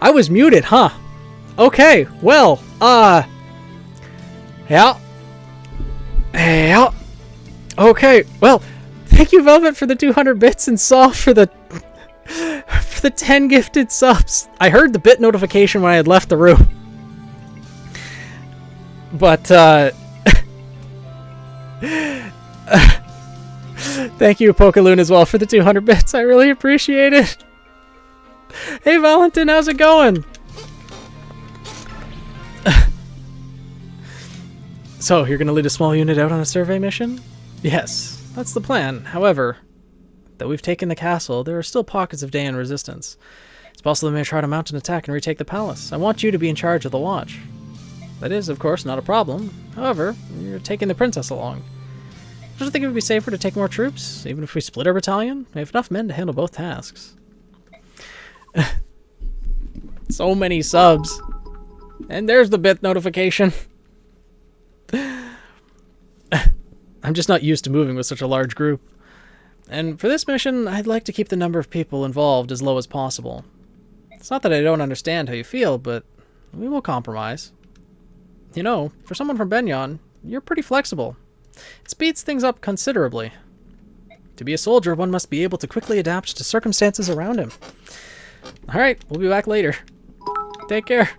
I was muted, huh? Okay, well, yeah. Yeah. Okay, well, thank you, Velvet, for the 200 bits, and Saul for the 10 gifted subs. I heard the bit notification when I had left the room. But, thank you, Pokaloon, as well, for the 200 bits. I really appreciate it. Hey, Valentin, how's it going? So, you're going to lead a small unit out on a survey mission? Yes, that's the plan. However, though we've taken the castle, there are still pockets of Daean resistance. It's possible they may try to mount an attack and retake the palace. I want you to be in charge of the watch. That is, of course, not a problem. However, you're taking the princess along. Don't you think it would be safer to take more troops, even if we split our battalion? We have enough men to handle both tasks. So many subs. And there's the bit notification. I'm just not used to moving with such a large group. And for this mission, I'd like to keep the number of people involved as low as possible. It's not that I don't understand how you feel, but we will compromise. You know, for someone from Benyon, you're pretty flexible. It speeds things up considerably. To be a soldier, one must be able to quickly adapt to circumstances around him. Alright, we'll be back later. Take care.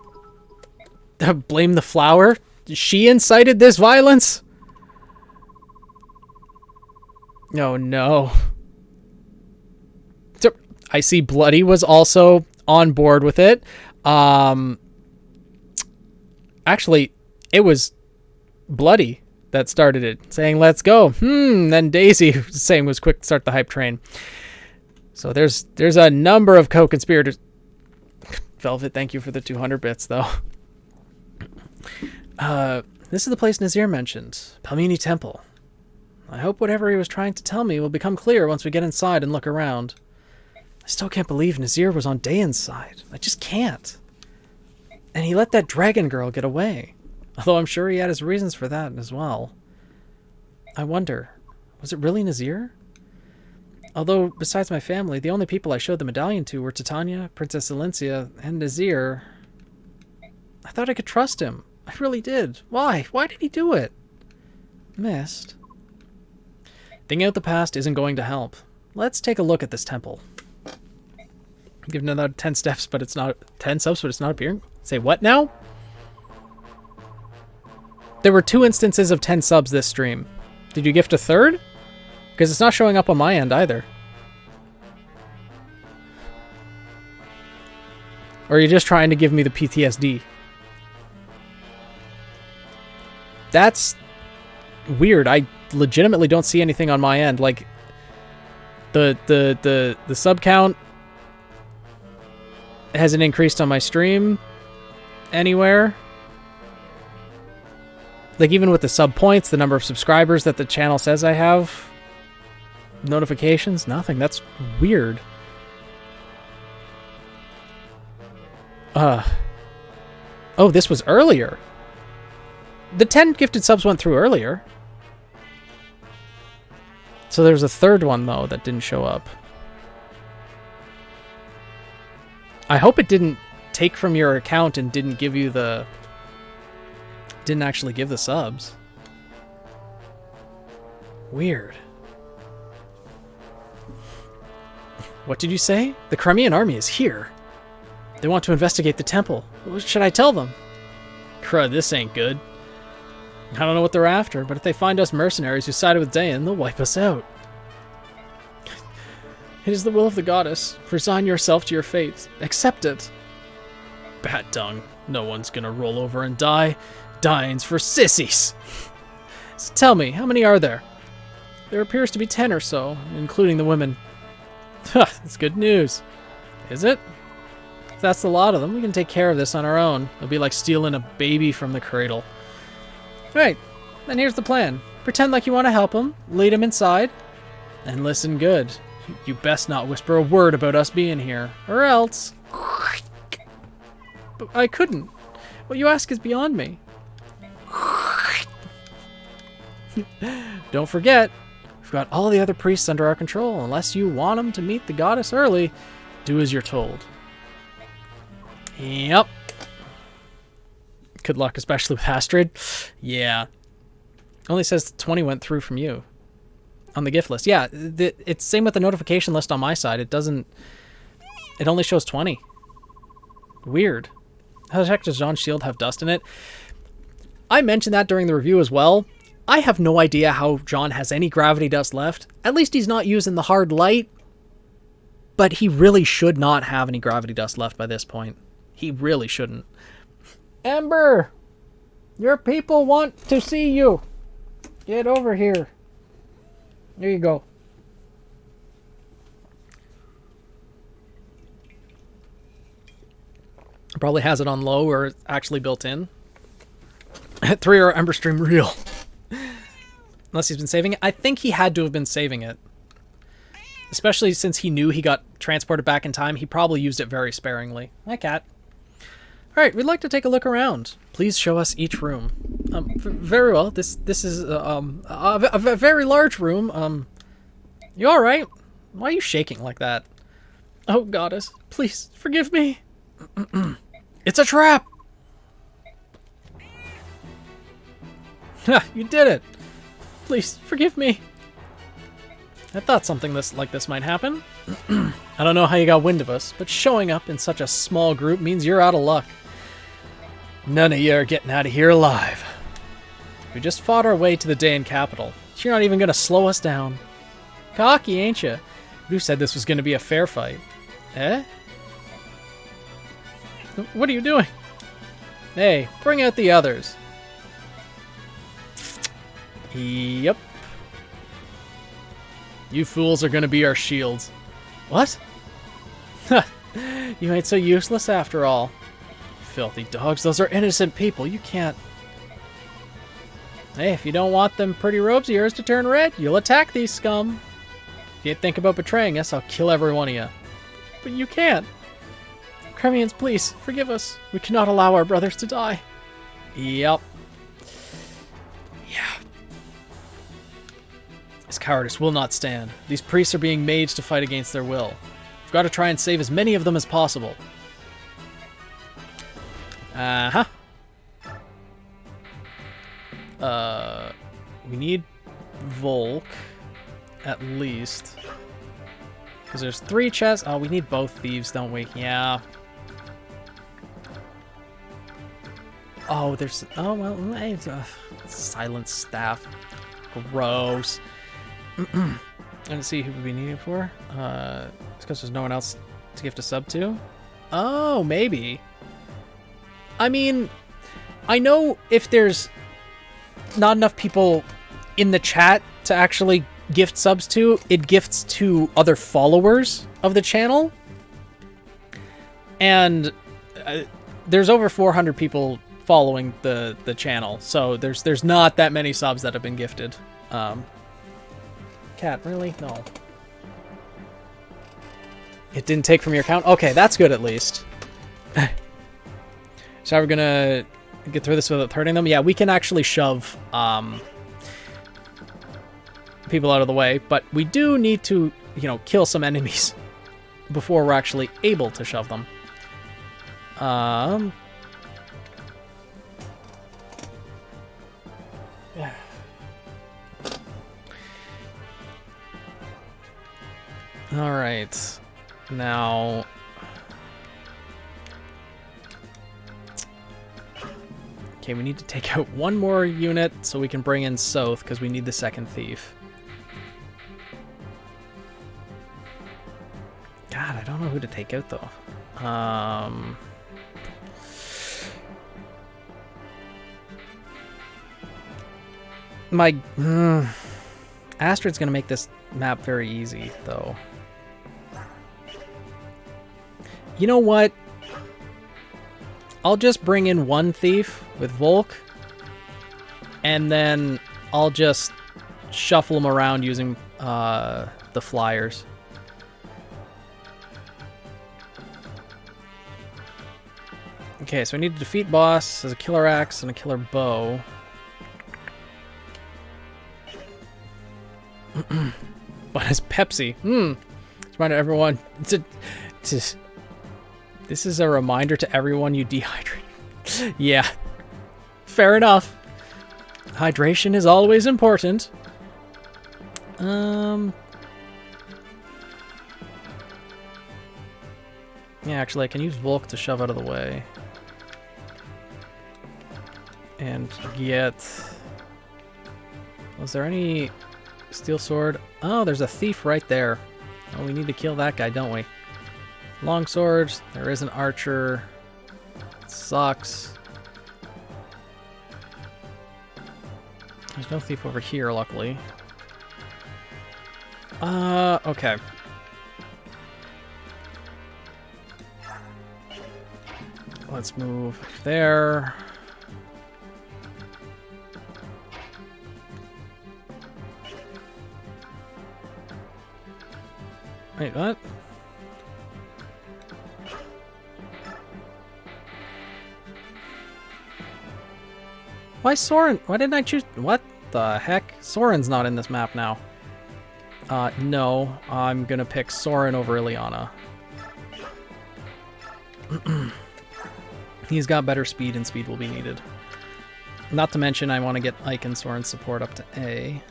Blame the flower? She incited this violence? Oh no. So, I see Bloody was also on board with it. Actually, it was Bloody that started it, saying, let's go. Then Daisy saying was quick to start the hype train. So there's a number of co-conspirators. Velvet, thank you for the 200 bits, though. This is the place Nazir mentioned, Palmini Temple. I hope whatever he was trying to tell me will become clear once we get inside and look around. I still can't believe Nazir was on Dayan's side. I just can't. And he let that dragon girl get away. Although I'm sure he had his reasons for that as well. I wonder, was it really Nazir? Although, besides my family, the only people I showed the medallion to were Titania, Princess Silencia, and Nazir. I thought I could trust him. I really did. Why? Why did he do it? Missed. Thinking out the past isn't going to help. Let's take a look at this temple. Give another 10 steps, but it's not 10 subs, but it's not appearing. Say what now? There were 2 instances of 10 subs this stream. Did you gift a third? Because it's not showing up on my end either. Or are you just trying to give me the PTSD? That's weird. I legitimately don't see anything on my end. Like the sub count hasn't increased on my stream anywhere. Like even with the sub points, the number of subscribers that the channel says I have, notifications, nothing. That's weird. Oh, this was earlier. The 10 gifted subs went through earlier. So there's a third one, though, that didn't show up. I hope it didn't take from your account and didn't give you the... Didn't actually give the subs. Weird. What did you say? The Crimean army is here. They want to investigate the temple. What should I tell them? Crud, this ain't good. I don't know what they're after, but if they find us mercenaries who sided with Dayan, they'll wipe us out. It is the will of the goddess. Resign yourself to your fate. Accept it. Bat dung. No one's gonna roll over and die. Dying's for sissies. So tell me, how many are there? There appears to be 10 or so, including the women. That's good news. Is it? If that's the lot of them, we can take care of this on our own. It'll be like stealing a baby from the cradle. Right, then here's the plan. Pretend like you want to help him, lead him inside, and listen good. You best not whisper a word about us being here, or else... But I couldn't. What you ask is beyond me. Don't forget, we've got all the other priests under our control. Unless you want them to meet the goddess early, do as you're told. Yep. Good luck, especially with Astrid. Yeah. Only says 20 went through from you. On the gift list. Yeah, it's same with the notification list on my side. It doesn't... It only shows 20. Weird. How the heck does Jean's shield have dust in it? I mentioned that during the review as well. I have no idea how Jean has any gravity dust left. At least he's not using the hard light. But he really should not have any gravity dust left by this point. He really shouldn't. Ember! Your people want to see you. Get over here. There you go. Probably has it on low or it's actually built in. 3-hour Ember stream real. Unless he's been saving it. I think he had to have been saving it. Especially since he knew he got transported back in time. He probably used it very sparingly. Hi, cat. Alright, we'd like to take a look around. Please show us each room. Very well. This is a very large room. You alright? Why are you shaking like that? Oh, goddess. Please, forgive me. It's a trap! Ha! You did it! Please, forgive me. I thought something like this might happen. I don't know how you got wind of us, but showing up in such a small group means you're out of luck. None of you are getting out of here alive. We just fought our way to the Dayan capital. You're not even going to slow us down. Cocky, ain't you? Who said this was going to be a fair fight? Eh? What are you doing? Hey, bring out the others. Yep. You fools are going to be our shields. What? You ain't so useless after all. Filthy dogs, those are innocent people. You can't... Hey, if you don't want them pretty robes of yours to turn red, you'll attack these scum. If you think about betraying us, I'll kill every one of you. But you can't. Crimeans, please, forgive us. We cannot allow our brothers to die. Yep. Yeah. This cowardice will not stand. These priests are being made to fight against their will. We've got to try and save as many of them as possible. Uh-huh. We need Volk, at least. Because there's 3 chests. Oh, we need both thieves, don't we? Yeah. Oh, there's... Oh, well, it's a silent staff. Gross. Let's see who we'd be needing for. It's because there's no one else to gift a sub to. Oh, maybe. I mean, I know if there's not enough people in the chat to actually gift subs to, it gifts to other followers of the channel. And there's over 400 people following the channel, so there's not that many subs that have been gifted. Cat, really? No. It didn't take from your account? Okay, that's good at least. So we're gonna get through this without hurting them? Yeah, we can actually shove people out of the way, but we do need to, you know, kill some enemies before we're actually able to shove them. Yeah. All right. Now, okay, we need to take out one more unit so we can bring in South because we need the second thief. God, I don't know who to take out though. Astrid's gonna make this map very easy though. You know what? I'll just bring in one thief with Volk, and then I'll just shuffle them around using the flyers. Okay, so I need to defeat boss as a killer axe and a killer bow. But as Pepsi. It's reminder to everyone. This is a reminder to everyone you dehydrate. Yeah. Fair enough. Hydration is always important. Yeah, actually, I can use Volk to shove out of the way. And get... Was there any steel sword? Oh, there's a thief right there. Oh, we need to kill that guy, don't we? Long swords. There is an archer. It sucks. There's no thief over here, luckily. Okay. Let's move there. Wait, what? Why Soren? Why didn't I choose? What the heck? Soren's not in this map now. No. I'm gonna pick Soren over Ileana. He's got better speed, and speed will be needed. Not to mention, I want to get Ike and Soren's support up to A.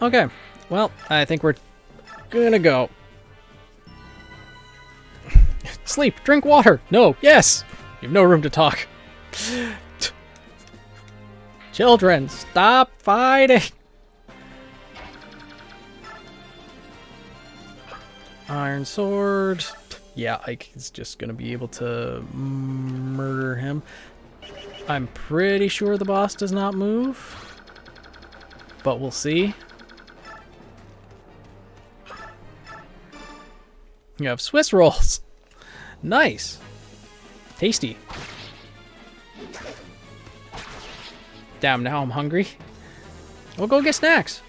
Okay. Well, I think we're gonna go. Sleep, drink water. No, yes. You have no room to talk. Children, stop fighting. Iron sword. Yeah, Ike is just gonna be able to murder him. I'm pretty sure the boss does not move, but we'll see. You have Swiss rolls. Nice. Tasty. Damn, now I'm hungry. We'll go get snacks.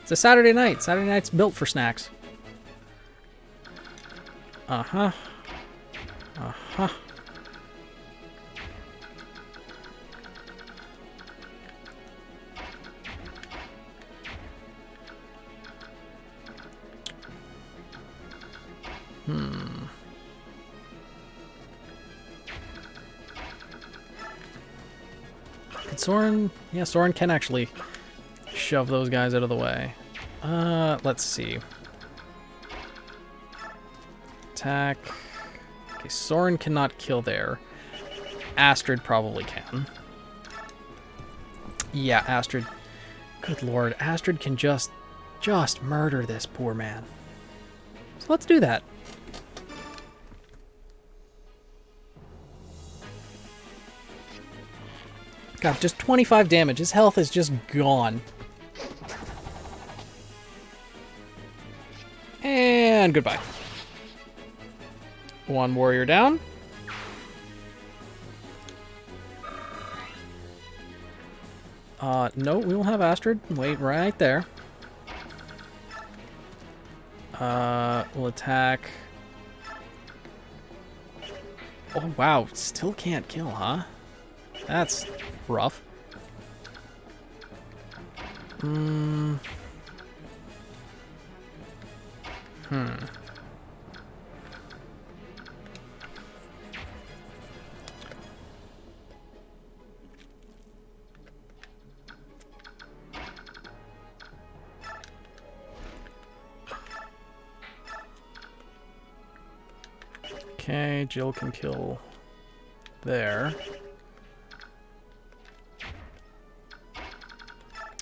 It's a Saturday night. Saturday night's built for snacks. Uh-huh. Uh-huh. Soren... Yeah, Soren can actually shove those guys out of the way. Let's see. Attack. Okay, Soren cannot kill there. Astrid probably can. Yeah, Astrid. Good lord, Astrid can just murder this poor man. So let's do that. God, just 25 damage. His health is just gone. And goodbye. One warrior down. No, we will have Astrid. Wait right there. We'll attack. Oh, wow. Still can't kill, huh? That's rough. Okay, Jill can kill there.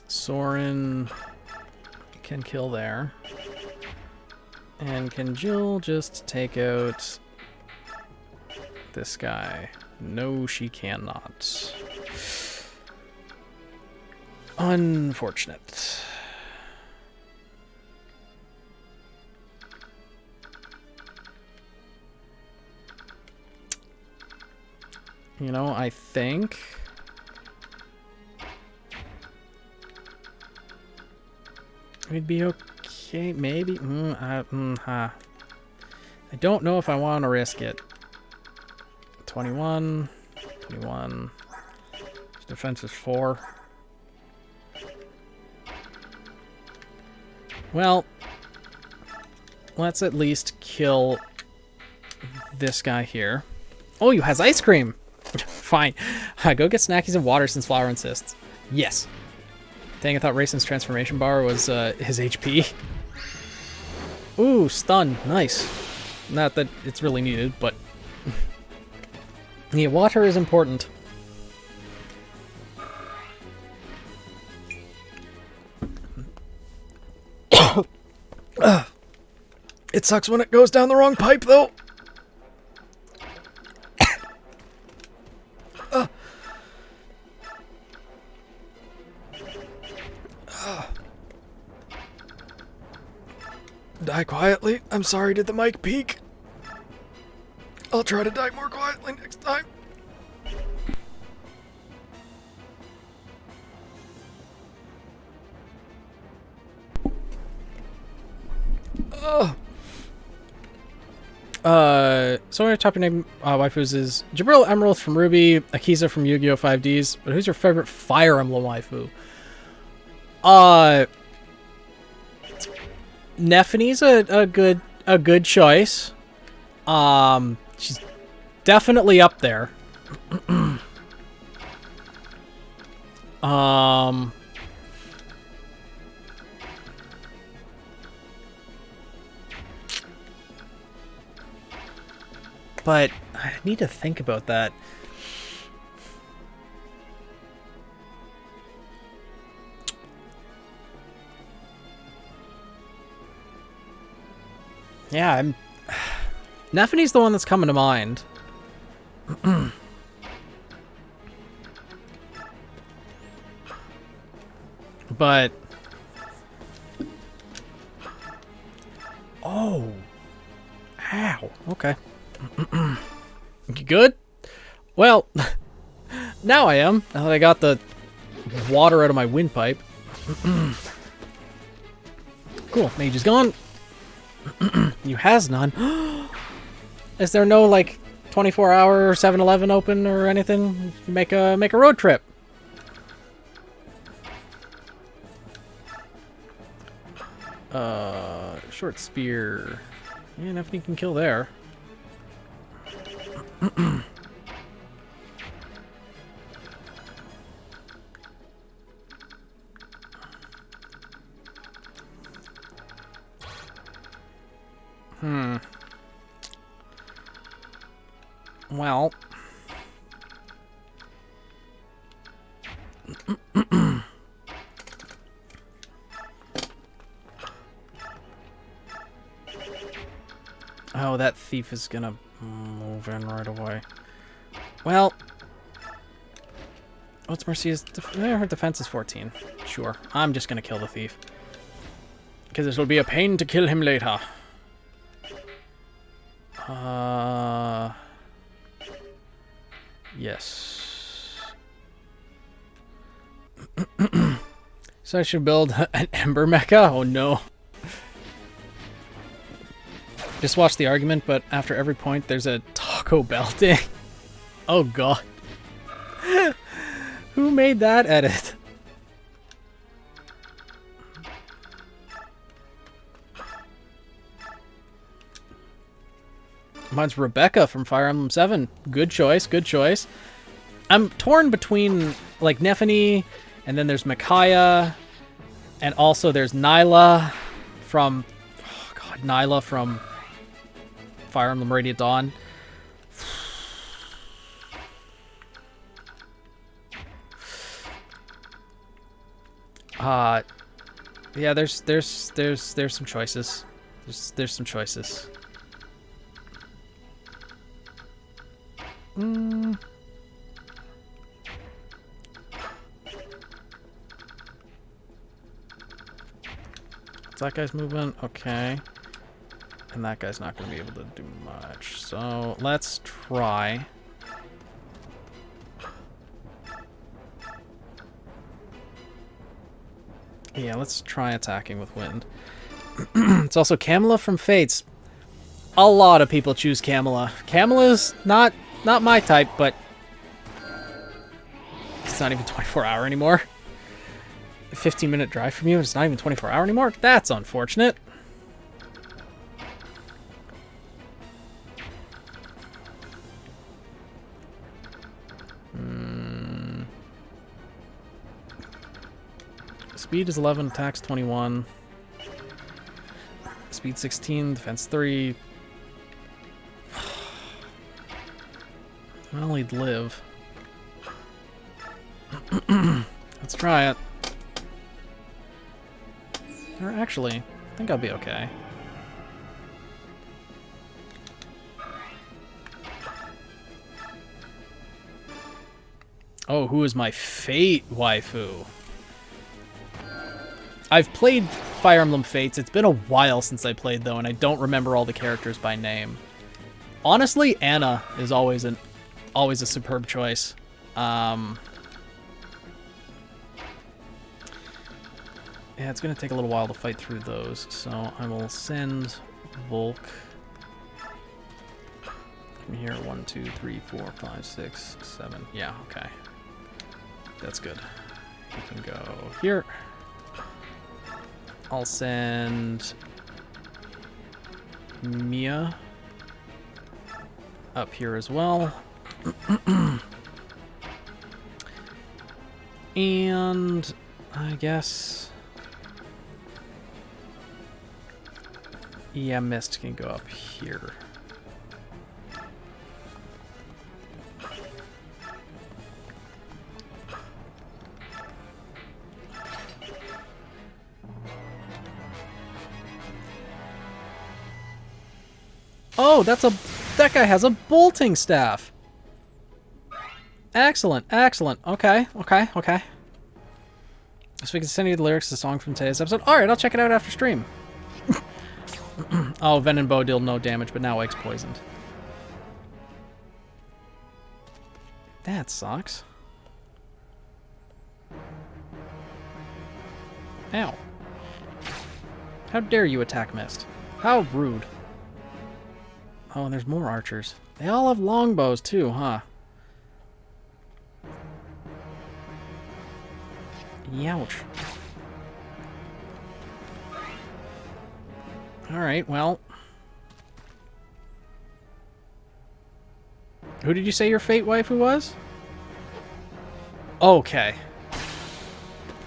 Soren can kill there. And can Jill just take out this guy? No, she cannot. Unfortunate. You know, I think... we'd be okay, maybe? I don't know if I want to risk it. 21. 21. His defense is 4. Well, let's at least kill this guy here. Oh, you has ice cream! Fine. Go get snackies and water since Flower insists. Yes. Dang, I thought Rayson's transformation bar was his HP. Ooh, stun. Nice. Not that it's really needed, but... yeah, water is important. It sucks when it goes down the wrong pipe, though. Die quietly. I'm sorry, did the mic peak? I'll try to die more quietly next time. So our top name waifus is Jabril Emerald from RWBY, Akiza from Yu-Gi-Oh! 5Ds. But who's your favorite Fire Emblem waifu? Nephine's a good choice. She's definitely up there. But I need to think about that. Yeah, Nephine's the one that's coming to mind. But... oh. Ow. Okay. You good? Well, now I am. Now that I got the water out of my windpipe. Cool. Mage is gone. You has none. Is there no, like, 24-hour 7-Eleven open or anything? Make a road trip. Short spear. Yeah, Nephiene can kill there. Well. Oh, that thief is gonna move in right away. Well, what's Mercia's? Her defense is 14. Sure, I'm just gonna kill the thief because it will be a pain to kill him later. Yes. So I should build an Ember Mecha? Oh no. Just watch the argument, but after every point there's a Taco Bell ding. Oh god. Who made that edit? Mine's Rebecca from Fire Emblem 7. Good choice, good choice. I'm torn between like Nephany, and then there's Micaiah, and also there's Nyla from Nyla from Fire Emblem Radiant Dawn. Yeah, there's some choices. There's some choices. That guy's movement, okay. And that guy's not going to be able to do much. So let's try. Yeah, let's try attacking with wind. It's also Camilla from Fates. A lot of people choose Camilla. Camilla's not my type, but it's not even 24-hour anymore. A 15-minute drive from you, it's not even 24-hour anymore? That's unfortunate. Speed is 11, attacks 21. Speed 16, defense 3. Well, he'd live. Let's try it. Or actually, I think I'll be okay. Oh, who is my Fate waifu? I've played Fire Emblem Fates. It's been a while since I played, though, and I don't remember all the characters by name. Honestly, Anna is always a superb choice. Yeah, it's going to take a little while to fight through those, so I will send Volk from here. 1, 2, 3, 4, 5, 6, 7. Yeah, okay. That's good. He can go here. I'll send Mia up here as well. And I guess, yeah, Mist can go up here. Oh, that guy has a bolting staff. Excellent, excellent. Okay. So we can send you the lyrics to the song from today's episode. Alright, I'll check it out after stream. Oh, Ven and Bow deal no damage, but now Ike's poisoned. That sucks. Ow. How dare you attack Mist? How rude. Oh, and there's more archers. They all have longbows too, huh? Youch. Alright, well. Who did you say your Fate waifu was? Okay.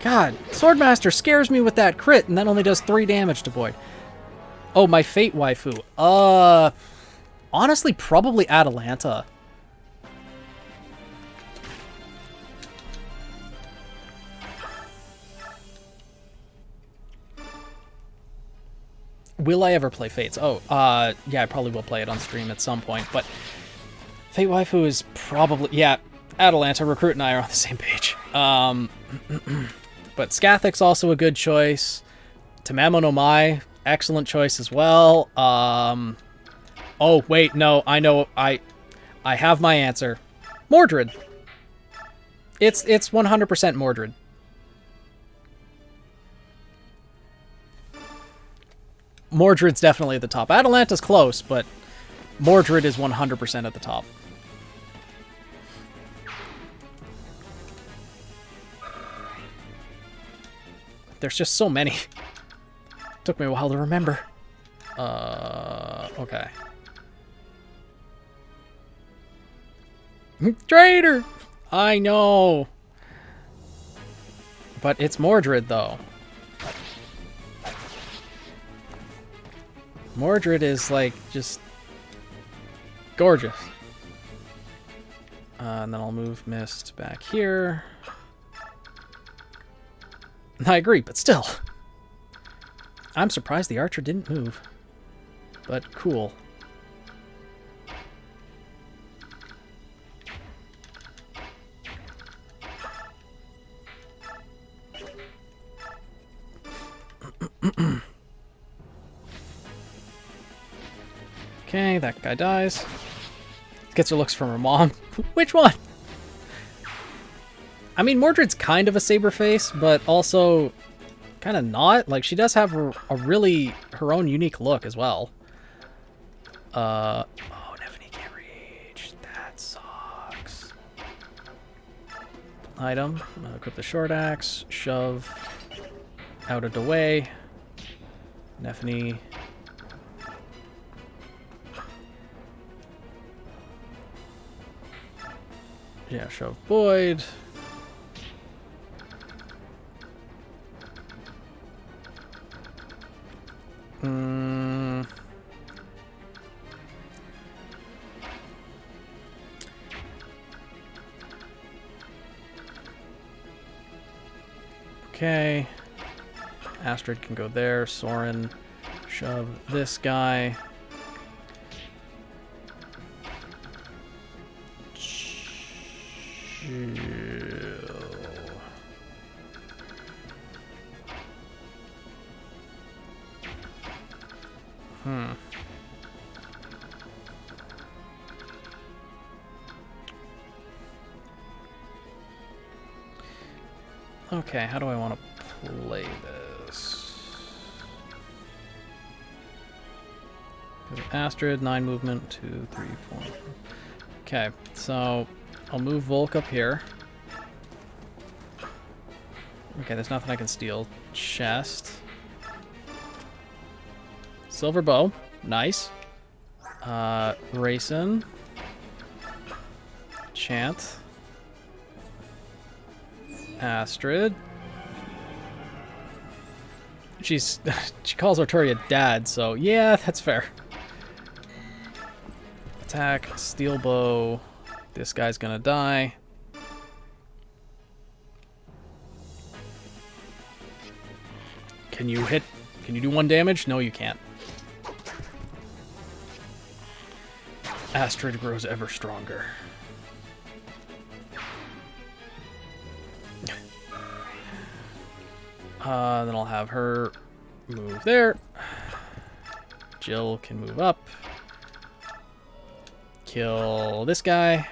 God, Swordmaster scares me with that crit and that only does 3 damage to Boyd. Oh, my Fate waifu. Honestly, probably Atalanta. Will I ever play Fates? Oh, yeah, I probably will play it on stream at some point, but Fate waifu is probably, yeah, Atalanta, Recruit and I are on the same page. But Scathic's also a good choice. Tamamo no Mai, excellent choice as well. Oh, wait, no, I know, I have my answer. Mordred. It's 100% Mordred. Mordred's definitely at the top. Atalanta's close, but Mordred is 100% at the top. There's just so many. Took me a while to remember. Okay. Traitor! I know! But it's Mordred, though. Mordred is, like, just gorgeous. And then I'll move Mist back here. I agree, but still. I'm surprised the archer didn't move. But cool. Okay, that guy dies. Gets her looks from her mom. Which one? I mean, Mordred's kind of a saber face, but also kind of not. Like, she does have a really her own unique look as well. Oh, Nephany can't reach. That sucks. Item. Equip the short axe. Shove. Out of the way. Nephany. Yeah, shove Boyd. Okay. Astrid can go there. Soren, shove this guy. Okay, how do I want to play this? Astrid, 9 movement, 2, 3, 4. Okay, so I'll move Volk up here. Okay, there's nothing I can steal. Chest. Silver bow. Nice. Racing. Chant. Astrid. She calls Arturia dad, so yeah, that's fair. Attack, steel bow. This guy's gonna die. Can you hit? Can you do 1 damage? No, you can't. Astrid grows ever stronger. Then I'll have her move there. Jill can move up. Kill this guy.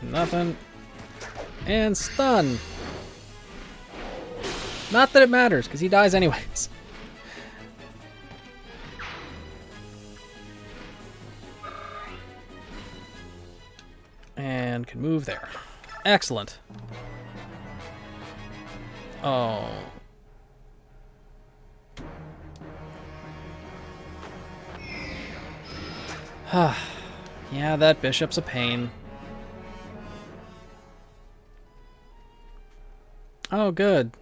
Nothing. And stun. Not that it matters, because he dies anyways. And can move there. Excellent. Oh. Yeah, that bishop's a pain. Oh, good.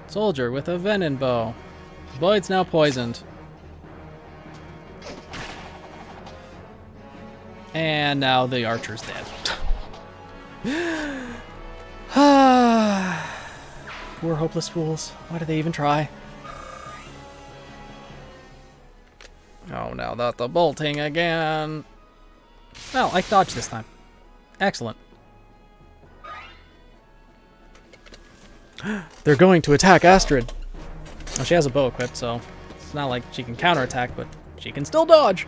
Soldier with a venom bow. Boyd's now poisoned. And now the archer's dead. Poor hopeless fools. Why do they even try? Oh, now not the bolting again. Well, I dodged this time. Excellent. They're going to attack Astrid. Well, she has a bow equipped, so it's not like she can counterattack, but she can still dodge.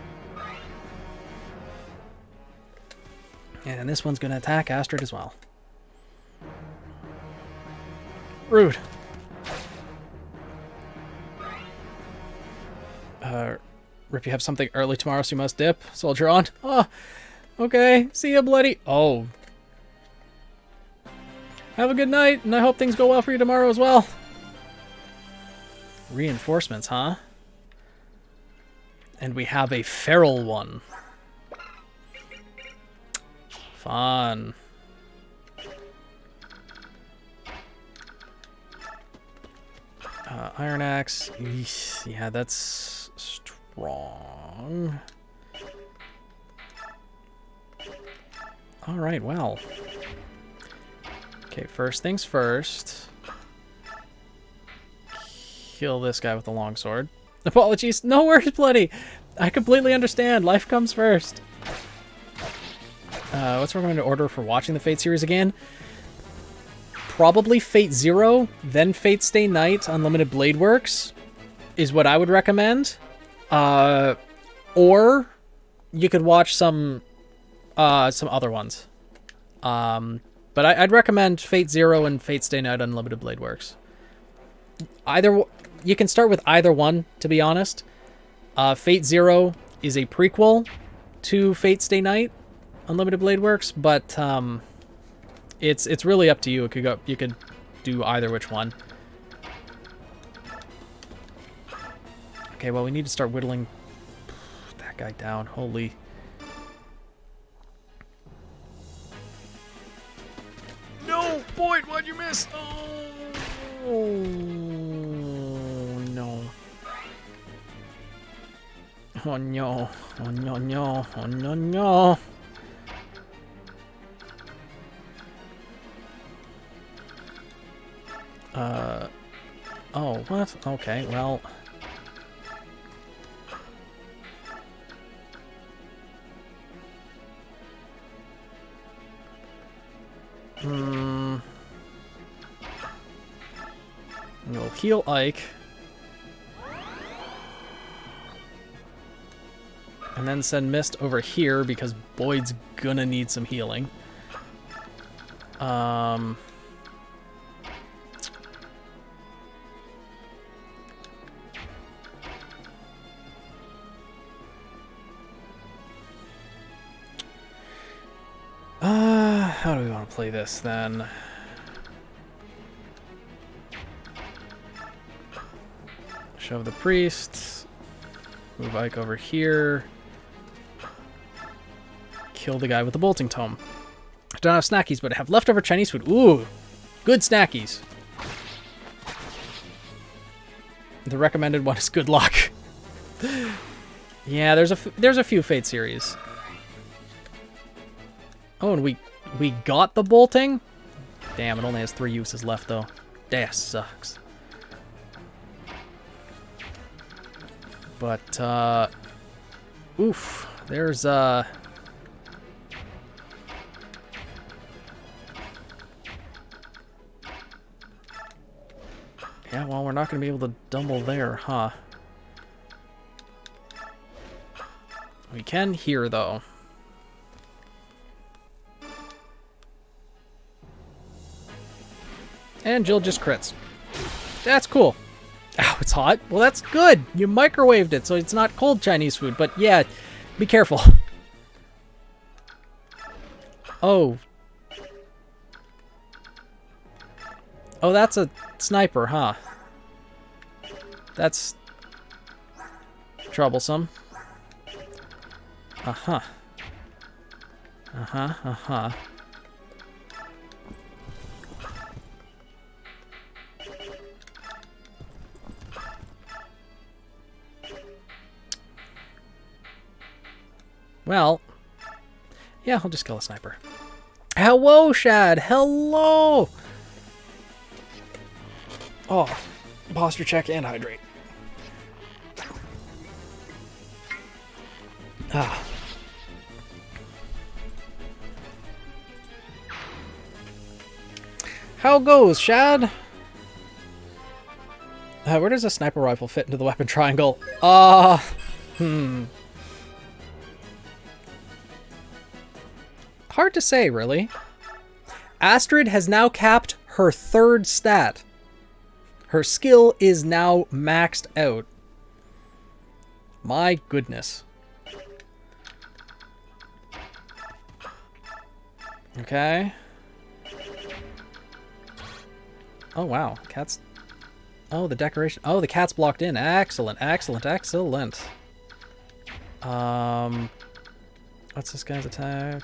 And this one's going to attack Astrid as well. Rude. Rip, you have something early tomorrow, so you must dip. Soldier on. Oh, okay. See ya, bloody. Oh. Have a good night, and I hope things go well for you tomorrow as well. Reinforcements, huh? And we have a feral one. Fun. Iron Axe. Yeah, that's strong. Alright, well. Okay, first things first. Kill this guy with the longsword. Apologies. No worries, bloody. I completely understand. Life comes first. What's recommended order for watching the Fate series again? Probably Fate Zero, then Fate Stay Night, Unlimited Blade Works is what I would recommend. Or you could watch some other ones. But I'd recommend Fate Zero and Fate Stay Night, Unlimited Blade Works. You can start with either one, to be honest. Fate Zero is a prequel to Fate Stay Night, Unlimited Blade Works, but it's really up to you. You could do either which one. Okay, well, we need to start whittling that guy down. Holy. No, Boyd, why'd you miss? Oh no. Oh no. Oh no no. Oh no no. Oh, what? Okay, well. We'll heal Ike. And then send Mist over here because Boyd's gonna need some healing. How do we want to play this then? Shove the priest. Move Ike over here. Kill the guy with the bolting tome. I don't have snackies, but I have leftover Chinese food. Ooh, good snackies. The recommended one is good luck. Yeah, there's a few Fate series. Oh, and we got the bolting? Damn, it only has 3 uses left, though. That sucks. But, oof. There's, Yeah, well, we're not going to be able to double there, huh? We can here, though. And Jill just crits. That's cool. Ow, it's hot. Well, that's good. You microwaved it, so it's not cold Chinese food. But yeah, be careful. Oh. Oh, that's a sniper, huh? That's troublesome. Uh-huh. Uh-huh, uh-huh. Well, yeah, I'll just kill a sniper. Hello, Shad. Hello. Oh, posture check and hydrate. Ah. How goes, Shad? Where does a sniper rifle fit into the weapon triangle? Hard to say, really. Astrid has now capped her 3rd stat. Her skill is now maxed out. My goodness. Okay. Oh, wow. Cat's... Oh, the decoration. Oh, the cat's blocked in. Excellent, excellent, excellent. What's this guy's attack?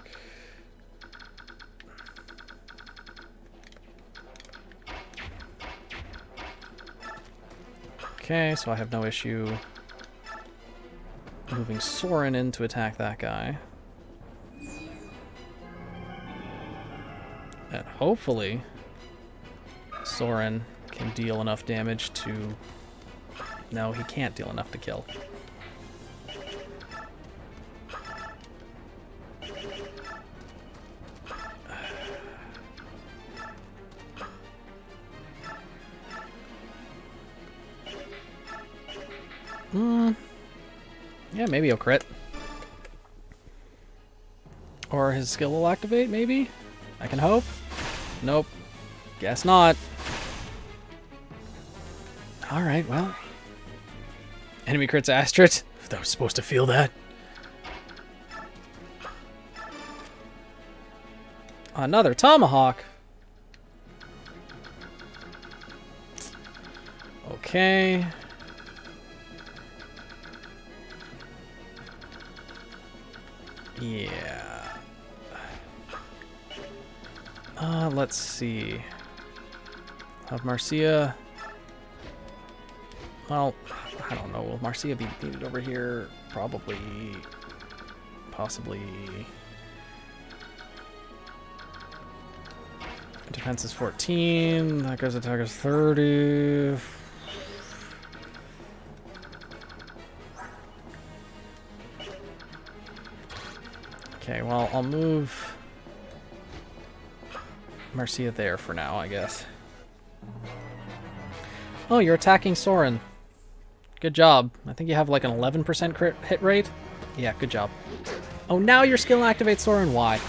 Okay, so I have no issue moving Soren in to attack that guy. And hopefully Soren can deal enough damage to... No, he can't deal enough to kill. Yeah, maybe he'll crit. Or his skill will activate, maybe? I can hope. Nope. Guess not. Alright, well. Enemy crits Astrid. I was supposed to feel that. Another tomahawk. Okay. Yeah. Let's see. Have Marcia... Well, I don't know. Will Marcia be needed over here? Probably. Possibly. Defense is 14. That guy's attack is 30. Okay, well, I'll move Marcia there for now, I guess. Oh, you're attacking Soren. Good job. I think you have like an 11% crit hit rate. Yeah, good job. Oh, now your skill activates Soren. Why?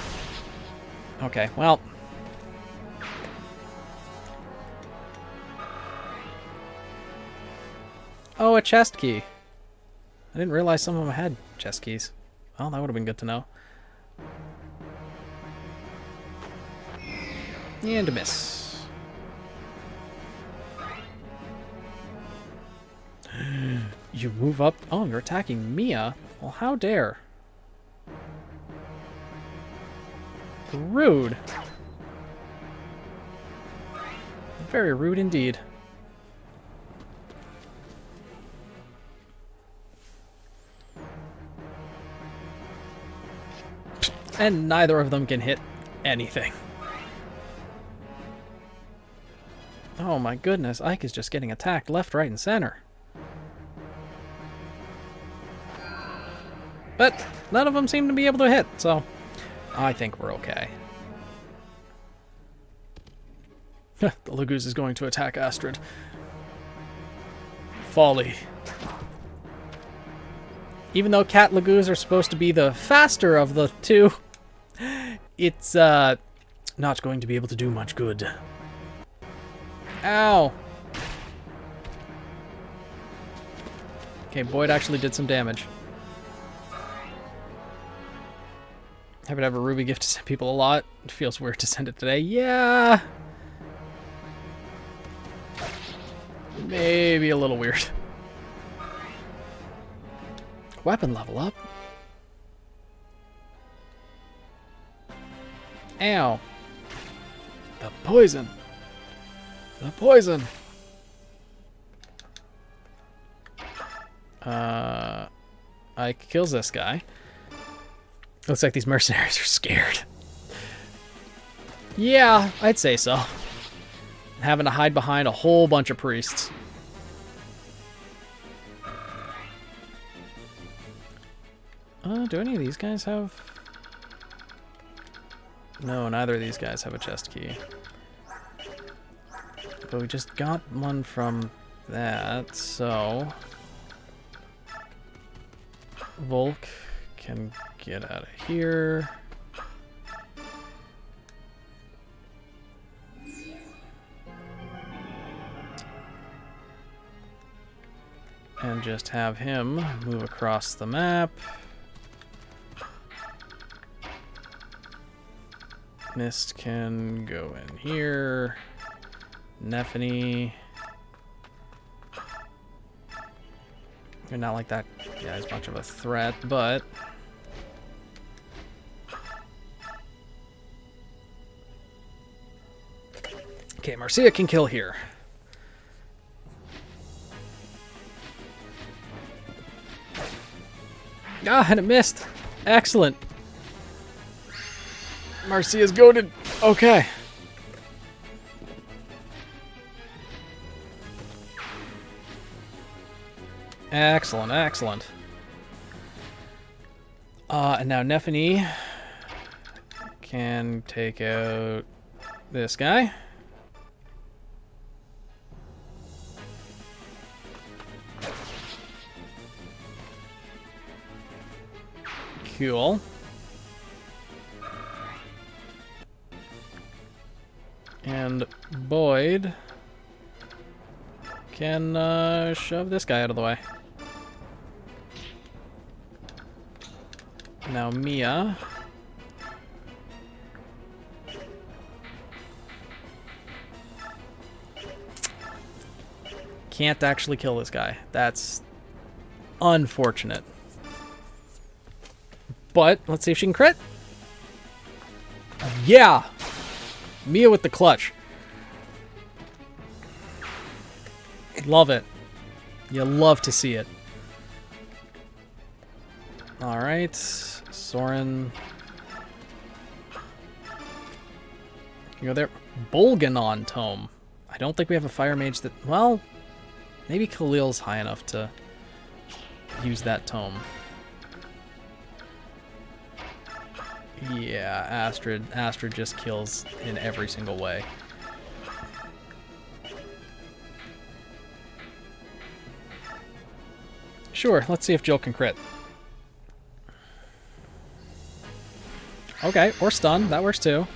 Okay, well. Oh, a chest key. I didn't realize some of them had chest keys. Well, that would have been good to know. And a miss. You move up. Oh, you're attacking Mia? Well, how dare. Rude. Very rude indeed. And neither of them can hit anything. Oh my goodness, Ike is just getting attacked left, right, and center. But none of them seem to be able to hit, so I think we're okay. The Lagoose is going to attack Astrid. Folly. Even though Cat Lagoose are supposed to be the faster of the two, it's not going to be able to do much good. Ow! Okay, Boyd actually did some damage. Happy to have a Ruby gift to send people a lot. It feels weird to send it today. Yeah! Maybe a little weird. Weapon level up. Ow. The poison. The poison. Ike kills this guy. Looks like these mercenaries are scared. Yeah, I'd say so. Having to hide behind a whole bunch of priests. Do any of these guys have... No, neither of these guys have a chest key. But we just got one from that, so... Volk can get out of here. And just have him move across the map. Mist can go in here. Nephany. You're not like that guy's much of a threat, but... Okay, Marcia can kill here. Ah, and it missed. Excellent. Marcia's goated. Okay. Excellent, excellent. And now Nephany can take out this guy. Cool. And Boyd can shove this guy out of the way. Now Mia can't actually kill this guy. That's unfortunate. But let's see if she can crit. Yeah! Mia with the clutch. Love it. You love to see it. Alright. Soren. You go there. Bolganon Tome. I don't think we have a fire mage that... Well, maybe Khalil's high enough to use that tome. Yeah, Astrid just kills in every single way. Sure, let's see if Jill can crit. Okay, or stun, that works too.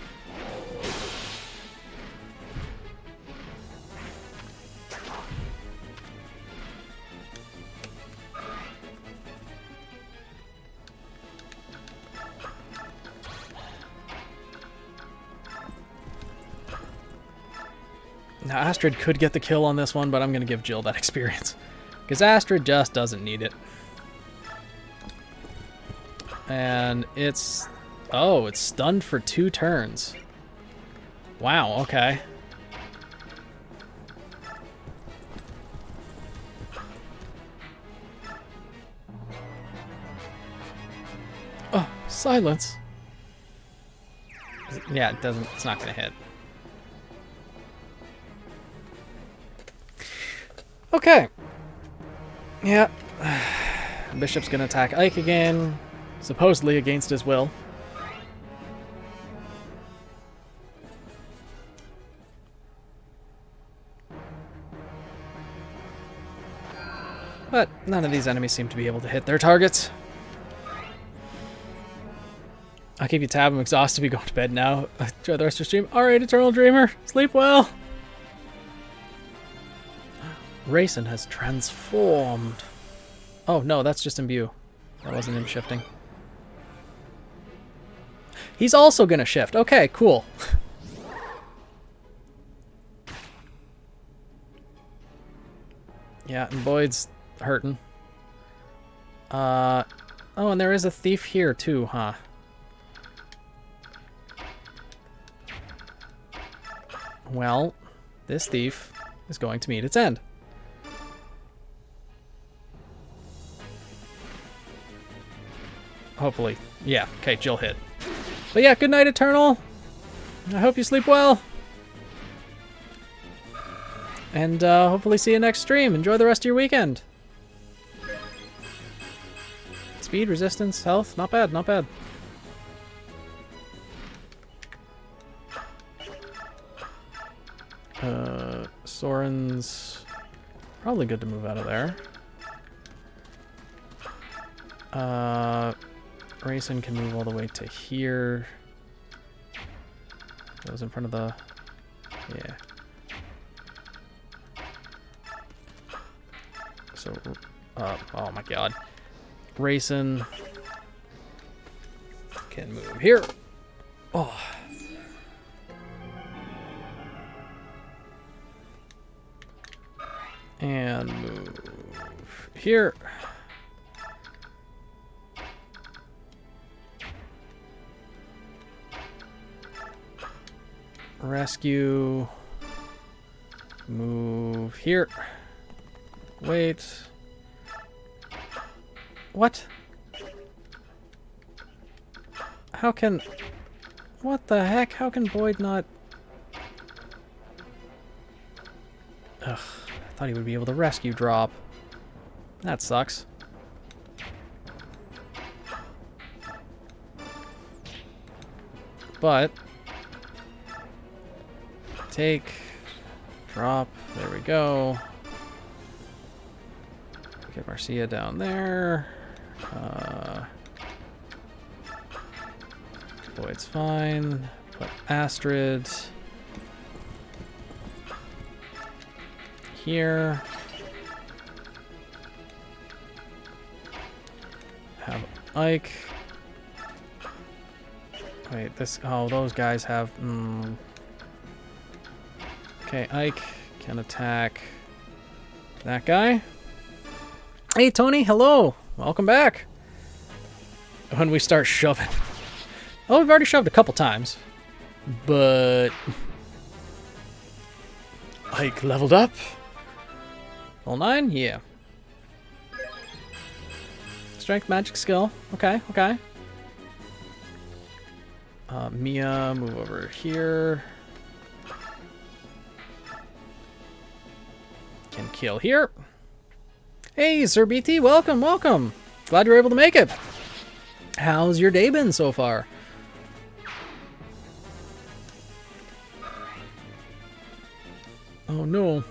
Now, Astrid could get the kill on this one, but I'm going to give Jill that experience. Because Astrid just doesn't need it. And it's... Oh, it's stunned for 2 turns. Wow, okay. Oh, silence. Yeah, it doesn't... It's not going to hit. Okay. Yeah. Bishop's gonna attack Ike again, supposedly against his will. But none of these enemies seem to be able to hit their targets. I'll keep you tab. I'm exhausted. We go to bed now. Enjoy the rest of your stream. Alright, Eternal Dreamer. Sleep well. Rayson has transformed. Oh, no, that's just imbue. That wasn't him shifting. He's also going to shift. Okay, cool. Yeah, and Boyd's hurting. Oh, and there is a thief here too, huh? Well, this thief is going to meet its end. Hopefully. Yeah, okay, Jill hit. But yeah, good night, Eternal. I hope you sleep well. And hopefully see you next stream. Enjoy the rest of your weekend. Speed, resistance, health. Not bad, not bad. Soren's probably good to move out of there. Rayson can move all the way to here. Goes in front of the... Yeah. So, oh my god. Rayson can move here. Oh. And move here. Rescue. Move here. Wait. What? How can... What the heck? How can Boyd not... Ugh. I thought he would be able to rescue drop. That sucks. But... Take... Drop. There we go. Get Marcia down there. Boyd's fine. Put Astrid here. Have Ike. Wait, this... Oh, those guys have... Okay, Ike can attack that guy. Hey, Tony, hello. Welcome back. When we start shoving. Oh, we've already shoved a couple times. But... Ike leveled up. Level 9? Yeah. Strength, magic, skill. Okay, okay. Mia, move over here. Can kill here. Hey, Sir BT, welcome, welcome. Glad you were able to make it. How's your day been so far? Oh no.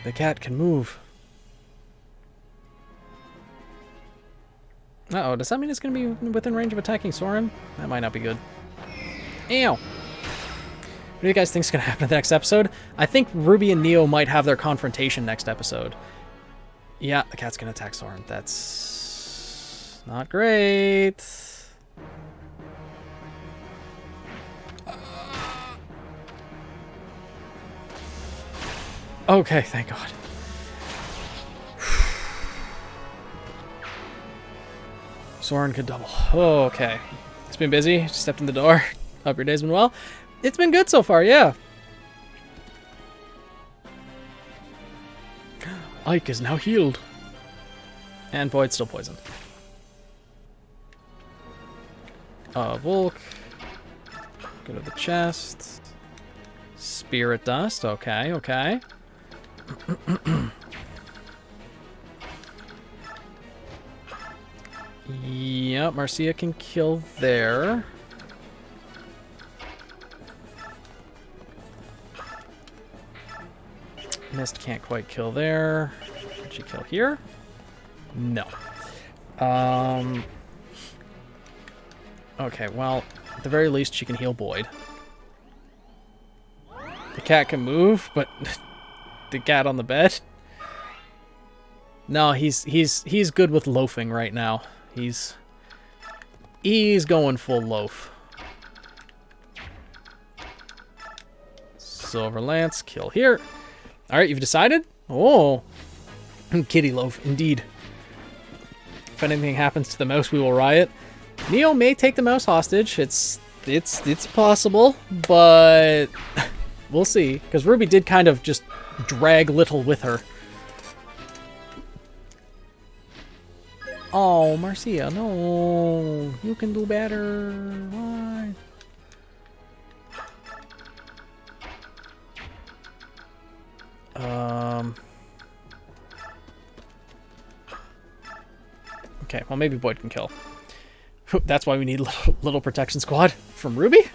The cat can move. Uh-oh, does that mean it's going to be within range of attacking Soren? That might not be good. Ew. What do you guys think is going to happen in the next episode? I think Ruby and Neo might have their confrontation next episode. Yeah, the cat's going to attack Soren. That's not great. Okay, thank God. Soren could double. Oh, okay. It's been busy. Just stepped in the door. Hope your day's been well. It's been good so far, yeah. Ike is now healed. And Boyd's still poisoned. Volk. Go to the chest. Spirit dust. Okay, okay. Yep, Marcia can kill there. Mist can't quite kill there. Can she kill here? No. Okay, well, at the very least, she can heal Boyd. The cat can move, but the cat on the bed? No, he's good with loafing right now. He's going full loaf. Silver Lance, kill here. Alright, you've decided? Oh. Kitty loaf, indeed. If anything happens to the mouse, we will riot. Neo may take the mouse hostage. It's possible, but we'll see. Because Ruby did kind of just drag Little with her. Oh, Marcia, no. You can do better. Why? Okay, well, maybe Boyd can kill. That's why we need little protection squad from RWBY.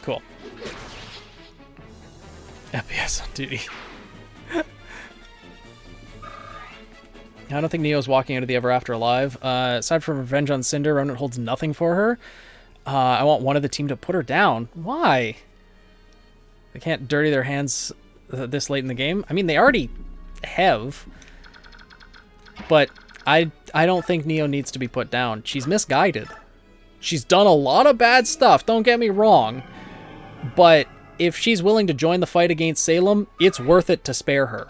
Cool. FPS on duty. I don't think Neo's walking out of the Ever After alive. Aside from revenge on Cinder, Remnant holds nothing for her. I want one of the team to put her down. Why? They can't dirty their hands this late in the game. I mean, they already have. But I don't think Neo needs to be put down. She's misguided. She's done a lot of bad stuff, don't get me wrong. But if she's willing to join the fight against Salem, it's worth it to spare her.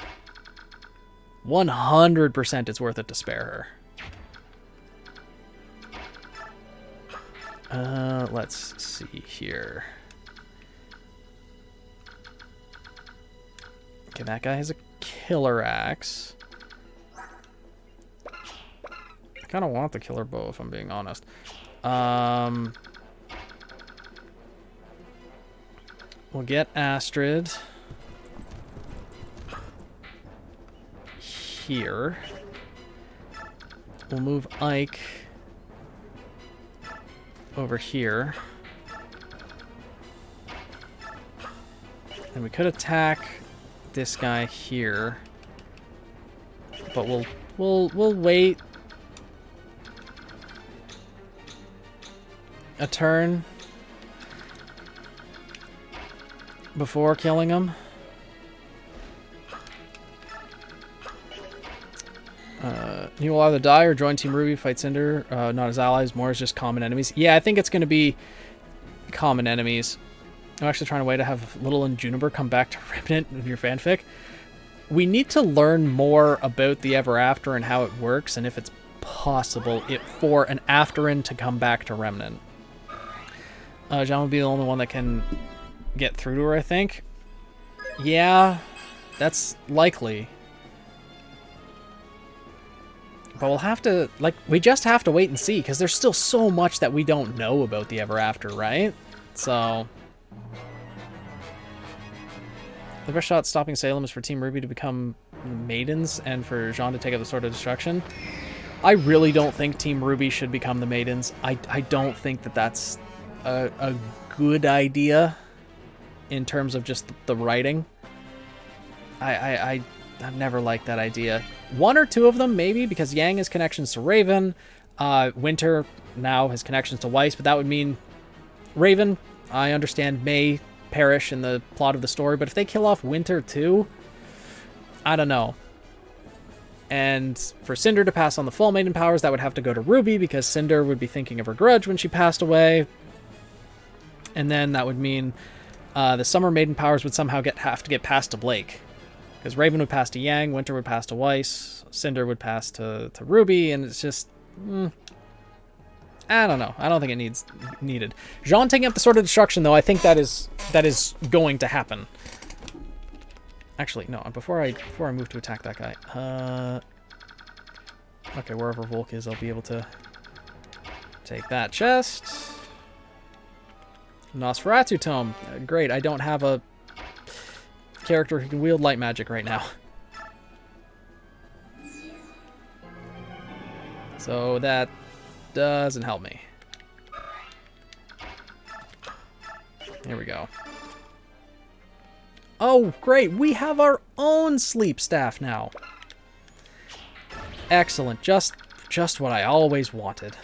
100% it's worth it to spare her. Let's see here. Okay, that guy has a killer axe. I kind of want the killer bow, if I'm being honest. We'll get Astrid here. We'll move Ike over here. And we could attack this guy here. But we'll wait a turn before killing him. He will either die or join Team RWBY, fight Cinder, not as allies, more as just common enemies. Yeah, I think it's going to be common enemies. I'm actually trying to wait to have Little and Juniper come back to Remnant with your fanfic. We need to learn more about the Ever After and how it works, and if it's possible for an Afterin to come back to Remnant. John will be the only one that can get through to her, I think. Yeah, that's likely. But we'll have to, like, we just have to wait and see, because there's still so much that we don't know about the Ever After, right? So the best shot stopping Salem is for Team RWBY to become maidens and for Jean to take up the Sword of Destruction. I really don't think Team RWBY should become the maidens. I don't think that that's a good idea in terms of just the writing. I've never liked that idea. One or two of them, maybe, because Yang has connections to Raven. Winter now has connections to Weiss, but that would mean Raven, I understand, may perish in the plot of the story, but if they kill off Winter too, I don't know. And for Cinder to pass on the full maiden powers, that would have to go to RWBY, because Cinder would be thinking of her grudge when she passed away. And then that would mean the summer maiden powers would somehow have to get passed to Blake. Because Raven would pass to Yang, Winter would pass to Weiss, Cinder would pass to RWBY, and it's just... I don't know. I don't think it needed. Jean taking up the Sword of Destruction, though, I think that is going to happen. Actually, no. Before I move to attack that guy, okay, wherever Volk is, I'll be able to take that chest. Nosferatu Tome. Great. I don't have a character who can wield light magic right now. So that doesn't help me. Here we go. Oh, great. We have our own sleep staff now. Excellent. Just what I always wanted.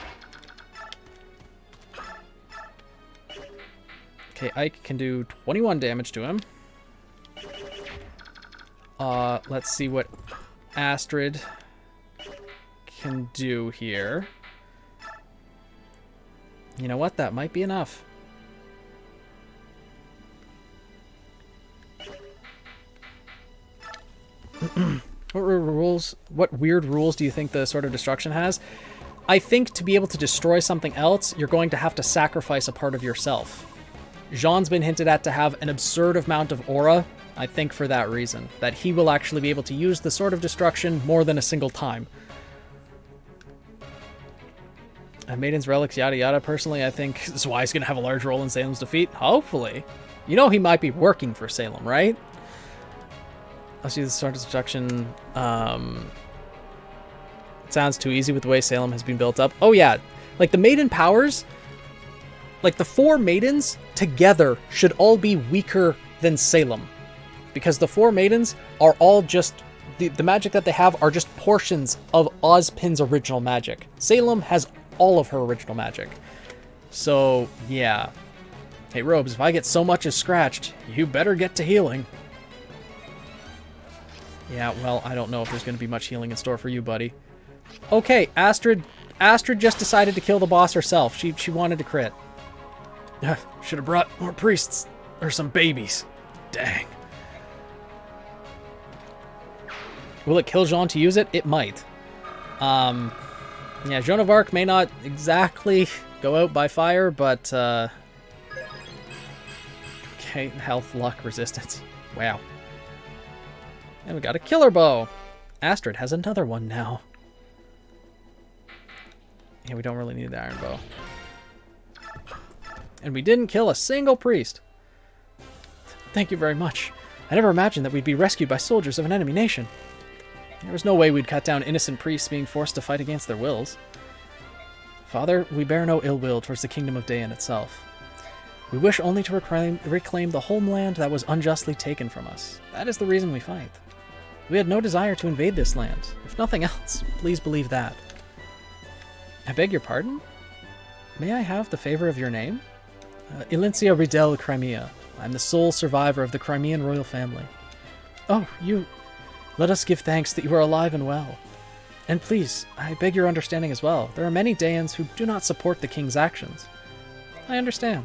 Okay, Ike can do 21 damage to him. Let's see what Astrid can do here. You know what? That might be enough. What weird rules do you think the Sword of Destruction has? I think to be able to destroy something else, you're going to have to sacrifice a part of yourself. Jean's been hinted at to have an absurd amount of aura I think for that reason. That he will actually be able to use the Sword of Destruction more than a single time. Maiden's relics, yada yada. Personally, I think Zwei's going to have a large role in Salem's defeat. Hopefully. You know he might be working for Salem, right? Let's use the Sword of Destruction. It sounds too easy with the way Salem has been built up. Oh yeah, like the Maiden powers, like the 4 Maidens together should all be weaker than Salem. Because the 4 Maidens are all just, the magic that they have are just portions of Ozpin's original magic. Salem has all of her original magic. So, yeah. Hey, Robes, if I get so much as scratched, you better get to healing. Yeah, well, I don't know if there's going to be much healing in store for you, buddy. Okay, Astrid just decided to kill the boss herself. She wanted to crit. Should have brought more priests. Or some babies. Dang. Will it kill Jean to use it? It might. Yeah, Joan of Arc may not exactly go out by fire, but, okay, health, luck, resistance. Wow. And we got a killer bow. Astrid has another one now. Yeah, we don't really need the iron bow. And we didn't kill a single priest. Thank you very much. I never imagined that we'd be rescued by soldiers of an enemy nation. There was no way we'd cut down innocent priests being forced to fight against their wills. Father, we bear no ill will towards the kingdom of Dayan itself. We wish only to reclaim the homeland that was unjustly taken from us. That is the reason we fight. We had no desire to invade this land. If nothing else, please believe that. I beg your pardon? May I have the favor of your name? Ilincia Riddell Crimea. I'm the sole survivor of the Crimean royal family. Oh, you... Let us give thanks that you are alive and well. And please, I beg your understanding as well. There are many Dayans who do not support the king's actions. I understand.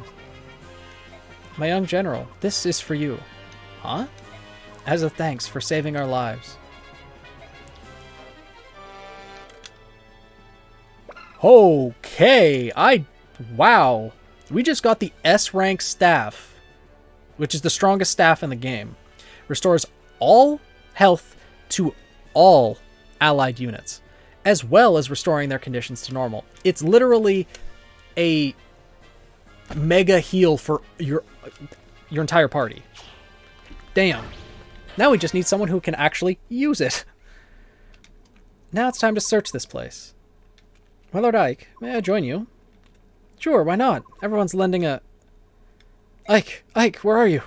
My young general, this is for you. Huh? As a thanks for saving our lives. Okay, wow. We just got the S-rank staff, which is the strongest staff in the game. Restores all health to all allied units, as well as restoring their conditions to normal. It's literally a mega heal for your entire party. Damn. Now we just need someone who can actually use it. Now it's time to search this place. My Lord Ike, may I join you? Sure, why not? Everyone's lending a... Ike, where are you?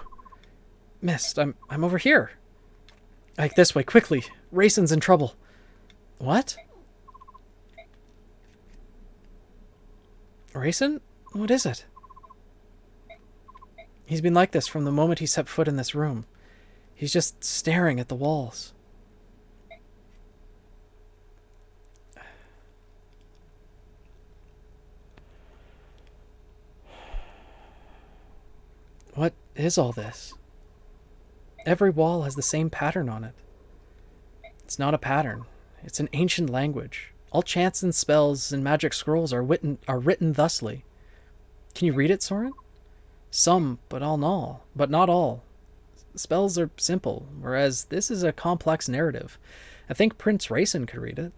Mist, I'm over here. Ike, this way, quickly. Rayson's in trouble. What? Rayson? What is it? He's been like this from the moment he set foot in this room. He's just staring at the walls. What is all this? Every wall has the same pattern on it. It's not a pattern. It's an ancient language. All chants and spells and magic scrolls are written thusly. Can you read it, Soren? Some, but not all. Spells are simple, whereas this is a complex narrative. I think Prince Rayson could read it.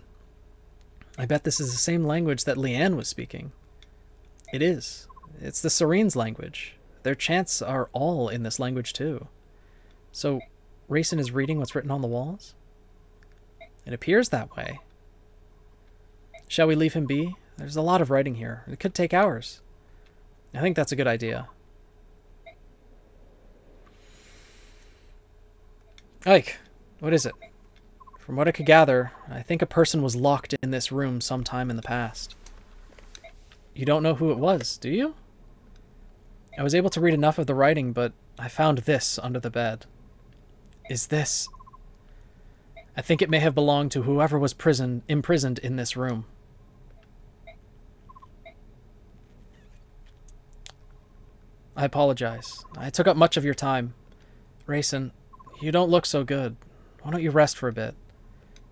I bet this is the same language that Leanne was speaking. It is. It's the Serene's language. Their chants are all in this language too. So, Rayson is reading what's written on the walls? It appears that way. Shall we leave him be? There's a lot of writing here. It could take hours. I think that's a good idea. Ike, what is it? From what I could gather, I think a person was locked in this room sometime in the past. You don't know who it was, do you? I was able to read enough of the writing, but I found this under the bed. Is this... I think it may have belonged to whoever was imprisoned in this room. I apologize. I took up much of your time. Rayson, you don't look so good. Why don't you rest for a bit?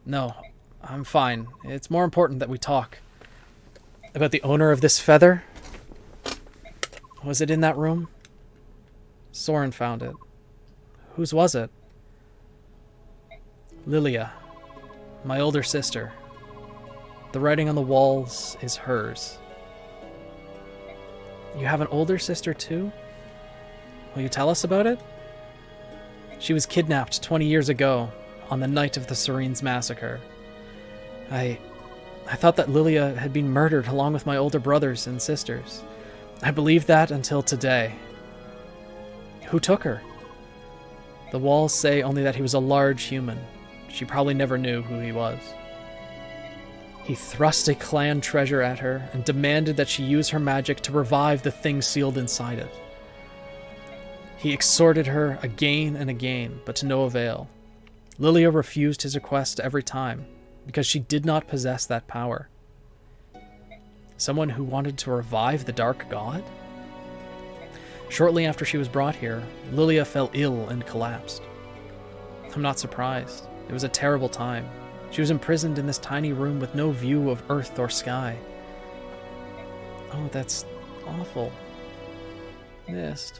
No, I'm fine. It's more important that we talk. About the owner of this feather? Was it in that room? Soren found it. Whose was it? Lilia, my older sister. The writing on the walls is hers. You have an older sister too? Will you tell us about it? She was kidnapped 20 years ago, on the night of the Serenes massacre. I thought that Lilia had been murdered along with my older brothers and sisters. I believed that until today. Who took her? The walls say only that he was a large human. She probably never knew who he was. He thrust a clan treasure at her and demanded that she use her magic to revive the thing sealed inside it. He exhorted her again and again, but to no avail. Lilia refused his request every time, because she did not possess that power. Someone who wanted to revive the Dark God? Shortly after she was brought here, Lilia fell ill and collapsed. I'm not surprised. It was a terrible time. She was imprisoned in this tiny room with no view of earth or sky. Oh, that's awful. Mist.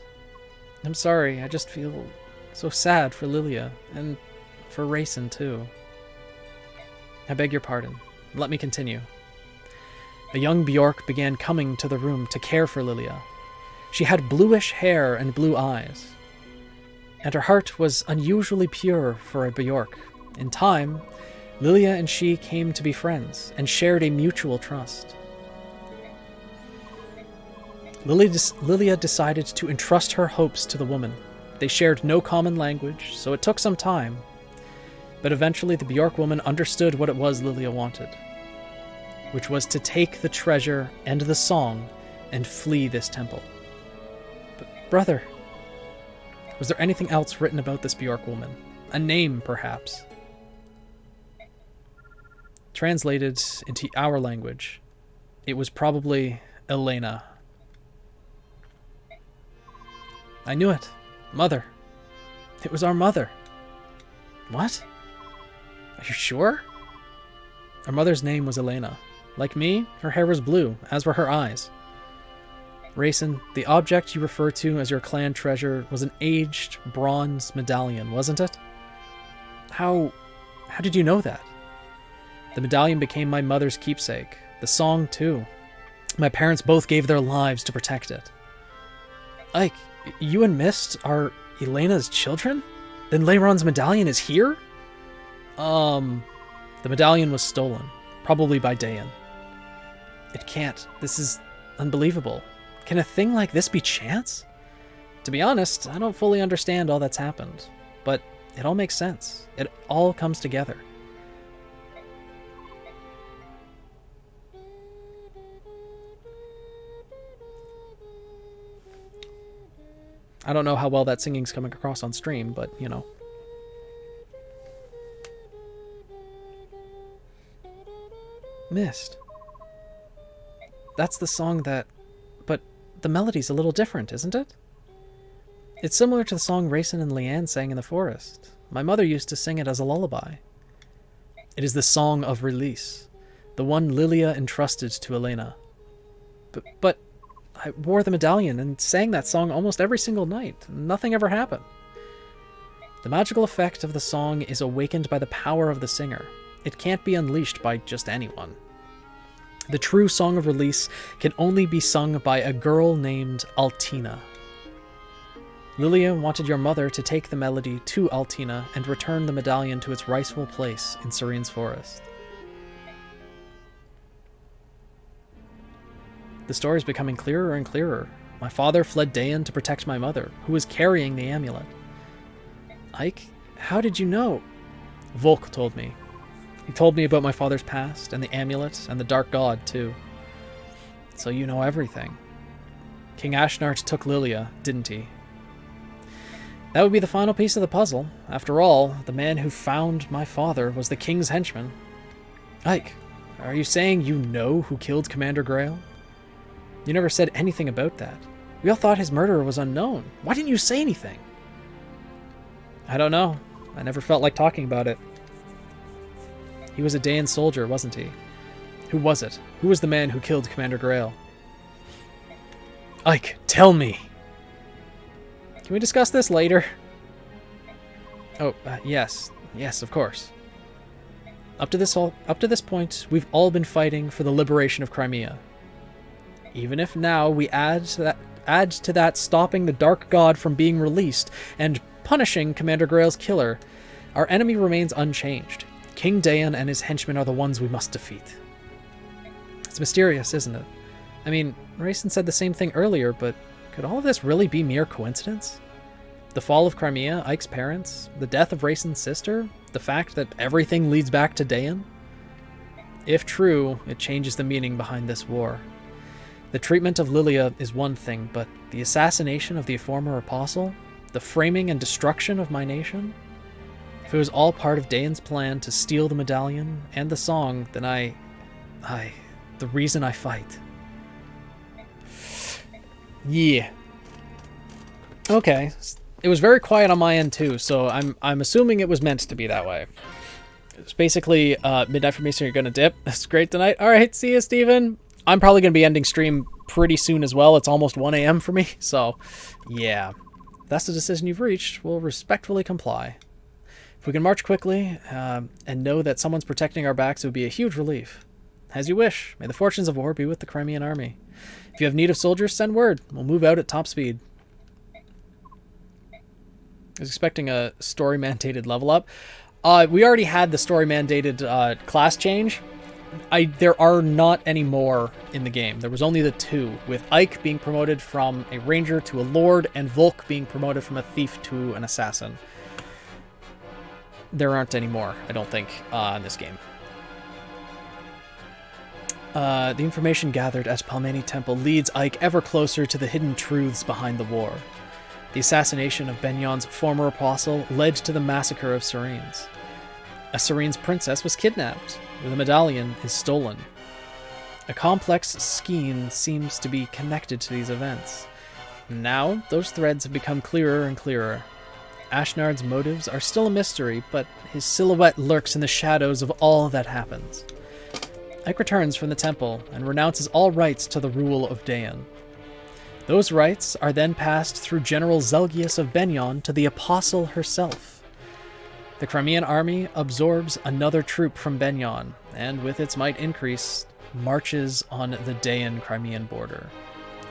I'm sorry, I just feel so sad for Lilia, and for Rayson too. I beg your pardon. Let me continue. A young Bjork began coming to the room to care for Lilia. She had bluish hair and blue eyes, and her heart was unusually pure for a Bjork. In time, Lilia and she came to be friends and shared a mutual trust. Lilia decided to entrust her hopes to the woman. They shared no common language, so it took some time, but eventually the Bjork woman understood what it was Lilia wanted, which was to take the treasure and the song and flee this temple. But, brother, was there anything else written about this Bjork woman? A name, perhaps? Translated into our language, it was probably Elena. I knew it. Mother. It was our mother. What? Are you sure? Our mother's name was Elena. Like me, her hair was blue, as were her eyes. Rayson, the object you refer to as your clan treasure was an aged bronze medallion, wasn't it? How did you know that? The medallion became my mother's keepsake. The song, too. My parents both gave their lives to protect it. Ike, you and Mist are Elena's children? Then Leiron's medallion is here? The medallion was stolen. Probably by Dayan. It can't. This is unbelievable. Can a thing like this be chance? To be honest, I don't fully understand all that's happened. But it all makes sense. It all comes together. I don't know how well that singing's coming across on stream, but, you know. Mist. That's the song that... But the melody's a little different, isn't it? It's similar to the song Rayson and Leanne sang in the forest. My mother used to sing it as a lullaby. It is the song of release, the one Lilia entrusted to Elena. But I wore the medallion and sang that song almost every single night. Nothing ever happened. The magical effect of the song is awakened by the power of the singer. It can't be unleashed by just anyone. The true song of release can only be sung by a girl named Altina. Lilia wanted your mother to take the melody to Altina and return the medallion to its rightful place in Serene's forest. The story is becoming clearer and clearer. My father fled Dayan to protect my mother, who was carrying the amulet. Ike, how did you know? Volk told me. He told me about my father's past, and the amulet, and the Dark God, too. So you know everything. King Ashnart took Lilia, didn't he? That would be the final piece of the puzzle. After all, the man who found my father was the king's henchman. Ike, are you saying you know who killed Commander Grail? You never said anything about that. We all thought his murderer was unknown. Why didn't you say anything? I don't know. I never felt like talking about it. He was a Dayan soldier, wasn't he? Who was it? Who was the man who killed Commander Grail? Ike, tell me! Can we discuss this later? Oh, yes. Yes, of course. Up to this point, we've all been fighting for the liberation of Crimea. Even if now we add to that stopping the Dark God from being released and punishing Commander Grail's killer, our enemy remains unchanged. King Dayan and his henchmen are the ones we must defeat. It's mysterious, isn't it? I mean, Rayson said the same thing earlier, but could all of this really be mere coincidence? The fall of Crimea, Ike's parents, the death of Rayson's sister, the fact that everything leads back to Dayan? If true, it changes the meaning behind this war. The treatment of Lilia is one thing, but the assassination of the former apostle, the framing and destruction of my nation? If it was all part of Dayan's plan to steal the medallion and the song, then the reason I fight. Yeah. Okay. It was very quiet on my end too, so I'm assuming it was meant to be that way. It's basically midnight for me, so you're gonna dip. That's great tonight. All right, see you, Steven. I'm probably gonna be ending stream pretty soon as well. It's almost 1 a.m. for me, so yeah. If that's the decision you've reached, we'll respectfully comply. If we can march quickly and know that someone's protecting our backs, it would be a huge relief. As you wish. May the fortunes of war be with the Crimean army. If you have need of soldiers, send word. We'll move out at top speed. I was expecting a story-mandated level up. We already had the story-mandated class change. There are not any more in the game. There was only the 2, with Ike being promoted from a ranger to a lord, and Volk being promoted from a thief to an assassin. There aren't any more, I don't think, in this game. The information gathered at Palmani Temple leads Ike ever closer to the hidden truths behind the war. The assassination of Benion's former apostle led to the massacre of Serenes. A Serenes princess was kidnapped. The medallion is stolen. A complex scheme seems to be connected to these events. Now, those threads have become clearer and clearer. Ashnard's motives are still a mystery, but his silhouette lurks in the shadows of all that happens. Ike returns from the temple and renounces all rights to the rule of Dayan. Those rights are then passed through General Zelgius of Benyon to the Apostle herself. The Crimean army absorbs another troop from Benyon, and with its might increase, marches on the Dayan-Crimean border.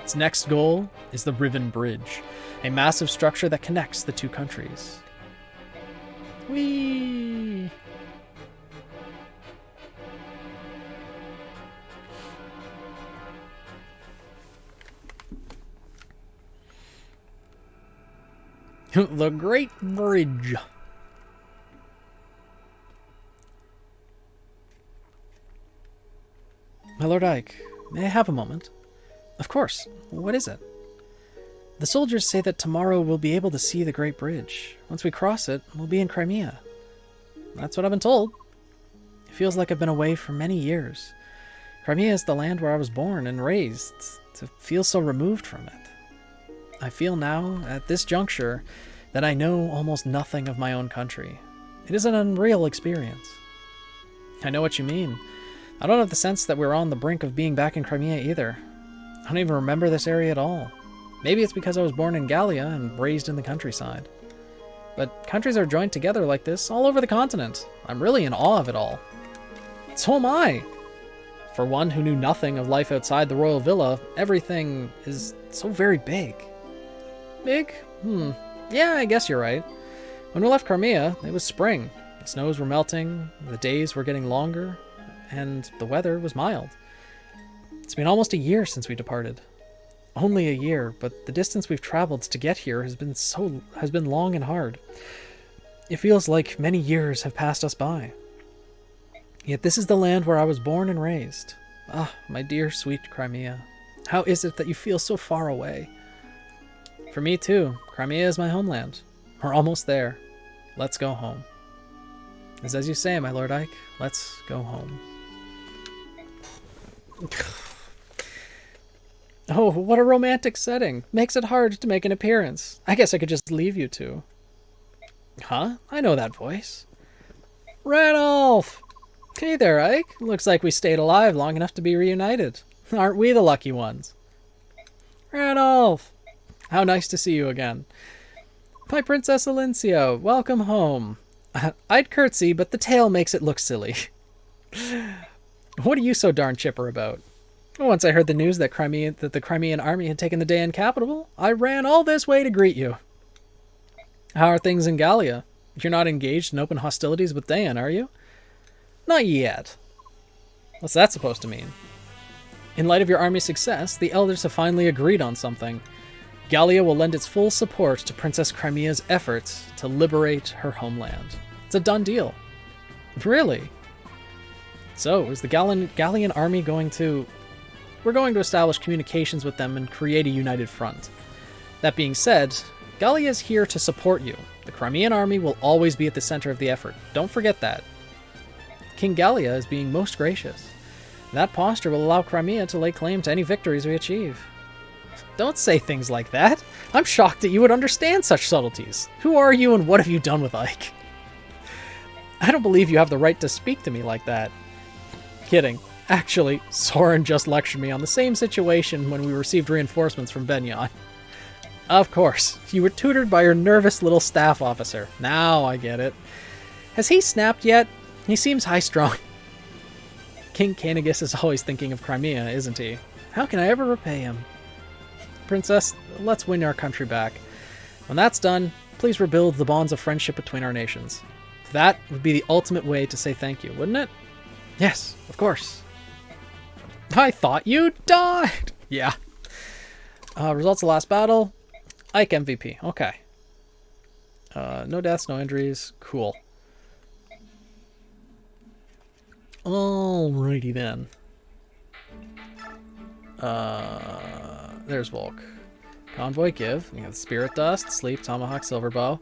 Its next goal is the Riven Bridge, a massive structure that connects the two countries. Whee! The Great Bridge. My Lord Ike, may I have a moment? Of course. What is it? The soldiers say that tomorrow we'll be able to see the Great Bridge. Once we cross it, we'll be in Crimea. That's what I've been told. It feels like I've been away for many years. Crimea is the land where I was born and raised. To feel so removed from it. I feel now, at this juncture, that I know almost nothing of my own country. It is an unreal experience. I know what you mean. I don't have the sense that we're on the brink of being back in Crimea either. I don't even remember this area at all. Maybe it's because I was born in Gallia and raised in the countryside. But countries are joined together like this all over the continent. I'm really in awe of it all. So am I. For one who knew nothing of life outside the royal villa, everything is so very big. Big? Yeah, I guess you're right. When we left Crimea, it was spring. The snows were melting, the days were getting longer, and the weather was mild. It's been almost a year since we departed. Only a year, but the distance we've traveled to get here has been long and hard. It feels like many years have passed us by. Yet this is the land where I was born and raised. Ah, my dear, sweet Crimea. How is it that you feel so far away? For me too, Crimea is my homeland. We're almost there. Let's go home. As you say, my Lord Ike, let's go home. Oh, what a romantic setting. Makes it hard to make an appearance. I guess I could just leave you two. Huh? I know that voice. Ranulph! Hey there, Ike. Looks like we stayed alive long enough to be reunited. Aren't we the lucky ones? Ranulph! How nice to see you again. My Princess Alincia, welcome home. I'd curtsy, but the tail makes it look silly. What are you so darn chipper about? Once I heard the news that the Crimean army had taken the Daean capital, I ran all this way to greet you. How are things in Gallia? You're not engaged in open hostilities with Daean, are you? Not yet. What's that supposed to mean? In light of your army's success, the elders have finally agreed on something. Gallia will lend its full support to Princess Crimea's efforts to liberate her homeland. It's a done deal. Really? So, is the Gallian army going to... We're going to establish communications with them and create a united front. That being said, Gallia is here to support you. The Crimean army will always be at the center of the effort. Don't forget that. King Gallia is being most gracious. That posture will allow Crimea to lay claim to any victories we achieve. Don't say things like that. I'm shocked that you would understand such subtleties. Who are you and what have you done with Ike? I don't believe you have the right to speak to me like that. Kidding. Actually, Soren just lectured me on the same situation when we received reinforcements from Benyon. Of course, you were tutored by your nervous little staff officer. Now I get it. Has he snapped yet? He seems high-strung. King Canagus is always thinking of Crimea, isn't he? How can I ever repay him? Princess, let's win our country back. When that's done, please rebuild the bonds of friendship between our nations. That would be the ultimate way to say thank you, wouldn't it? Yes, of course. I thought you died! Yeah. Results of last battle. Ike MVP. Okay. No deaths, no injuries. Cool. Alrighty then. There's Volk. Convoy give. We have Spirit Dust, Sleep, Tomahawk, Silverbow.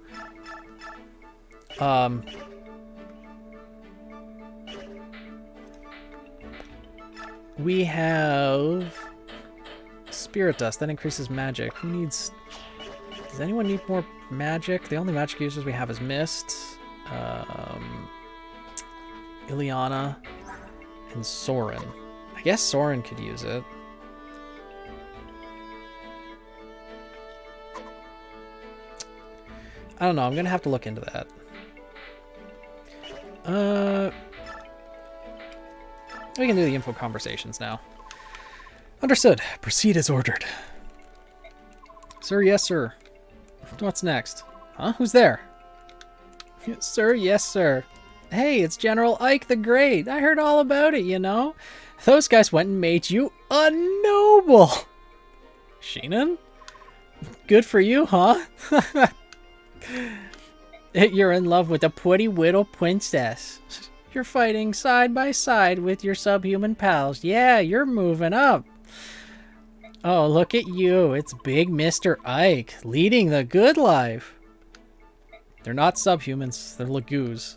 We have Spirit Dust. That increases magic. Who needs... Does anyone need more magic? The only magic users we have is Mist, Ileana, and Soren. I guess Soren could use it. I don't know. I'm going to have to look into that. We can do the info conversations now. Understood. Proceed as ordered. Sir, yes, sir. What's next? Huh? Who's there? Sir, yes, sir. Hey, it's General Ike the Great. I heard all about it, you know. Those guys went and made you a noble. Sheenan? Good for you, huh? You're in love with a pretty little princess. You're fighting side by side with your subhuman pals. Yeah, you're moving up. Oh, look at you. It's big Mr. Ike, leading the good life. They're not subhumans. They're lagoos.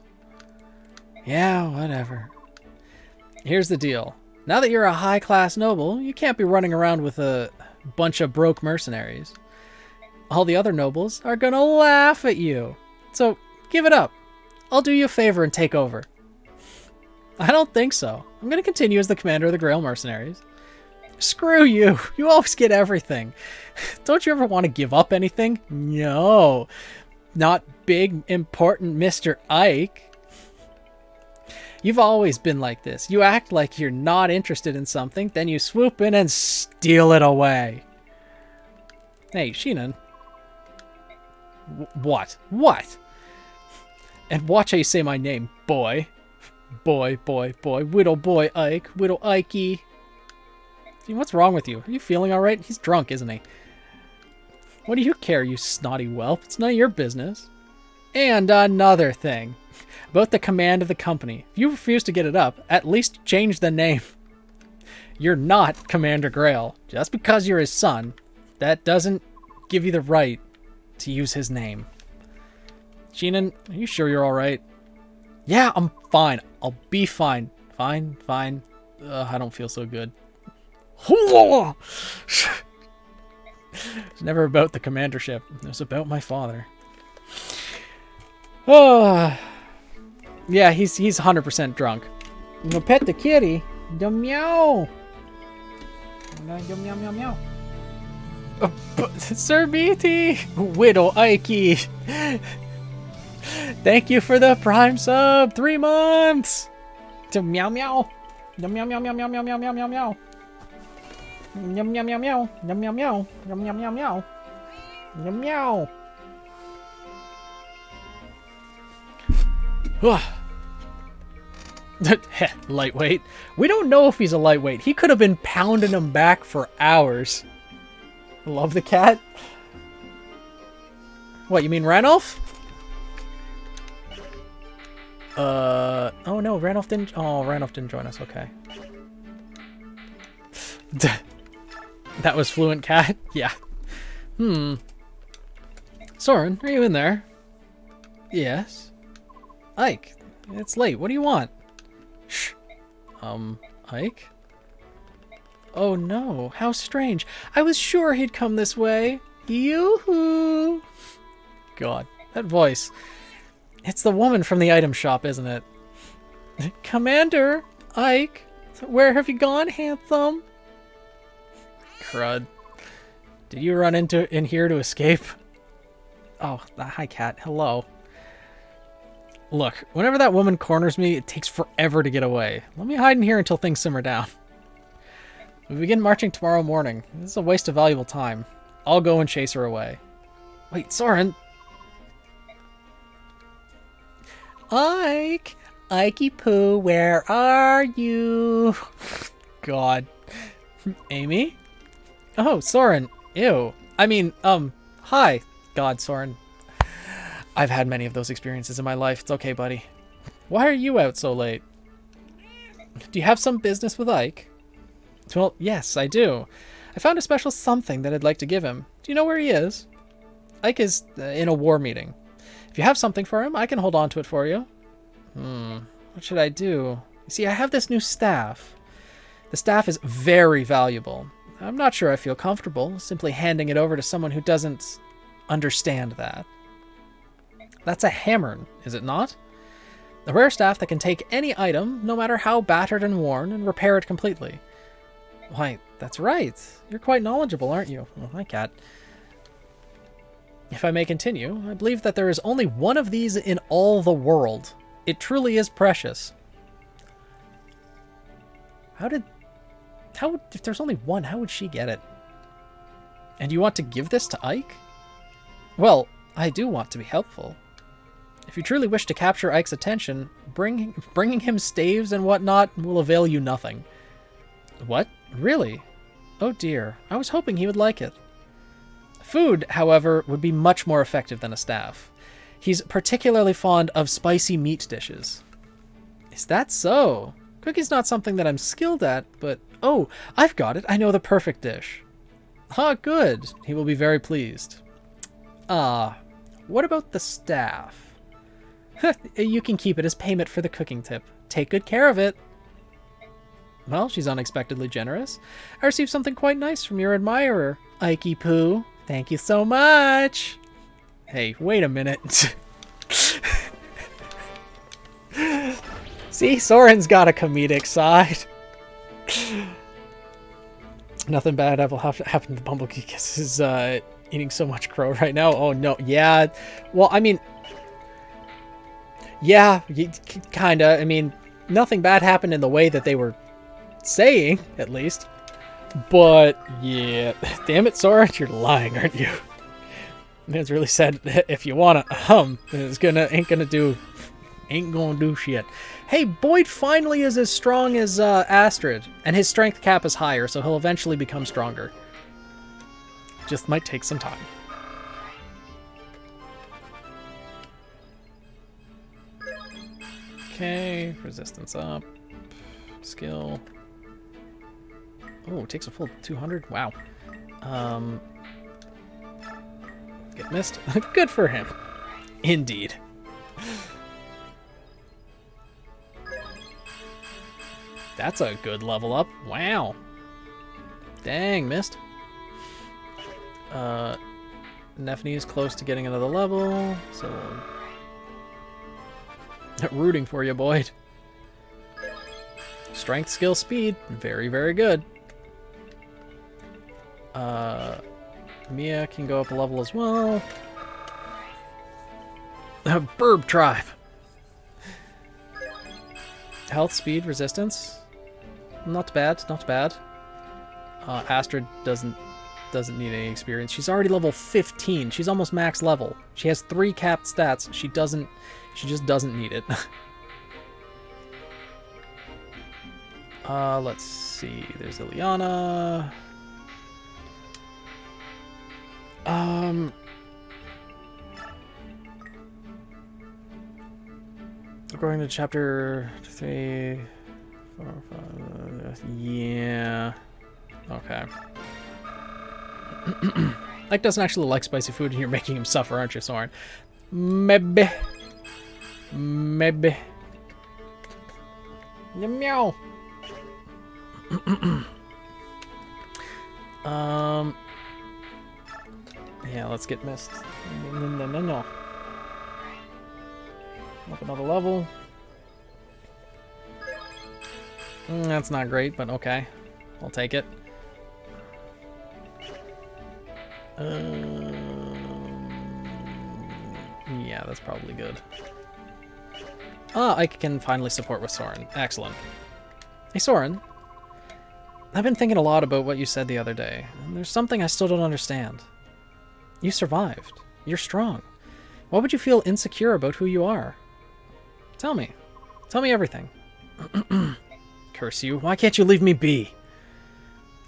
Yeah, whatever. Here's the deal. Now that you're a high-class noble, you can't be running around with a bunch of broke mercenaries. All the other nobles are gonna laugh at you. So, give it up. I'll do you a favor and take over. I don't think so. I'm gonna continue as the commander of the Grail Mercenaries. Screw you. You always get everything. Don't you ever want to give up anything? No. Not big, important Mr. Ike. You've always been like this. You act like you're not interested in something, then you swoop in and steal it away. Hey, Sheenan. What? What? And watch how you say my name, boy. Boy, boy, boy. Whittle boy Ike. Whittle Ikey. What's wrong with you? Are you feeling alright? He's drunk, isn't he? What do you care, you snotty whelp? It's none of your business. And another thing. About the command of the company. If you refuse to get it up, at least change the name. You're not Commander Grail. Just because you're his son, that doesn't give you the right to use his name. Sheenan, are you sure you're alright? Yeah, I'm fine. I'll be fine. Fine, fine. I don't feel so good. It's never about the commandership. It was about my father. Oh, yeah, he's 100% drunk. I'm gonna pet the kitty. The meow. The meow meow meow. Sir BT, Widow Ikey. Thank you for the Prime sub. 3 months. To meow meow. Meow meow meow meow meow meow meow meow meow. Meow meow meow meow. Meow meow meow. Meow meow meow meow. Meow meow. Lightweight. We don't know if he's a lightweight. He could have been pounding him back for hours. Love the cat. What, you mean Ranulph? Oh no, Ranulph didn't join us, okay. That was Fluent Cat? Yeah. Soren, are you in there? Yes. Ike, it's late. What do you want? Shh. Ike? Oh no, how strange. I was sure he'd come this way. Yoo-hoo! God, that voice. It's the woman from the item shop, isn't it? Commander! Ike! Where have you gone, handsome? Crud. Did you run in here to escape? Oh, hi, cat. Hello. Look, whenever that woman corners me, it takes forever to get away. Let me hide in here until things simmer down. We begin marching tomorrow morning. This is a waste of valuable time. I'll go and chase her away. Wait, Soren! Ike! Ikey Poo, where are you? God. Amy? Oh, Soren. Ew. I mean, hi. God, Soren. I've had many of those experiences in my life. It's okay, buddy. Why are you out so late? Do you have some business with Ike? Well, yes, I do. I found a special something that I'd like to give him. Do you know where he is? Ike is in a war meeting. If you have something for him, I can hold on to it for you. What should I do? You see, I have this new staff. The staff is very valuable. I'm not sure I feel comfortable simply handing it over to someone who doesn't understand that. That's a hammer, is it not? A rare staff that can take any item, no matter how battered and worn, and repair it completely. Why, that's right. You're quite knowledgeable, aren't you? Oh, hi, cat. If I may continue, I believe that there is only one of these in all the world. It truly is precious. If there's only one, how would she get it? And you want to give this to Ike? Well, I do want to be helpful. If you truly wish to capture Ike's attention, bringing him staves and whatnot will avail you nothing. What? Really? Oh dear, I was hoping he would like it. Food, however, would be much more effective than a staff. He's particularly fond of spicy meat dishes. Is that so? Cooking's not something that I'm skilled at, but... Oh, I've got it. I know the perfect dish. Ah, good. He will be very pleased. What about the staff? You can keep it as payment for the cooking tip. Take good care of it. Well, she's unexpectedly generous. I received something quite nice from your admirer, Ikey Poo. Thank you so much. Hey, wait a minute. See, Soren's got a comedic side. Nothing bad will happen to Bumblebee because he's eating so much crow right now. Oh, no. Yeah. Well, I mean... Yeah, kinda. I mean, nothing bad happened in the way that they were saying, at least. But, yeah. Damn it, Soren, you're lying, aren't you? Man's really said, if you wanna, ain't gonna do shit. Hey, Boyd finally is as strong as Astrid, and his strength cap is higher, so he'll eventually become stronger. Just might take some time. Okay, resistance up, skill. Oh, it takes a full 200. Wow. Get missed. Good for him. Indeed. That's a good level up. Wow. Dang, missed. Nephany is close to getting another level, so... Rooting for you, Boyd. Strength, skill, speed. Very, very good. Mia can go up a level as well. RWBY tribe. Health, speed, resistance. Not bad, not bad. Astrid doesn't need any experience. She's already level 15. She's almost max level. She has 3 capped stats. She just doesn't need it. Let's see. There's Ileana. Going to chapter 3, 4, 5. Yeah. Okay. Ike doesn't actually like spicy food, and you're making him suffer, aren't you, Soren? Maybe. Maybe. Meow. Yeah, let's get missed. No. Up another level. That's not great, but okay. I'll take it. Yeah, that's probably good. I can finally support with Soren. Excellent. Hey, Soren. I've been thinking a lot about what you said the other day, and there's something I still don't understand. You survived. You're strong. Why would you feel insecure about who you are? Tell me. Tell me everything. Curse you. Why can't you leave me be?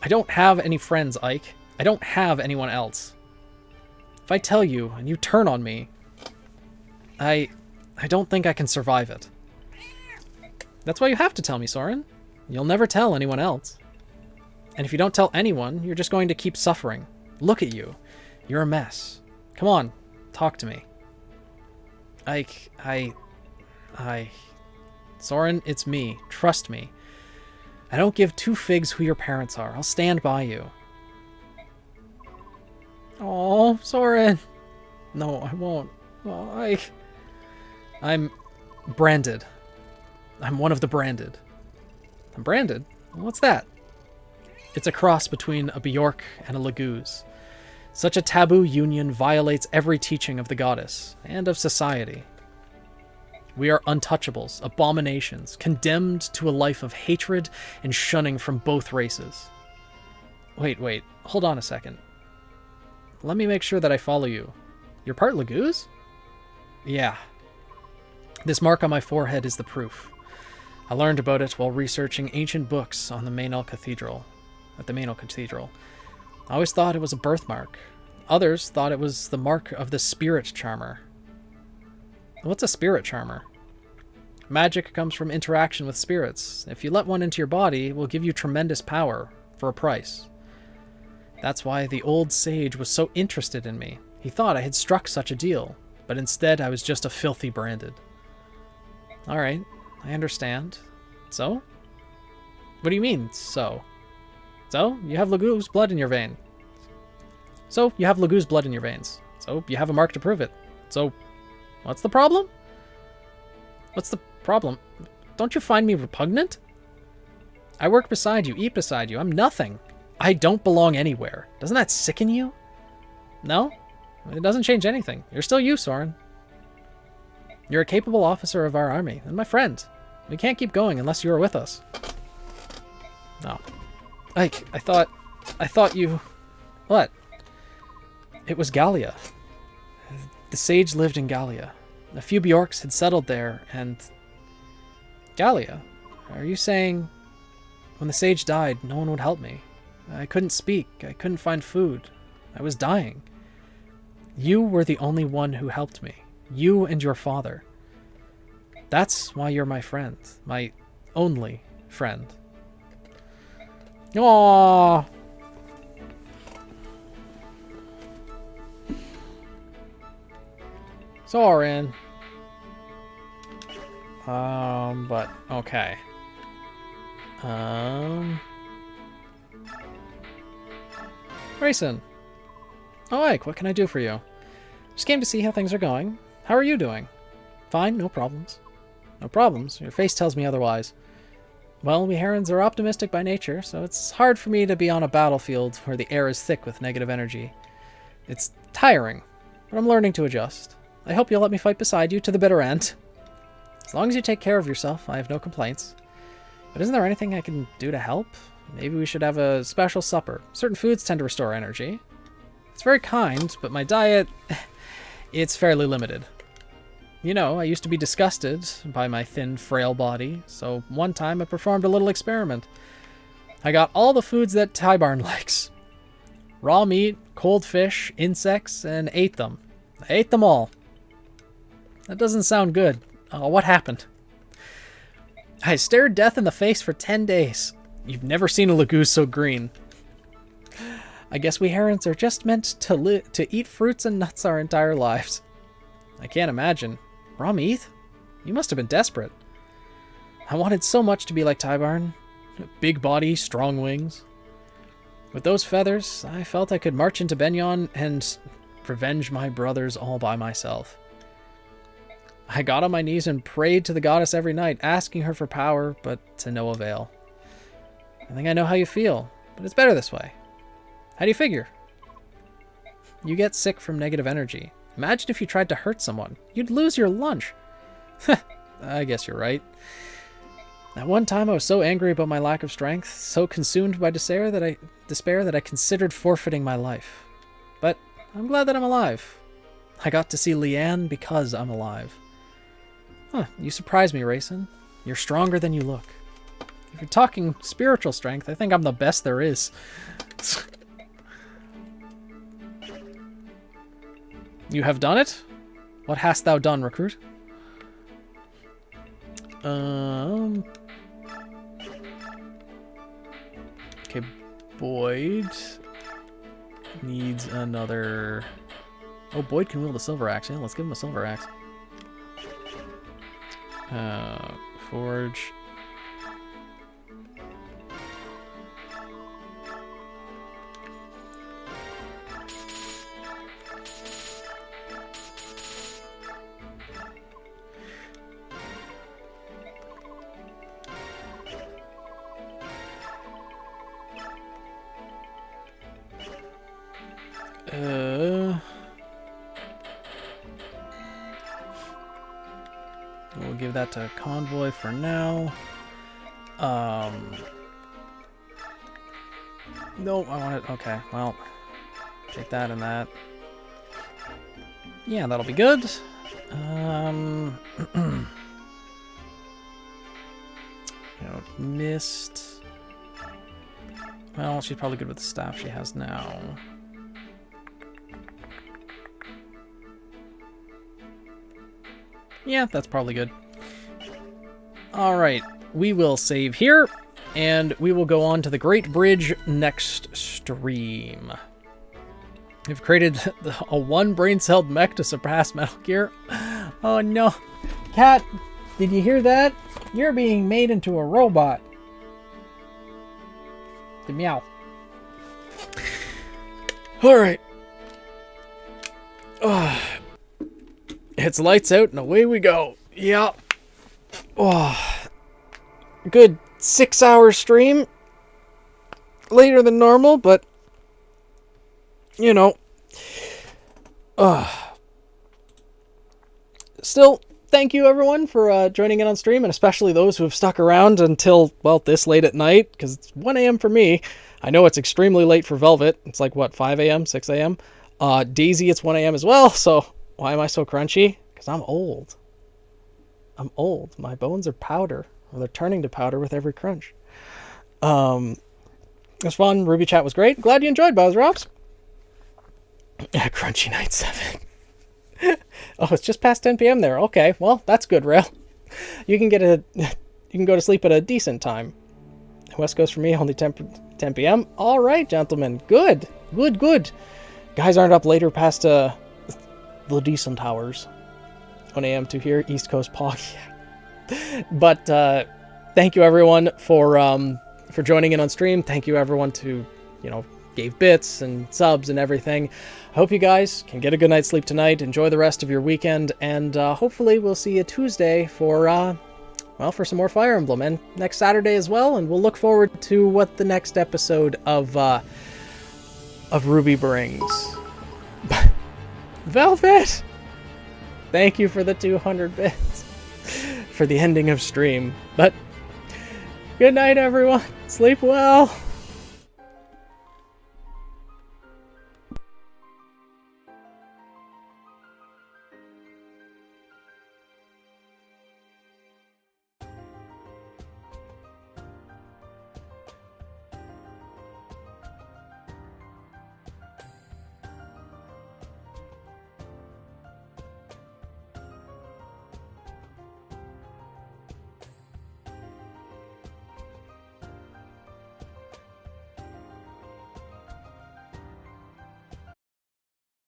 I don't have any friends, Ike. I don't have anyone else. If I tell you and you turn on me, I don't think I can survive it. That's why you have to tell me, Soren. You'll never tell anyone else. And if you don't tell anyone, you're just going to keep suffering. Look at you. You're a mess. Come on, talk to me. Ike, Soren, it's me. Trust me. I don't give 2 figs who your parents are. I'll stand by you. Oh, Soren. No, I won't. Oh, I'm branded. I'm one of the branded. I'm branded? What's that? It's a cross between a Bjork and a Laguz. Such a taboo union violates every teaching of the goddess and of society. We are untouchables, abominations, condemned to a life of hatred and shunning from both races. Wait, hold on a second. Let me make sure that I follow you. You're part Laguz? Yeah. This mark on my forehead is the proof. I learned about it while researching ancient books on the Mainel Cathedral. At the Mainel Cathedral. I always thought it was a birthmark. Others thought it was the mark of the spirit charmer. What's a spirit charmer? Magic comes from interaction with spirits. If you let one into your body, it will give you tremendous power for a price. That's why the old sage was so interested in me. He thought I had struck such a deal, but instead I was just a filthy branded. Alright, I understand. So? What do you mean, so? So, you have Laguz blood in your vein. So, you have Laguz blood in your veins. So, you have a mark to prove it. So, what's the problem? What's the problem? Don't you find me repugnant? I work beside you, eat beside you. I'm nothing. I don't belong anywhere. Doesn't that sicken you? No? It doesn't change anything. You're still you, Soren. You're a capable officer of our army, and my friend. We can't keep going unless you are with us. No. Ike, I thought you... What? It was Gallia. The sage lived in Gallia. A few Bjorks had settled there, and... Gallia? Are you saying... When the sage died, no one would help me? I couldn't speak. I couldn't find food. I was dying. You were the only one who helped me. You and your father. That's why you're my friend. My only friend. Aww. Soren. But okay. Grayson. Oh, Ike, what can I do for you? Just came to see how things are going. How are you doing? Fine, no problems. No problems? Your face tells me otherwise. Well, we Herons are optimistic by nature, so it's hard for me to be on a battlefield where the air is thick with negative energy. It's tiring, but I'm learning to adjust. I hope you'll let me fight beside you to the bitter end. As long as you take care of yourself, I have no complaints. But isn't there anything I can do to help? Maybe we should have a special supper. Certain foods tend to restore energy. It's very kind, but my diet, it's fairly limited. You know, I used to be disgusted by my thin, frail body, so one time I performed a little experiment. I got all the foods that Tybarn likes. Raw meat, cold fish, insects, and ate them. I ate them all. That doesn't sound good. What happened? I stared death in the face for 10 days. You've never seen a lagoose so green. I guess we herons are just meant to eat fruits and nuts our entire lives. I can't imagine. Raw meat? You must have been desperate. I wanted so much to be like Tybarn. Big body, strong wings. With those feathers, I felt I could march into Benyon and revenge my brothers all by myself. I got on my knees and prayed to the goddess every night, asking her for power, but to no avail. I think I know how you feel, but it's better this way. How do you figure? You get sick from negative energy. Imagine if you tried to hurt someone. You'd lose your lunch. I guess you're right. At one time I was so angry about my lack of strength, so consumed by despair that I considered forfeiting my life. But I'm glad that I'm alive. I got to see Leanne because I'm alive. Huh, you surprise me, Rayson. You're stronger than you look. If you're talking spiritual strength, I think I'm the best there is. You have done it? What hast thou done, recruit? Okay, Boyd needs another... Oh, Boyd can wield a silver axe. Yeah, let's give him a silver axe. Forge. We'll give that to Convoy for now. No, I want it. Okay, well, take that and that. Yeah, that'll be good. Mist. Well, she's probably good with the staff she has now. Yeah, that's probably good. Alright, we will save here, and we will go on to the Great Bridge next stream. We've created a one-brain-celled mech to surpass Metal Gear. Oh no. Cat, did you hear that? You're being made into a robot. Meow. Alright. It's lights out and away we go. Yeah. Oh. Good 6-hour stream. Later than normal, but you know. Still, thank you everyone for joining in on stream, and especially those who have stuck around until, well, this late at night, because it's 1 a.m. for me. I know it's extremely late for Velvet. It's like, what, 5 a.m., 6 a.m.? Daisy, it's 1 a.m. as well, so why am I so crunchy? Because I'm old. I'm old. My bones are powder. Or they're turning to powder with every crunch. It was fun. Ruby chat was great. Glad you enjoyed, Bowser Ops. Crunchy Night 7. Oh, it's just past 10 p.m. there. Okay, well, that's good, Rail. You can go to sleep at a decent time. West Coast for me, only 10 p.m. All right, gentlemen. Good. Guys aren't up later past the decent hours. 1 a.m. to here, East Coast Pog. But thank you everyone for joining in on stream. Thank you everyone to, gave bits and subs and everything. I hope you guys can get a good night's sleep tonight. Enjoy the rest of your weekend, and hopefully we'll see you Tuesday for some more Fire Emblem, and next Saturday as well. And we'll look forward to what the next episode of RWBY brings. Velvet. Thank you for the 200 bits for the ending of stream. But good night, everyone. Sleep well.